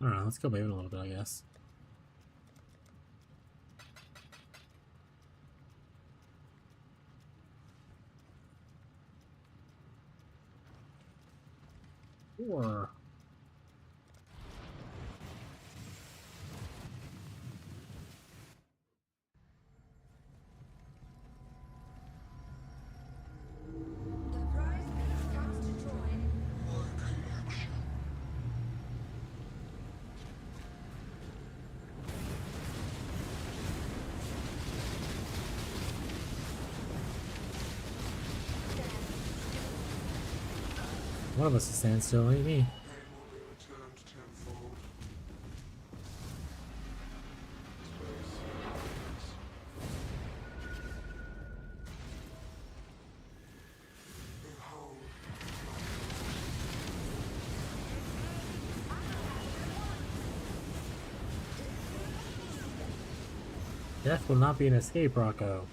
I don't know, let's go Maven a little bit, I guess. Or... One of us is standing still, ain't me. Death will not be an escape, Rocco.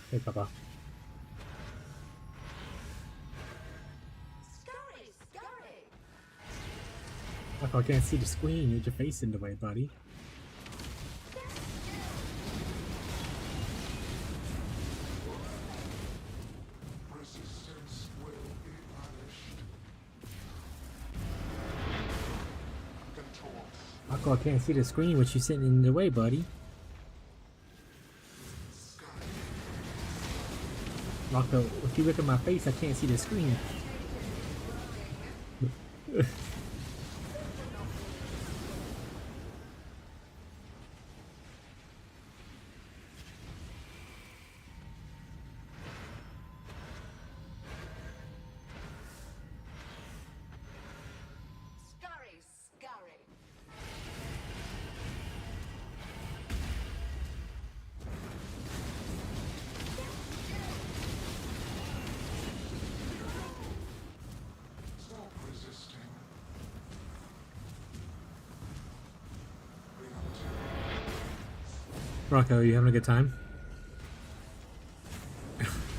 Hey, Papa. Rocco, I can't see the screen. You're your face in the way, buddy. Resistance will be banished. Rocco, I can't see the screen with you sitting in the way, buddy. Rocco, if you look at my face, I can't see the screen. Rocco, you having a good time?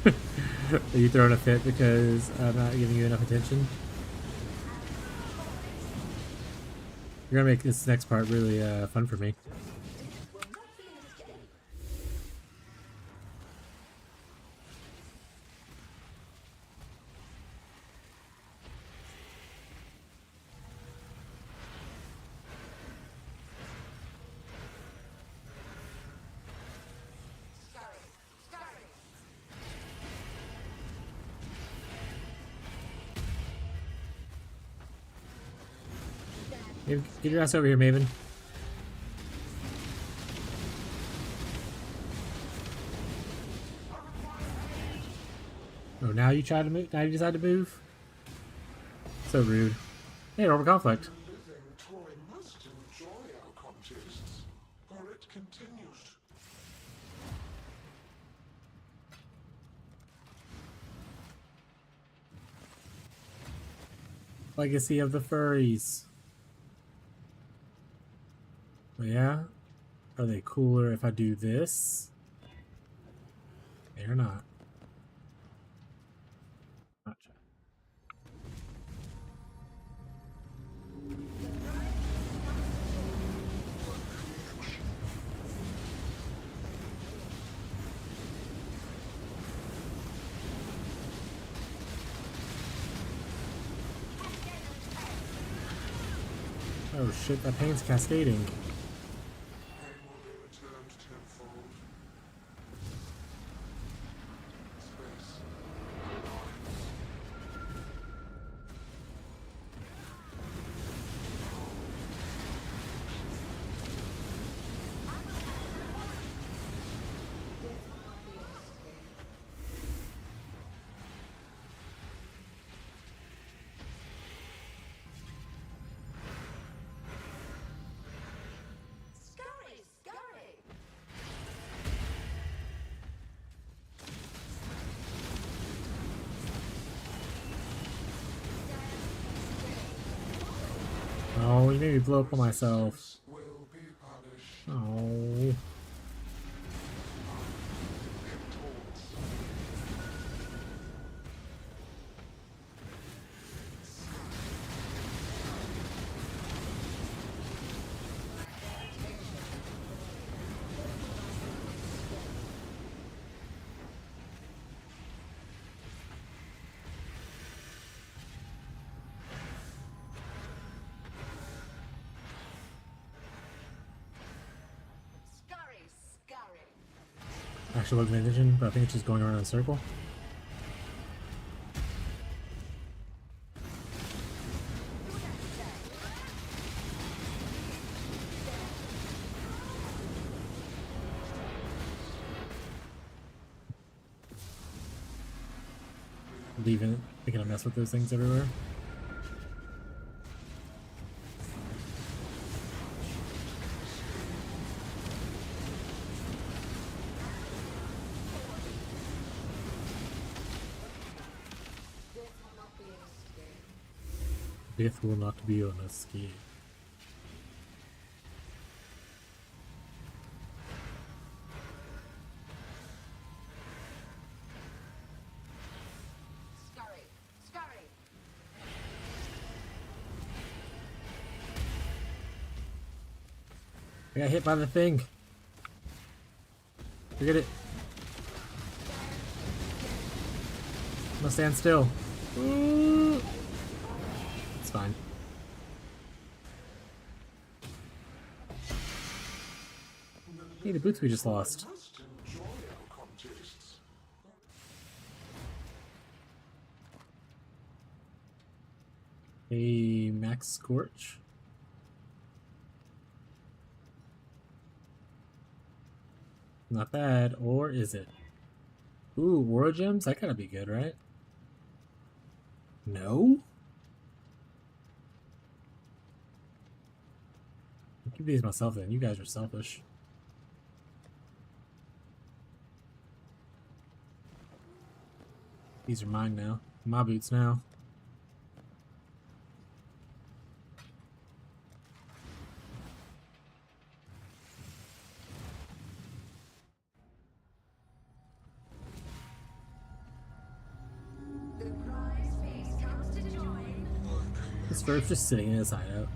Are you throwing a fit because I'm not giving you enough attention? You're gonna make this next part really fun for me. Get your ass over here, Maven. Oh, now you try to move? Now you decide to move? So rude. Hey, Robert Conflict. Living toy must enjoy our contests, or it continues. Legacy of the Furries. Oh, yeah? Are they cooler if I do this? They're not. Not sure. Oh shit, that paint's cascading. Pain will be returned tenfold. Space. Scurry, scurry. Oh, you made me blow up on myself. Will be punished. Oh. Scurry, scurry. Actually wasn't paying attention, but I think it's just going around in a circle. Leaving, thinking I mess with those things everywhere. Death will not be on a escape. Scurry, scurry. I got hit by the thing. Forget it. I'm gonna stand still. Ooh. It's fine. Hey, the boots we just lost. Must enjoy our contests. A Max Scorch. Not bad, or is it? Ooh, Aura Gems? That gotta be good, right? No? I'll keep these myself then. You guys are selfish. These are mine now. My boots now. This bird's just sitting in his hideout.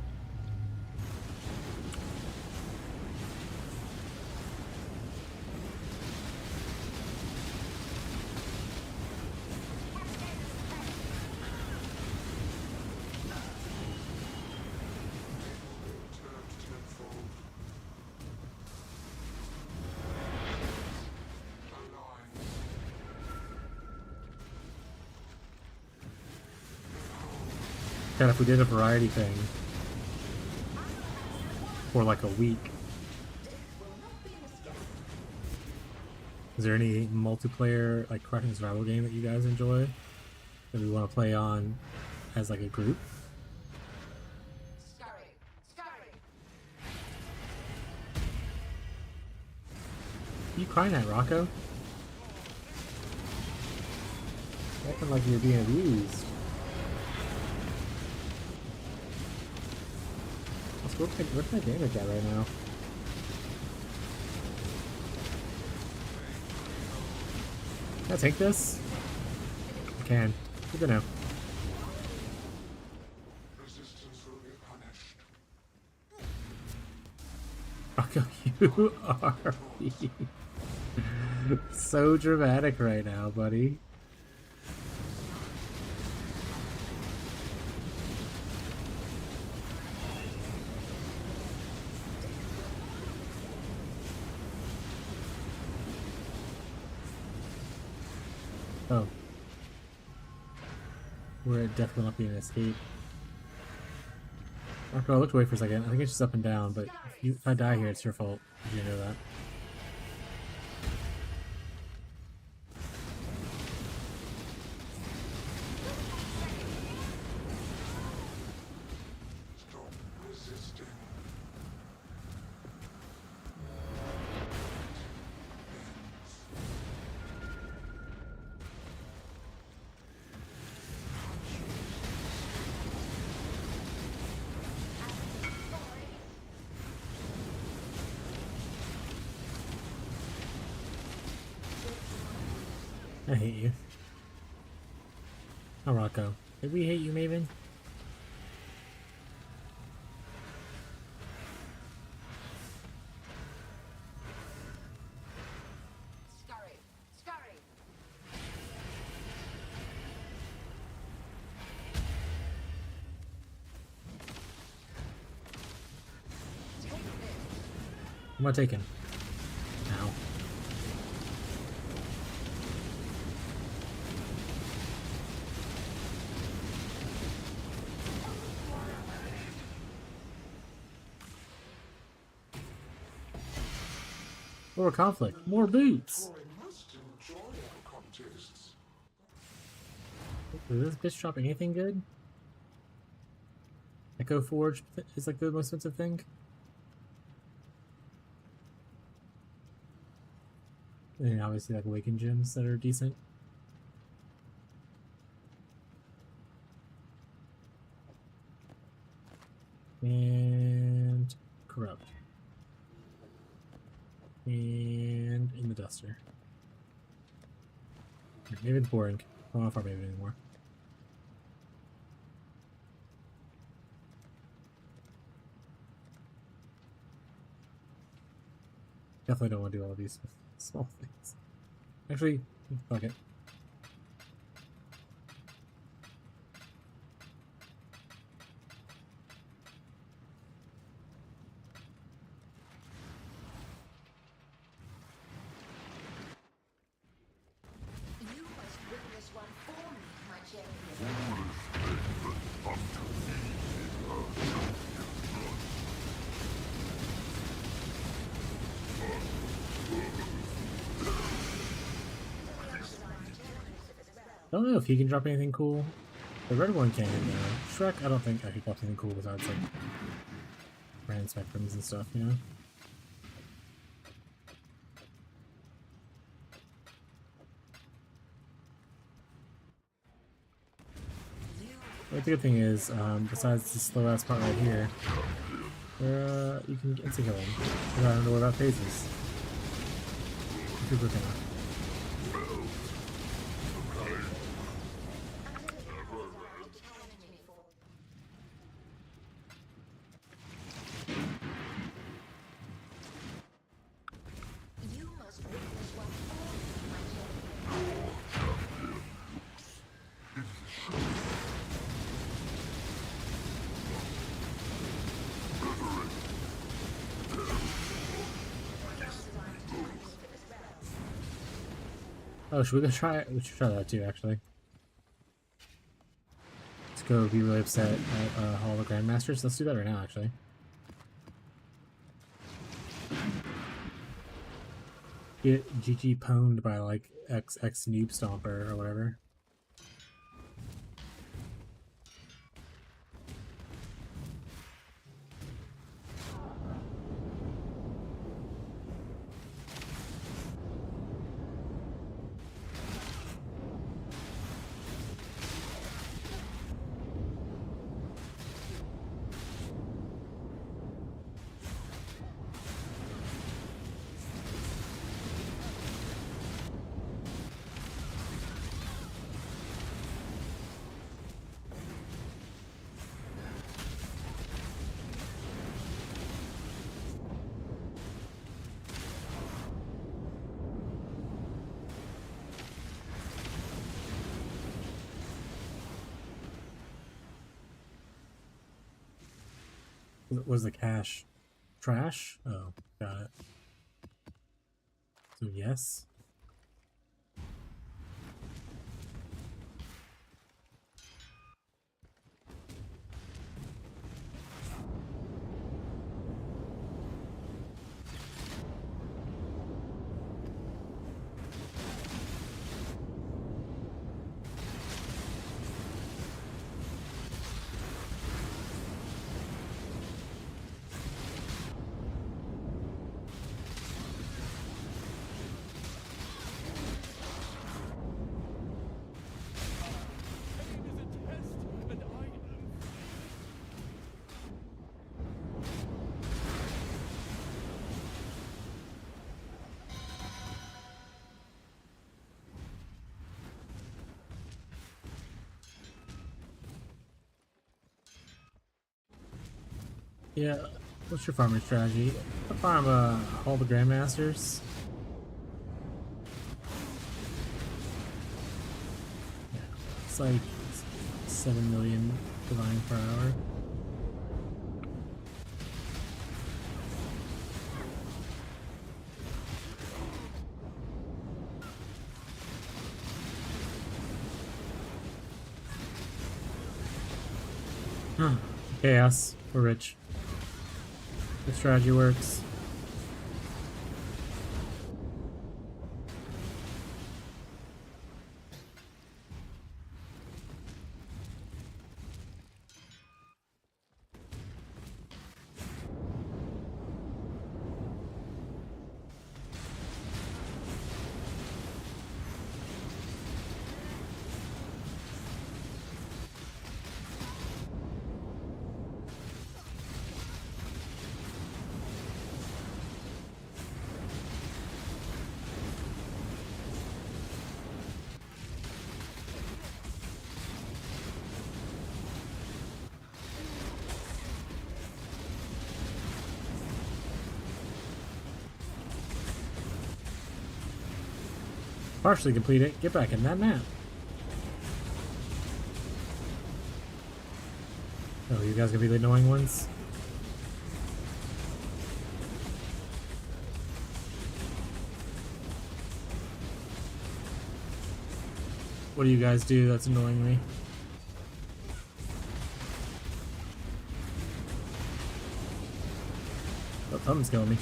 God, if we did a variety thing for like a week. Is there any multiplayer like crafting survival game that you guys enjoy that we want to play on as like a group? What are you crying at, Rocco? Acting like you're being abused. What's my damage at right now? Can I take this? I can. Good to know. Resistance will be punished. Rocco, you are being so dramatic right now, buddy. Oh. We're definitely not being an escape. Marco, I looked away for a second. I think it's just up and down, but if I die here, it's your fault. Did you know that? Stop resisting. I hate you. Oh, Rocco. Did we hate you, Maven? Scurry! Scurry! What am I taking? Ow. More conflict. More boots. For I must enjoy our contests. Does this bitch drop anything good? Echo Forge is like the most expensive thing. And then obviously like Awakened gems that are decent. And Corrupt. And in the Duster. Maybe it's boring. I don't know if I'm Maven anymore. Definitely don't want to do all these small things. Actually, fuck it. You must witness one for me, my champion. I don't know if he can drop anything cool. The red one can, Shrek, I don't think he drops anything cool besides like brand spectrums and stuff, you know? But the good thing is, besides the slow ass part right here, where you can instant kill him. You don't have to worry about phases. Super quick enough. Oh, should we go try it? We should try that too, actually. Let's go be really upset at Hall of the Grandmasters. Let's do that right now, actually. Get GG pwned by like X Noob Stomper or whatever. Was the cache trash? Oh, got it. So yes. Yeah, what's your farming strategy? I farm all the Grandmasters. Yeah, it's like 7 million divine per hour. Chaos. We're rich. The strategy works. Partially complete it. Get back in that map. Oh, you guys gonna be the annoying ones? What do you guys do that's annoying me? Oh, something's killing me.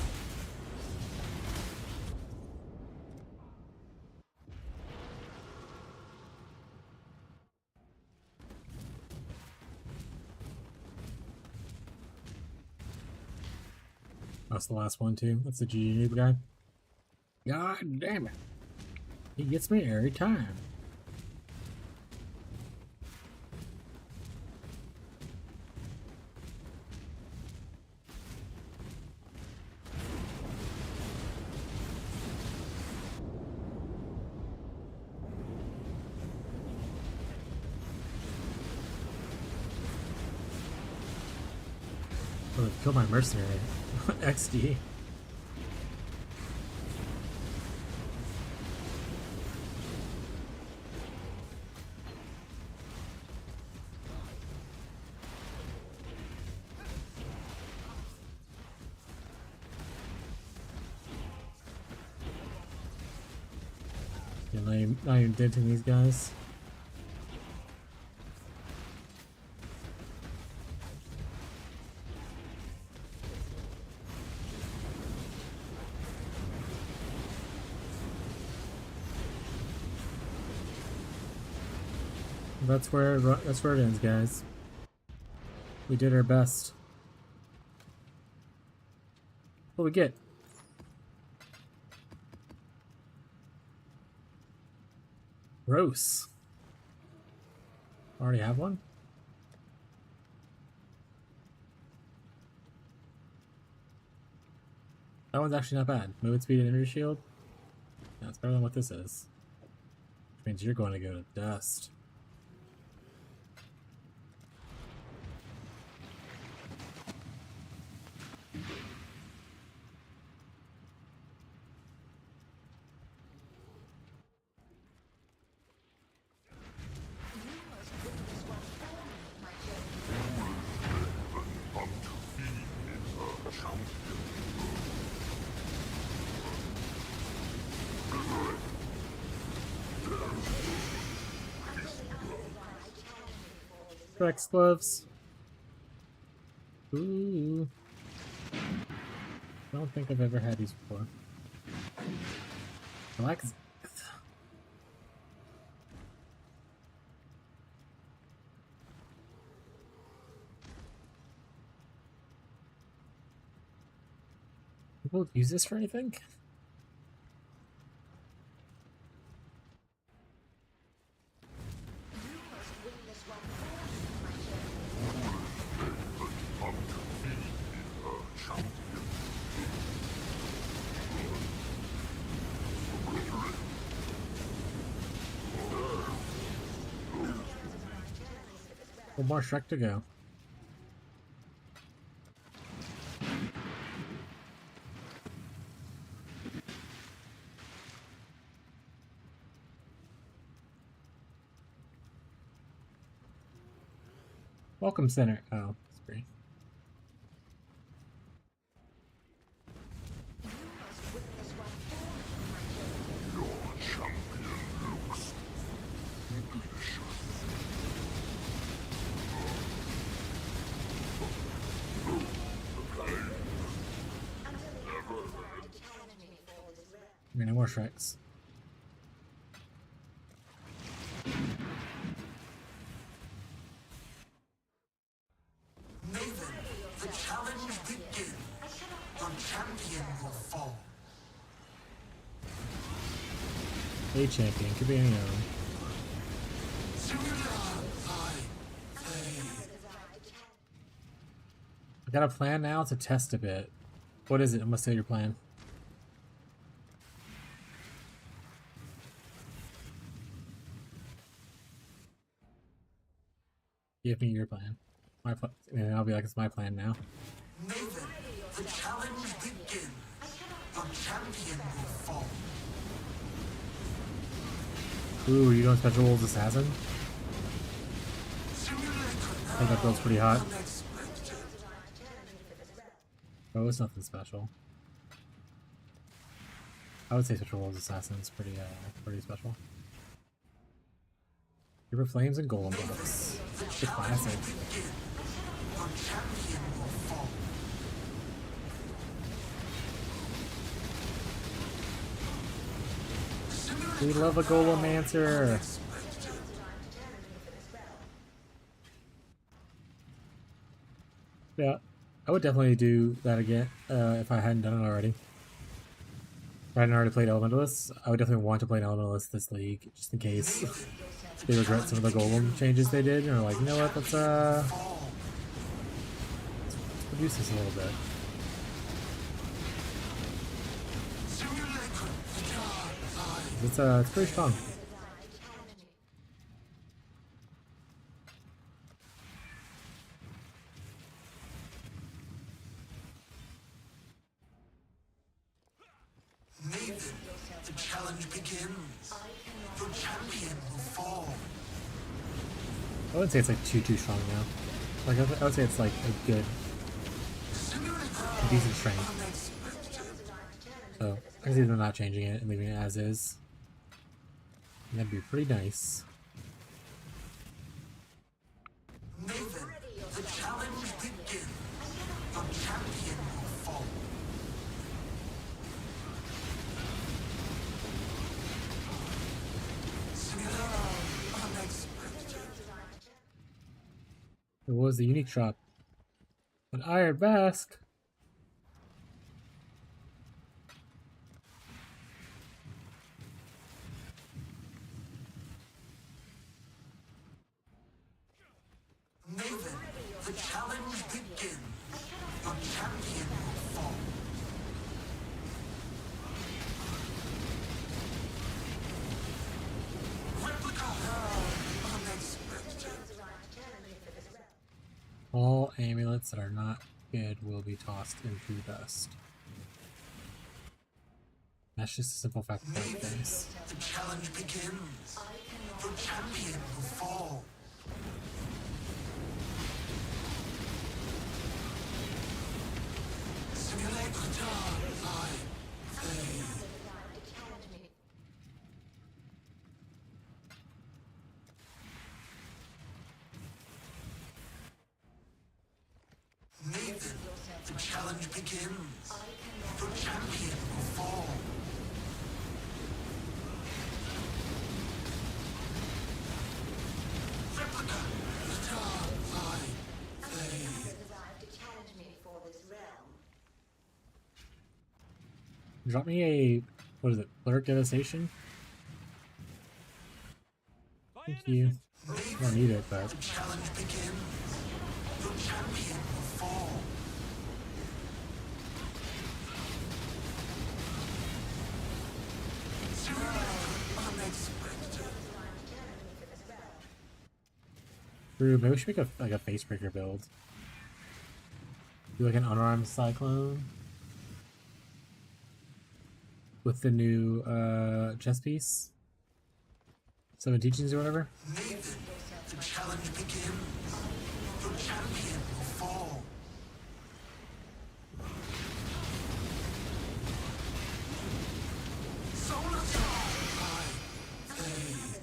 That's the last one too. That's the GG noob guy. God damn it. He gets me every time. Oh, kill my mercenary. XD. Not even denting these guys. That's where it ends, guys. We did our best. What do we get? Gross. Already have one? That one's actually not bad. Movement speed and energy shield. That's better than what this is. Which means you're going to go to dust. Rex gloves. Ooh. I don't think I've ever had these before. I like. People use this for anything? One more Shrek to go. Welcome center. Oh, it's free. I mean, no more Shreks. Maven, the challenge begins. Your champion will fall. A champion, could be any of them. I got a plan now to test a bit. What is it? I must say your plan. Give me your plan. My plan, and I'll be like, it's my plan now. Maven, the challenge begins. Your champion will fall. Ooh, you doing special rules assassin? I think that build's pretty hot. Oh, it's nothing special. I would say special rules assassin is pretty special. River Flames and Golem buffs. The classic. We love a Golem-mancer. Yeah, I would definitely do that again if I hadn't done it already. If I hadn't already played Elementalists, I would definitely want to play an Elementalist this league, just in case they regret some of the Golem changes they did, and are like, you know what, let's reduce this a little bit. It's pretty strong. Maven, the challenge begins. Your champion will fall. I wouldn't say it's like too strong now. Like I would say it's like a good, decent strength. So I can see them not changing it and leaving it as is. That'd be pretty nice. Nathan, the challenge begins. The champion will fall. Unexpected. It was the unique shop. An iron mask. Nathan, the challenge begins. The champion will fall. Replica. Unexpected. All amulets that are not good will be tossed into dust. That's just a simple fact of things. The challenge begins. The champion will fall. Simulacra live. Nathan, the challenge begins. The champion will fall. Replica, the dark light fade. Drop me a, what is it, Cleric Devastation? Thank you. I don't need it, but The challenge begins. The champion will fall. Unexpected. True, maybe we should make a facebreaker build. Do like an unarmed cyclone with the new chest piece. 7 teachings or whatever. Nathan, the challenge begins. The champion will fall. Solar light fade.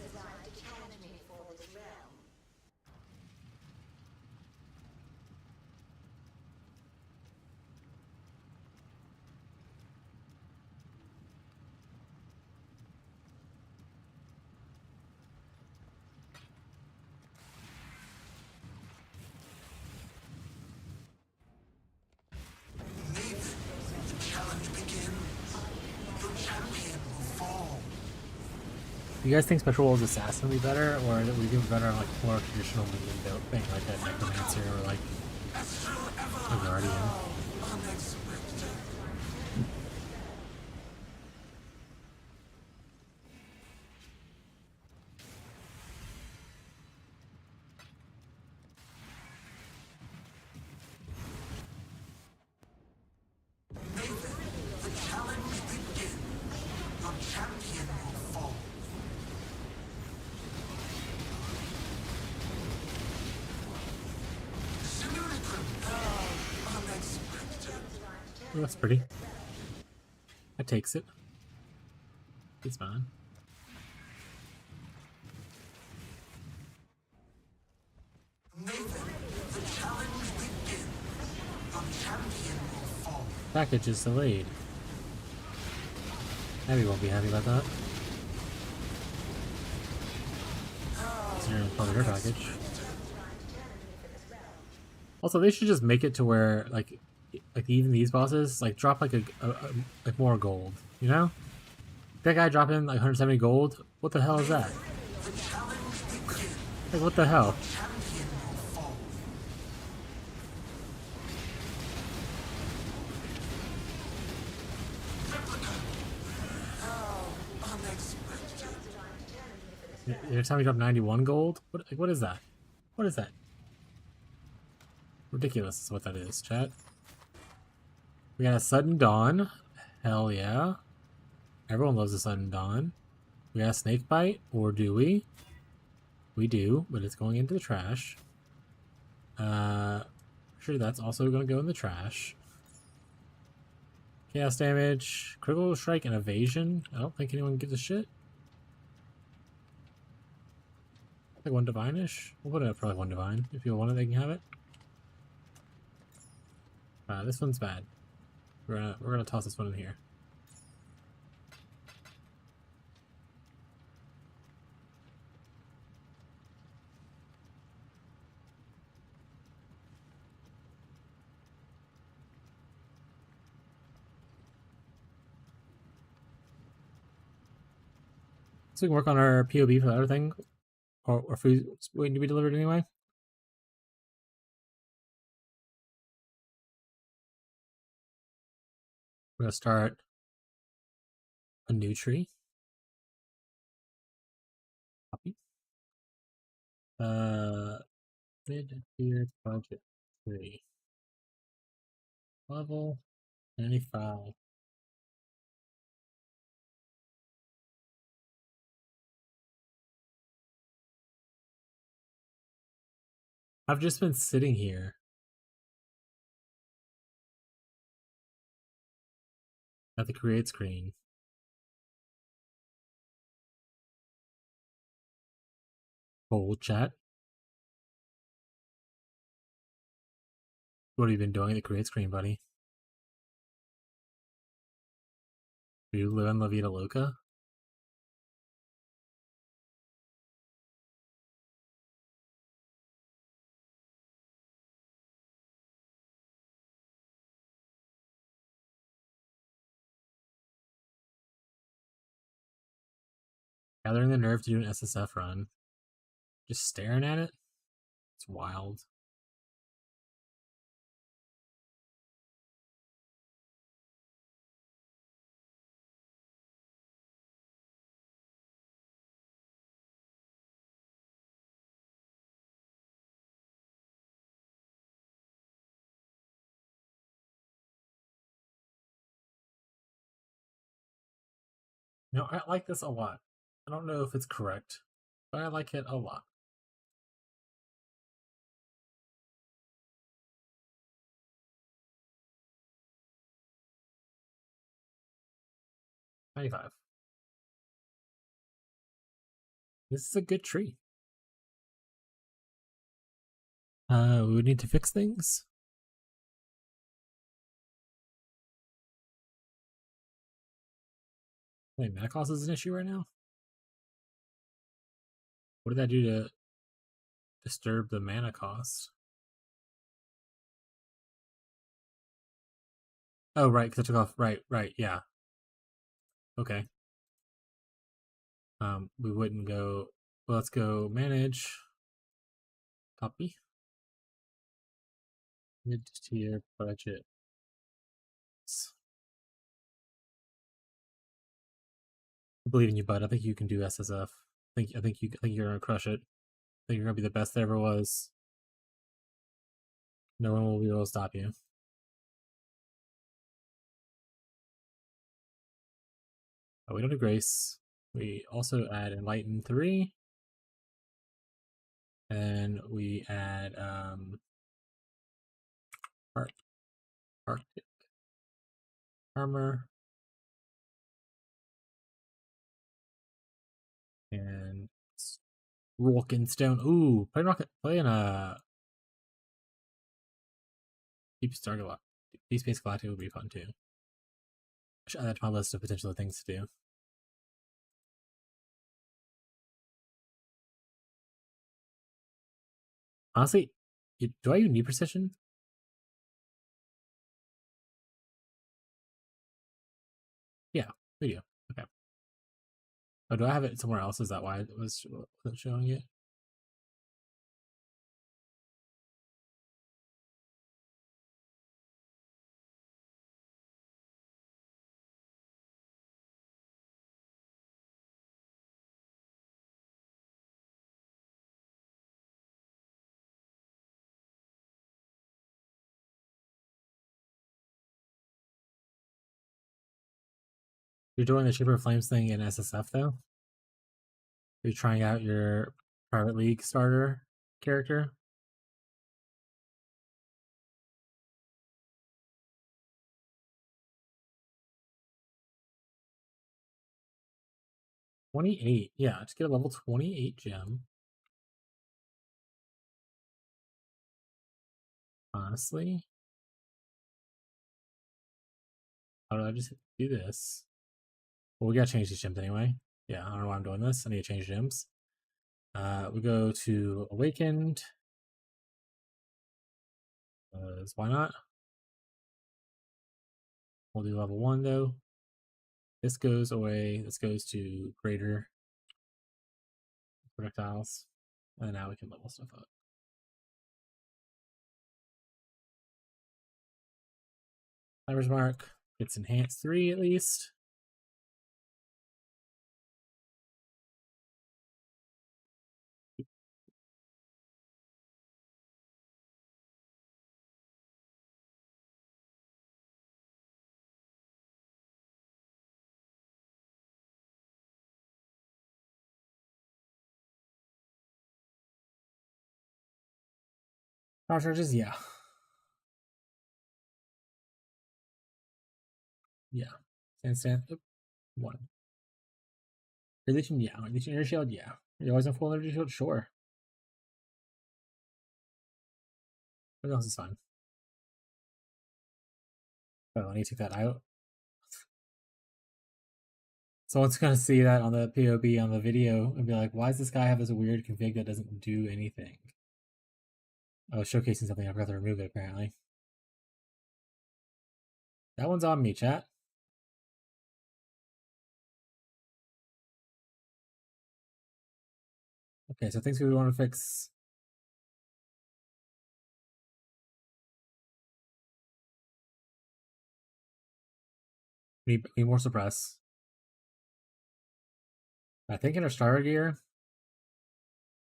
Nathan, the challenge begins. The champion will fall. Do you guys think Special Wolves Assassin would be better, or that we do better on like more traditional minion build thing, like a Necromancer or like a Guardian? Unexpected. Nathan, the challenge begins. The champion will fall. Simulacrum. Unexpected. Oh, that's pretty. That takes it. It's fine. Nathan, the challenge begins. The champion will fall. Package is delayed. Abby won't be happy about that. Considering part of her package. Also, they should just make it to where, like even these bosses, like drop like like more gold. You know, that guy dropping like 170 gold. What the hell is that? Like what the hell? Champion will fall. Replica. Unexpected. Every time you drop 91 gold? What is that? What is that? Ridiculous is what that is, chat. We got a Sudden Dawn. Hell yeah. Everyone loves a Sudden Dawn. We got a Snake Bite, or do we? We do, but it's going into the trash. Sure, that's also going to go in the trash. Chaos damage, critical strike, and evasion. I don't think anyone gives a shit. Like 1 divine-ish? We'll put it at probably 1 divine. If you want it, they can have it. This one's bad. We're gonna toss this one in here. So we can work on our POB for the other thing, or food waiting to be delivered anyway. We're gonna start a new tree. Copy. Mid-tier budget tree. Level 95. I've just been sitting here. At the create screen. Hold chat. What have you been doing at the create screen, buddy? Do you live in La Vida Loca? Gathering the nerve to do an SSF run. Just staring at it? It's wild. No, I like this a lot. I don't know if it's correct, but I like it a lot. $95. This is a good tree. We would need to fix things. Wait, mana cost is an issue right now? What did that do to disturb the mana cost? Oh, right, because I took off. Right, yeah. Okay. We wouldn't go. Well, let's go manage. Copy. Mid-tier budget. I believe in you, bud. I think you can do SSF. I think you're gonna crush it. I think you're gonna be the best there ever was. No one will be able to stop you. Oh, we don't do Grace. We also add Enlighten 3. And we add Arctic Armor. And Rolking Stone. Ooh, playing a Deep Space Galactic would be fun too. I should add that to my list of potential things to do. Honestly, do I even need precision? Yeah, we do. Okay. Oh, do I have it somewhere else? Is that why it wasn't showing it? You're doing the Cheaper Flames thing in SSF though? You're trying out your private league starter character? $28. Yeah, just get a level 28 gem. Honestly, how do I just do this? Well, we gotta change these gems anyway. Yeah, I don't know why I'm doing this. I need to change gems. We go to Awakened. Why not? We'll do level 1 though. This goes away. This goes to greater projectiles. And now we can level stuff up. Timer's mark. It's enhanced 3 at least. Power charges, yeah. Yeah. Stand. Oop, 1. Releasing, yeah. Releasing energy shield, yeah. You're always on full energy shield, sure. What else is fun? Oh, I need to take that out. Someone's gonna see that on the POB on the video and be like, why does this guy have this weird config that doesn't do anything? Oh, showcasing something, I forgot to remove it apparently. That one's on me, chat. Okay, so things we want to fix. We need more suppress. I think in our starter gear,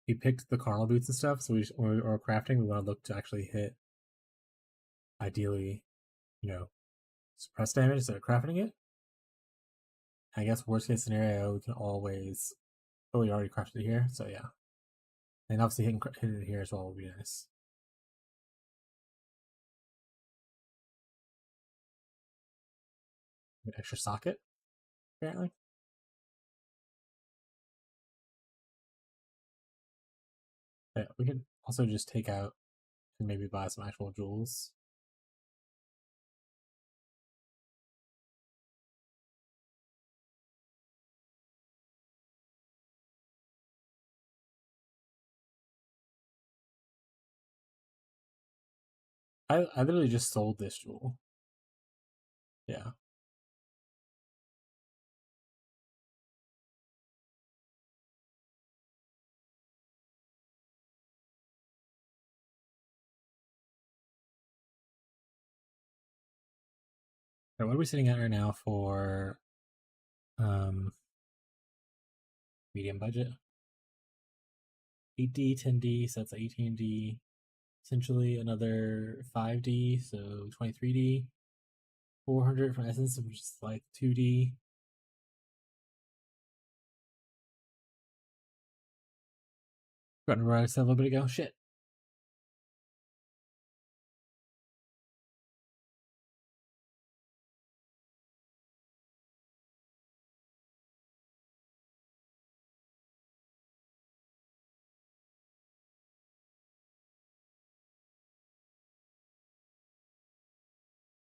we picked the carnal boots and stuff, so or crafting, we want to look to actually hit, ideally, you know, suppress damage instead of crafting it. I guess worst case scenario, we can always. Oh, we already crafted it here, so yeah. And obviously hitting it here as well would be nice. An extra socket, apparently. Yeah, we could also just take out and maybe buy some actual jewels. I literally just sold this jewel. Yeah. Right, what are we sitting at right now for medium budget? 8D, 10D, so that's 18D. Essentially another 5D, so 23D. 400 from Essence, which is like 2D. Got where I said a little bit ago. Shit.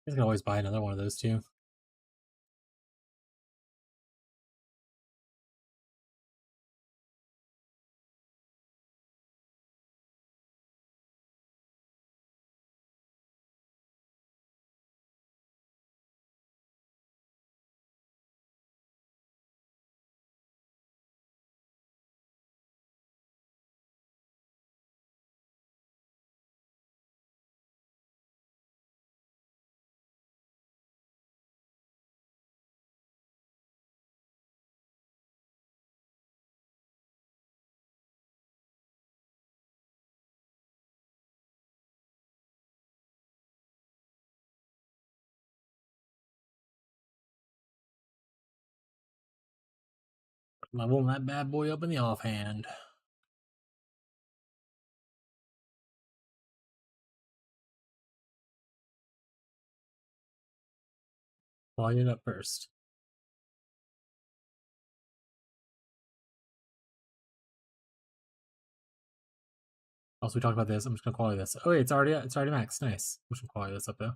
I can always buy another one of those too. Leveling that bad boy up in the offhand. Volume it up first. Also, we talked about this. I'm just gonna quality this. Oh, wait, it's already max. Nice. I'm just gonna quality this up though.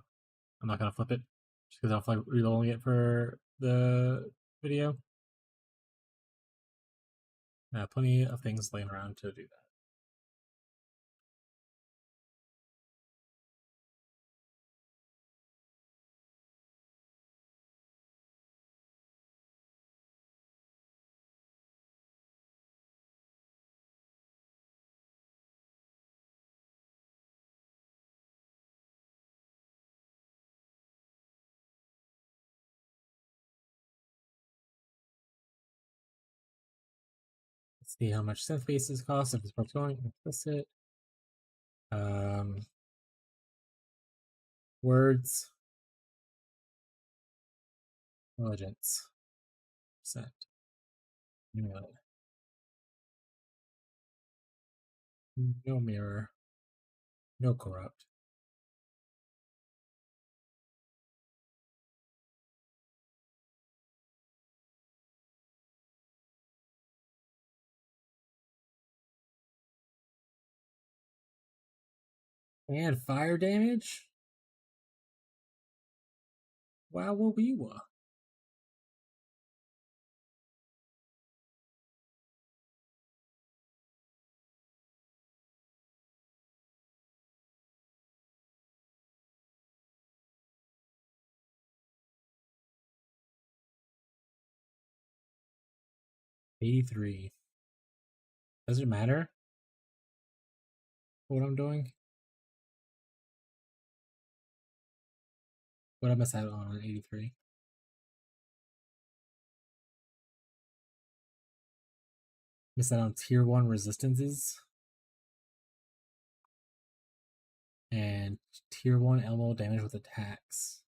I'm not gonna flip it just because I don't feel like reloading it for the video. Plenty of things laying around to do that. Let's see how much synth bases cost if it's worth going. That's it. Words. Intelligence. Percent. No mirror. No corrupt. And fire damage? Wow, we were. $83. Does it matter what I'm doing? What I miss out on 83? Miss out on tier 1 resistances. And tier 1 elbow damage with attacks.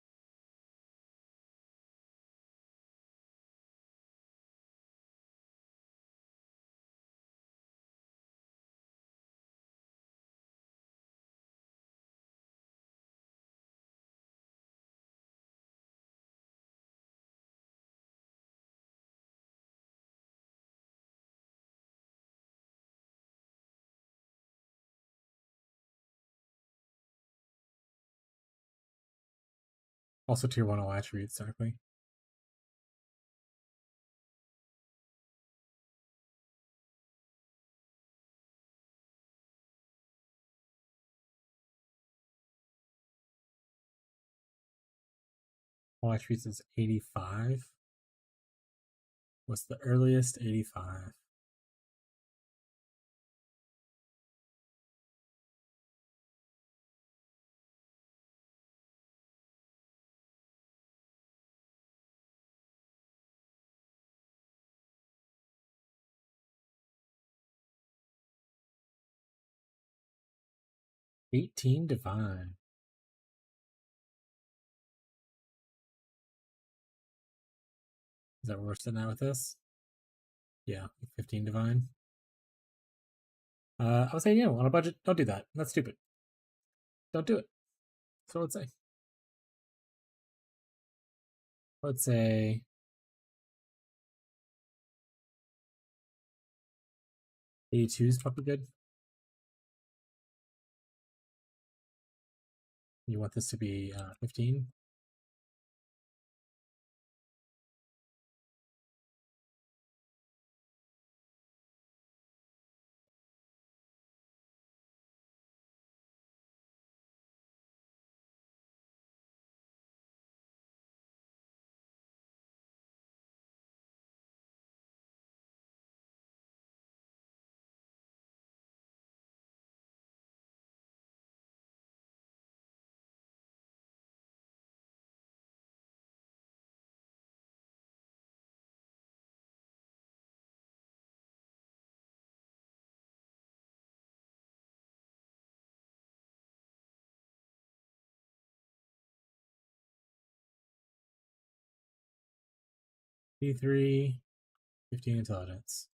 Also tier 1 all attributes, technically. All attributes is 85. What's the earliest? 85. $18 divine. Is that where we're sitting at with this? Yeah, 15 divine. I would say, on a budget, don't do that. That's stupid. Don't do it. That's what I would say. I would say 82 is probably good. You want this to be 15? P3, 15 intelligence.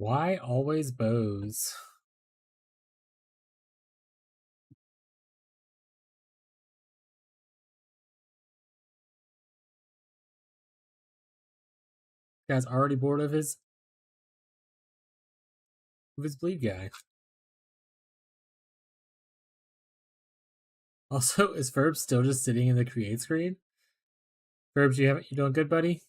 Why always bows? Guy's already bored of his bleed guy. Also, is Ferb still just sitting in the create screen? Ferb, you doing good, buddy?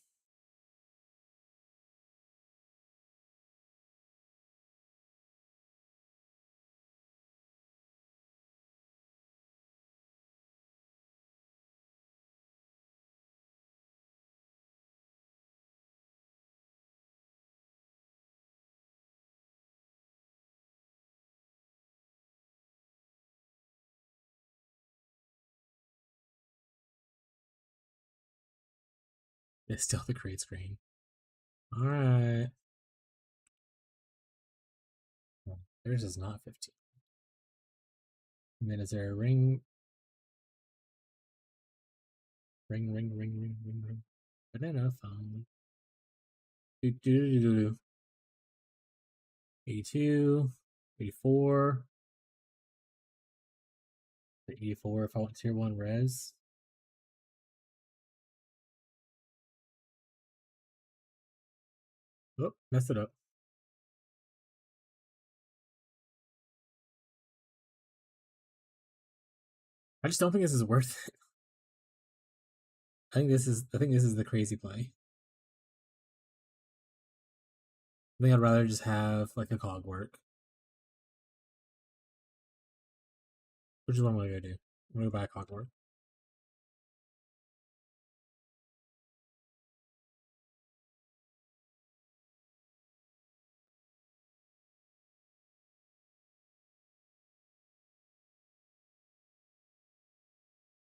It's still the create screen. Alright. Theirs is not 15. And then is there a ring? Ring. Banana phone. 82, 84. 84 if I want tier 1 res. Oh, messed it up. I just don't think this is worth it. I think this is the crazy play. I think I'd rather just have like a cog work. Which is what I'm gonna go do. I'm gonna go buy a cog work.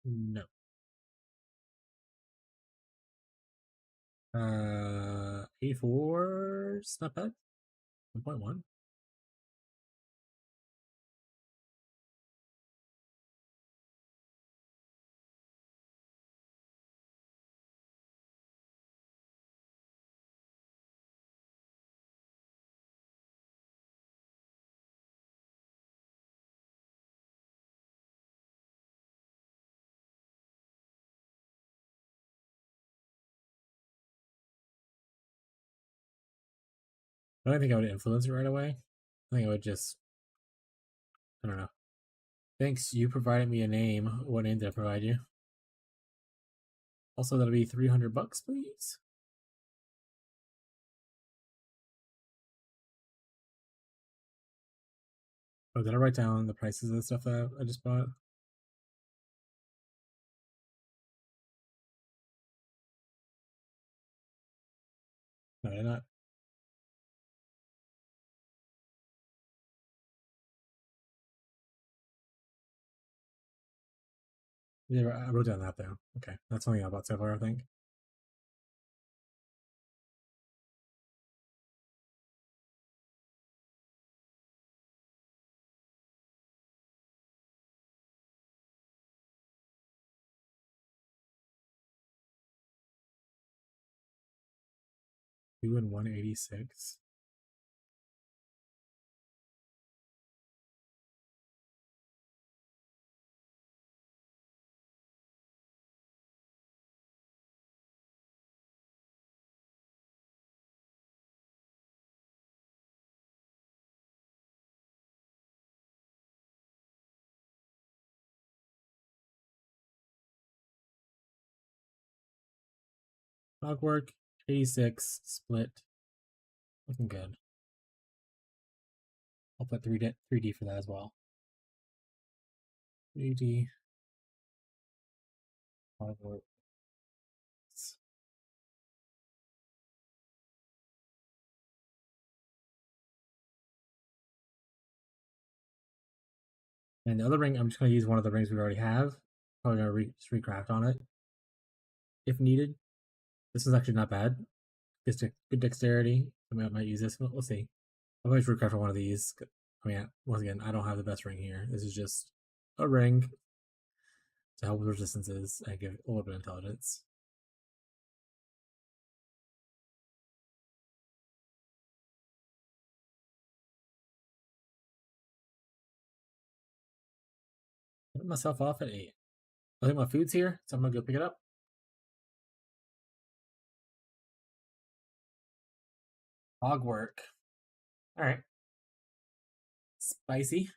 No. 84's not bad. 1.1. I don't think I would influence it right away. I think I would just, I don't know. Thanks, you provided me a name. What name did I provide you? Also, that'll be $300, please. Oh, did I write down the prices of the stuff that I just bought? No, did I not? Yeah, I wrote down that though. Okay, that's something I bought so far, I think. $2 and 186. Clockwork, 86, split. Looking good. I'll put 3D for that as well. 3D. Clockwork. And the other ring, I'm just going to use one of the rings we already have. Probably going to just recraft on it if needed. This is actually not bad. Just a good dexterity. I might use this. We'll see. I'll always recraft on one of these. I mean, once again, I don't have the best ring here. This is just a ring to help with resistances and give a little bit of intelligence. Put myself off at 8. I think my food's here, so I'm gonna go pick it up. Hog work. Alright. Spicy.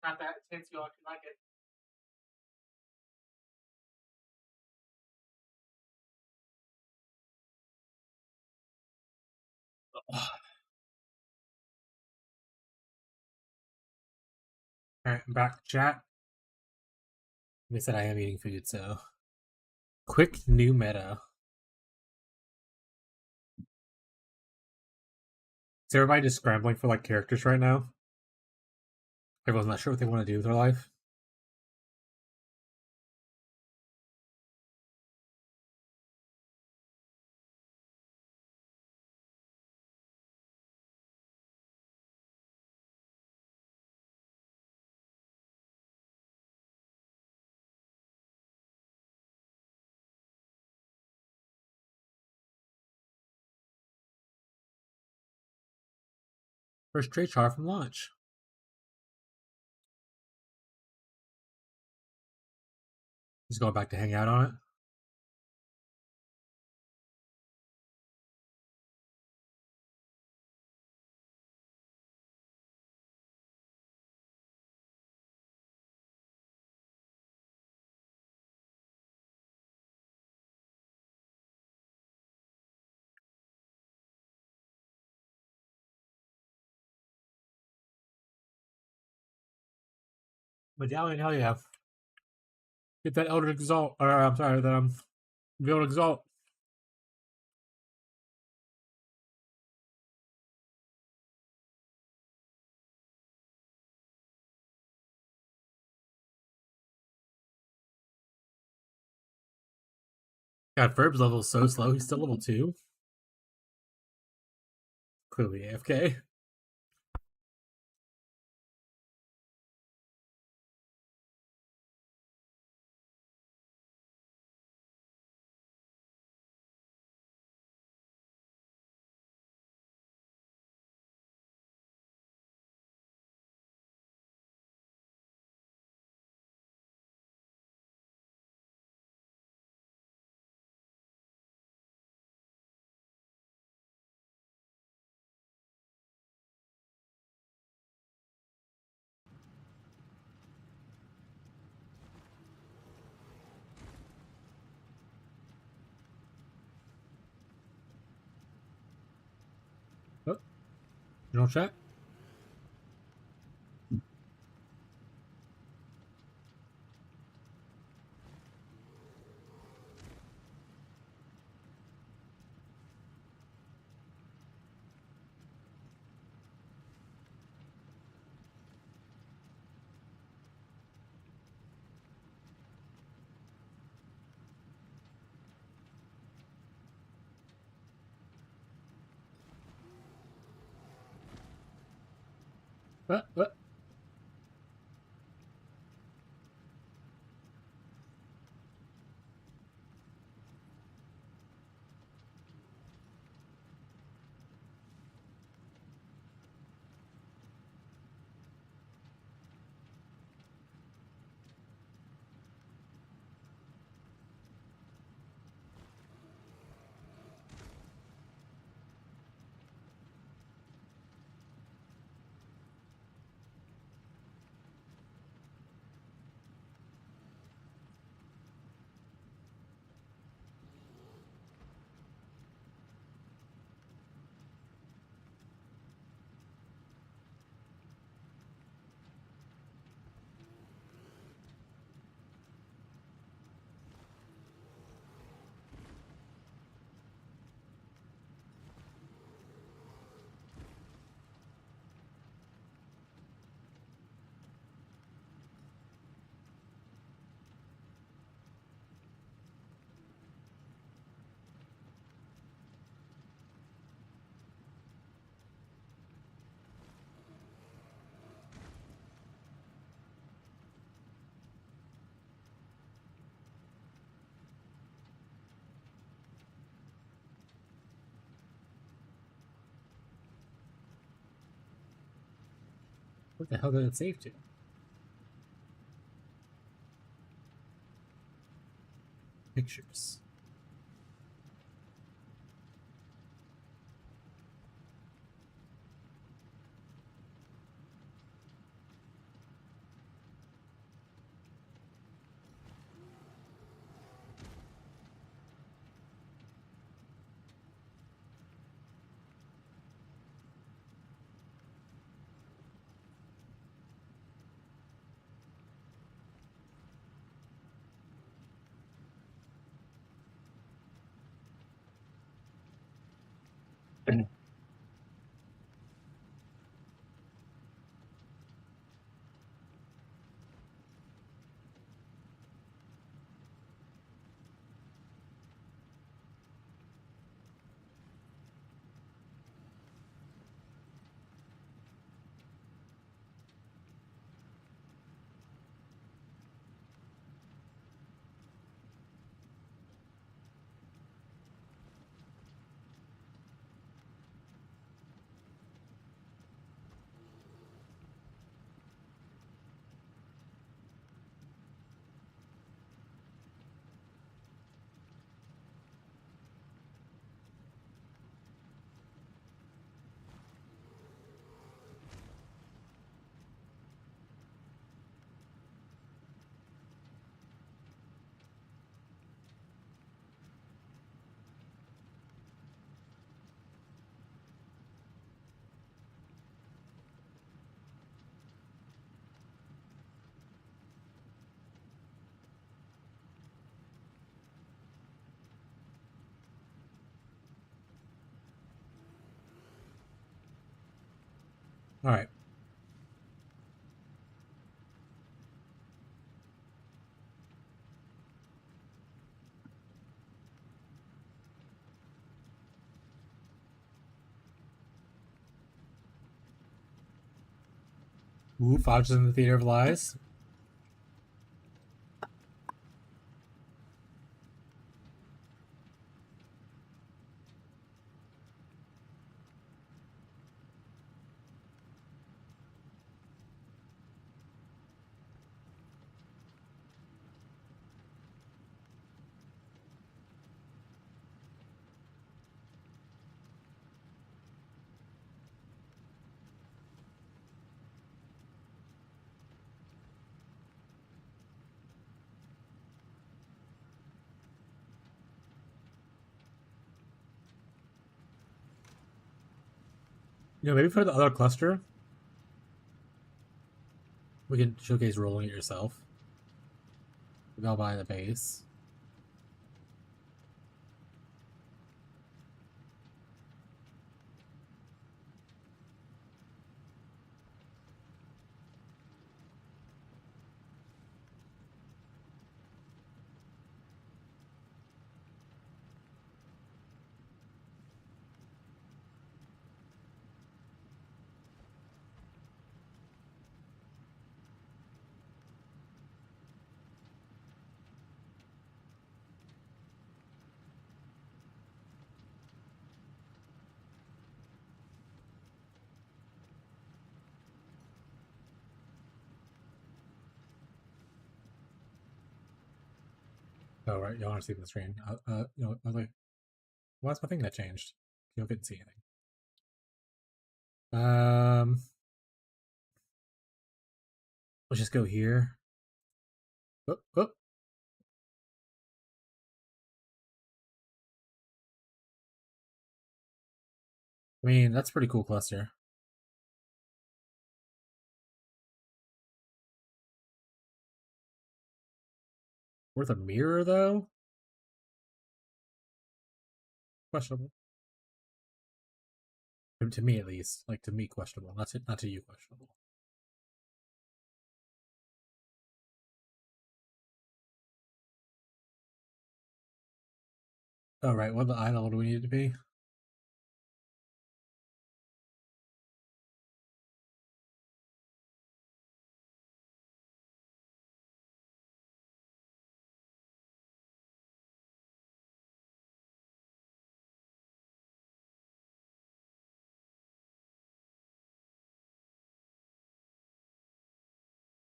Not that intense, you actually like it. Alright, I'm back to chat. Like I said, I am eating food, so. Quick new meta. Is everybody just scrambling for like characters right now? Everyone's not sure what they want to do with their life. First trade chart from launch. Just going back to hang out on it. Medallion, hell yeah. Get that Elder Exalt. Or, I'm sorry, the Veiled Exalt. God, Verb's level is so slow, he's still level 2. Clearly AFK. Oh, general chat. What? What the hell did it save to? Pictures. All right. Ooh, Fox is in the Theater of Lies. You know, maybe for the other cluster, we can showcase rolling it yourself. Maybe I'll buy the base. Oh, right. Y'all want to see the screen. You know, I was like, why's my thing that changed? You don't get to see anything. Let's just go here. Oh, oh. I mean, that's a pretty cool cluster. Worth a mirror, though? Questionable. To me, at least. Like, to me, questionable. Not to you, questionable. Oh, right. What the idol do we need it to be?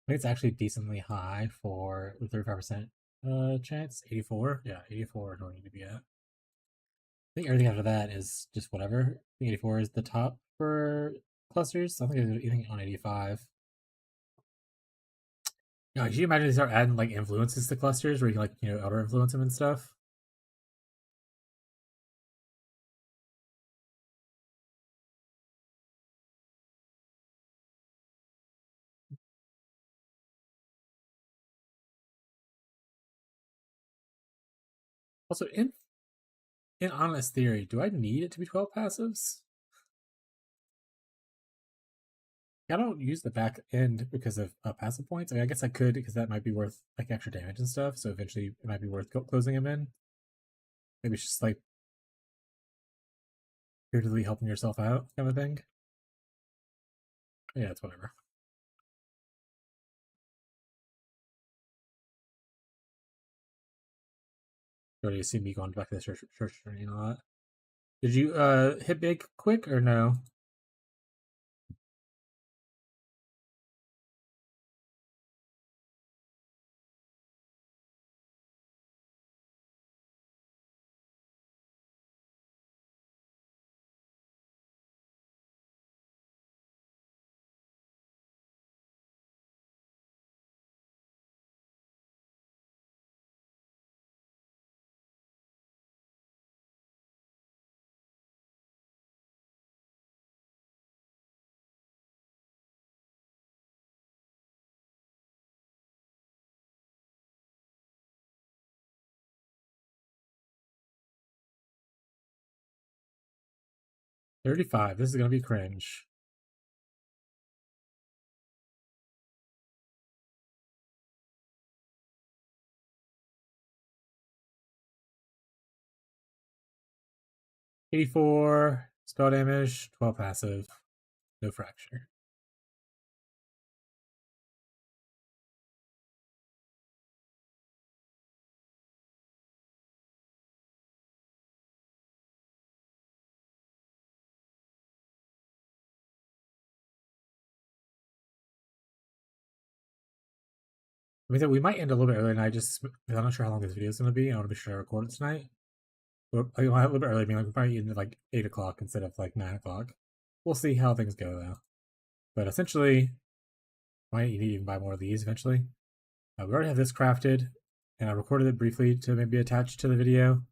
I think it's actually decently high for 35% chance. 84? Yeah, 84 is where we need to be at. I think everything after that is just whatever. I think 84 is the top for clusters. I don't think there's anything on 85. Yeah, could you imagine they start adding like influences to clusters where you can like, you know, outer influence them and stuff? Also, in honest theory, do I need it to be 12 passives? I don't use the back end because of passive points. I mean, I guess I could because that might be worth like extra damage and stuff. So eventually, it might be worth closing them in. Maybe it's just like figuratively helping yourself out kind of thing. Yeah, it's whatever. You already see me going back to the church journey and all that. Did you hit big quick or no? $35. This is gonna be cringe. 84 spell damage, 12 passive, no fracture. I mean, we might end a little bit earlier tonight, just I'm not sure how long this video is going to be. I want to be sure I record it tonight. But I might a little bit early. I mean, like probably end at like 8 o'clock instead of like 9 o'clock. We'll see how things go though. But essentially, might need to even buy more of these eventually. We already have this crafted, and I recorded it briefly to maybe attach to the video.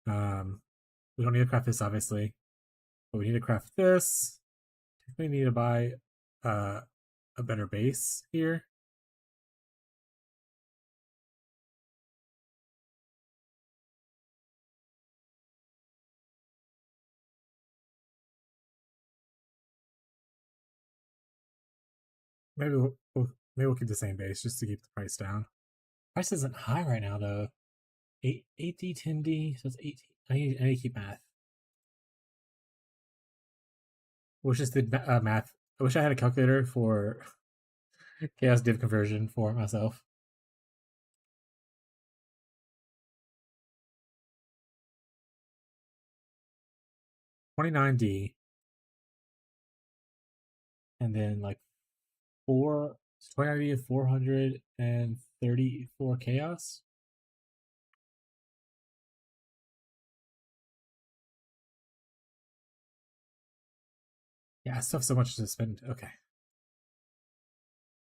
We don't need to craft this obviously, but we need to craft this. We need to buy a better base here. Maybe we'll keep the same base just to keep the price down. Price isn't high right now though. 8D, 10D, so it's 18. I need to keep math. Wish just did math. I wish I had a calculator for chaos div conversion for myself. $29D. And then like 29D and 434 chaos. Yeah, I still have so much to spend. Okay.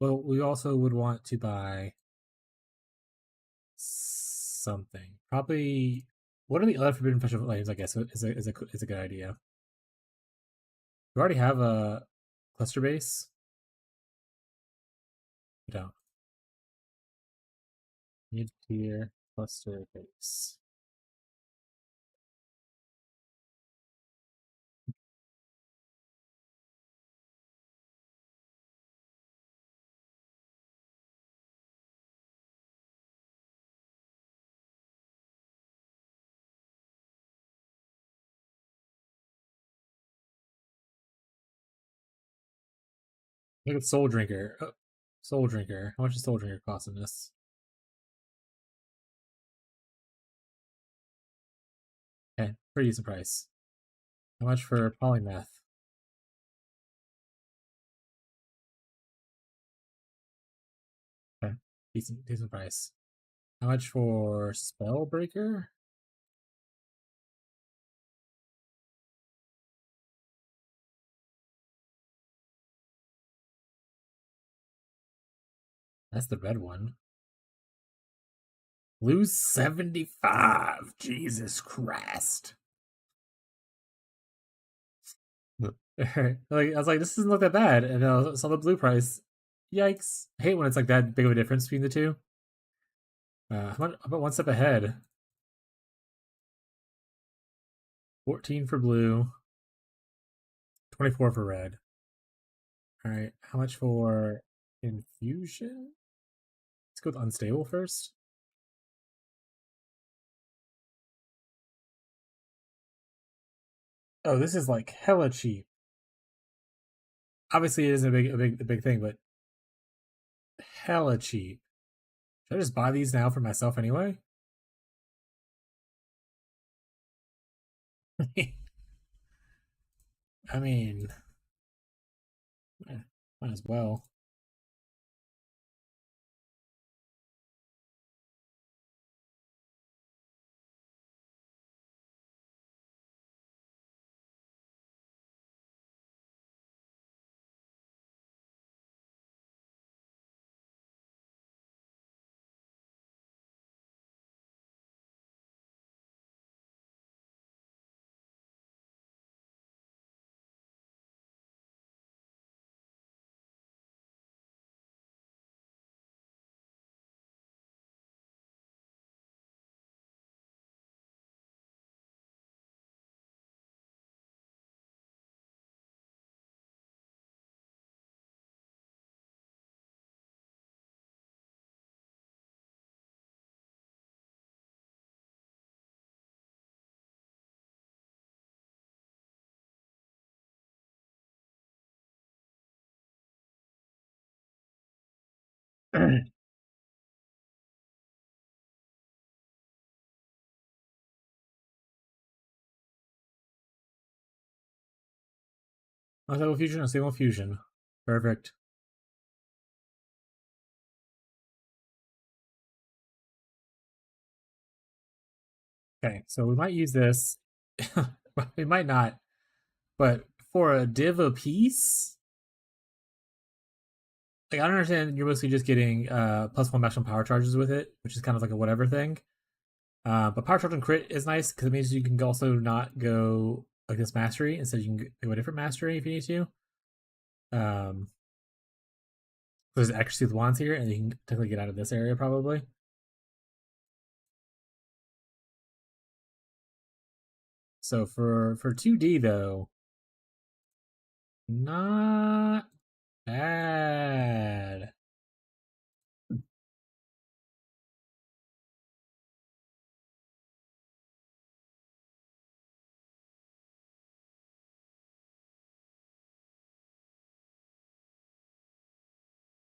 Well, we also would want to buy something. Probably. What are the other forbidden festival items? I guess is a good idea. We already have a cluster base. We don't. Mid-tier cluster base. Look at Soul Drinker. Oh, Soul Drinker. How much does Soul Drinker cost in this? Okay, pretty decent price. How much for Polymath? Okay, decent price. How much for Spellbreaker? That's the red one. Blue's 75. Jesus Christ. Like I was like, this doesn't look that bad, and then I saw the blue price. Yikes! I hate when it's like that big of a difference between the two. How about one step ahead? 14 for blue, 24 for red. All right, how much for infusion? Let's go with unstable first. Oh, this is like hella cheap. Obviously, it isn't a big thing, but hella cheap. Should I just buy these now for myself anyway? I mean, might as well. Unstable fusion, unstable fusion. Perfect. Okay, so we might use this. We might not. But for a div a piece, like I don't understand. You're mostly just getting +1 maximum power charges with it, which is kind of like a whatever thing. But power charge and crit is nice because it means you can also not go like this mastery. Instead, you can go a different mastery if you need to. There's accuracy with wands here, and you can technically get out of this area probably. So for 2D though, not bad.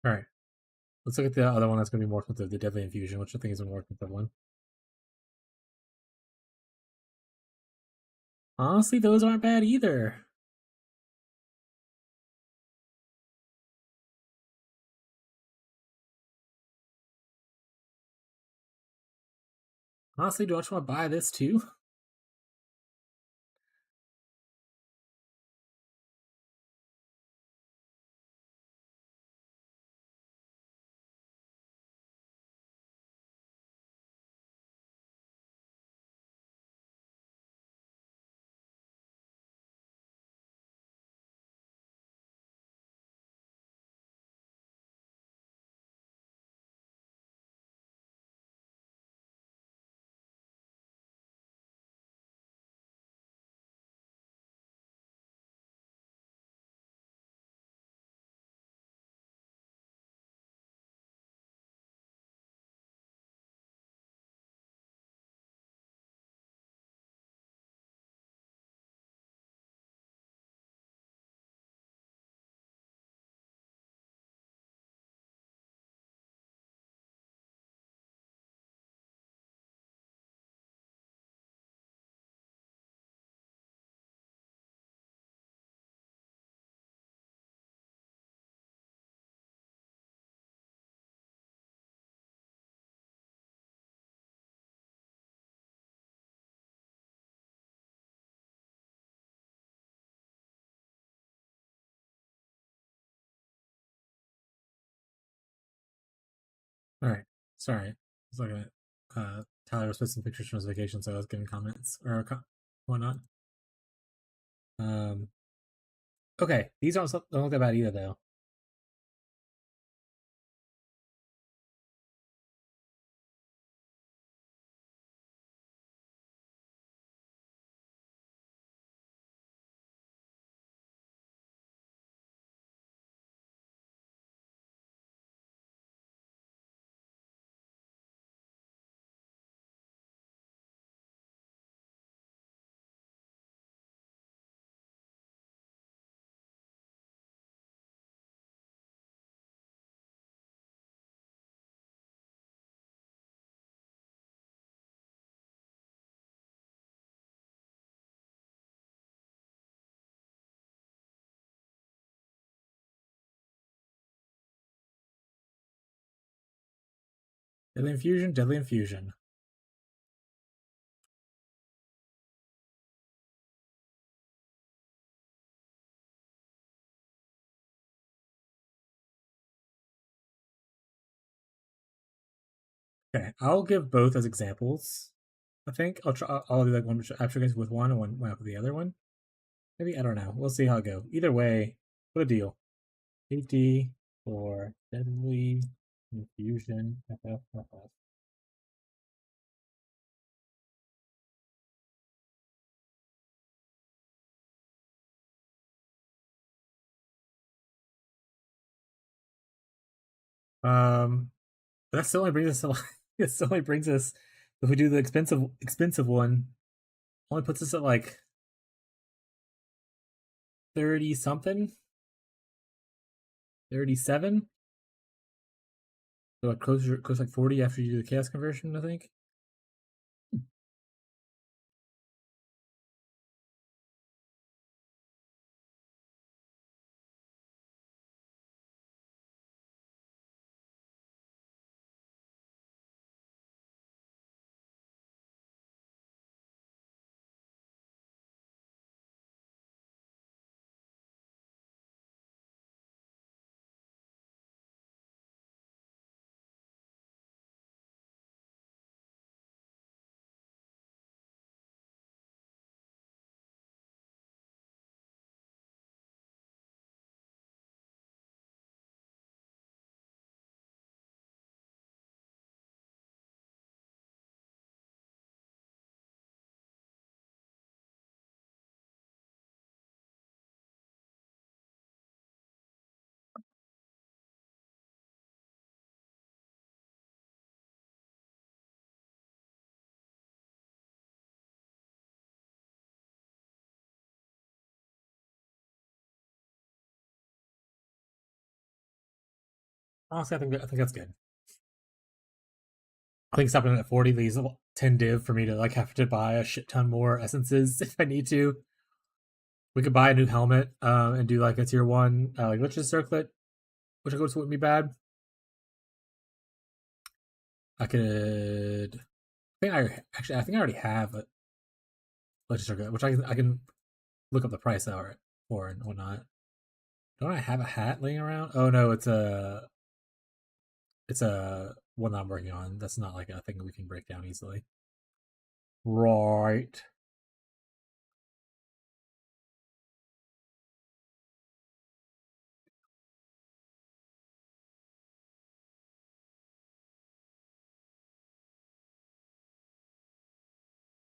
All right, let's look at the other one that's going to be more expensive, the Deadly Infusion, which I think is a more expensive one. Honestly, those aren't bad either. Honestly, do I just want to buy this too? All right, sorry. I was looking at Tyler was posting pictures from his vacation, so I was getting comments or whatnot. Okay, these don't look that bad either, though. Deadly Infusion, Deadly Infusion. Okay, I'll give both as examples. I think I'll try. I'll do like one after guys with one and one after the other one. Maybe I don't know. We'll see how it goes. Either way, what a deal. 50 for Deadly Infusion. That still only brings us. It still only brings us. If we do the expensive one, only puts us at like 30 something, 37. So it goes like 40 after you do the chaos conversion, I think. Honestly, I think that's good. I think stopping at 40 leaves 10 div for me to like have to buy a shit ton more essences if I need to. We could buy a new helmet and do like a tier 1 like Witch's Circlet, which I guess wouldn't be bad. I could. I think I already have a Witch's Circlet, which I can look up the price for and whatnot. Don't I have a hat laying around? Oh no, it's a one that I'm working on. That's not like a thing we can break down easily. Right.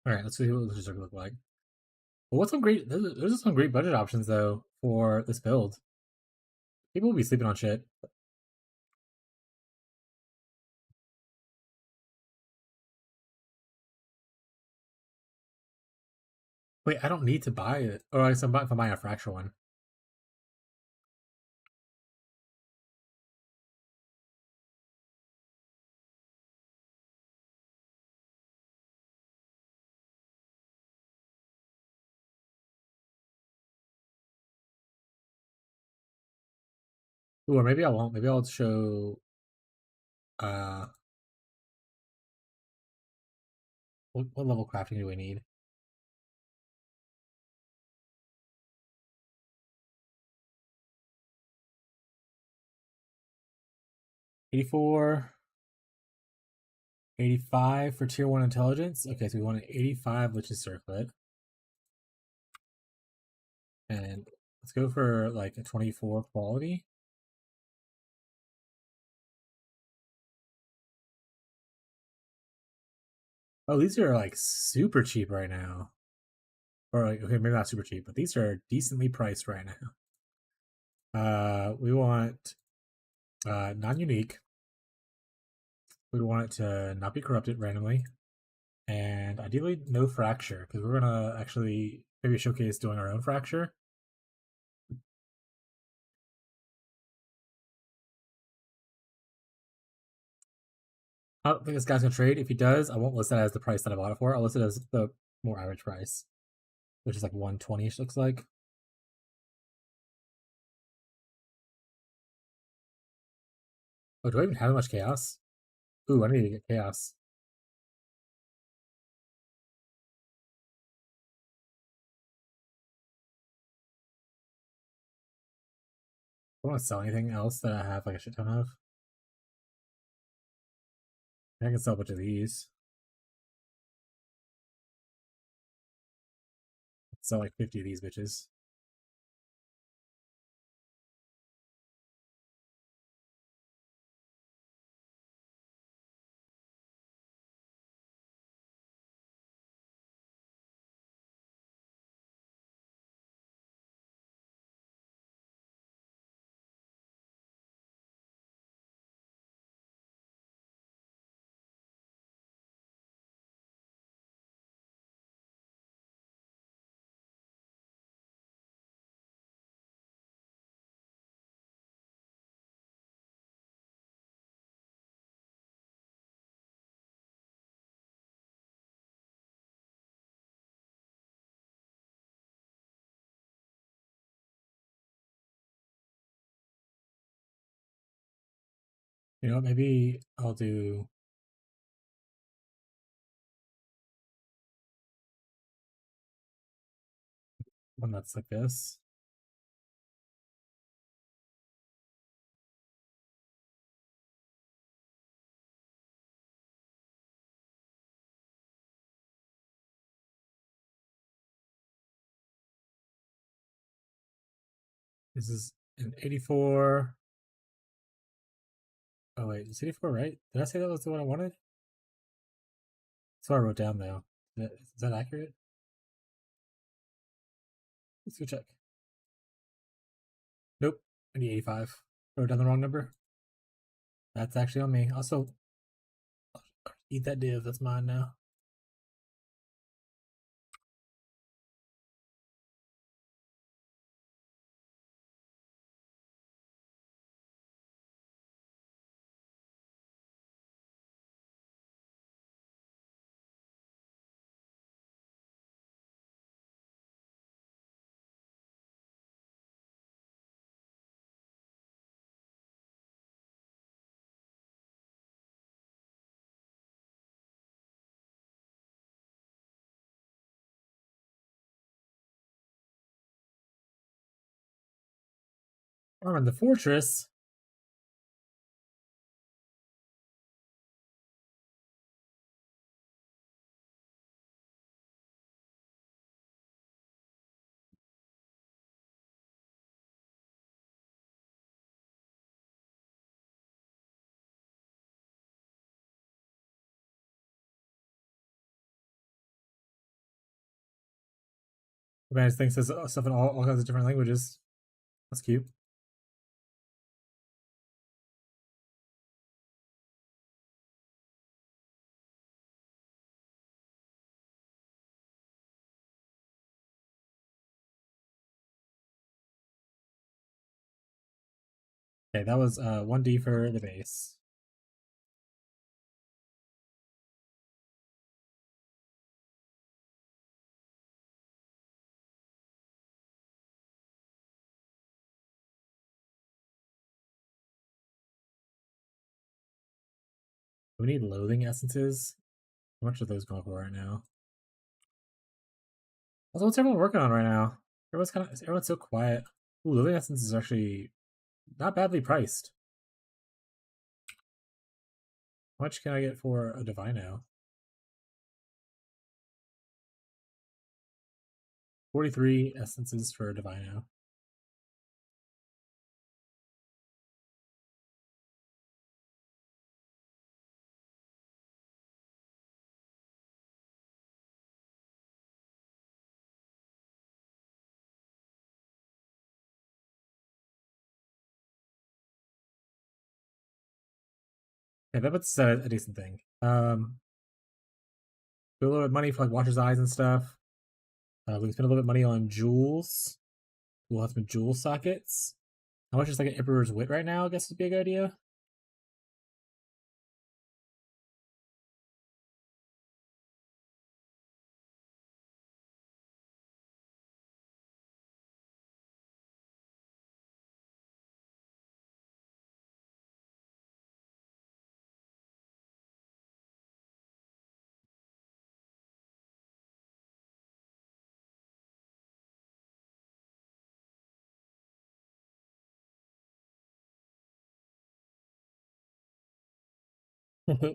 All right, let's see what the circle look like. Well, what's some great? Those are some great budget options though for this build. People will be sleeping on shit. Wait, I don't need to buy it. Or I guess if I'm buying a fracture one. Ooh, or maybe I won't. Maybe I'll show. Uh, what level crafting do we need? 84, 85 for tier 1 intelligence. Okay, so we want an 85 Witch's Circlet. And let's go for like a 24 quality. Oh, these are like super cheap right now. Or like, okay, maybe not super cheap, but these are decently priced right now. We want non-unique. We want it to not be corrupted randomly. And ideally no fracture, because we're gonna actually maybe showcase doing our own fracture. I don't think this guy's gonna trade. If he does, I won't list that as the price that I bought it for. I'll list it as the more average price, which is like 120-ish looks like. Oh, do I even have that much chaos? Ooh, I need to get chaos. I don't want to sell anything else that I have like a shit ton of. I can sell a bunch of these. Sell like 50 of these bitches. You know what? Maybe I'll do. One that's like this. This is an 84. Oh wait, it's 84, right? Did I say that was the one I wanted? That's what I wrote down though. Is that accurate? Let's go check. Nope, I need 85. Wrote down the wrong number. That's actually on me. Also, eat that div. That's mine now. I'm in the fortress. Man, this thing says stuff in all kinds of different languages. That's cute. Okay, that was 1D for the base. We need loathing essences. How much are those going for right now? Also, what's everyone working on right now? Everyone's so quiet. Ooh, loathing essence is actually not badly priced. How much can I get for a Divino? 43 essences for a Divino. Okay, that's a decent thing. A little bit of money for like Watcher's Eyes and stuff. We can spend a little bit of money on jewels. We'll have some jewel sockets. How much is like an Emperor's Wit right now? I guess would be a good idea.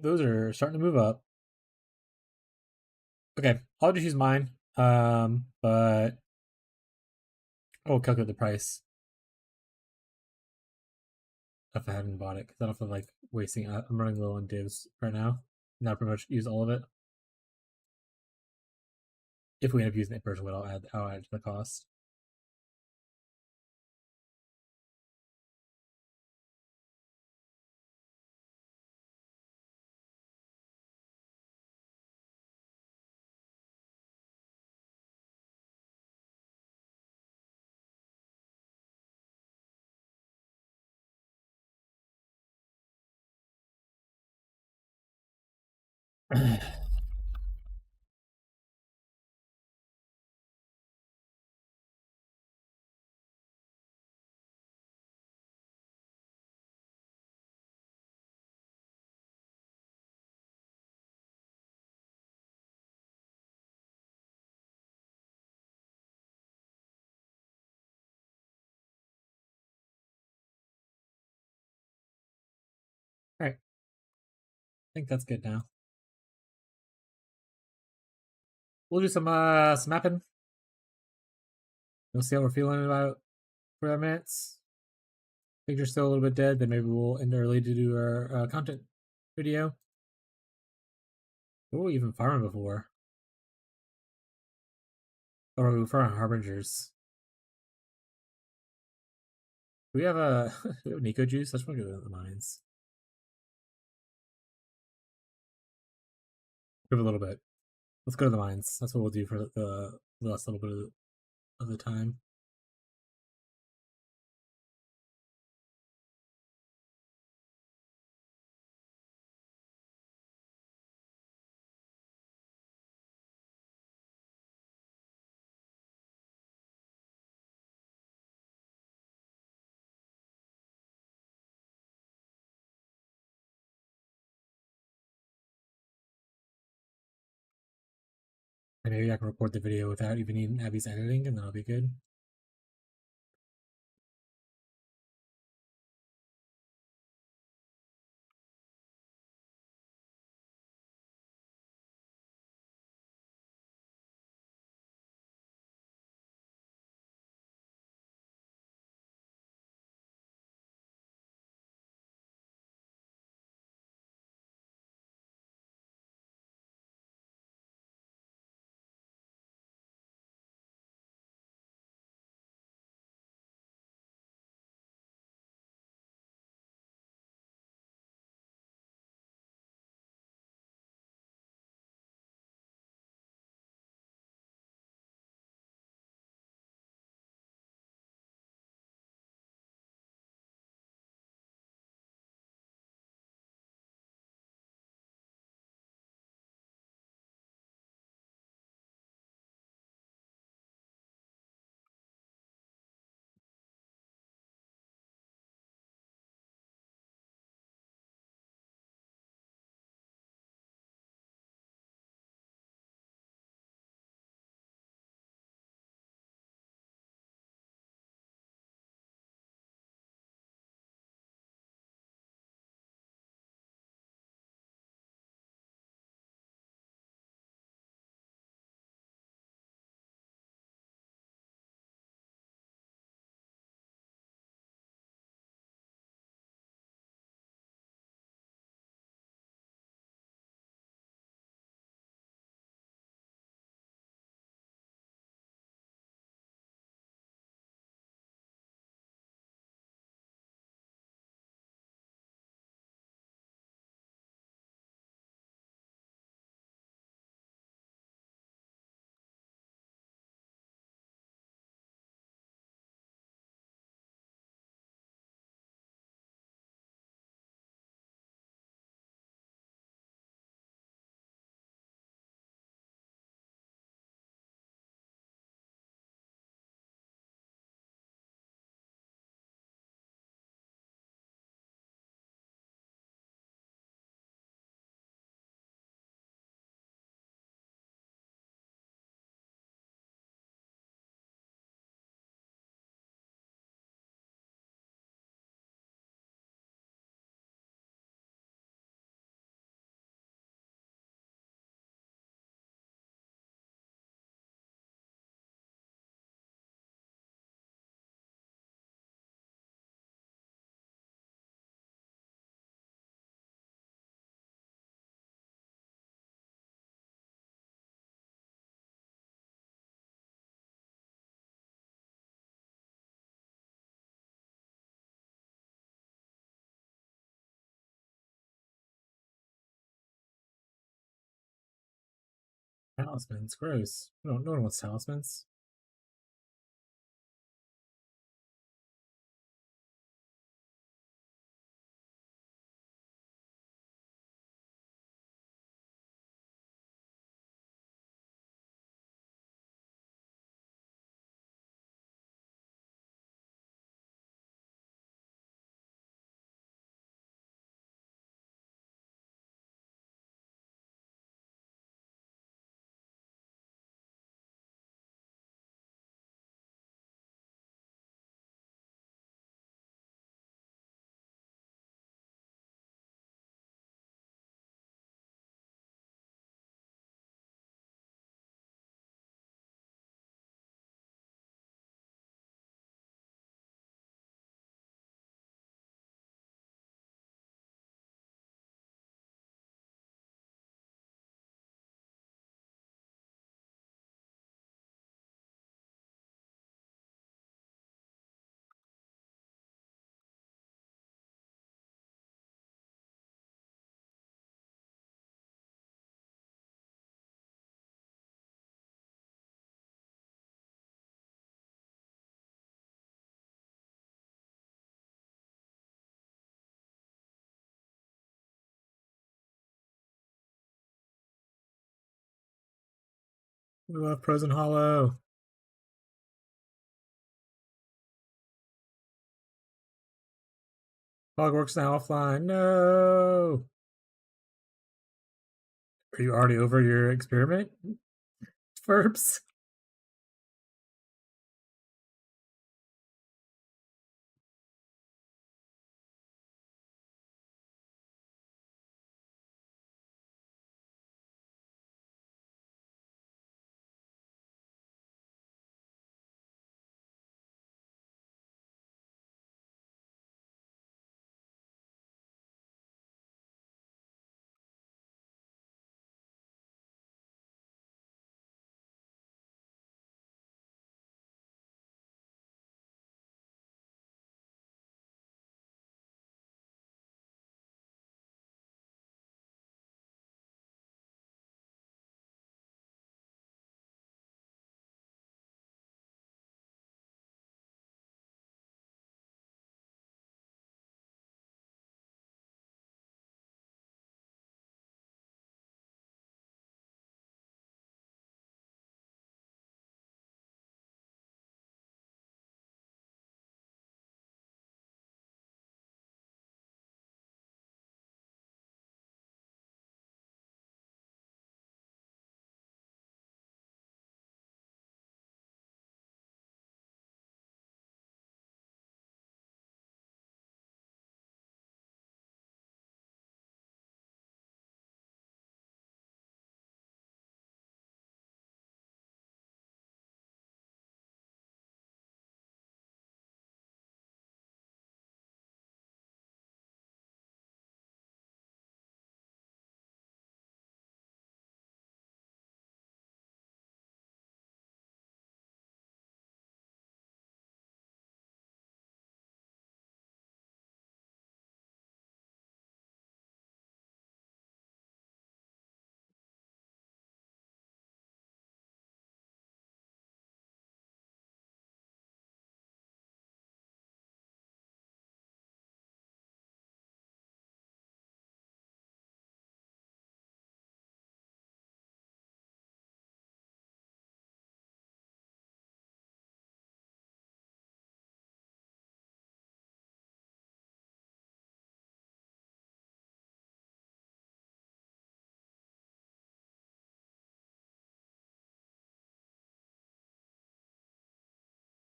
Those are starting to move up. Okay, I'll just use mine. But I'll calculate the price if I hadn't bought it because I don't feel like wasting. I'm running low on divs right now. Now pretty much use all of it. If we end up using it personally, I'll add to the cost. think that's good now. We'll do some mapping. We'll see how we're feeling in about 4 minutes. I think you're still a little bit dead, then maybe we'll end early to do our content video. What were we even farming before? Or we were farming harbingers. Do we have a we have Nico juice? I just want to go to the mines. We have a little bit. Let's go to the mines. That's what we'll do for the last little bit of the time. And maybe I can record the video without even needing Abby's editing, and that'll be good. Talismans, gross. No one wants talismans. We love Frozen Hollow. Hogwarts now offline. No. Are you already over your experiment, Ferbs?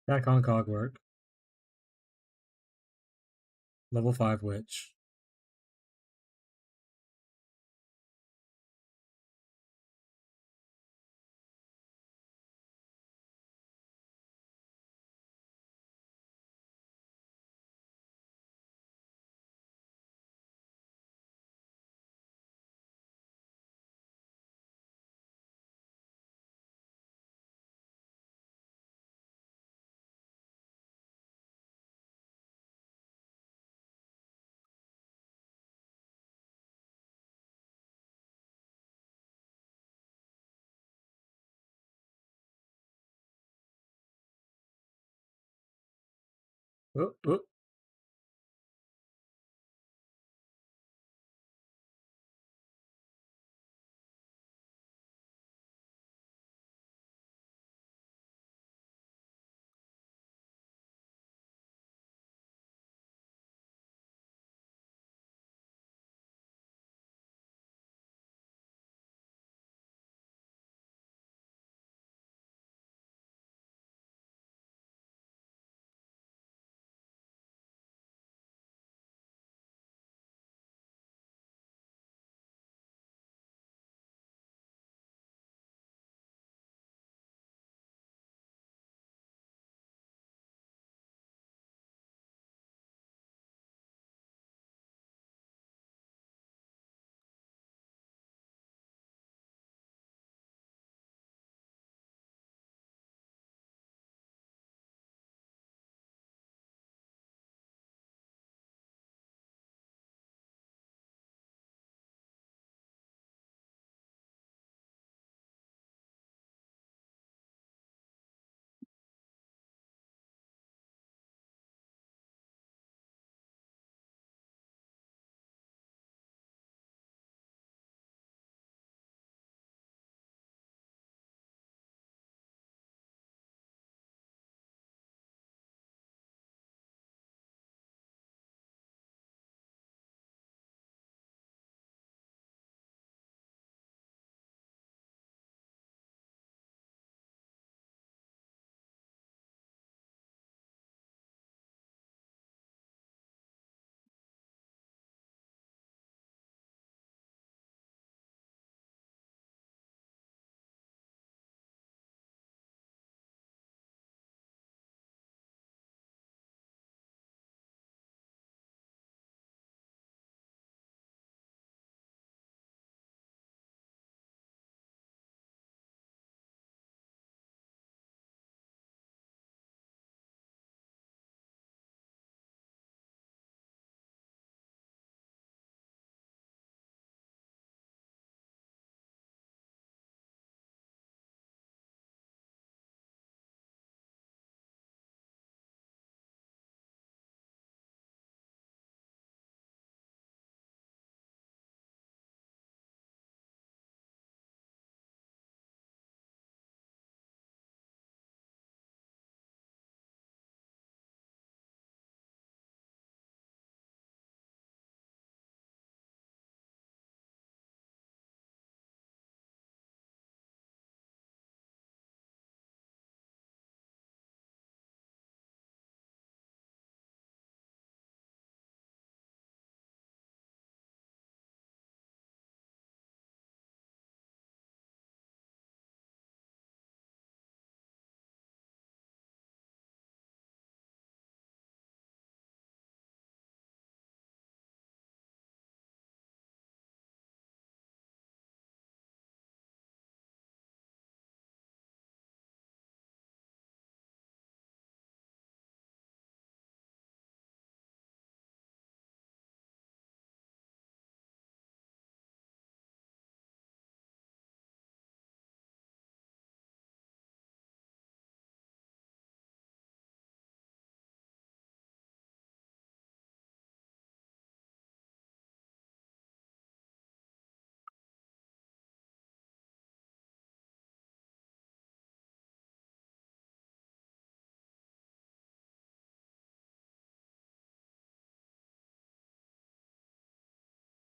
Back on Cogwork. Level 5 Witch. Oh, oh.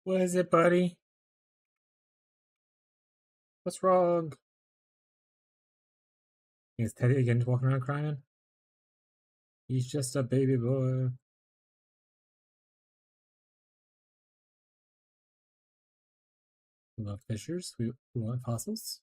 What is it, buddy? What's wrong? Is Teddy again walking around crying? He's just a baby boy. We love fissures. We want fossils.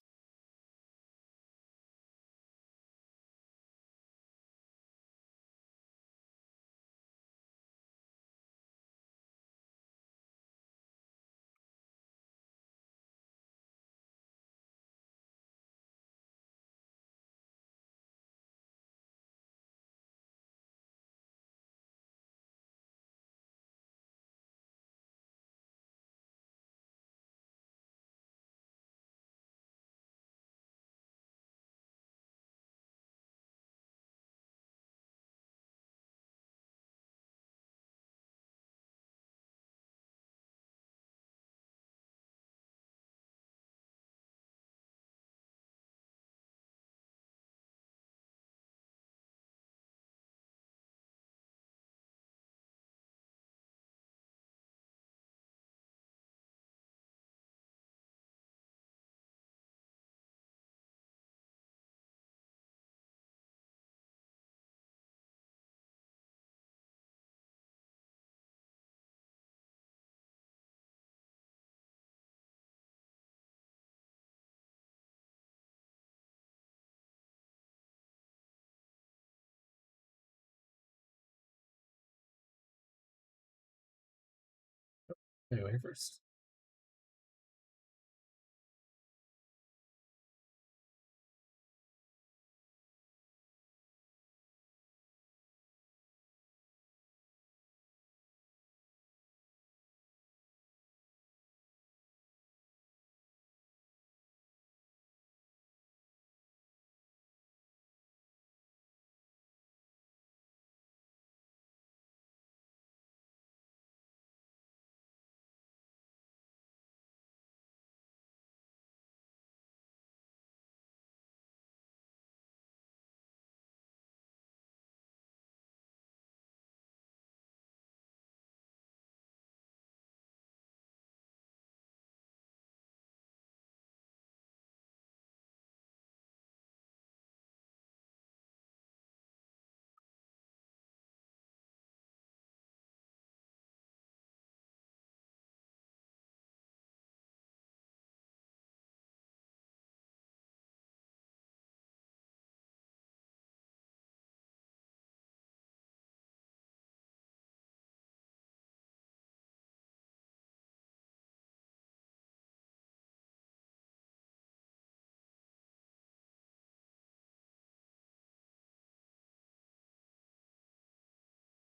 Anyway, first.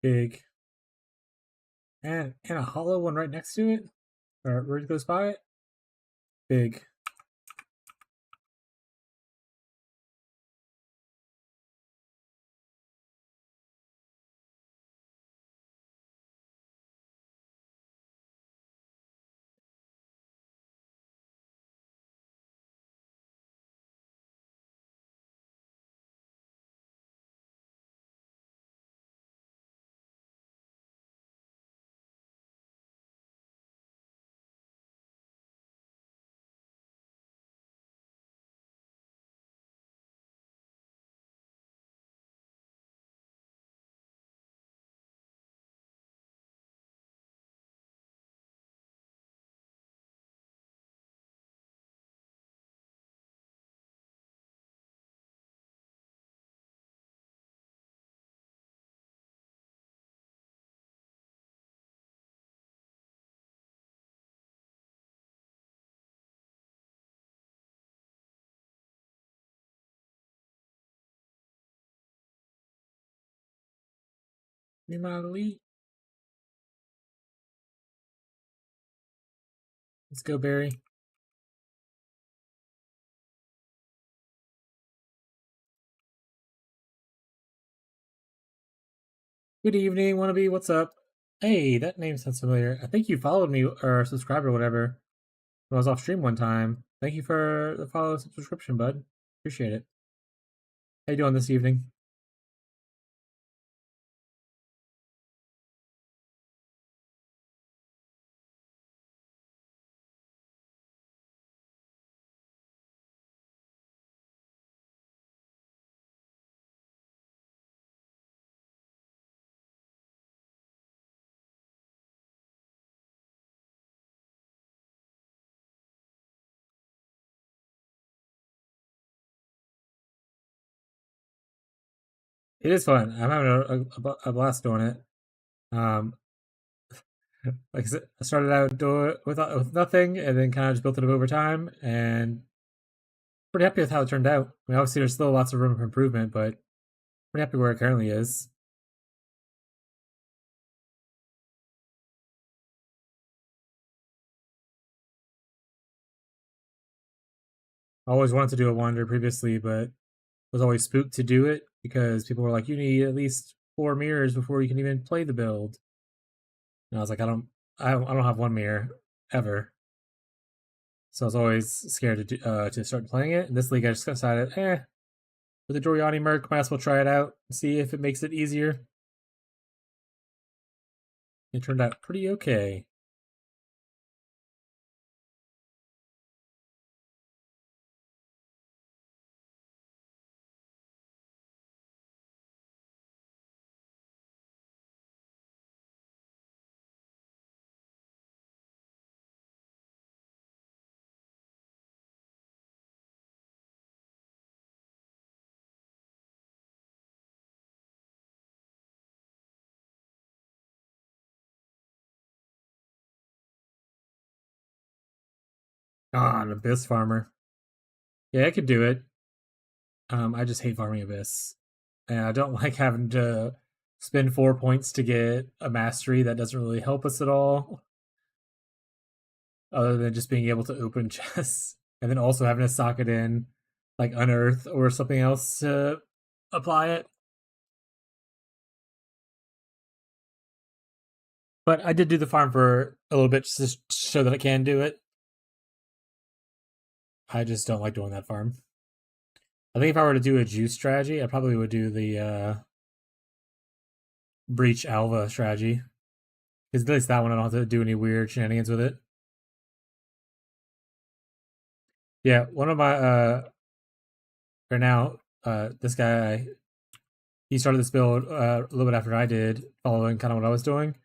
Big. And a hollow one right next to it? Or where it goes by it? Big. Me my elite. Let's go, Barry. Good evening, wannabe. What's up? Hey, that name sounds familiar. I think you followed me or subscribed or whatever when I was off stream one time. Thank you for the follow subscription, bud. Appreciate it. How you doing this evening? It is fun. I'm having a blast doing it. Like I said, I started out doing with nothing, and then kind of just built it up over time, and pretty happy with how it turned out. I mean, obviously, there's still lots of room for improvement, but pretty happy where it currently is. I always wanted to do a wander previously, but was always spooked to do it because people were like, "You need at least 4 mirrors before you can even play the build." And I was like, I don't have one mirror ever. So I was always scared to start playing it. In this league, I just decided, with the Joriani Merc, might as well try it out and see if it makes it easier. It turned out pretty okay. Ah, an Abyss Farmer. Yeah, I could do it. I just hate farming Abyss. And I don't like having to spend 4 points to get a mastery that doesn't really help us at all. Other than just being able to open chests. And then also having to sock it in, like Unearth or something else to apply it. But I did do the farm for a little bit just to show that I can do it. I just don't like doing that farm. I think if I were to do a juice strategy, I probably would do the Breach Alva strategy. Because at least that one I don't have to do any weird shenanigans with it. Yeah, one of my right now, this guy, he started this build a little bit after I did, following kind of what I was doing.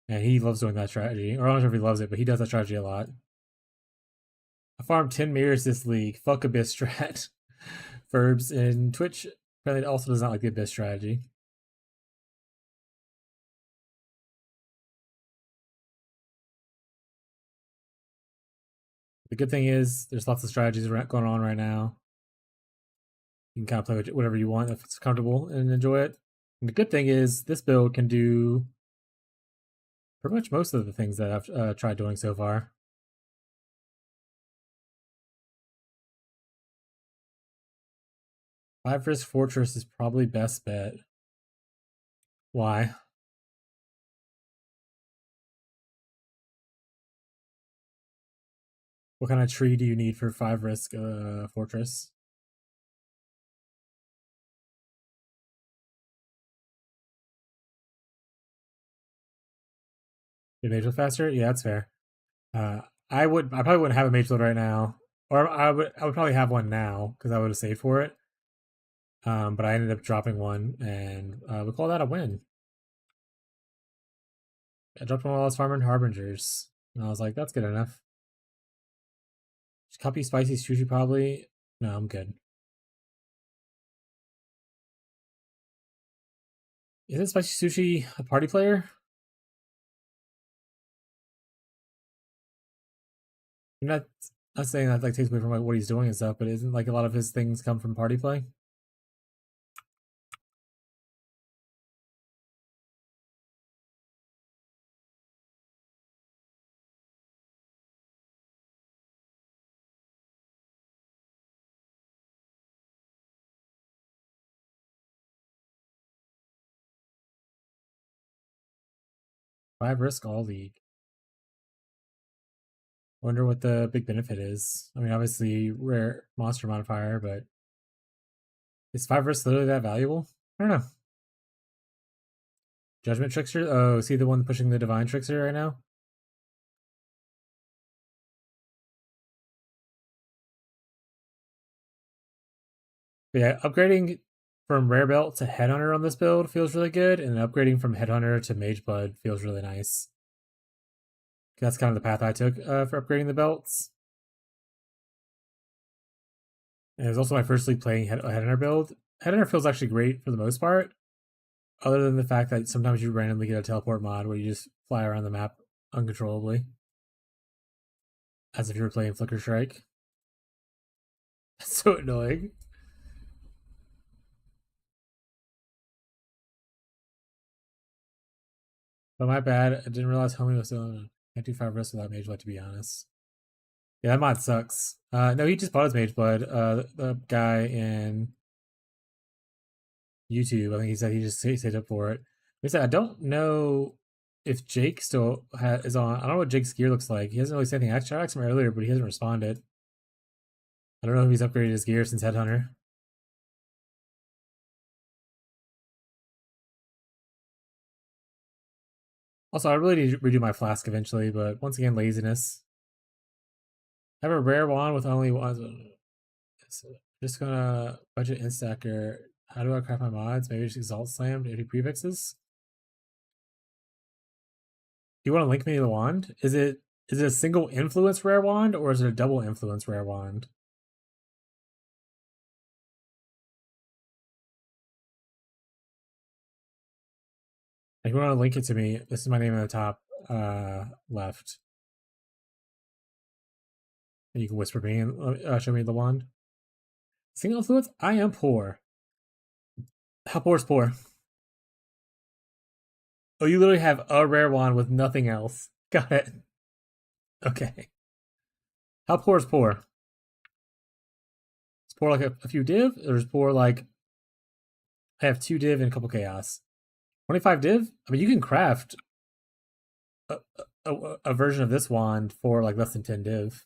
And he loves doing that strategy. Or I'm not sure if he loves it, but he does that strategy a lot. I farmed 10 mirrors this league. Fuck Abyss strat. Verbs in Twitch apparently also does not like the Abyss strategy. The good thing is there's lots of strategies going on right now. You can kind of play with whatever you want if it's comfortable and enjoy it. And the good thing is this build can do pretty much most of the things that I've tried doing so far. Five Risk Fortress is probably best bet. Why? What kind of tree do you need for 5 Risk Fortress? Your mage build faster? Yeah, that's fair. I probably wouldn't have a mage build right now, or I would probably have one now because I would have saved for it. But I ended up dropping one, and we call that a win. I dropped one while I was farming Harbingers, and I was like, that's good enough. Just copy spicy sushi probably. No, I'm good. Isn't spicy sushi a party player? I'm not saying that like takes away from like what he's doing and stuff, but isn't like a lot of his things come from party play? Five Risk all league. Wonder what the big benefit is. I mean, obviously rare monster modifier, but is 5 Risk literally that valuable? I don't know. Judgment Trickster? Oh, is he the one pushing the Divine Trickster right now? But yeah, upgrading from Rare Belt to Headhunter on this build feels really good, and upgrading from Headhunter to Mage Blood feels really nice. That's kind of the path I took for upgrading the belts. And it was also my first league playing a Headhunter build, Headhunter feels actually great for the most part, other than the fact that sometimes you randomly get a teleport mod where you just fly around the map uncontrollably, as if you were playing Flicker Strike. That's so annoying. But my bad, I didn't realize homie was still on. Can't do 5 risks without Mage Blood, to be honest. Yeah, that mod sucks. No, he just bought his Mage Blood. The guy in YouTube, I think he said he just saved up for it. He said, I don't know if Jake still is on. I don't know what Jake's gear looks like. He hasn't really said anything. I asked him earlier, but he hasn't responded. I don't know if he's upgraded his gear since Headhunter. Also, I really need to redo my flask eventually, but once again, laziness. I have a rare wand with only one. Just gonna budget instacker. How do I craft my mods? Maybe just exalt slam to 80 prefixes. Do you want to link me to the wand? Is it a single influence rare wand or is it a double influence rare wand? If you want to link it to me, this is my name at the top left. And you can whisper me and show me the wand. Single influence? I am poor. How poor is poor? Oh, you literally have a rare wand with nothing else. Got it. Okay. How poor is poor? It's poor like a few div, or is poor like I have 2 div and a couple chaos. 25 div? I mean, you can craft a version of this wand for like less than 10 div.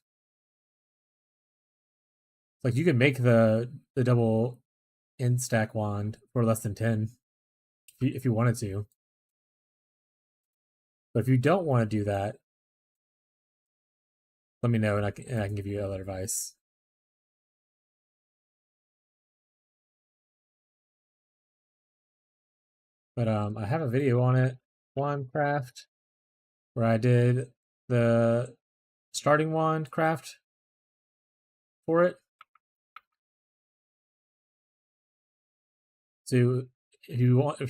Like you can make the double in stack wand for less than 10 if you wanted to. But if you don't want to do that, let me know and I can give you other advice. But I have a video on it, wandcraft, where I did the starting wand craft for it. So if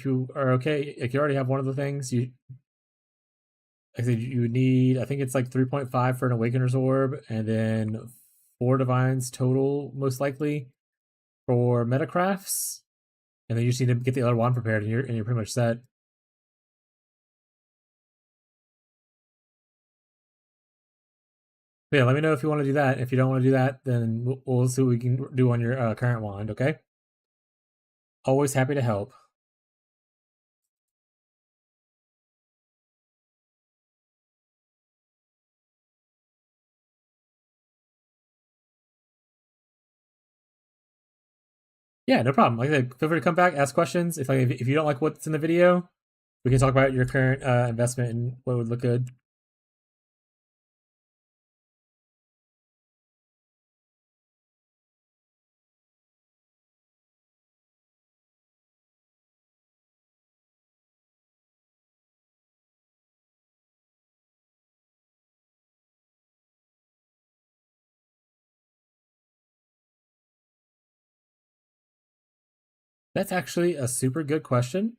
you are okay, if you already have one of the things, I said you would need, I think it's like 3.5 for an Awakener's Orb, and then 4 Divines total, most likely, for Metacrafts. And then you just need to get the other wand prepared, and you're pretty much set. But yeah, let me know if you want to do that. If you don't want to do that, then we'll see what we can do on your current wand, okay? Always happy to help. Yeah, no problem. Like I said, feel free to come back, ask questions. If you don't like what's in the video, we can talk about your current investment and what would look good. That's actually a super good question.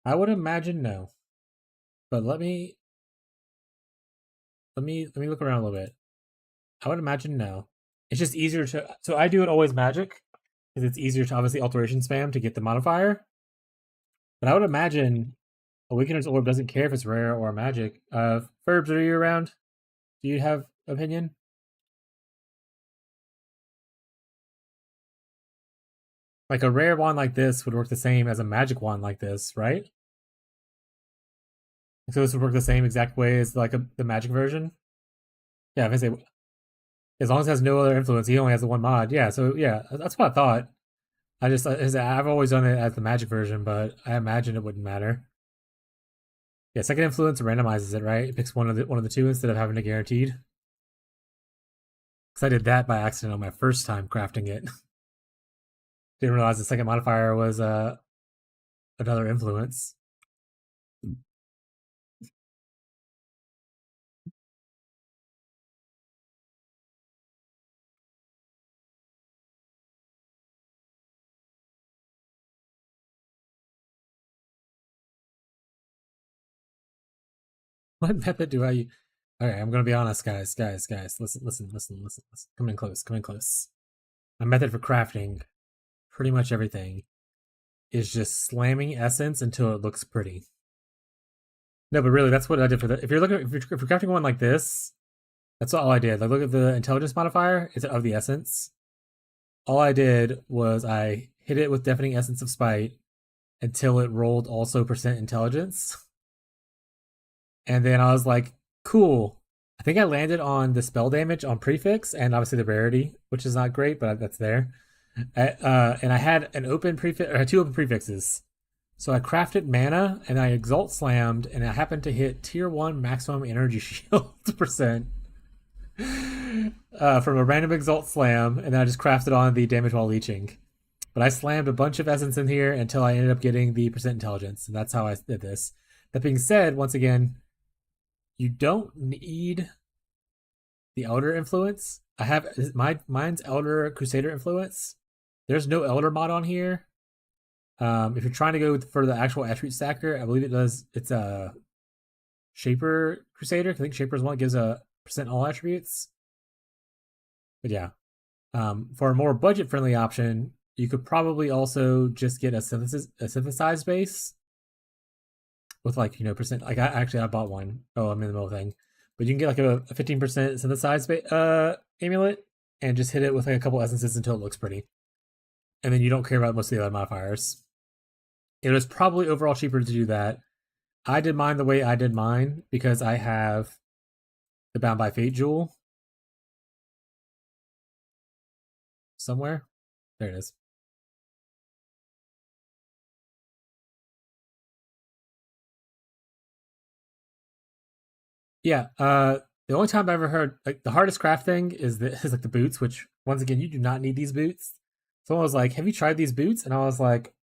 I would imagine no. But let me look around a little bit. I would imagine no. It's just easier to, so I do it always magic because it's easier to obviously alteration spam to get the modifier. But I would imagine Awakener's Orb doesn't care if it's rare or magic. Ferbs, are you around? Do you have opinion? Like a rare wand like this would work the same as a magic wand like this, right? So this would work the same exact way as like the magic version. Yeah, if I say as long as it has no other influence, he only has the one mod. Yeah, so yeah, that's what I thought. I've always done it as the magic version, but I imagine it wouldn't matter. Yeah, second influence randomizes it, right? It picks one of the 2 instead of having a guaranteed. Because I did that by accident on my first time crafting it. Didn't realize the second modifier was another influence. What method do I? Okay, I'm gonna be honest, guys. Listen. Come in close. My method for crafting, pretty much everything, is just slamming essence until it looks pretty. No, but really, that's what I did for the. If you're crafting one like this, that's all I did. Like, look at the intelligence modifier. It's of the essence. All I did was I hit it with deafening essence of spite until it rolled also percent intelligence. And then I was like, cool. I think I landed on the spell damage on prefix and obviously the rarity, which is not great, but that's there. And I had an open prefix, or two open prefixes. So I crafted mana and I exalt slammed, and I happened to hit tier 1 maximum energy shield percent from a random exalt slam, and then I just crafted on the damage while leeching. But I slammed a bunch of essence in here until I ended up getting the percent intelligence, and that's how I did this. That being said, once again, you don't need the Elder influence. I have mine's Elder Crusader influence. There's no Elder mod on here. If you're trying to go for the actual attribute stacker, I believe it's a Shaper Crusader. I think Shaper's one that gives a percent all attributes. But yeah, for a more budget friendly option, you could probably also just get a synthesized base with like, percent. Like I bought one. Oh, I'm in the middle of the thing. But you can get like a 15% synthesized amulet and just hit it with like a couple essences until it looks pretty. And then you don't care about most of the other modifiers. It was probably overall cheaper to do that. I did mine the way I did mine because I have the Bound by Fate jewel somewhere. There it is. Yeah, the only time I've ever heard like the hardest craft thing is like the boots, which once again you do not need these boots. Someone was like, "Have you tried these boots?" And I was like,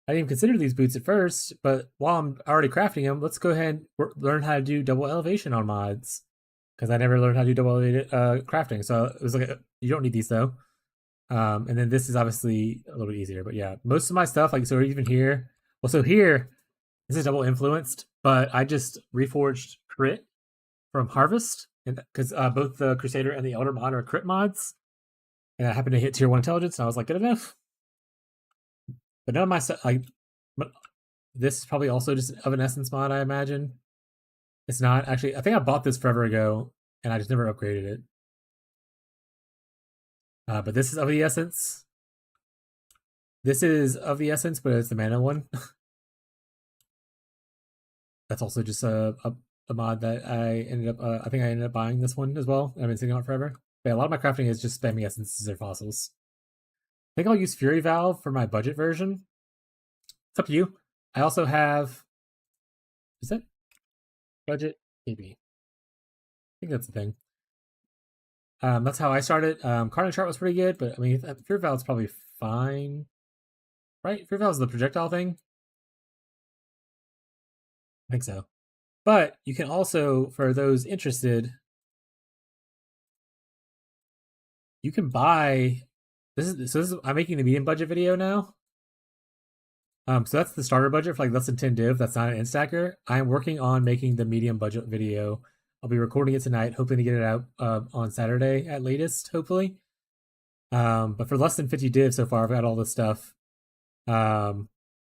"I didn't even consider these boots at first, but while I'm already crafting them, let's go ahead and learn how to do double elevation on mods because I never learned how to do double crafting." So it was like, you don't need these though. And then this is obviously a little bit easier, but yeah, most of my stuff, like so even here, well, so here this is double influenced, but I just reforged crit from Harvest, and because both the Crusader and the Elder mod are crit mods, and I happened to hit tier 1 intelligence, and I was like, good enough. But none of my stuff, like, this is probably also just of an essence mod, I imagine. It's not actually. I think I bought this forever ago, and I just never upgraded it. But this is of the essence. This is of the essence, but it's the mana one. That's also just a mod that I ended up. I think I ended up buying this one as well. I've been sitting on it forever. But yeah, a lot of my crafting is just spamming essences or fossils. I think I'll use Fury Valve for my budget version. It's up to you. I also have. Is that budgetKB? I think that's the thing. That's how I started. Carnage Chart was pretty good, but I mean, Fury Valve is probably fine, right? Fury Valve is the projectile thing. I think so. But you can also, for those interested, you can buy. I'm making the medium budget video now. So that's the starter budget for like less than 10 div. That's not an instacker. I am working on making the medium budget video. I'll be recording it tonight, hoping to get it out on Saturday at latest, hopefully. But for less than 50 div so far, I've got all this stuff. But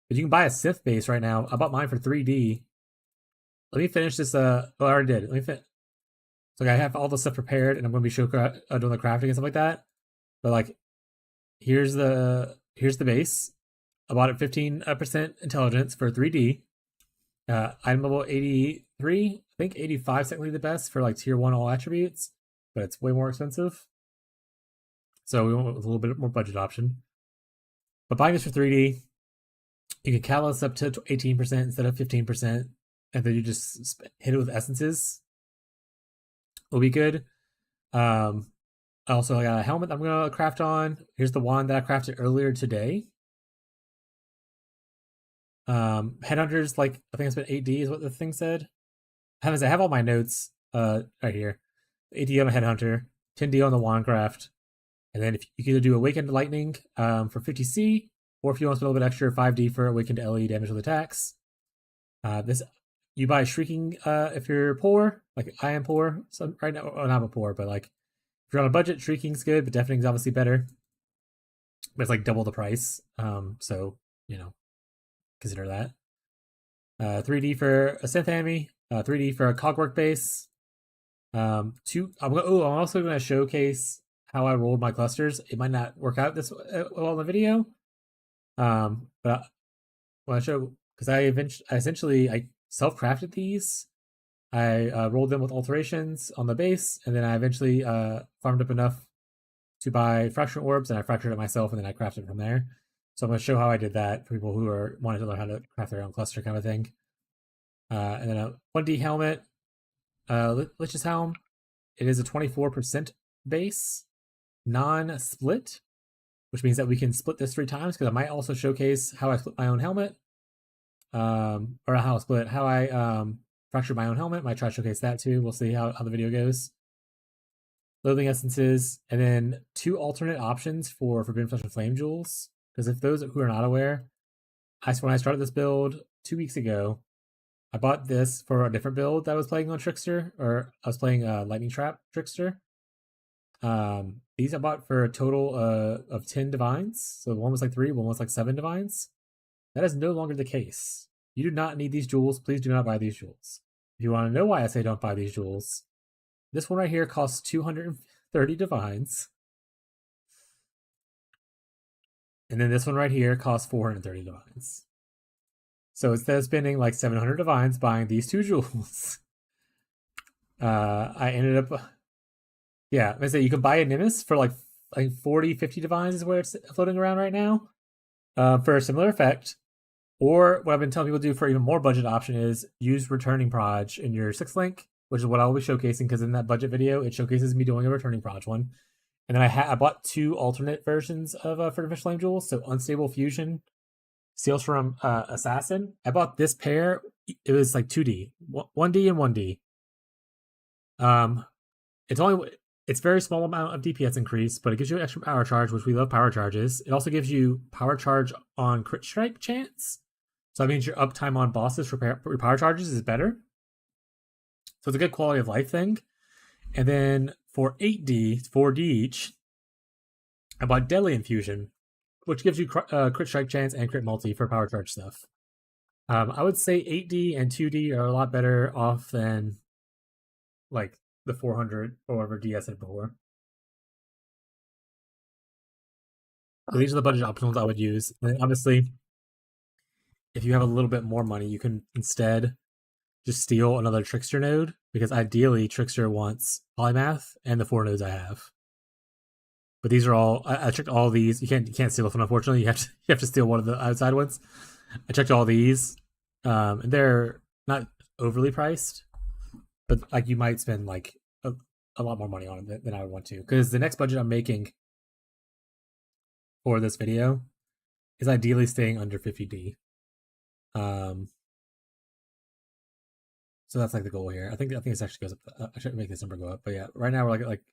you can buy a synth base right now. I bought mine for 3D. Let me finish this. I already did. Let me finish. So I have all the stuff prepared, and I'm going to be doing the crafting and stuff like that. But like, here's the base. I bought it 15% intelligence for 3D. Item level 83. I think 85 is technically the best for like tier 1 all attributes, but it's way more expensive. So we went with a little bit more budget option. But buying this for 3D, you can catalyst up to 18% instead of 15%, and then you just hit it with essences. Will be good. I also got a helmet I'm gonna craft on. Here's the wand that I crafted earlier today. Headhunters, like I think it's been 8D is what the thing said. I have all my notes right here. 8D on a headhunter, 10D on the wandcraft, and then if you can either do awakened lightning for 50C, or if you want to spend a little bit extra, 5D for awakened LE damage with attacks. This you buy Shrieking if you're poor. Like I am poor so right now. Well, not poor, but like if you're on a budget, Shrieking's good, but Deafening's obviously better. But it's like double the price. So you know, consider that. 3D for a synth enemy. 3D for a cogwork base. I'm also going to showcase how I rolled my clusters. It might not work out this well in the video. But I want to show because I essentially self-crafted these. I rolled them with alterations on the base, and then I eventually farmed up enough to buy fracturing orbs, and I fractured it myself, and then I crafted it from there. So I'm going to show how I did that for people who are wanting to learn how to craft their own cluster kind of thing. And then a 1D helmet, Lich's Helm. It is a 24% base, non-split, which means that we can split this 3 times, because I might also showcase how I split my own helmet. Or how I fractured my own helmet. Might try to showcase that too. We'll see how the video goes. Loathing essences, and then 2 alternate options for Forbidden Flesh and Flame jewels. Because if those who are not aware, when I started this build 2 weeks ago, I bought this for a different build that I was playing on Trickster, or I was playing Lightning Trap Trickster. These I bought for a total of 10 divines. So one was like 3, one was like 7 divines. That is no longer the case. You do not need these jewels. Please do not buy these jewels. If you want to know why I say don't buy these jewels, this one right here costs 230 divines. And then this one right here costs 430 divines. So instead of spending like 700 divines buying these 2 jewels, I ended up... Yeah, I say you can buy a Nimbus for like 40, 50 divines is where it's floating around right now for a similar effect. Or what I've been telling people to do for even more budget option is use Returning Proj in your 6th link, which is what I'll be showcasing, because in that budget video, it showcases me doing a Returning Proj one. And then I bought 2 alternate versions of Forbidden Flesh Flame Jewels, so Unstable Fusion, Seals from Assassin. I bought this pair. It was like 2D, 1D and 1D. It's very small amount of DPS increase, but it gives you an extra power charge, which we love power charges. It also gives you power charge on crit strike chance. So that means your uptime on bosses for your power charges is better. So it's a good quality of life thing. And then for 8D, 4D each, I bought Deadly Infusion, which gives you crit strike chance and crit multi for power charge stuff. I would say 8D and 2D are a lot better off than like the 400 or whatever D I said before. So these are the budget options I would use. And obviously, if you have a little bit more money, you can instead just steal another Trickster node, because ideally Trickster wants Polymath and the 4 nodes I have. But these are all... I checked all these. You can't steal them, unfortunately. You have to steal one of the outside ones. I checked all these, and they're not overly priced, but like you might spend like a lot more money on it than I would want to, because the next budget I'm making for this video is ideally staying under 50D. So that's like the goal here. I think this actually goes up. I should make this number go up, but yeah, right now we're like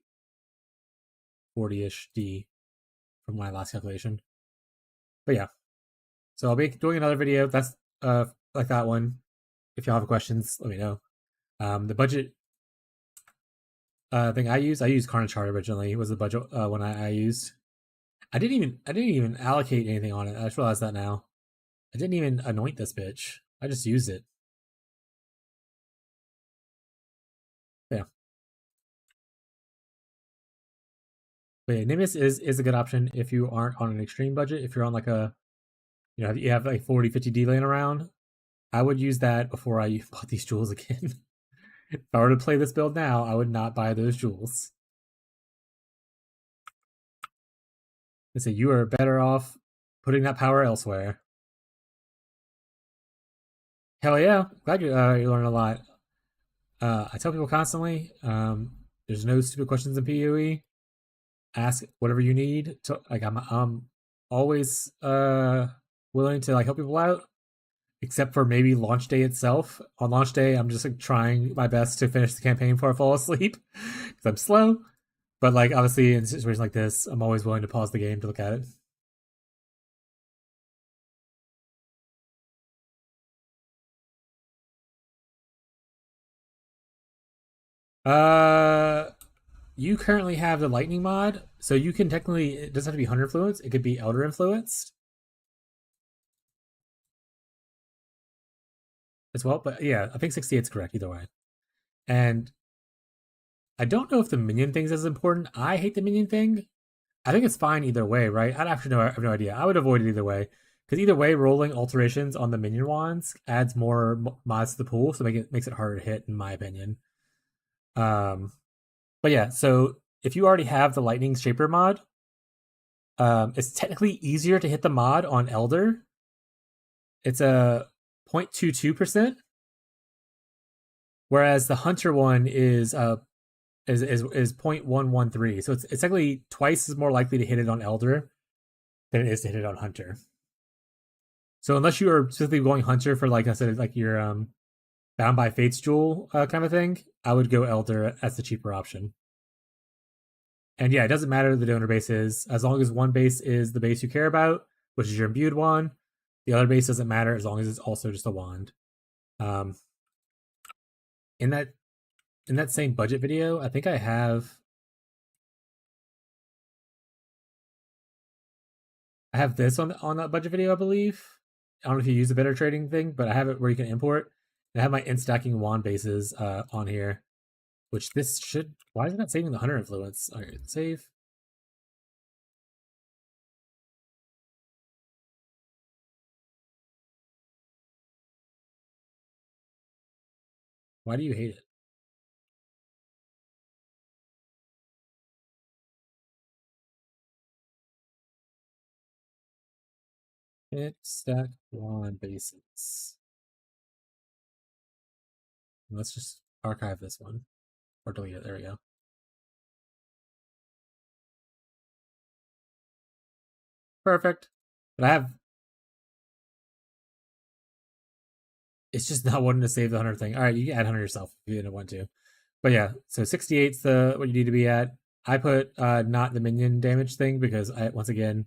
40-ish D from my last calculation. But yeah, so I'll be doing another video that's like that one. If y'all have questions, let me know. The budget thing I used Carnage Heart originally. Was the budget one I used. I didn't even allocate anything on it. I just realized that now. I didn't even anoint this bitch. I just used it. Yeah. But yeah, Nimbus is a good option if you aren't on an extreme budget. If you're on like a, if you have like 40, 50 D laying around, I would use that before I bought these jewels again. If I were to play this build now, I would not buy those jewels. They say you are better off putting that power elsewhere. Hell yeah! Glad you learned a lot. I tell people constantly, there's no stupid questions in PoE. Ask whatever you need. I'm always willing to like help people out, except for maybe launch day itself. On launch day, I'm just like trying my best to finish the campaign before I fall asleep because I'm slow. But like obviously in situations like this, I'm always willing to pause the game to look at it. You currently have the lightning mod, so you can technically, it doesn't have to be hunter influenced, it could be elder influenced as well. But yeah, I think 68 is correct either way. And I don't know if the minion thing's as important. I hate the minion thing. I think it's fine either way, right? I have no idea. I would avoid it either way. Because either way, rolling alterations on the minion wands adds more mods to the pool, so makes it harder to hit, in my opinion. But yeah, so if you already have the lightning shaper mod, it's technically easier to hit the mod on elder. It's a 0.22%, whereas the hunter one is 0.113. So it's actually twice as more likely to hit it on elder than it is to hit it on hunter. So unless you are specifically going hunter for, like I said, like your Bound by Fate's Jewel kind of thing, I would go elder as the cheaper option. And yeah, it doesn't matter the donor base is, as long as one base is the base you care about, which is your imbued one. The other base doesn't matter as long as it's also just a wand. In that same budget video, I think I have this on that budget video, I believe. I don't know if you use a better trading thing, but I have it where you can import. And I have my in-stacking wand bases on here, which this should. Why is it not saving the hunter influence? All right, save. Why do you hate it? Hit stack wand bases. Let's just archive this one or delete it. There we go. Perfect. But I have. It's just not wanting to save the hunter thing. All right, you can add hunter yourself if you didn't want to. But yeah, so 68's what you need to be at. I put not the minion damage thing because once again,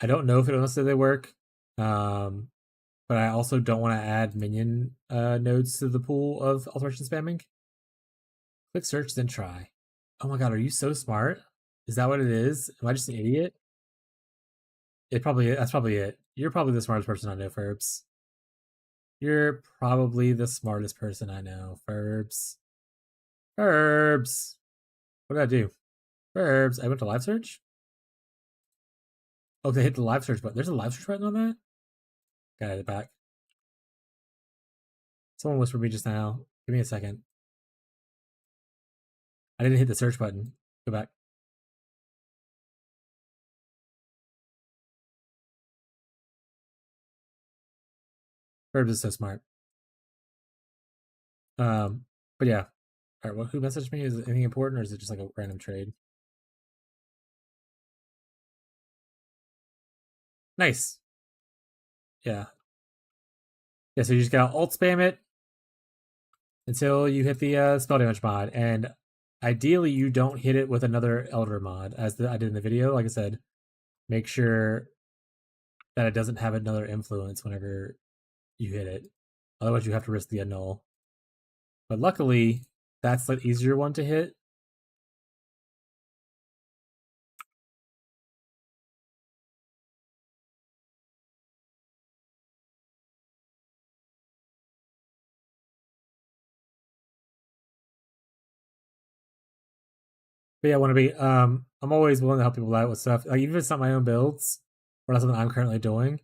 I don't know if it'll necessarily work. But I also don't want to add minion nodes to the pool of alteration spamming. Click search, then try. Oh my god, are you so smart? Is that what it is? Am I just an idiot? That's probably it. You're probably the smartest person I know, Ferbs. You're probably the smartest person I know, Ferbs. Ferbs! What did I do? Ferbs, I went to live search? Oh, they hit the live search button. There's a live search button on that? Got it back. Someone whispered me just now. Give me a second. I didn't hit the search button. Go back. Ferbs is so smart. But yeah. All right, well, who messaged me? Is it anything important, or is it just like a random trade? Nice. Yeah. Yeah, so you just gotta alt spam it until you hit the spell damage mod, and ideally you don't hit it with another elder mod, as I did in the video. Like I said, make sure that it doesn't have another influence whenever you hit it. Otherwise, you have to risk the annul. But luckily, that's the easier one to hit. But yeah, I want to be. I'm always willing to help people out with stuff. Like even if it's not my own builds or not something I'm currently doing,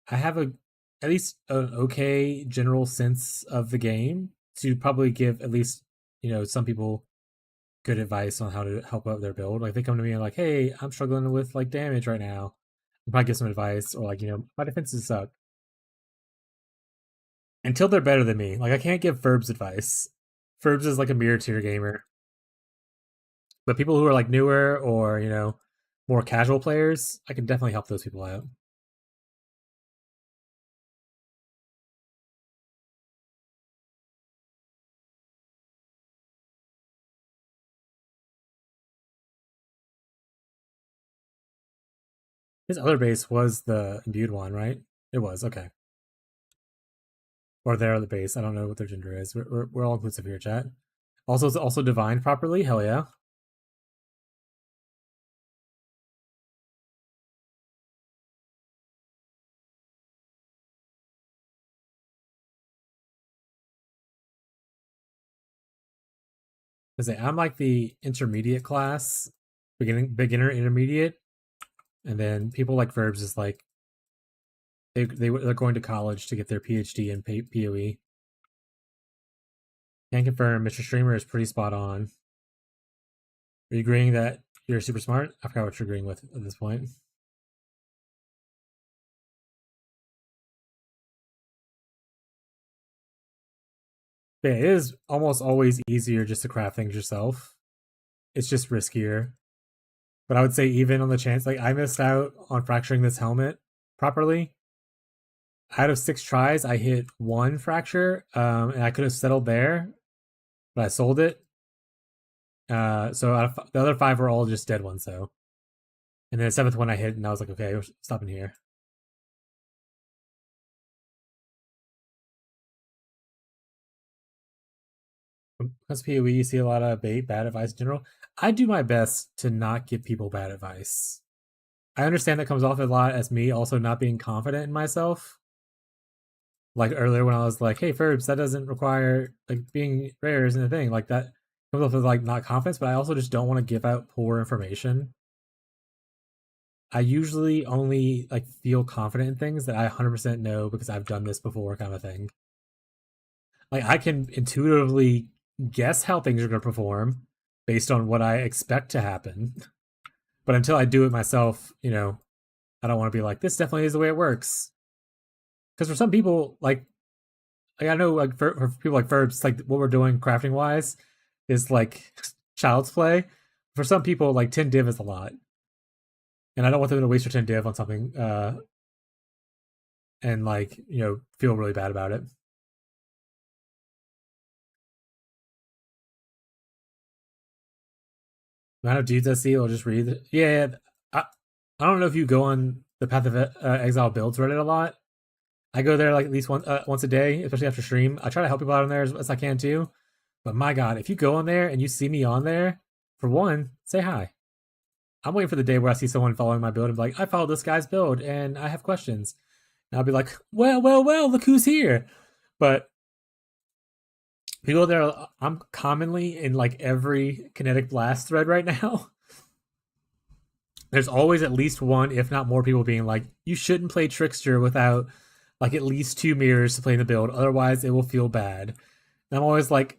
I have at least an okay general sense of the game to probably give at least some people good advice on how to help out their build. Like they come to me and like, hey, I'm struggling with like damage right now. I'll probably give some advice, or like my defenses suck. Until they're better than me. Like I can't give Ferbs advice. Ferbs is like a mirror tier gamer. But people who are like newer or more casual players, I can definitely help those people out. His other base was the imbued one, right? It was, okay. Or their other base. I don't know what their gender is. We're all inclusive here, chat. Also, it's also divined properly. Hell yeah. I'm like the intermediate class, beginner, intermediate, and then people like Verbs is like they're going to college to get their PhD in PoE. Can confirm, Mr. Streamer is pretty spot on. Are you agreeing that you're super smart? I forgot what you're agreeing with at this point. But yeah, it is almost always easier just to craft things yourself. It's just riskier. But I would say even on the chance, like I missed out on fracturing this helmet properly. Out of 6 tries, I hit 1 fracture, and I could have settled there, but I sold it. So out of the other 5 were all just dead ones, though. And then the 7th one I hit, and I was like, okay, we're stopping here. Because PoE, you see a lot of bad advice in general. I do my best to not give people bad advice. I understand that comes off a lot as me also not being confident in myself. Like earlier when I was like, hey, Ferbs, that doesn't require, like, being rare isn't a thing. Like, that comes off as, like, not confidence, but I also just don't want to give out poor information. I usually only, like, feel confident in things that I 100% know because I've done this before, kind of thing. Like, I can intuitively guess how things are going to perform based on what I expect to happen. But until I do it myself, I don't want to be like, this definitely is the way it works. Because for some people, like I know, like for people like Verbs, like what we're doing crafting wise is like child's play. For some people, like 10 div is a lot, and I don't want them to waste their 10 div on something, and like feel really bad about it. Amount of dudes I see, I'll just read. Yeah, I don't know if you go on the Path of Exile builds Reddit a lot. I go there like at least once a day, especially after stream. I try to help people out on there as I can too. But my God, if you go on there and you see me on there, for one, say hi. I'm waiting for the day where I see someone following my build and be like, I followed this guy's build and I have questions. And I'll be like, well, look who's here. But if you go there, I'm commonly in like every Kinetic Blast thread right now. There's always at least one, if not more, people being like, you shouldn't play Trickster without like at least 2 mirrors to play in the build, otherwise it will feel bad. And I'm always like,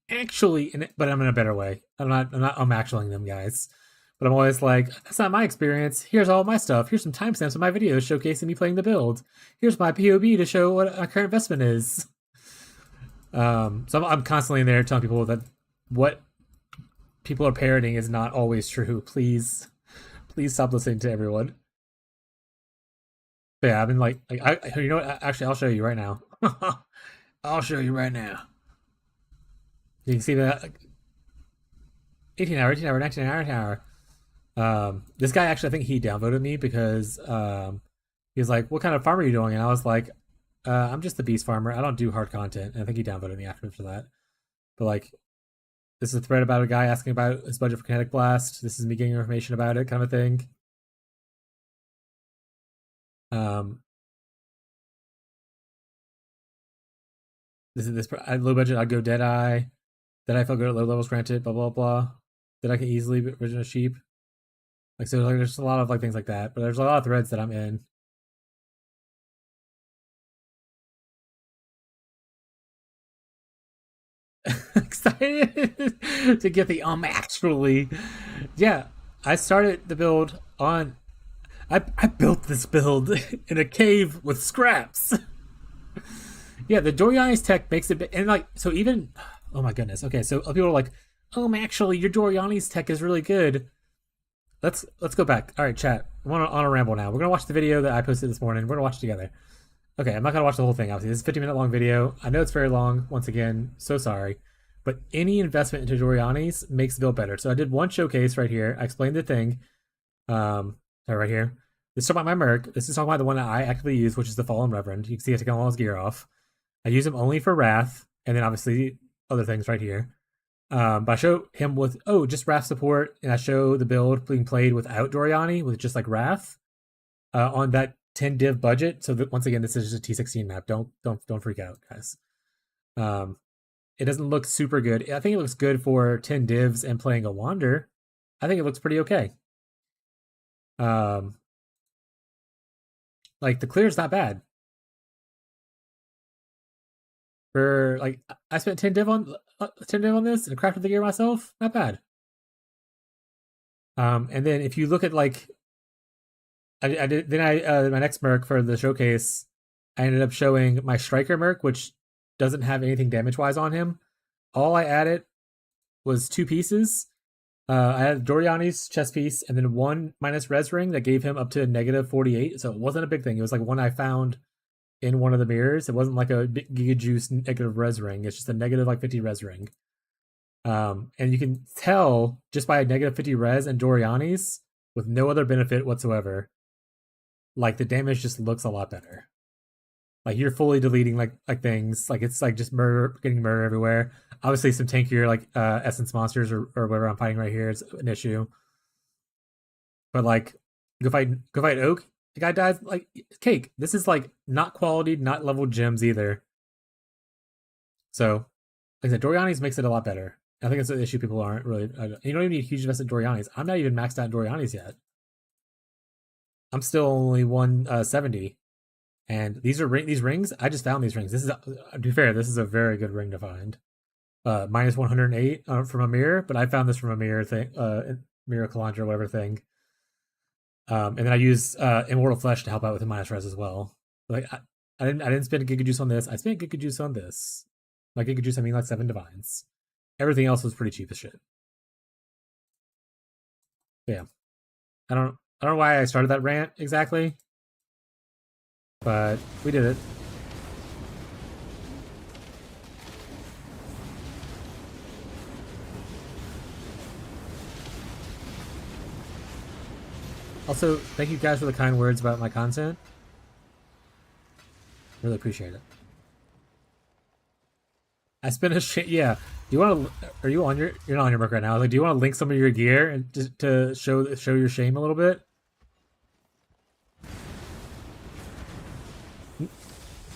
actually, but I'm in a better way. I'm not actualing them, guys. But I'm always like, that's not my experience. Here's all my stuff. Here's some timestamps of my videos showcasing me playing the build. Here's my POB to show what my current investment is. So I'm constantly in there telling people that what people are parroting is not always true. Please stop listening to everyone. But yeah, I've been like you know what? Actually, I'll show you right now. I'll show you right now. You can see that 18 hour, 19 hour. This guy actually, I think he downvoted me because he was like, "What kind of farm are you doing?" And I was like, "I'm just the beast farmer. I don't do hard content." And I think he downvoted me after that. But like, this is a thread about a guy asking about his budget for Kinetic Blast. This is me getting information about it, kind of thing. This is low budget. I'd go Deadeye. Deadeye felt good at low levels. Granted, blah blah blah. Deadeye can easily be original sheep. Like so, like there's a lot of like things like that. But there's a lot of threads that I'm in. Excited to get the actually. Yeah, I started the build on. I built this build in a cave with scraps. Yeah, the Doriani's tech makes it, and like so even. Oh my goodness. Okay, so people are like, actually, your Doriani's tech is really good. Let's go back. All right, chat. I'm on a ramble now. We're gonna watch the video that I posted this morning. We're gonna watch it together. Okay, I'm not gonna watch the whole thing. Obviously, this is a 50-minute long video. I know it's very long. Once again, so sorry. But any investment into Doriani's makes the build better. So I did one showcase right here. I explained the thing. Right here. This is talking about my Merc. This is talking about the one that I actively use, which is the Fallen Reverend. You can see I take all his gear off. I use him only for Wrath, and then obviously other things right here. But I show him with just Wrath support, and I show the build being played without Doriani, with just like Wrath, on that 10 div budget. So that, once again, this is just a T16 map. Don't freak out, guys. It doesn't look super good. I think it looks good for 10 divs and playing a Wander. I think it looks pretty okay. Like the clear's not bad. For like, I spent 10 div on this and crafted the gear myself. Not bad. And then if you look at like, I did my next merc for the showcase, I ended up showing my striker merc, which doesn't have anything damage wise on him. All I added was 2 pieces. I had Doriani's chest piece and then 1 minus res ring that gave him up to -48. So it wasn't a big thing. It was like one I found in one of the mirrors. It wasn't like a Giga Juice negative res ring. It's just a negative like 50 res ring. And you can tell just by a negative 50 res and Doriani's with no other benefit whatsoever, like the damage just looks a lot better. Like you're fully deleting like things, like it's like just getting murder everywhere. Obviously some tankier like essence monsters or whatever I'm fighting right here is an issue. But like go fight Oak, the guy dies like cake. This is like not quality, not level gems either. So like I said, Doriani's makes it a lot better. I think it's an issue people aren't really. You don't even need huge investment in Doriani's. I'm not even maxed out in Doriani's yet. I'm still only 170. And these are these rings. I just found these rings. This is, to be fair, this is a very good ring to find. Minus 108 from a mirror, but I found this from a mirror thing, mirror Calandra, whatever thing. And then I use Immortal Flesh to help out with the minus res as well. Like I didn't spend Giga Juice on this. I spent Giga Juice on this. By Giga Juice, I mean like 7 divines. Everything else was pretty cheap as shit. But yeah, I don't know why I started that rant exactly. But we did it. Also, thank you guys for the kind words about my content. Really appreciate it. I spent a shit. Yeah. Do you want to? Are you on your? You're not on your merc right now. Like, do you want to link some of your gear and just to show your shame a little bit?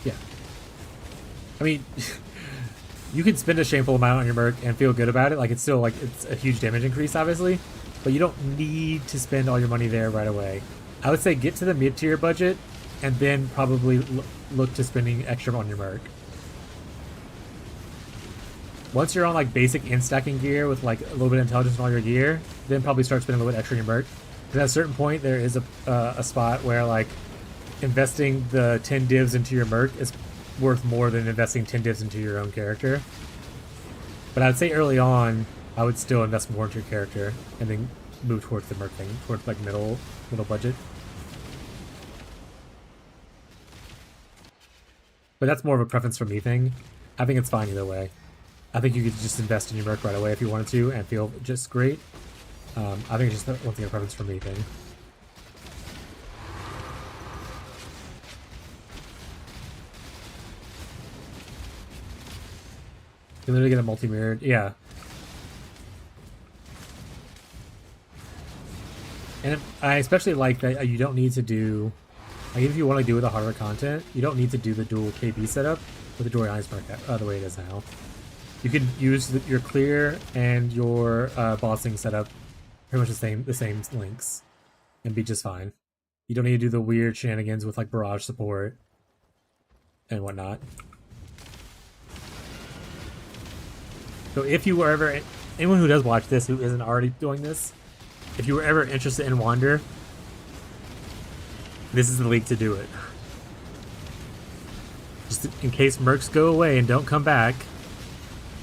Yeah. I mean, you can spend a shameful amount on your merc and feel good about it. Like, it's still like it's a huge damage increase, obviously, but you don't need to spend all your money there right away. I would say get to the mid-tier budget and then probably look to spending extra on your merc. Once you're on like basic in-stacking gear with like a little bit of intelligence on all your gear, then probably start spending a little bit extra on your merc. Because at a certain point, there is a spot where like investing the 10 divs into your merc is worth more than investing 10 divs into your own character. But I'd say early on, I would still invest more into your character and then move towards the merc thing, towards like middle budget. But that's more of a preference for me thing. I think it's fine either way. I think you could just invest in your merc right away if you wanted to and feel just great. I think it's just one thing, a preference for me thing. You literally get a multi-mirrored, yeah. And I especially like that you don't need to do, like if you want to do with the harder content, you don't need to do the dual KB setup with the Doriani's merc the way it is now. You can use your clear and your bossing setup pretty much the same links and be just fine. You don't need to do the weird shenanigans with like barrage support and whatnot. So if you were ever, anyone who does watch this who isn't already doing this, if you were ever interested in Wander, this is the league to do it. Just in case mercs go away and don't come back,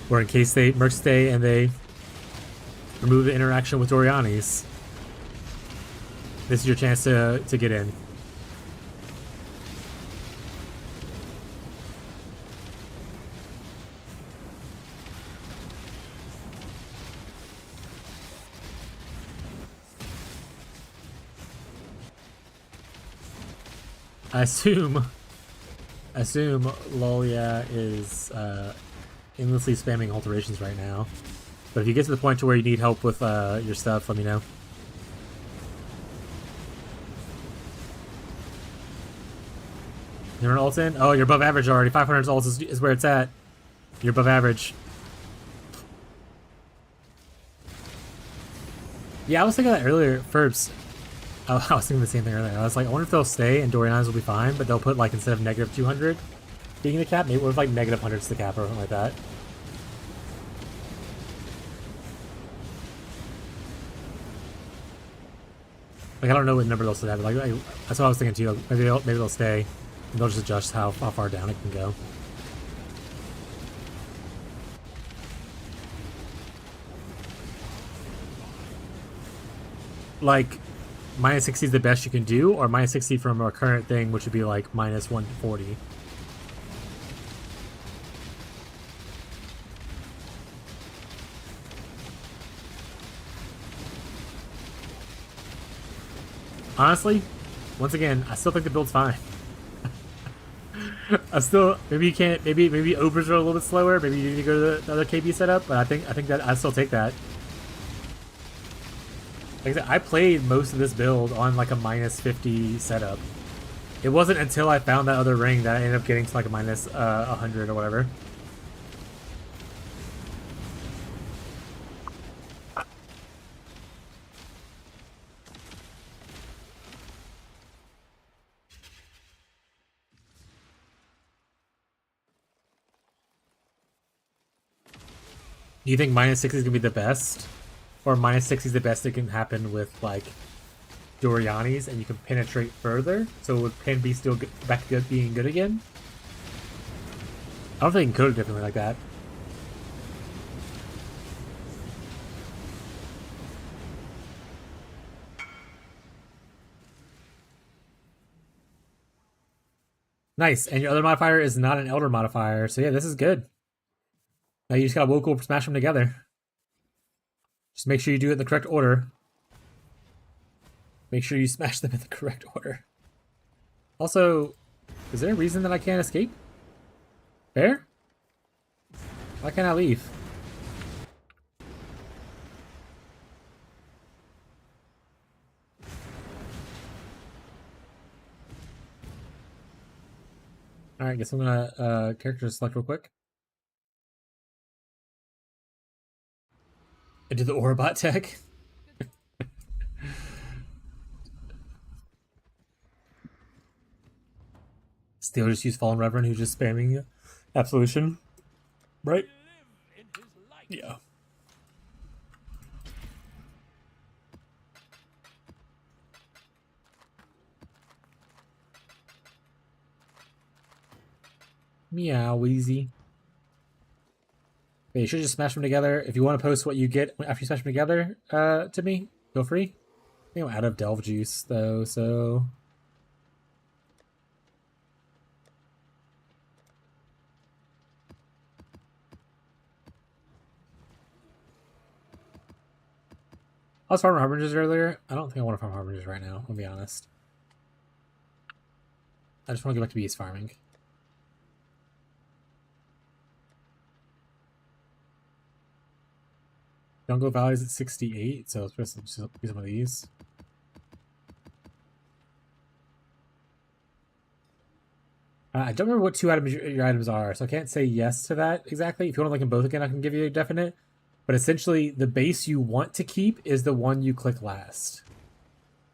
or in case mercs stay and they remove the interaction with Doriani's, this is your chance to get in. I assume Lolia is endlessly spamming alterations right now. But if you get to the point to where you need help with your stuff, let me know. You're an ult in? Oh, you're above average already. 500 ults is where it's at. You're above average. Yeah, I was thinking that earlier, Ferbs. I was thinking the same thing earlier. I was like, I wonder if they'll stay and Dorian's will be fine, but they'll put like instead of negative 200 being the cap, maybe with like negative 100's the cap or something like that. Like I don't know what number they'll still have. Like that's what I was thinking too. Like, maybe they'll stay and they'll just adjust how far down it can go. Like minus 60 is the best you can do, or minus 60 from our current thing, which would be like minus 140. Honestly, once again, I still think the build's fine. I still maybe you can't maybe overs are a little bit slower. Maybe you need to go to the other KB setup, but I think that I still take that. Like I said, I played most of this build on like a minus 50 setup. It wasn't until I found that other ring that I ended up getting to like a minus 100 or whatever. Do you think minus 60 is going to be the best? Or minus 60 is the best that can happen with, like, Doriani's and you can penetrate further? So would Pen be still back to being good again? I don't think you can code it differently like that. Nice, and your other modifier is not an Elder modifier, so yeah, this is good. Now you just gotta local smash them together. Just make sure you do it in the correct order. Make sure you smash them in the correct order. Also, is there a reason that I can't escape? Fair? Why can't I leave? Alright, guess I'm gonna character select real quick. And do the Orabot tech. Still just use Fallen Reverend who's just spamming Absolution. Right? Yeah. Meow, Wheezy. Okay, you should just smash them together. If you want to post what you get after you smash them together to me, feel free. I think I'm out of Delve Juice, though, so... I was farming Harbingers earlier. I don't think I want to farm Harbingers right now, I'll be honest. I just want to go back to beast farming. Jungle Valley's at 68, so let's just do some of these. I don't remember what two items your items are, so I can't say yes to that exactly. If you want to look them both again, I can give you a definite. But essentially, the base you want to keep is the one you click last.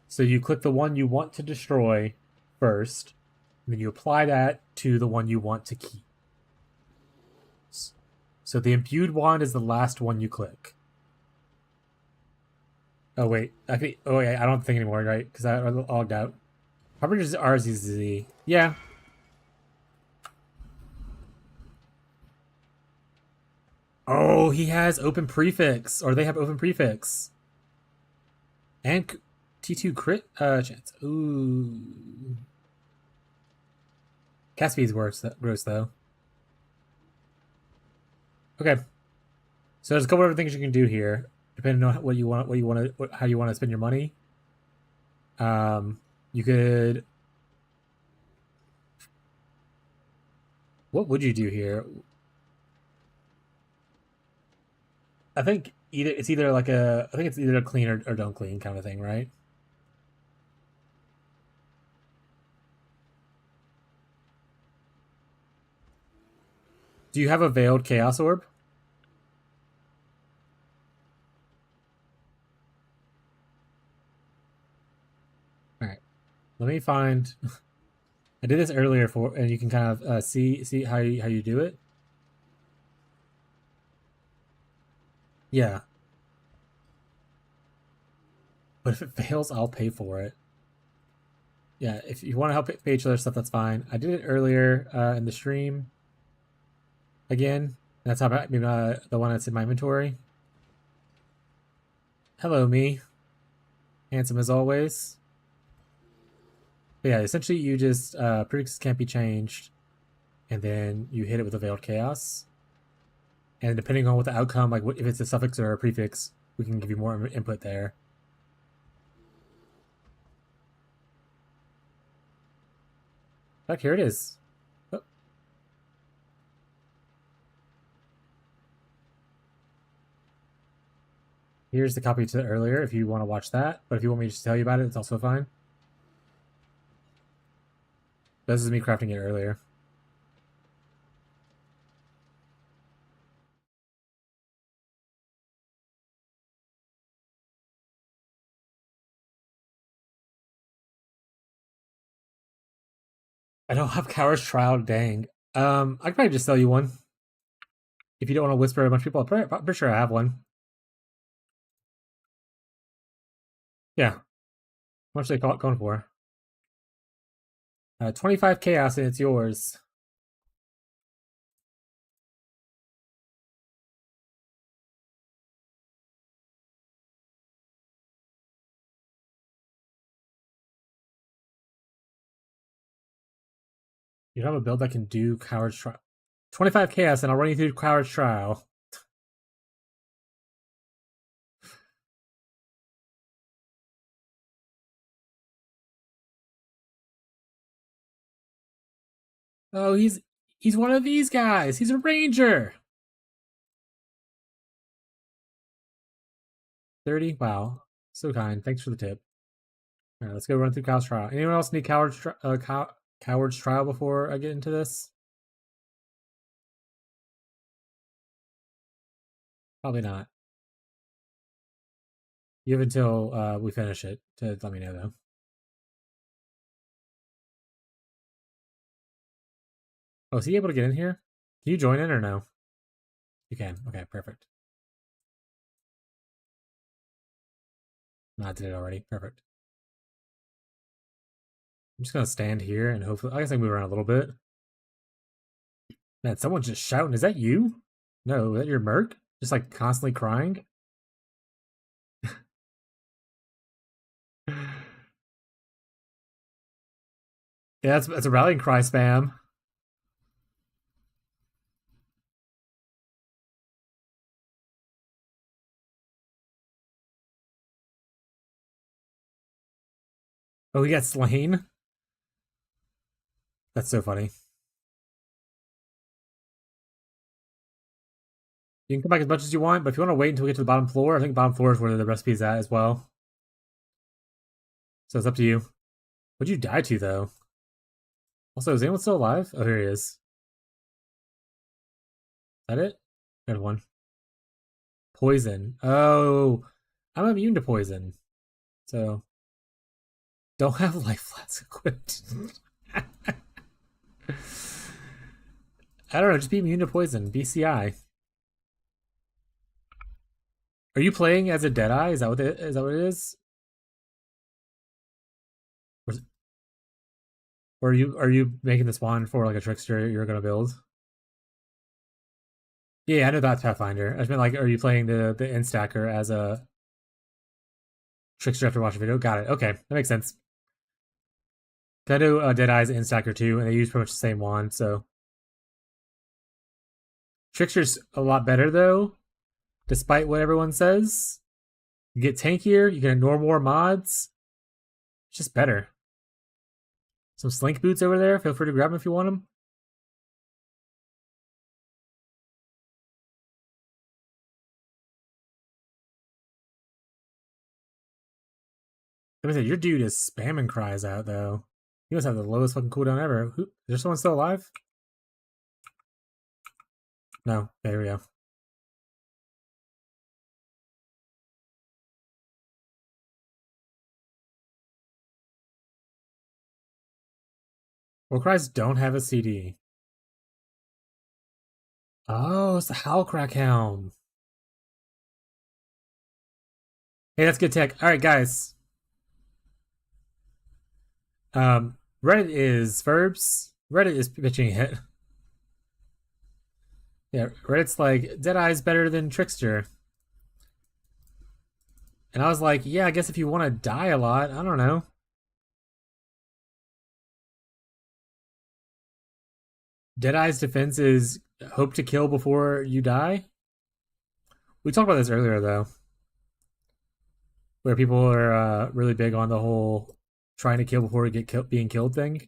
So you click the one you want to destroy first, and then you apply that to the one you want to keep. So the imbued wand is the last one you click. Oh wait, actually, oh yeah, I don't think anymore, right? Because I logged out. Harbinger's RZZ. Yeah. Oh, he has open prefix, or they have open prefix. And T2 crit chance. Ooh. Cast speed's gross though. Okay. So there's a couple other things you can do here, depending on how you want to spend your money. You could. What would you do here? I think it's either like a I think it's either a clean or don't clean kind of thing, right? Do you have a veiled chaos orb? All right, let me find. I did this earlier and you can kind of see how you do it. Yeah, but if it fails, I'll pay for it. Yeah, if you want to help pay each other stuff, that's fine. I did it earlier in the stream. Again, that's how maybe the one that's in my inventory. Hello, me. Handsome as always. But yeah, essentially you just prefixes can't be changed, and then you hit it with a veiled chaos. And depending on what the outcome, like if it's a suffix or a prefix, we can give you more input there. Look, here it is. Oh. Here's the copy to earlier if you want to watch that. But if you want me to just tell you about it, it's also fine. This is me crafting it earlier. I don't have Coward's Trial, dang. I could probably just sell you one. If you don't want to whisper to a bunch of people, I'm pretty sure I have one. Yeah. How much are they going for? 25 chaos and it's yours. You don't have a build that can do Coward's Trial. 25 chaos and I'll run you through Coward's Trial. Oh, he's one of these guys. He's a ranger. 30? Wow. So kind. Thanks for the tip. All right, let's go run through Coward's Trial. Anyone else need Coward's Trial before I get into this? Probably not. You have until we finish it to let me know, though. Oh, is he able to get in here? Can you join in or no? You can. Okay, perfect. No, I did it already. Perfect. I'm just gonna stand here and hopefully I guess I can move around a little bit. Man, someone's just shouting. Is that you? No, is that your Merc? Just like constantly crying? Yeah, that's a rallying cry spam. Oh, he got slain? That's so funny. You can come back as much as you want, but if you want to wait until we get to the bottom floor, I think bottom floor is where the recipe is at as well. So it's up to you. What'd you die to, though? Also, is anyone still alive? Oh, here he is. Is that it? There's one. Poison. Oh, I'm immune to poison. So, don't have life flask equipped. I don't know, just be immune to poison. BCI. Are you playing as a Deadeye? Is that what it is? Or are you making this wand for like a trickster you're gonna build? Yeah, I know that's Pathfinder. I just meant like, are you playing the instacker as a trickster after watching a video? Got it. Okay, that makes sense. I know Deadeye's instacker too, and they use pretty much the same wand, so Trickster's a lot better though, despite what everyone says. You get tankier, you can ignore more mods. It's just better. Some slink boots over there. Feel free to grab them if you want them. Let me say, your dude is spamming cries out though. He must have the lowest fucking cooldown ever. Is there someone still alive? No, there we go. War cries don't have a CD. Oh, it's the Howlcrack Helm. Hey, that's good tech. All right, guys. Reddit is Verbs. Reddit is pitching it. Yeah, Reddit's like, Deadeye's better than Trickster. And I was like, yeah, I guess if you want to die a lot, I don't know. Deadeye's defense is hope to kill before you die. We talked about this earlier, though. Where people are really big on the whole trying to kill before you get being killed thing.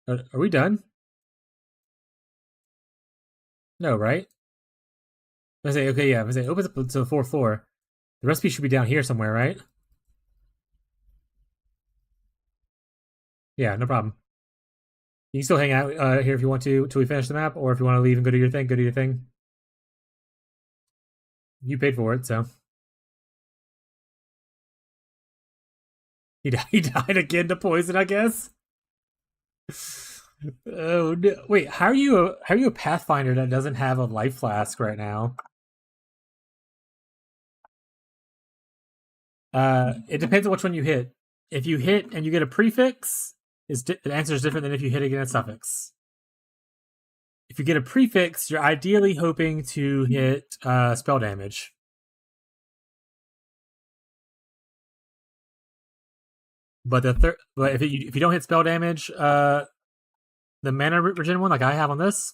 Are we done? No, right? I say, okay, yeah. I say, opens up to the 4th floor. The recipe should be down here somewhere, right? Yeah, no problem. You can still hang out here if you want to till we finish the map, or if you want to leave and go to your thing, go to your thing. You paid for it, so. He died again to poison, I guess. Oh no! Wait, how are you a Pathfinder that doesn't have a life flask right now? It depends on which one you hit. If you hit and you get a prefix, the answer is different than if you hit again a suffix. If you get a prefix, you're ideally hoping to hit spell damage. But if you don't hit spell damage, the mana regen one, like I have on this,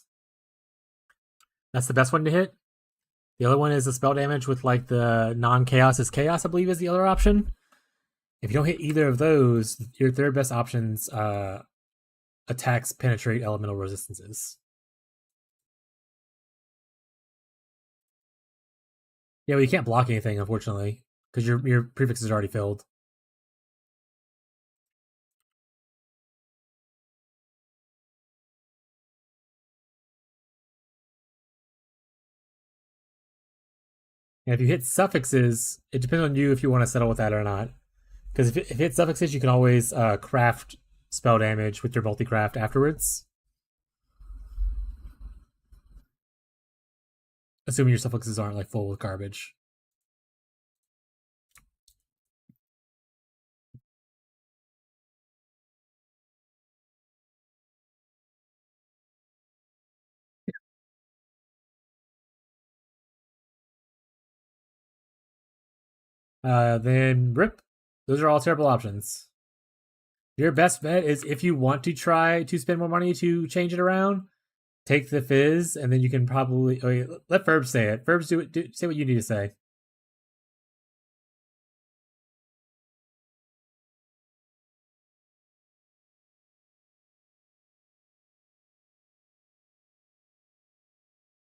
that's the best one to hit. The other one is the spell damage with like the non-chaos is chaos, I believe, is the other option. If you don't hit either of those, your third best options attacks penetrate elemental resistances. Yeah, well, you can't block anything, unfortunately, because your prefix is already filled. And if you hit suffixes, it depends on you if you want to settle with that or not. Because if you hit suffixes, you can always craft spell damage with your multi-craft afterwards. Assuming your suffixes aren't like full with garbage. Then rip. Those are all terrible options. Your best bet is if you want to try to spend more money to change it around, take the fizz, and then you can probably let Ferbs say it. Ferbs, say what you need to say.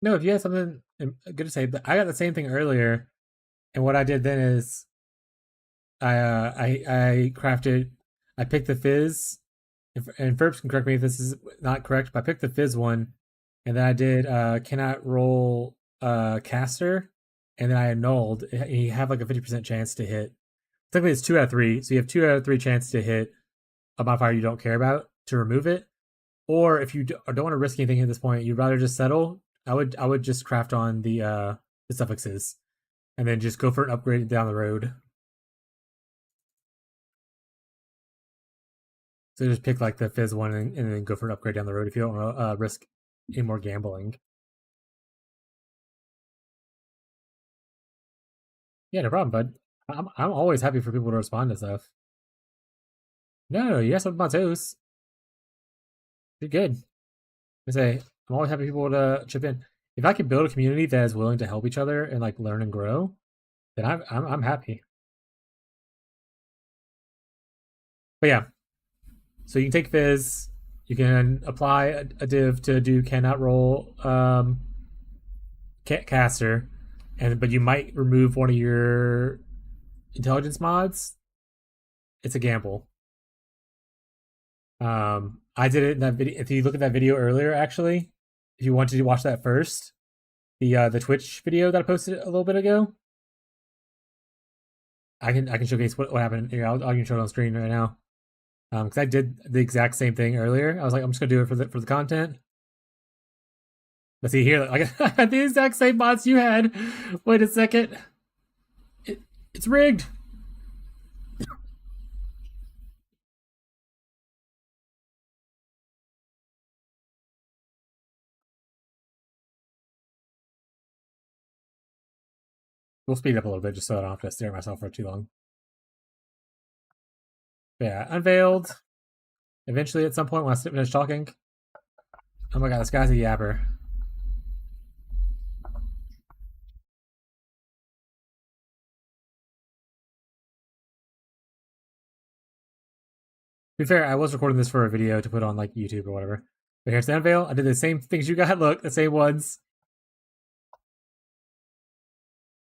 No, if you have something good to say, I got the same thing earlier, and what I did then is I crafted. I picked the fizz, and Ferbs can correct me if this is not correct, but I picked the fizz one, and then I did cannot roll caster, and then I annulled. You have like a 50% chance to hit. Technically, it's 2 out of 3, so you have 2 out of 3 chance to hit a modifier you don't care about to remove it. Or if you don't want to risk anything at this point, you'd rather just settle. I would just craft on the suffixes, and then just go for an upgrade down the road. So just pick like the fizz one and then go for an upgrade down the road if you don't want to risk any more gambling. Yeah, no problem, bud. I'm always happy for people to respond to stuff. No, you have something about toes. You're good. I say I'm always happy for people to chip in. If I can build a community that is willing to help each other and like learn and grow, then I'm happy. But yeah. So you can take fizz, you can apply a div to do cannot roll caster, but you might remove one of your intelligence mods. It's a gamble. I did it in that video. If you look at that video earlier, actually, if you wanted to watch that first, the Twitch video that I posted a little bit ago, I can showcase what happened here. I can show it on screen right now. Because I did the exact same thing earlier. I was like, I'm just gonna do it for the content. But see here, like I had the exact same mods you had. Wait a second, it's rigged. We'll speed up a little bit just so I don't have to stare at myself for too long. But yeah, unveiled. Eventually, at some point, when I finish talking. Oh my god, this guy's a yapper. To be fair, I was recording this for a video to put on like YouTube or whatever. But here's the unveil. I did the same things you got. Look, the same ones.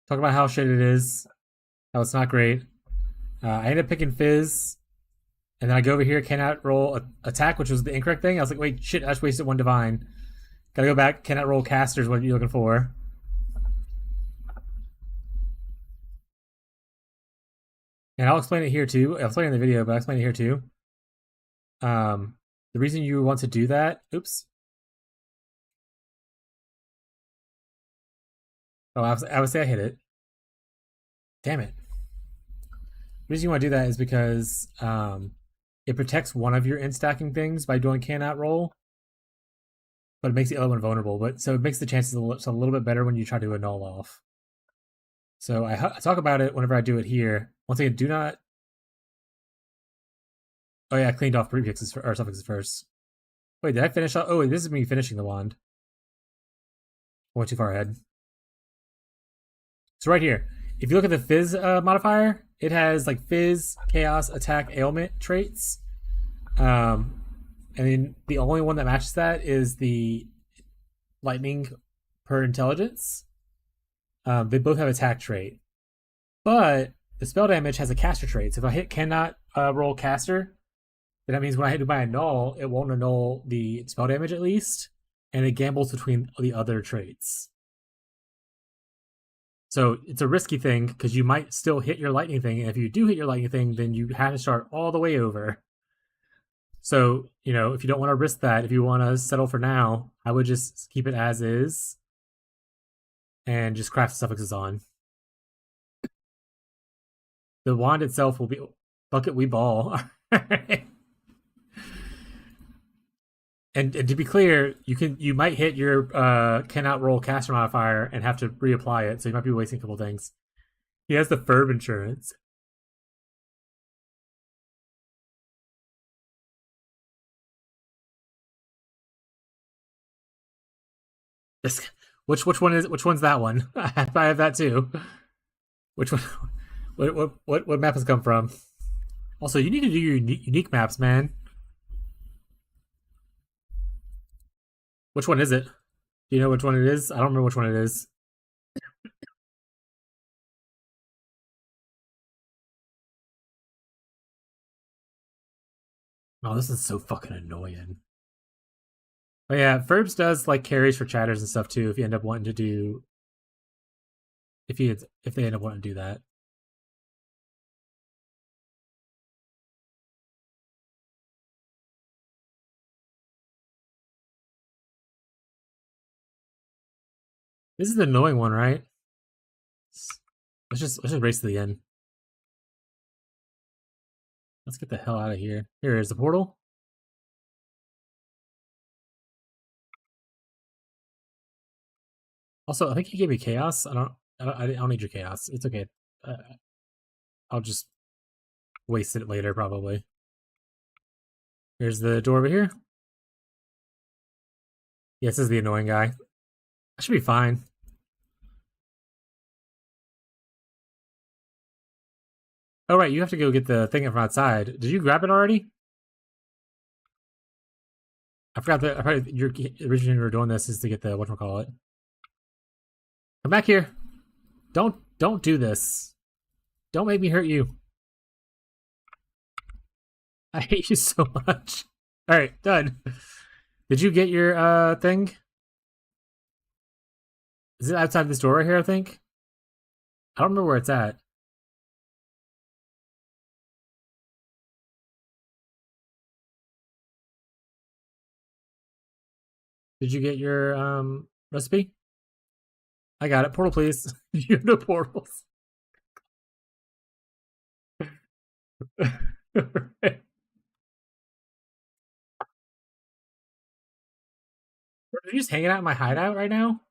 Talk about how shit it is. How it's not great. I ended up picking Fizz. And then I go over here, cannot roll attack, which was the incorrect thing. I was like, wait, shit, I just wasted one divine. Gotta go back, cannot roll casters, what are you looking for? And I'll explain it here too. I'll explain it in the video, but I'll explain it here too. The reason you want to do that, oops. Oh, I would say I hit it. Damn it. The reason you want to do that is because it protects one of your in-stacking things by doing cannot roll, but it makes the other one vulnerable. But so it makes the chances a little bit better when you try to annul off. So I talk about it whenever I do it here. Once again, do not. Oh yeah, I cleaned off prefixes or suffixes first. Wait, did I finish? Oh, wait, this is me finishing the wand. I went too far ahead. So right here, if you look at the Fizz modifier, it has like Fizz, Chaos, Attack, Ailment traits. And then the only one that matches that is the Lightning per Intelligence. They both have Attack trait. But the spell damage has a Caster trait. So if I hit cannot roll Caster, then that means when I hit my annul, it won't annul the spell damage at least. And it gambles between the other traits. So it's a risky thing because you might still hit your lightning thing. And if you do hit your lightning thing, then you have to start all the way over. So, you know, if you don't want to risk that, if you want to settle for now, I would just keep it as is and just craft suffixes on. The wand itself will be bucket we ball. And to be clear, you might hit your cannot roll caster modifier and have to reapply it, so you might be wasting a couple things. He has the Ferb insurance. Which one's that one? I have that too. Which one? What map has come from? Also, you need to do your unique maps, man. Which one is it? Do you know which one it is? I don't remember which one it is. Oh, this is so fucking annoying. Oh yeah, Ferbs does like carries for chatters and stuff too. If you end up wanting to do, if they end up wanting to do that. This is the annoying one, right? Let's just race to the end. Let's get the hell out of here. Here is the portal. Also, I think he gave me chaos. I don't need your chaos. It's okay. I'll just waste it later, probably. Here's the door over here. Yeah, this is the annoying guy. I should be fine. Oh, right, you have to go get the thing from outside. Did you grab it already? I forgot your originally we were doing this is to get the whatchamacallit. Come back here. Don't do this. Don't make me hurt you. I hate you so much. Alright, done. Did you get your thing? Is it outside this door right here, I think? I don't remember where it's at. Did you get your recipe? I got it. Portal, please. You have no portals. Right. Are you just hanging out in my hideout right now?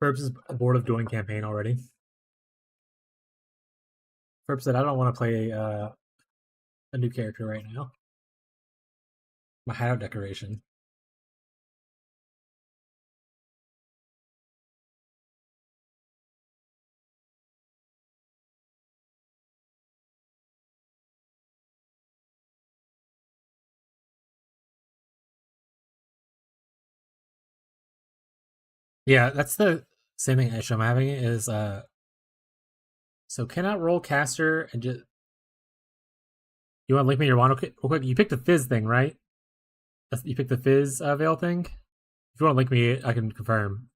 Perps is bored of doing campaign already. Perp said, I don't want to play a new character right now. My hideout decoration. Yeah, that's the same thing issue I'm having is so cannot roll caster and just you want to link me your wand real quick? You picked the fizz thing, right? You picked the fizz veil thing? If you want to link me, I can confirm.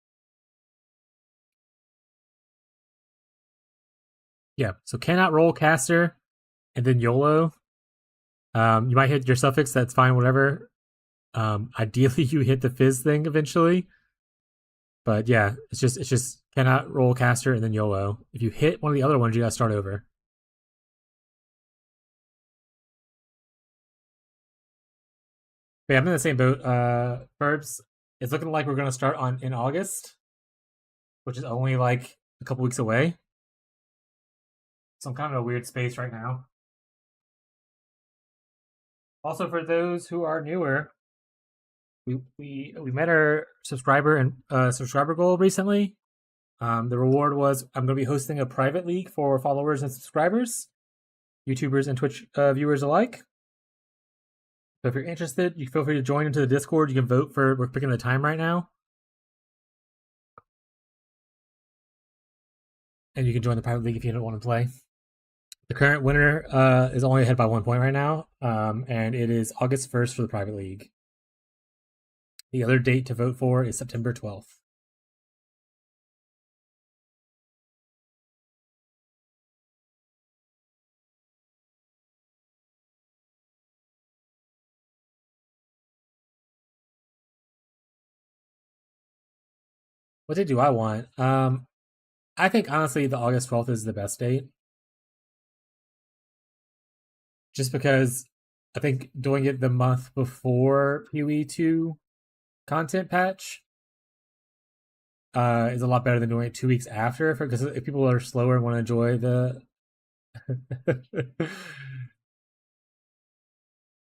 Yeah, so cannot roll caster and then YOLO. You might hit your suffix, that's fine, whatever. Ideally you hit the fizz thing eventually. But yeah, it's just cannot roll caster and then YOLO. If you hit one of the other ones, you gotta start over. But yeah, I'm in the same boat, Burbs. It's looking like we're gonna start in August, which is only like a couple weeks away. So I'm kind of in a weird space right now. Also, for those who are newer, we met our subscriber goal recently. The reward was I'm going to be hosting a private league for followers and subscribers, YouTubers and Twitch viewers alike. So if you're interested, you can feel free to join into the Discord. You can vote for. We're picking the time right now, and you can join the private league if you don't want to play. The current winner is only ahead by 1 point right now, and it is August 1st for the private league. The other date to vote for is September 12th. What date do I want? I think honestly the August 12th is the best date. Just because I think doing it the month before PoE2 content patch is a lot better than doing it 2 weeks after, because if people are slower and want to enjoy the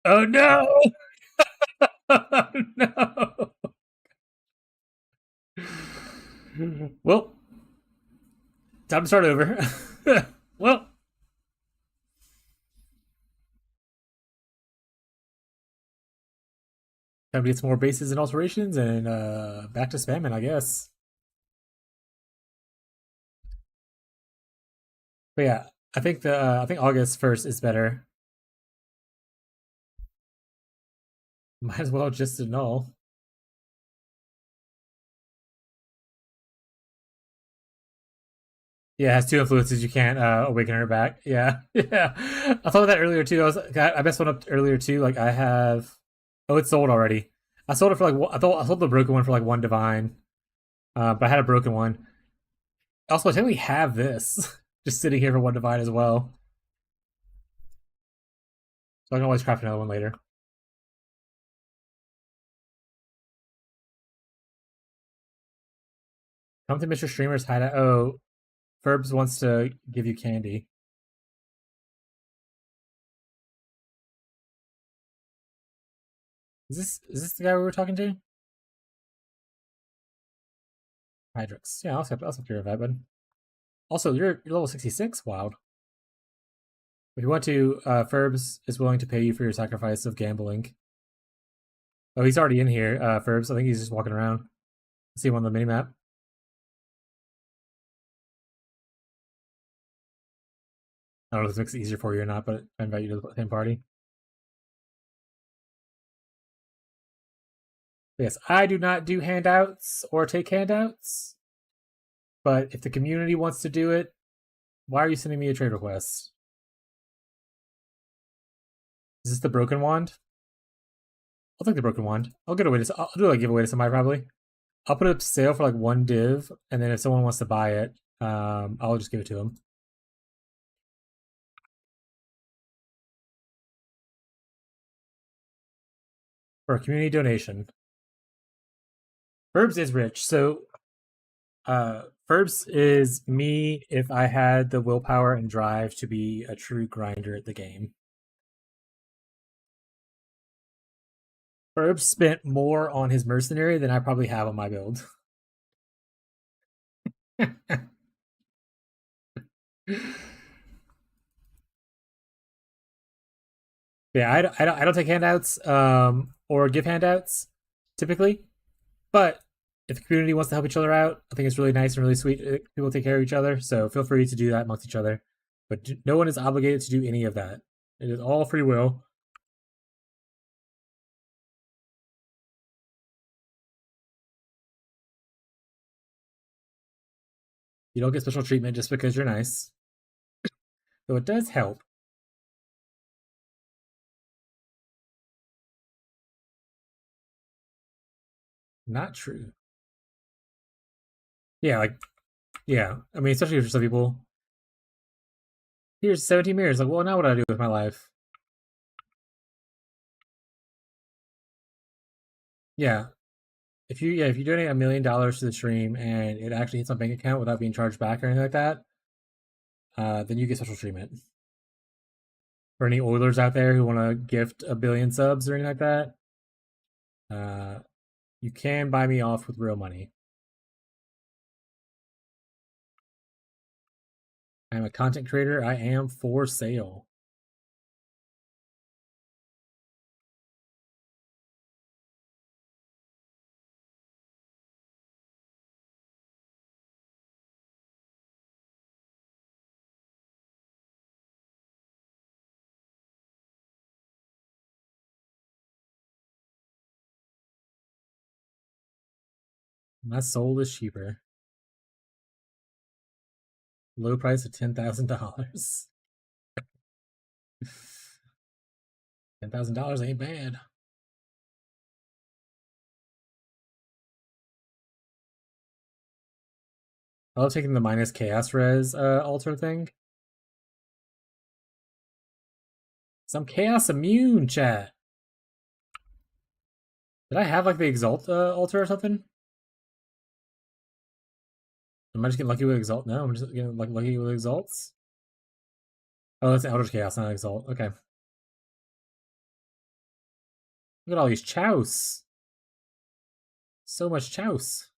oh no. Oh, no. Well, time to start over. Well, time to get some more bases and alterations and back to spamming, I guess. But yeah, I think August 1st is better. Might as well just annul. Yeah, it has 2 influences. You can't awaken her back. Yeah, yeah. I thought of that earlier too. I messed one up earlier too. Like I have. Oh, it's sold already. I sold it for like. I sold the broken one for like 1 divine, but I had a broken one. Also, I technically have this just sitting here for 1 divine as well. So I can always craft another one later. Come to Mr. Streamer's hideout. Oh, Ferbs wants to give you candy. Is this the guy we were talking to? Hydrix. Yeah, I'll accept your invite, bud. Also, you're level 66. Wild. If you want to, Ferbs is willing to pay you for your sacrifice of gambling. Oh, he's already in here, Ferbs. I think he's just walking around. See him on the minimap. I don't know if this makes it easier for you or not, but I invite you to the same party. Yes, I do not do handouts or take handouts. But if the community wants to do it, why are you sending me a trade request? Is this the broken wand? I'll take the broken wand. I'll do a giveaway to somebody probably. I'll put it up to sale for like 1 div, and then if someone wants to buy it, I'll just give it to them. For a community donation. Ferbs is rich, so Ferbs is me if I had the willpower and drive to be a true grinder at the game. Ferbs spent more on his mercenary than I probably have on my build. Yeah, I don't take handouts or give handouts typically, but if the community wants to help each other out, I think it's really nice and really sweet. People take care of each other, so feel free to do that amongst each other. But no one is obligated to do any of that. It is all free will. You don't get special treatment just because you're nice. Though it does help. Not true. Yeah, like, yeah. I mean, especially for some people. Here's 17 mirrors. Like, well, now what do I do with my life? Yeah. If you donate $1 million to the stream and it actually hits my bank account without being charged back or anything like that, then you get special treatment. For any Oilers out there who want to gift 1 billion subs or anything like that, you can buy me off with real money. I'm a content creator. I am for sale. My soul is cheaper. Low price of $10,000. $10,000 ain't bad. I love taking the minus chaos res altar thing. Some chaos immune, chat. Did I have like the exalt altar or something? Am I just getting lucky with exalt? No, I'm just getting like lucky with exalts. Oh, that's Eldritch Chaos, not exalt. Okay. Look at all these chouse. So much chouse.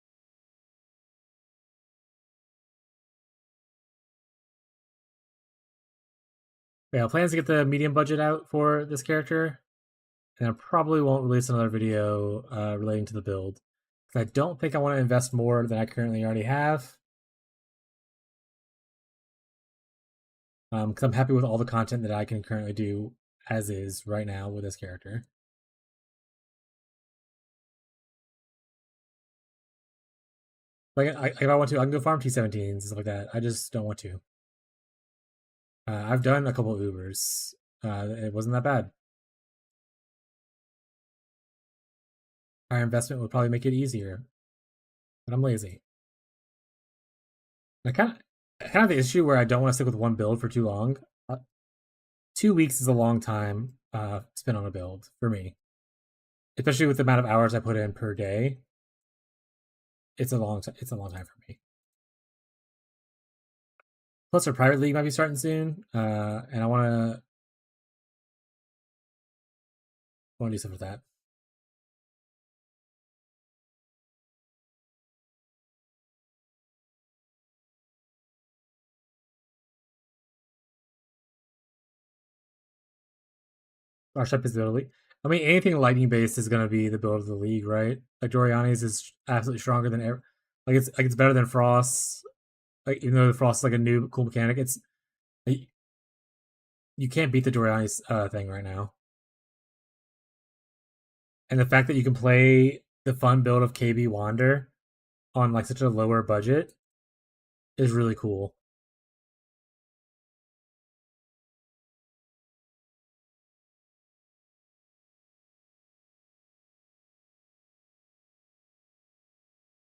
Yeah, plans to get the medium budget out for this character. And I probably won't release another video relating to the build. Because I don't think I want to invest more than I currently already have. Because I'm happy with all the content that I can currently do as is right now with this character. Like, if I want to, I can go farm T17s and stuff like that. I just don't want to. I've done a couple of Ubers. It wasn't that bad. Our investment would probably make it easier. But I'm lazy. I kind of the issue where I don't want to stick with one build for too long. 2 weeks is a long time spent on a build for me, especially with the amount of hours I put in per day. It's a long time. It's a long time for me. Plus, our private league might be starting soon, and I want to do something with that. Our shop is literally. I mean, anything lightning based is gonna be the build of the league, right? Like Doriani's is absolutely stronger than ever. It's better than Frost. Like even though Frost is like a new cool mechanic, it's like, you can't beat the Doriani's thing right now. And the fact that you can play the fun build of KB Wander on like such a lower budget is really cool.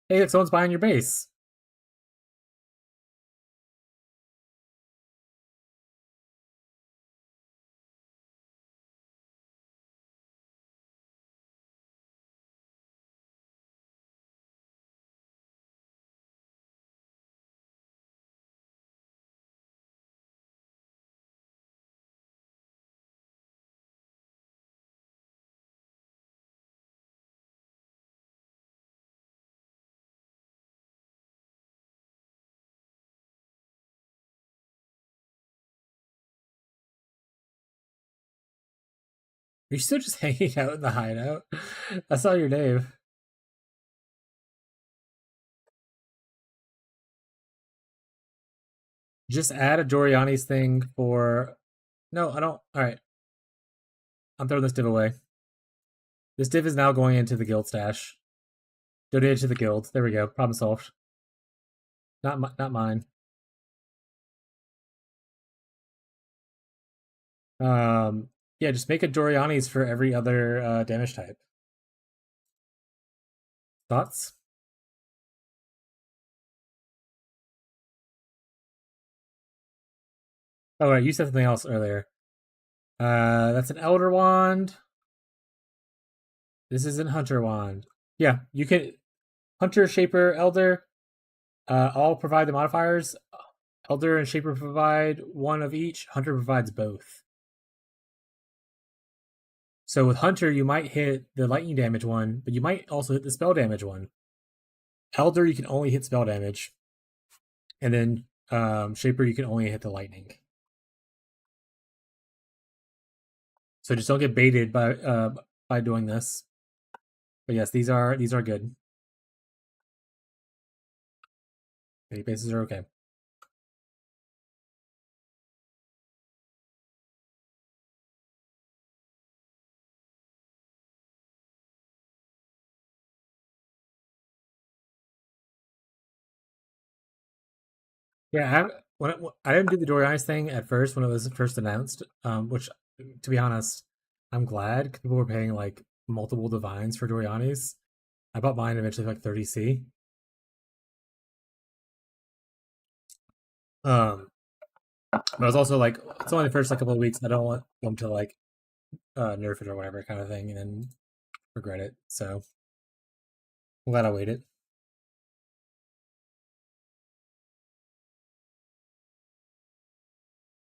Hey, if someone's buying your base. Are you still just hanging out in the hideout? I saw your name. Just add a Doriani's thing for. No, I don't. All right. I'm throwing this div away. This div is now going into the guild stash. Donated to the guild. There we go. Problem solved. Not mine. Yeah, just make a Doriani's for every other damage type. Thoughts? Oh, right, you said something else earlier. That's an Elder Wand. This is an Hunter Wand. Yeah, you can Hunter, Shaper, Elder. All provide the modifiers. Elder and Shaper provide one of each. Hunter provides both. So with Hunter, you might hit the lightning damage one, but you might also hit the spell damage one. Elder, you can only hit spell damage. And then Shaper, you can only hit the lightning. So just don't get baited by doing this. But yes, these are good. Mini bases are okay. Yeah, I didn't do the Doriani's thing at first when it was first announced, which, to be honest, I'm glad 'cause people were paying like multiple divines for Doriani's. I bought mine eventually for like 30C. But I was also like, it's only the first like couple of weeks. I don't want them to like nerf it or whatever kind of thing, and then regret it. So I'm glad I waited.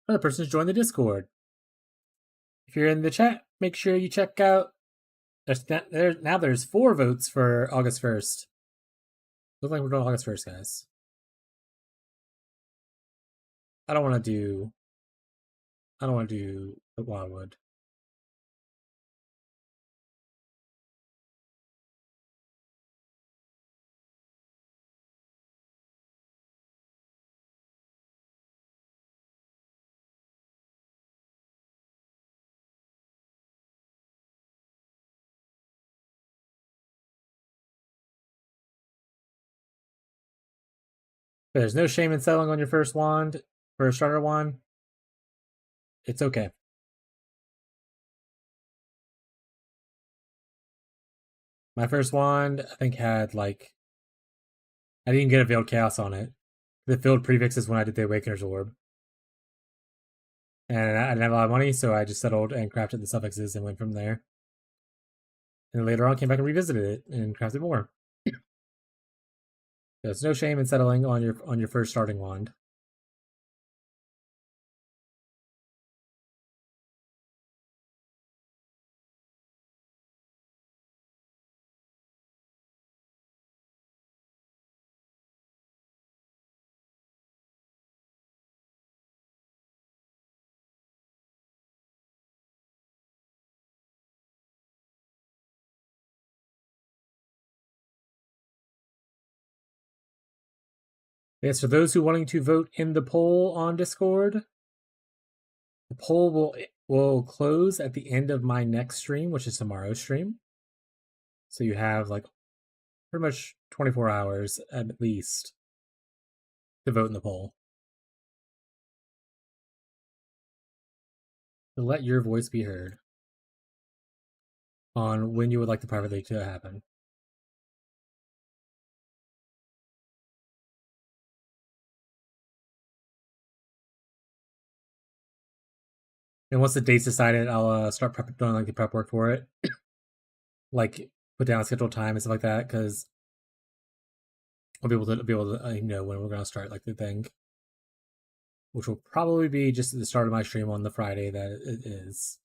Another person's joined the Discord. If you're in the chat, make sure you check out. There's 4 votes for August 1st. Looks like we're doing August 1st, guys. I don't want to do the Wildwood. There's no shame in settling on your first wand for a starter wand. It's okay. My first wand, I think, had like I didn't get a Veiled Chaos on it. The filled prefixes when I did the Awakener's Orb. And I didn't have a lot of money, so I just settled and crafted the suffixes and went from there. And later on came back and revisited it and crafted more. There's no shame in settling on your first starting wand. Yes, for those who wanting to vote in the poll on Discord, the poll will close at the end of my next stream, which is tomorrow's stream. So you have like pretty much 24 hours at least to vote in the poll. To let your voice be heard on when you would like the private league to happen. And once the date's decided, I'll start doing like the prep work for it, like put down a scheduled time and stuff like that, because I'll be able to know when we're gonna start like the thing, which will probably be just at the start of my stream on the Friday that it is.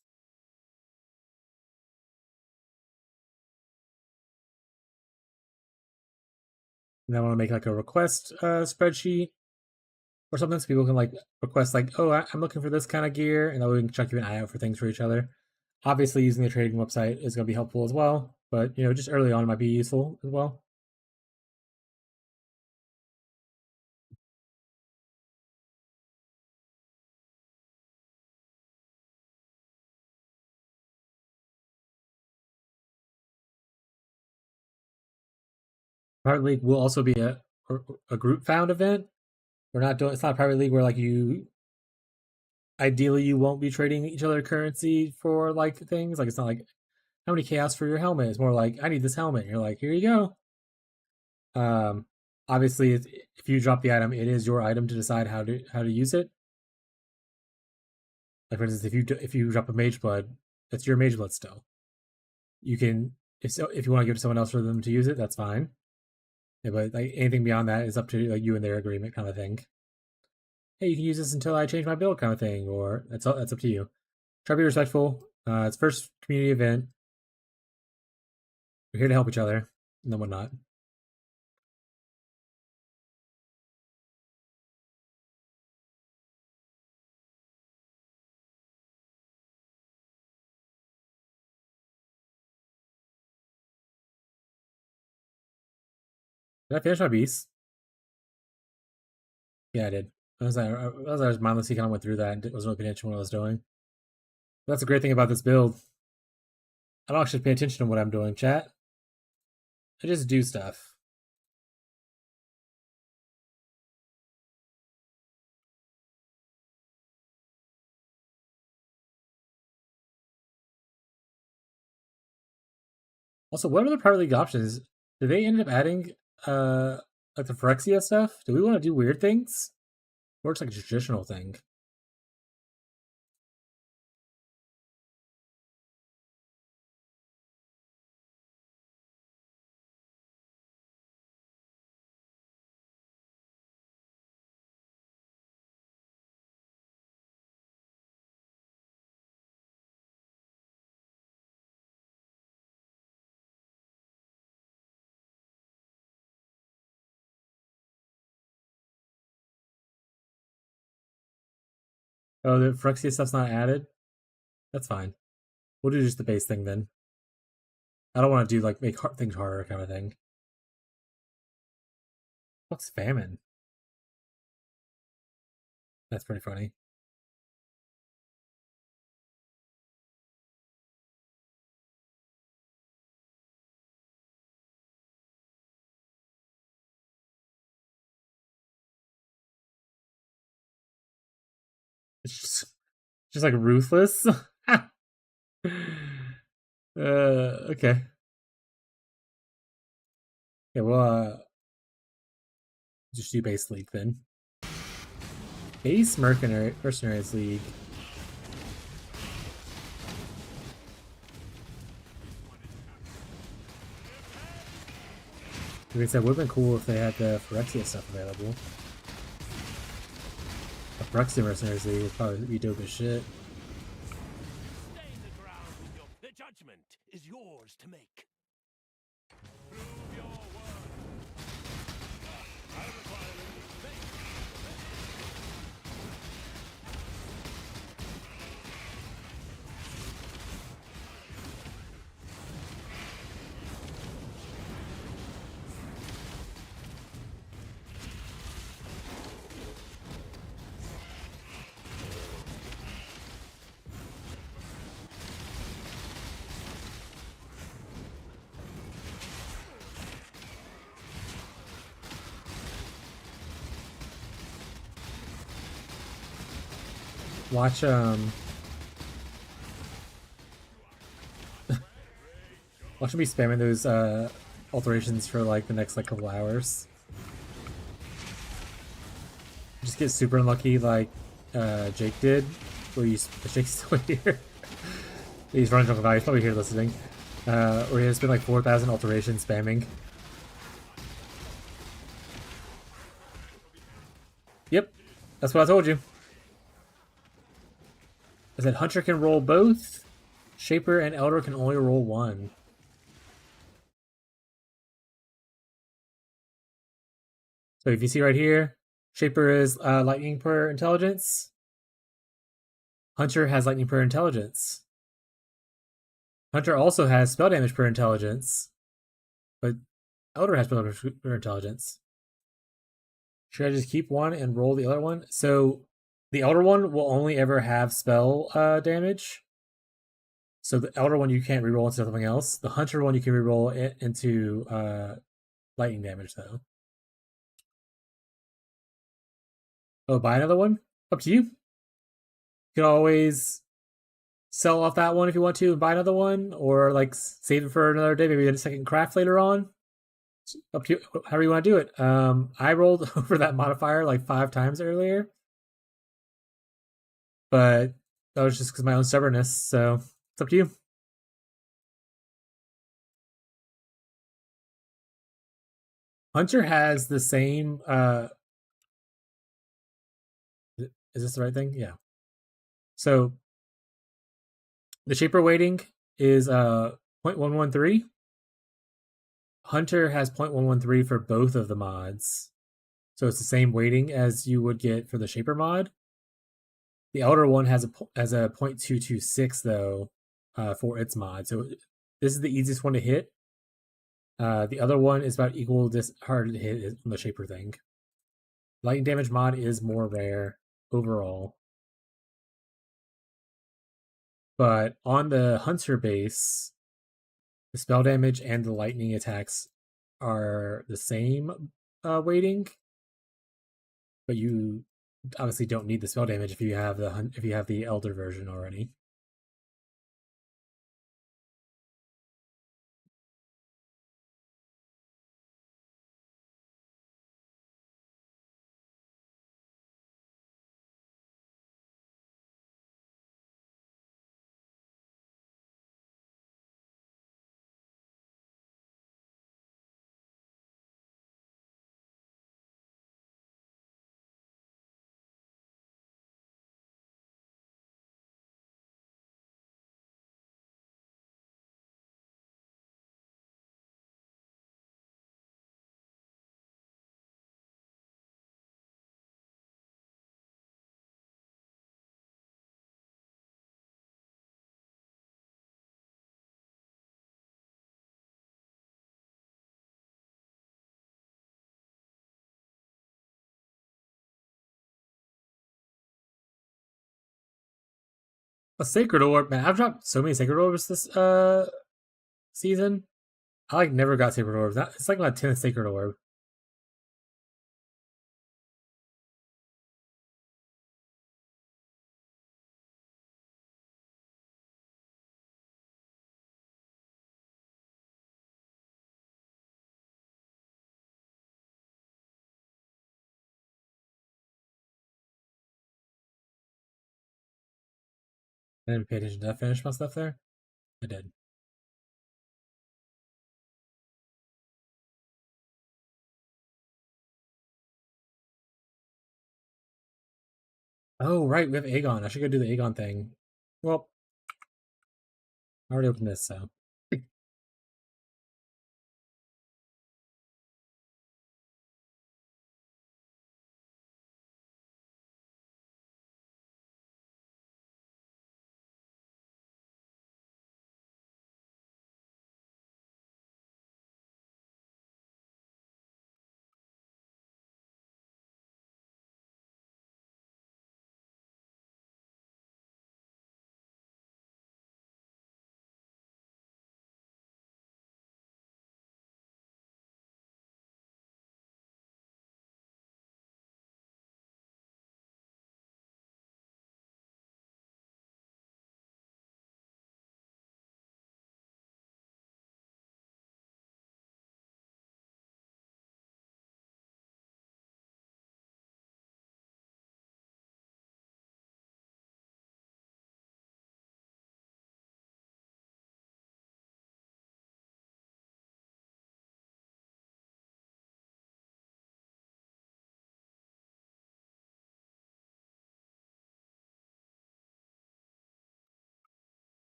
And I want to make like a request spreadsheet or something, so people can like request like, oh, I'm looking for this kind of gear, and then we can check an eye out for things for each other. Obviously, using the trading website is going to be helpful as well, but just early on it might be useful as well. Private League will also be a group found event. It's not a private league where like ideally you won't be trading each other currency for like things. Like it's not like how many chaos for your helmet. It's more like I need this helmet. And you're like, here you go. Obviously if you drop the item, it is your item to decide how to use it. Like for instance, if you drop a mage blood, that's your mage blood still. You can if you want to give it to someone else for them to use it, that's fine. Yeah, but like anything beyond that is up to like you and their agreement kind of thing. Hey, you can use this until I change my build kind of thing, or that's up to you. Try to be respectful. It's first community event. We're here to help each other, and then whatnot. Did I finish my beast? Yeah, I did. I was mindlessly kind of went through that and wasn't really paying attention to what I was doing. That's a great thing about this build. I don't actually pay attention to what I'm doing, chat. I just do stuff. Also, what are the private league options? Did they end up adding like the Phyrexia stuff? Do we want to do weird things? Or it's like a traditional thing? Oh, the Phyrexia stuff's not added? That's fine. We'll do just the base thing then. I don't want to do like make things harder kind of thing. What's famine? That's pretty funny. It's just like ruthless. Okay. Yeah, we'll just do base league then. Base Mercenaries League. Like I said, it would have been cool if they had the Phyrexia stuff available. The Phyrexia Mercenaries League would probably be dope as shit. Stay the ground with your... The judgment is yours to make. Prove your worth. I require Watch watch him be spamming those alterations for like the next like couple hours. Just get super unlucky like Jake did, where Jake's still here. He's running drunk about. He's probably here listening. Where he has been like 4,000 alterations spamming. Yep, that's what I told you. I said Hunter can roll both. Shaper and Elder can only roll one. So if you see right here, Shaper is lightning per intelligence. Hunter has lightning per intelligence. Hunter also has spell damage per intelligence. But Elder has spell damage per intelligence. Should I just keep one and roll the other one? So the Elder one will only ever have spell damage. So the Elder one you can't reroll into something else. The Hunter one you can reroll it into lightning damage though. Oh, buy another one? Up to you. You can always sell off that one if you want to and buy another one, or like save it for another day, maybe a second craft later on. It's up to you, however you want to do it. I rolled over that modifier like 5 times earlier, but that was just because of my own stubbornness, so it's up to you. Hunter has the same is this the right thing? Yeah. So the Shaper weighting is 0.113. Hunter has 0.113 for both of the mods. So it's the same weighting as you would get for the Shaper mod. The Elder one has a 0.226 though for its mod. So this is the easiest one to hit. The other one is about equal this hard to hit on the Shaper thing. Lightning damage mod is more rare overall. But on the Hunter base, the spell damage and the lightning attacks are the same weighting. But you obviously don't need the spell damage if you have the Elder version already. A Sacred Orb, man. I've dropped so many Sacred Orbs this season. I like never got Sacred Orbs. It's like my 10th Sacred Orb. I didn't pay attention. Did I finish my stuff there? I did. Oh, right. We have Aegon. I should go do the Aegon thing. Well, I already opened this, so.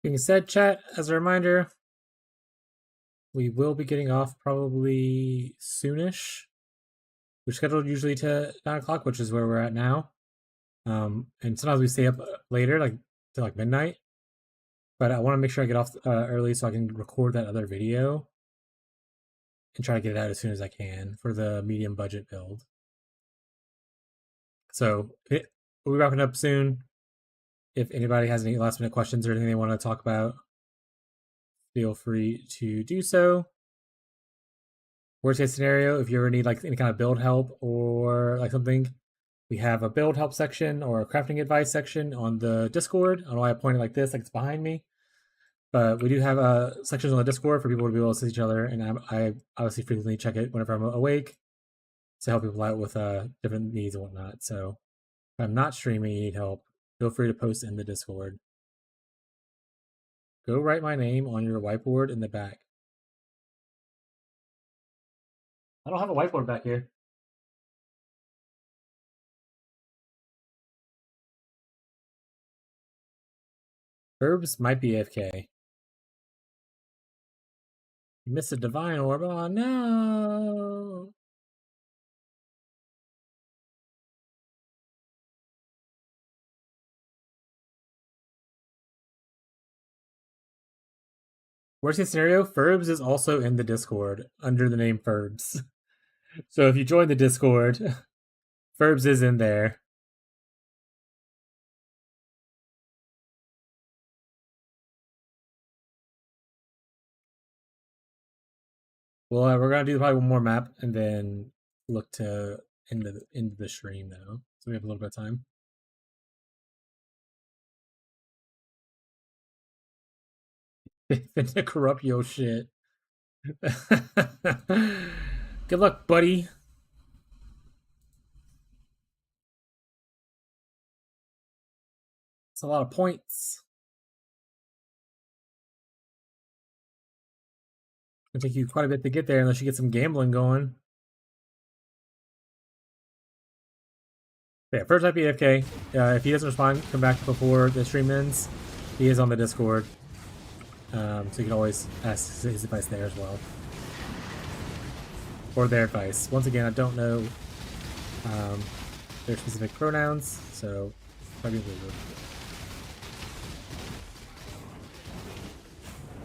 Being said, chat, as a reminder, we will be getting off probably soonish. We're scheduled usually to 9 o'clock, which is where we're at now. And sometimes we stay up later, like till like midnight. But I want to make sure I get off early so I can record that other video and try to get it out as soon as I can for the medium budget build. So we'll be wrapping up soon. If anybody has any last minute questions or anything they want to talk about, feel free to do so. Worst case scenario, if you ever need like any kind of build help or like something, we have a build help section or a crafting advice section on the Discord. I don't know why I pointed like this, like it's behind me. But we do have sections on the Discord for people to be able to see each other, and I obviously frequently check it whenever I'm awake to help people out with different needs and whatnot. So if I'm not streaming, you need help, feel free to post in the Discord. Go write my name on your whiteboard in the back. I don't have a whiteboard back here. Herbs might be AFK. You missed a divine orb. Oh no! Worst case scenario, Ferbs is also in the Discord under the name Ferbs. So if you join the Discord, Ferbs is in there. Well, we're gonna do probably one more map and then look to end the stream though, so we have a little bit of time. To corrupt your shit. Good luck, buddy. It's a lot of points. It'll take you quite a bit to get there unless you get some gambling going. Yeah, first type AFK. If he doesn't respond, come back before the stream ends. He is on the Discord. So you can always ask his advice there as well. Or their advice. Once again, I don't know their specific pronouns, so probably weird.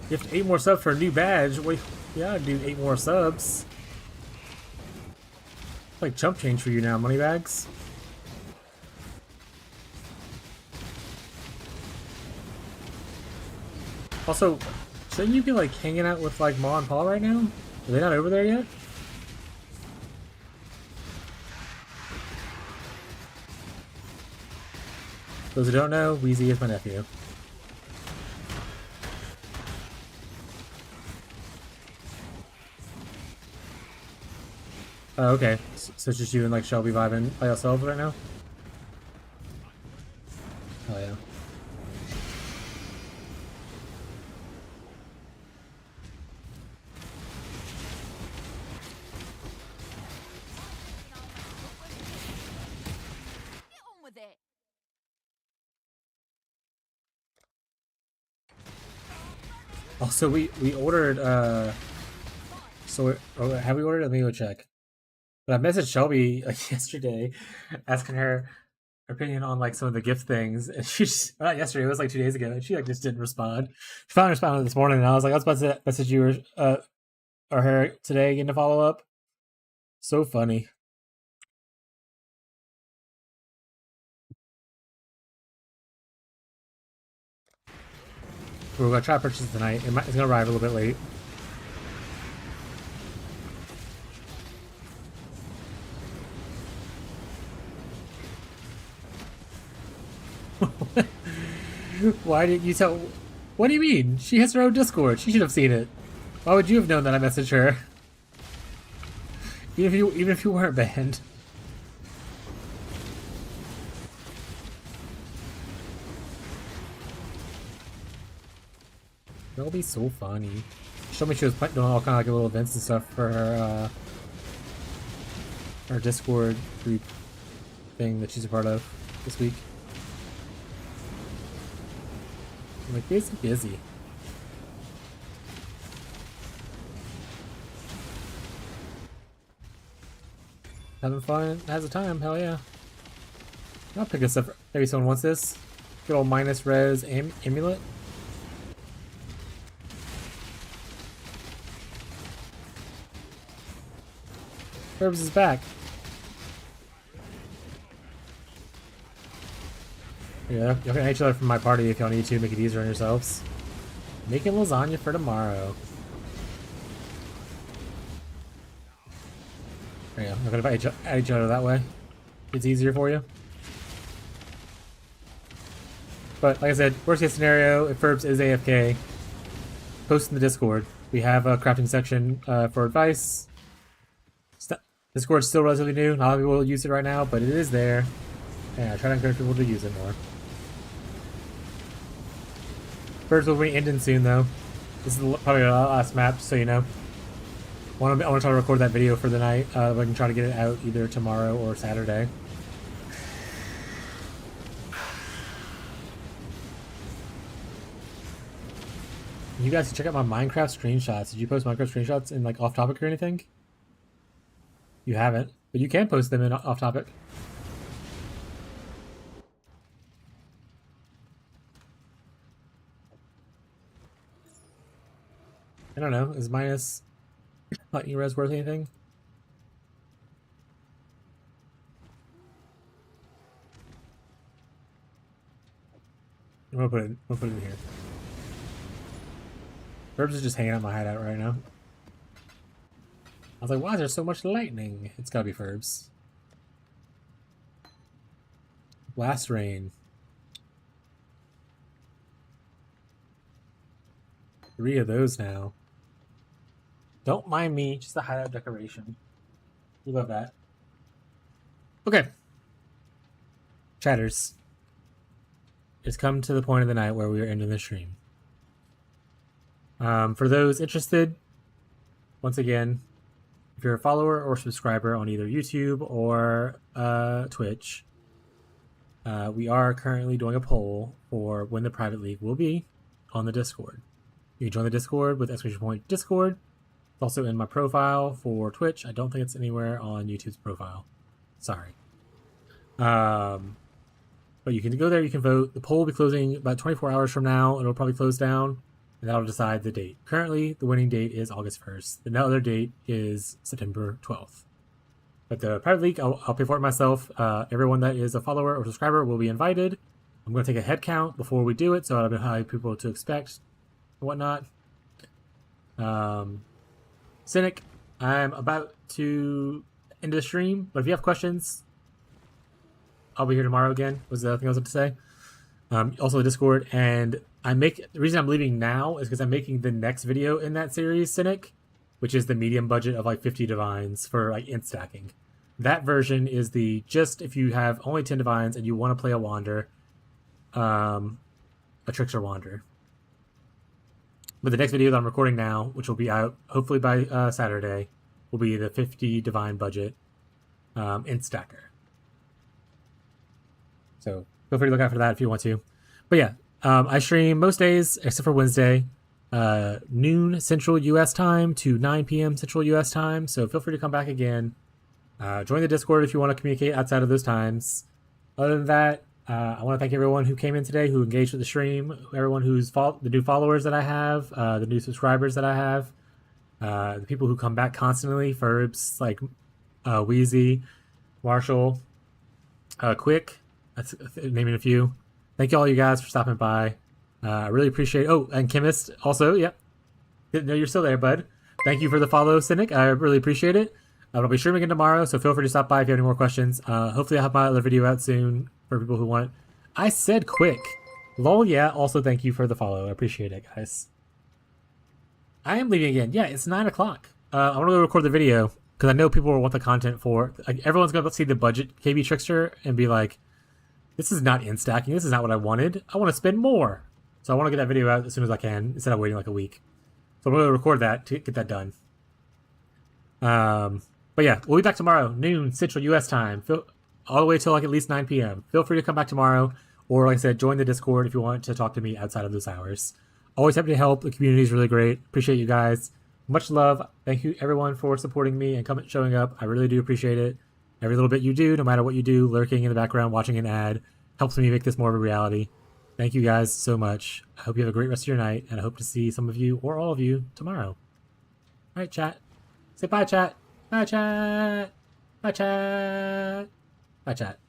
You have to 8 more subs for a new badge. Wait, yeah, I'd do 8 more subs. It's like chump change for you now, moneybags. Also, shouldn't you be like hanging out with like Ma and Pa right now? Are they not over there yet? Those who don't know, Wheezy is my nephew. Oh, okay. So it's just you and like Shelby vibing by yourselves right now? Oh yeah. Get on with it. Also, we ordered so have we ordered? Let me go check. But I messaged Shelby like yesterday, asking her opinion on like some of the gift things, and she just, not yesterday, it was like 2 days ago, and she like just didn't respond. She finally responded this morning, and I was like, I was about to message you or her today, getting a follow up. So funny. We're gonna try to purchase it tonight. It's gonna arrive a little bit late. Why didn't you tell? What do you mean? She has her own Discord. She should have seen it. Why would you have known that I messaged her? Even if you weren't banned. That'll be so funny. She told me she was doing all kind of like little events and stuff for her Discord group thing that she's a part of this week. I'm like, busy, busy. Having fun has a time, hell yeah. I'll pick this up. Maybe someone wants this. Good old minus res amulet. Herbs is back. Yeah, y'all can hate each other from my party if y'all need to make it easier on yourselves. Making lasagna for tomorrow. There you go. I'm gonna add each other that way. It's easier for you. But like I said, worst case scenario, if Ferbs is AFK, post in the Discord. We have a crafting section for advice. Discord's still relatively new. Not a lot of people use it right now, but it is there. And I try to encourage people to use it more. Ferbs will be ending soon though. This is probably our last map, so you know. I want to try to record that video for the night. I can try to get it out either tomorrow or Saturday. You guys can check out my Minecraft screenshots. Did you post Minecraft screenshots in like off topic or anything? You haven't, but you can post them in off topic. I don't know. Is minus lightning res worth anything? I'm gonna put it in here. Herbs is just hanging out my hideout right now. I was like, why is there so much lightning? It's gotta be Ferbs. Last rain. 3 of those now. Don't mind me, just a hideout decoration. We love that. Okay. Chatters. It's come to the point of the night where we are ending the stream. For those interested, once again, if you're a follower or subscriber on either YouTube or Twitch, we are currently doing a poll for when the private league will be on the Discord. You can join the Discord with !Discord. It's also in my profile for Twitch. I don't think it's anywhere on YouTube's profile. Sorry. But you can go there, you can vote. The poll will be closing about 24 hours from now. It'll probably close down, and that'll decide the date. Currently, the winning date is August 1st. The other date is September 12th. But the private league, I'll pay for it myself. Everyone that is a follower or subscriber will be invited. I'm going to take a head count before we do it, so I don't know how many people to expect and whatnot. Cynic, I'm about to end the stream, but if you have questions, I'll be here tomorrow again, was the other thing I was going to say. Also the Discord, and the reason I'm leaving now is because I'm making the next video in that series, Cynic, which is the medium budget of like 50 divines for like int stacking. That version is just if you have only 10 divines and you want to play a wander, a Trickster wander. But the next video that I'm recording now, which will be out hopefully by Saturday, will be the 50 divine budget int stacker. So feel free to look out for that if you want to. But yeah, I stream most days except for Wednesday, noon Central US time to 9 p.m. Central US time. So feel free to come back again. Join the Discord if you want to communicate outside of those times. Other than that, I want to thank everyone who came in today, who engaged with the stream, everyone who's the new followers that I have, the new subscribers that I have, the people who come back constantly, Ferbs, like Wheezy, Marshall, Quick, that's naming a few. Thank you all you guys for stopping by. I really appreciate it. Oh, and Chemist also, yep. Didn't know you're still there, bud. Thank you for the follow, Cynic. I really appreciate it. I'll be streaming again tomorrow, so feel free to stop by if you have any more questions. Hopefully I'll have my other video out soon for people who want it. I said quick. Lol, yeah. Also, thank you for the follow. I appreciate it, guys. I am leaving again. Yeah, it's 9 o'clock. I want to go record the video because I know people will want the content for. Like, everyone's going to see the budgetKB Trickster and be like, this is not in stacking. This is not what I wanted. I want to spend more. So I want to get that video out as soon as I can instead of waiting like a week. So I'm going to record that to get that done. But yeah, we'll be back tomorrow, noon Central US time. All the way till like at least 9 p.m. Feel free to come back tomorrow Or like I said, join the Discord if you want to talk to me outside of those hours. Always happy to help. The community is really great. Appreciate you guys. Much love. Thank you everyone for supporting me and showing up. I really do appreciate it. Every little bit you do, no matter what you do, lurking in the background, watching an ad, helps me make this more of a reality. Thank you guys so much. I hope you have a great rest of your night, and I hope to see some of you or all of you tomorrow. All right, chat. Say bye, chat. Bye, chat. Bye, chat. Bye, chat.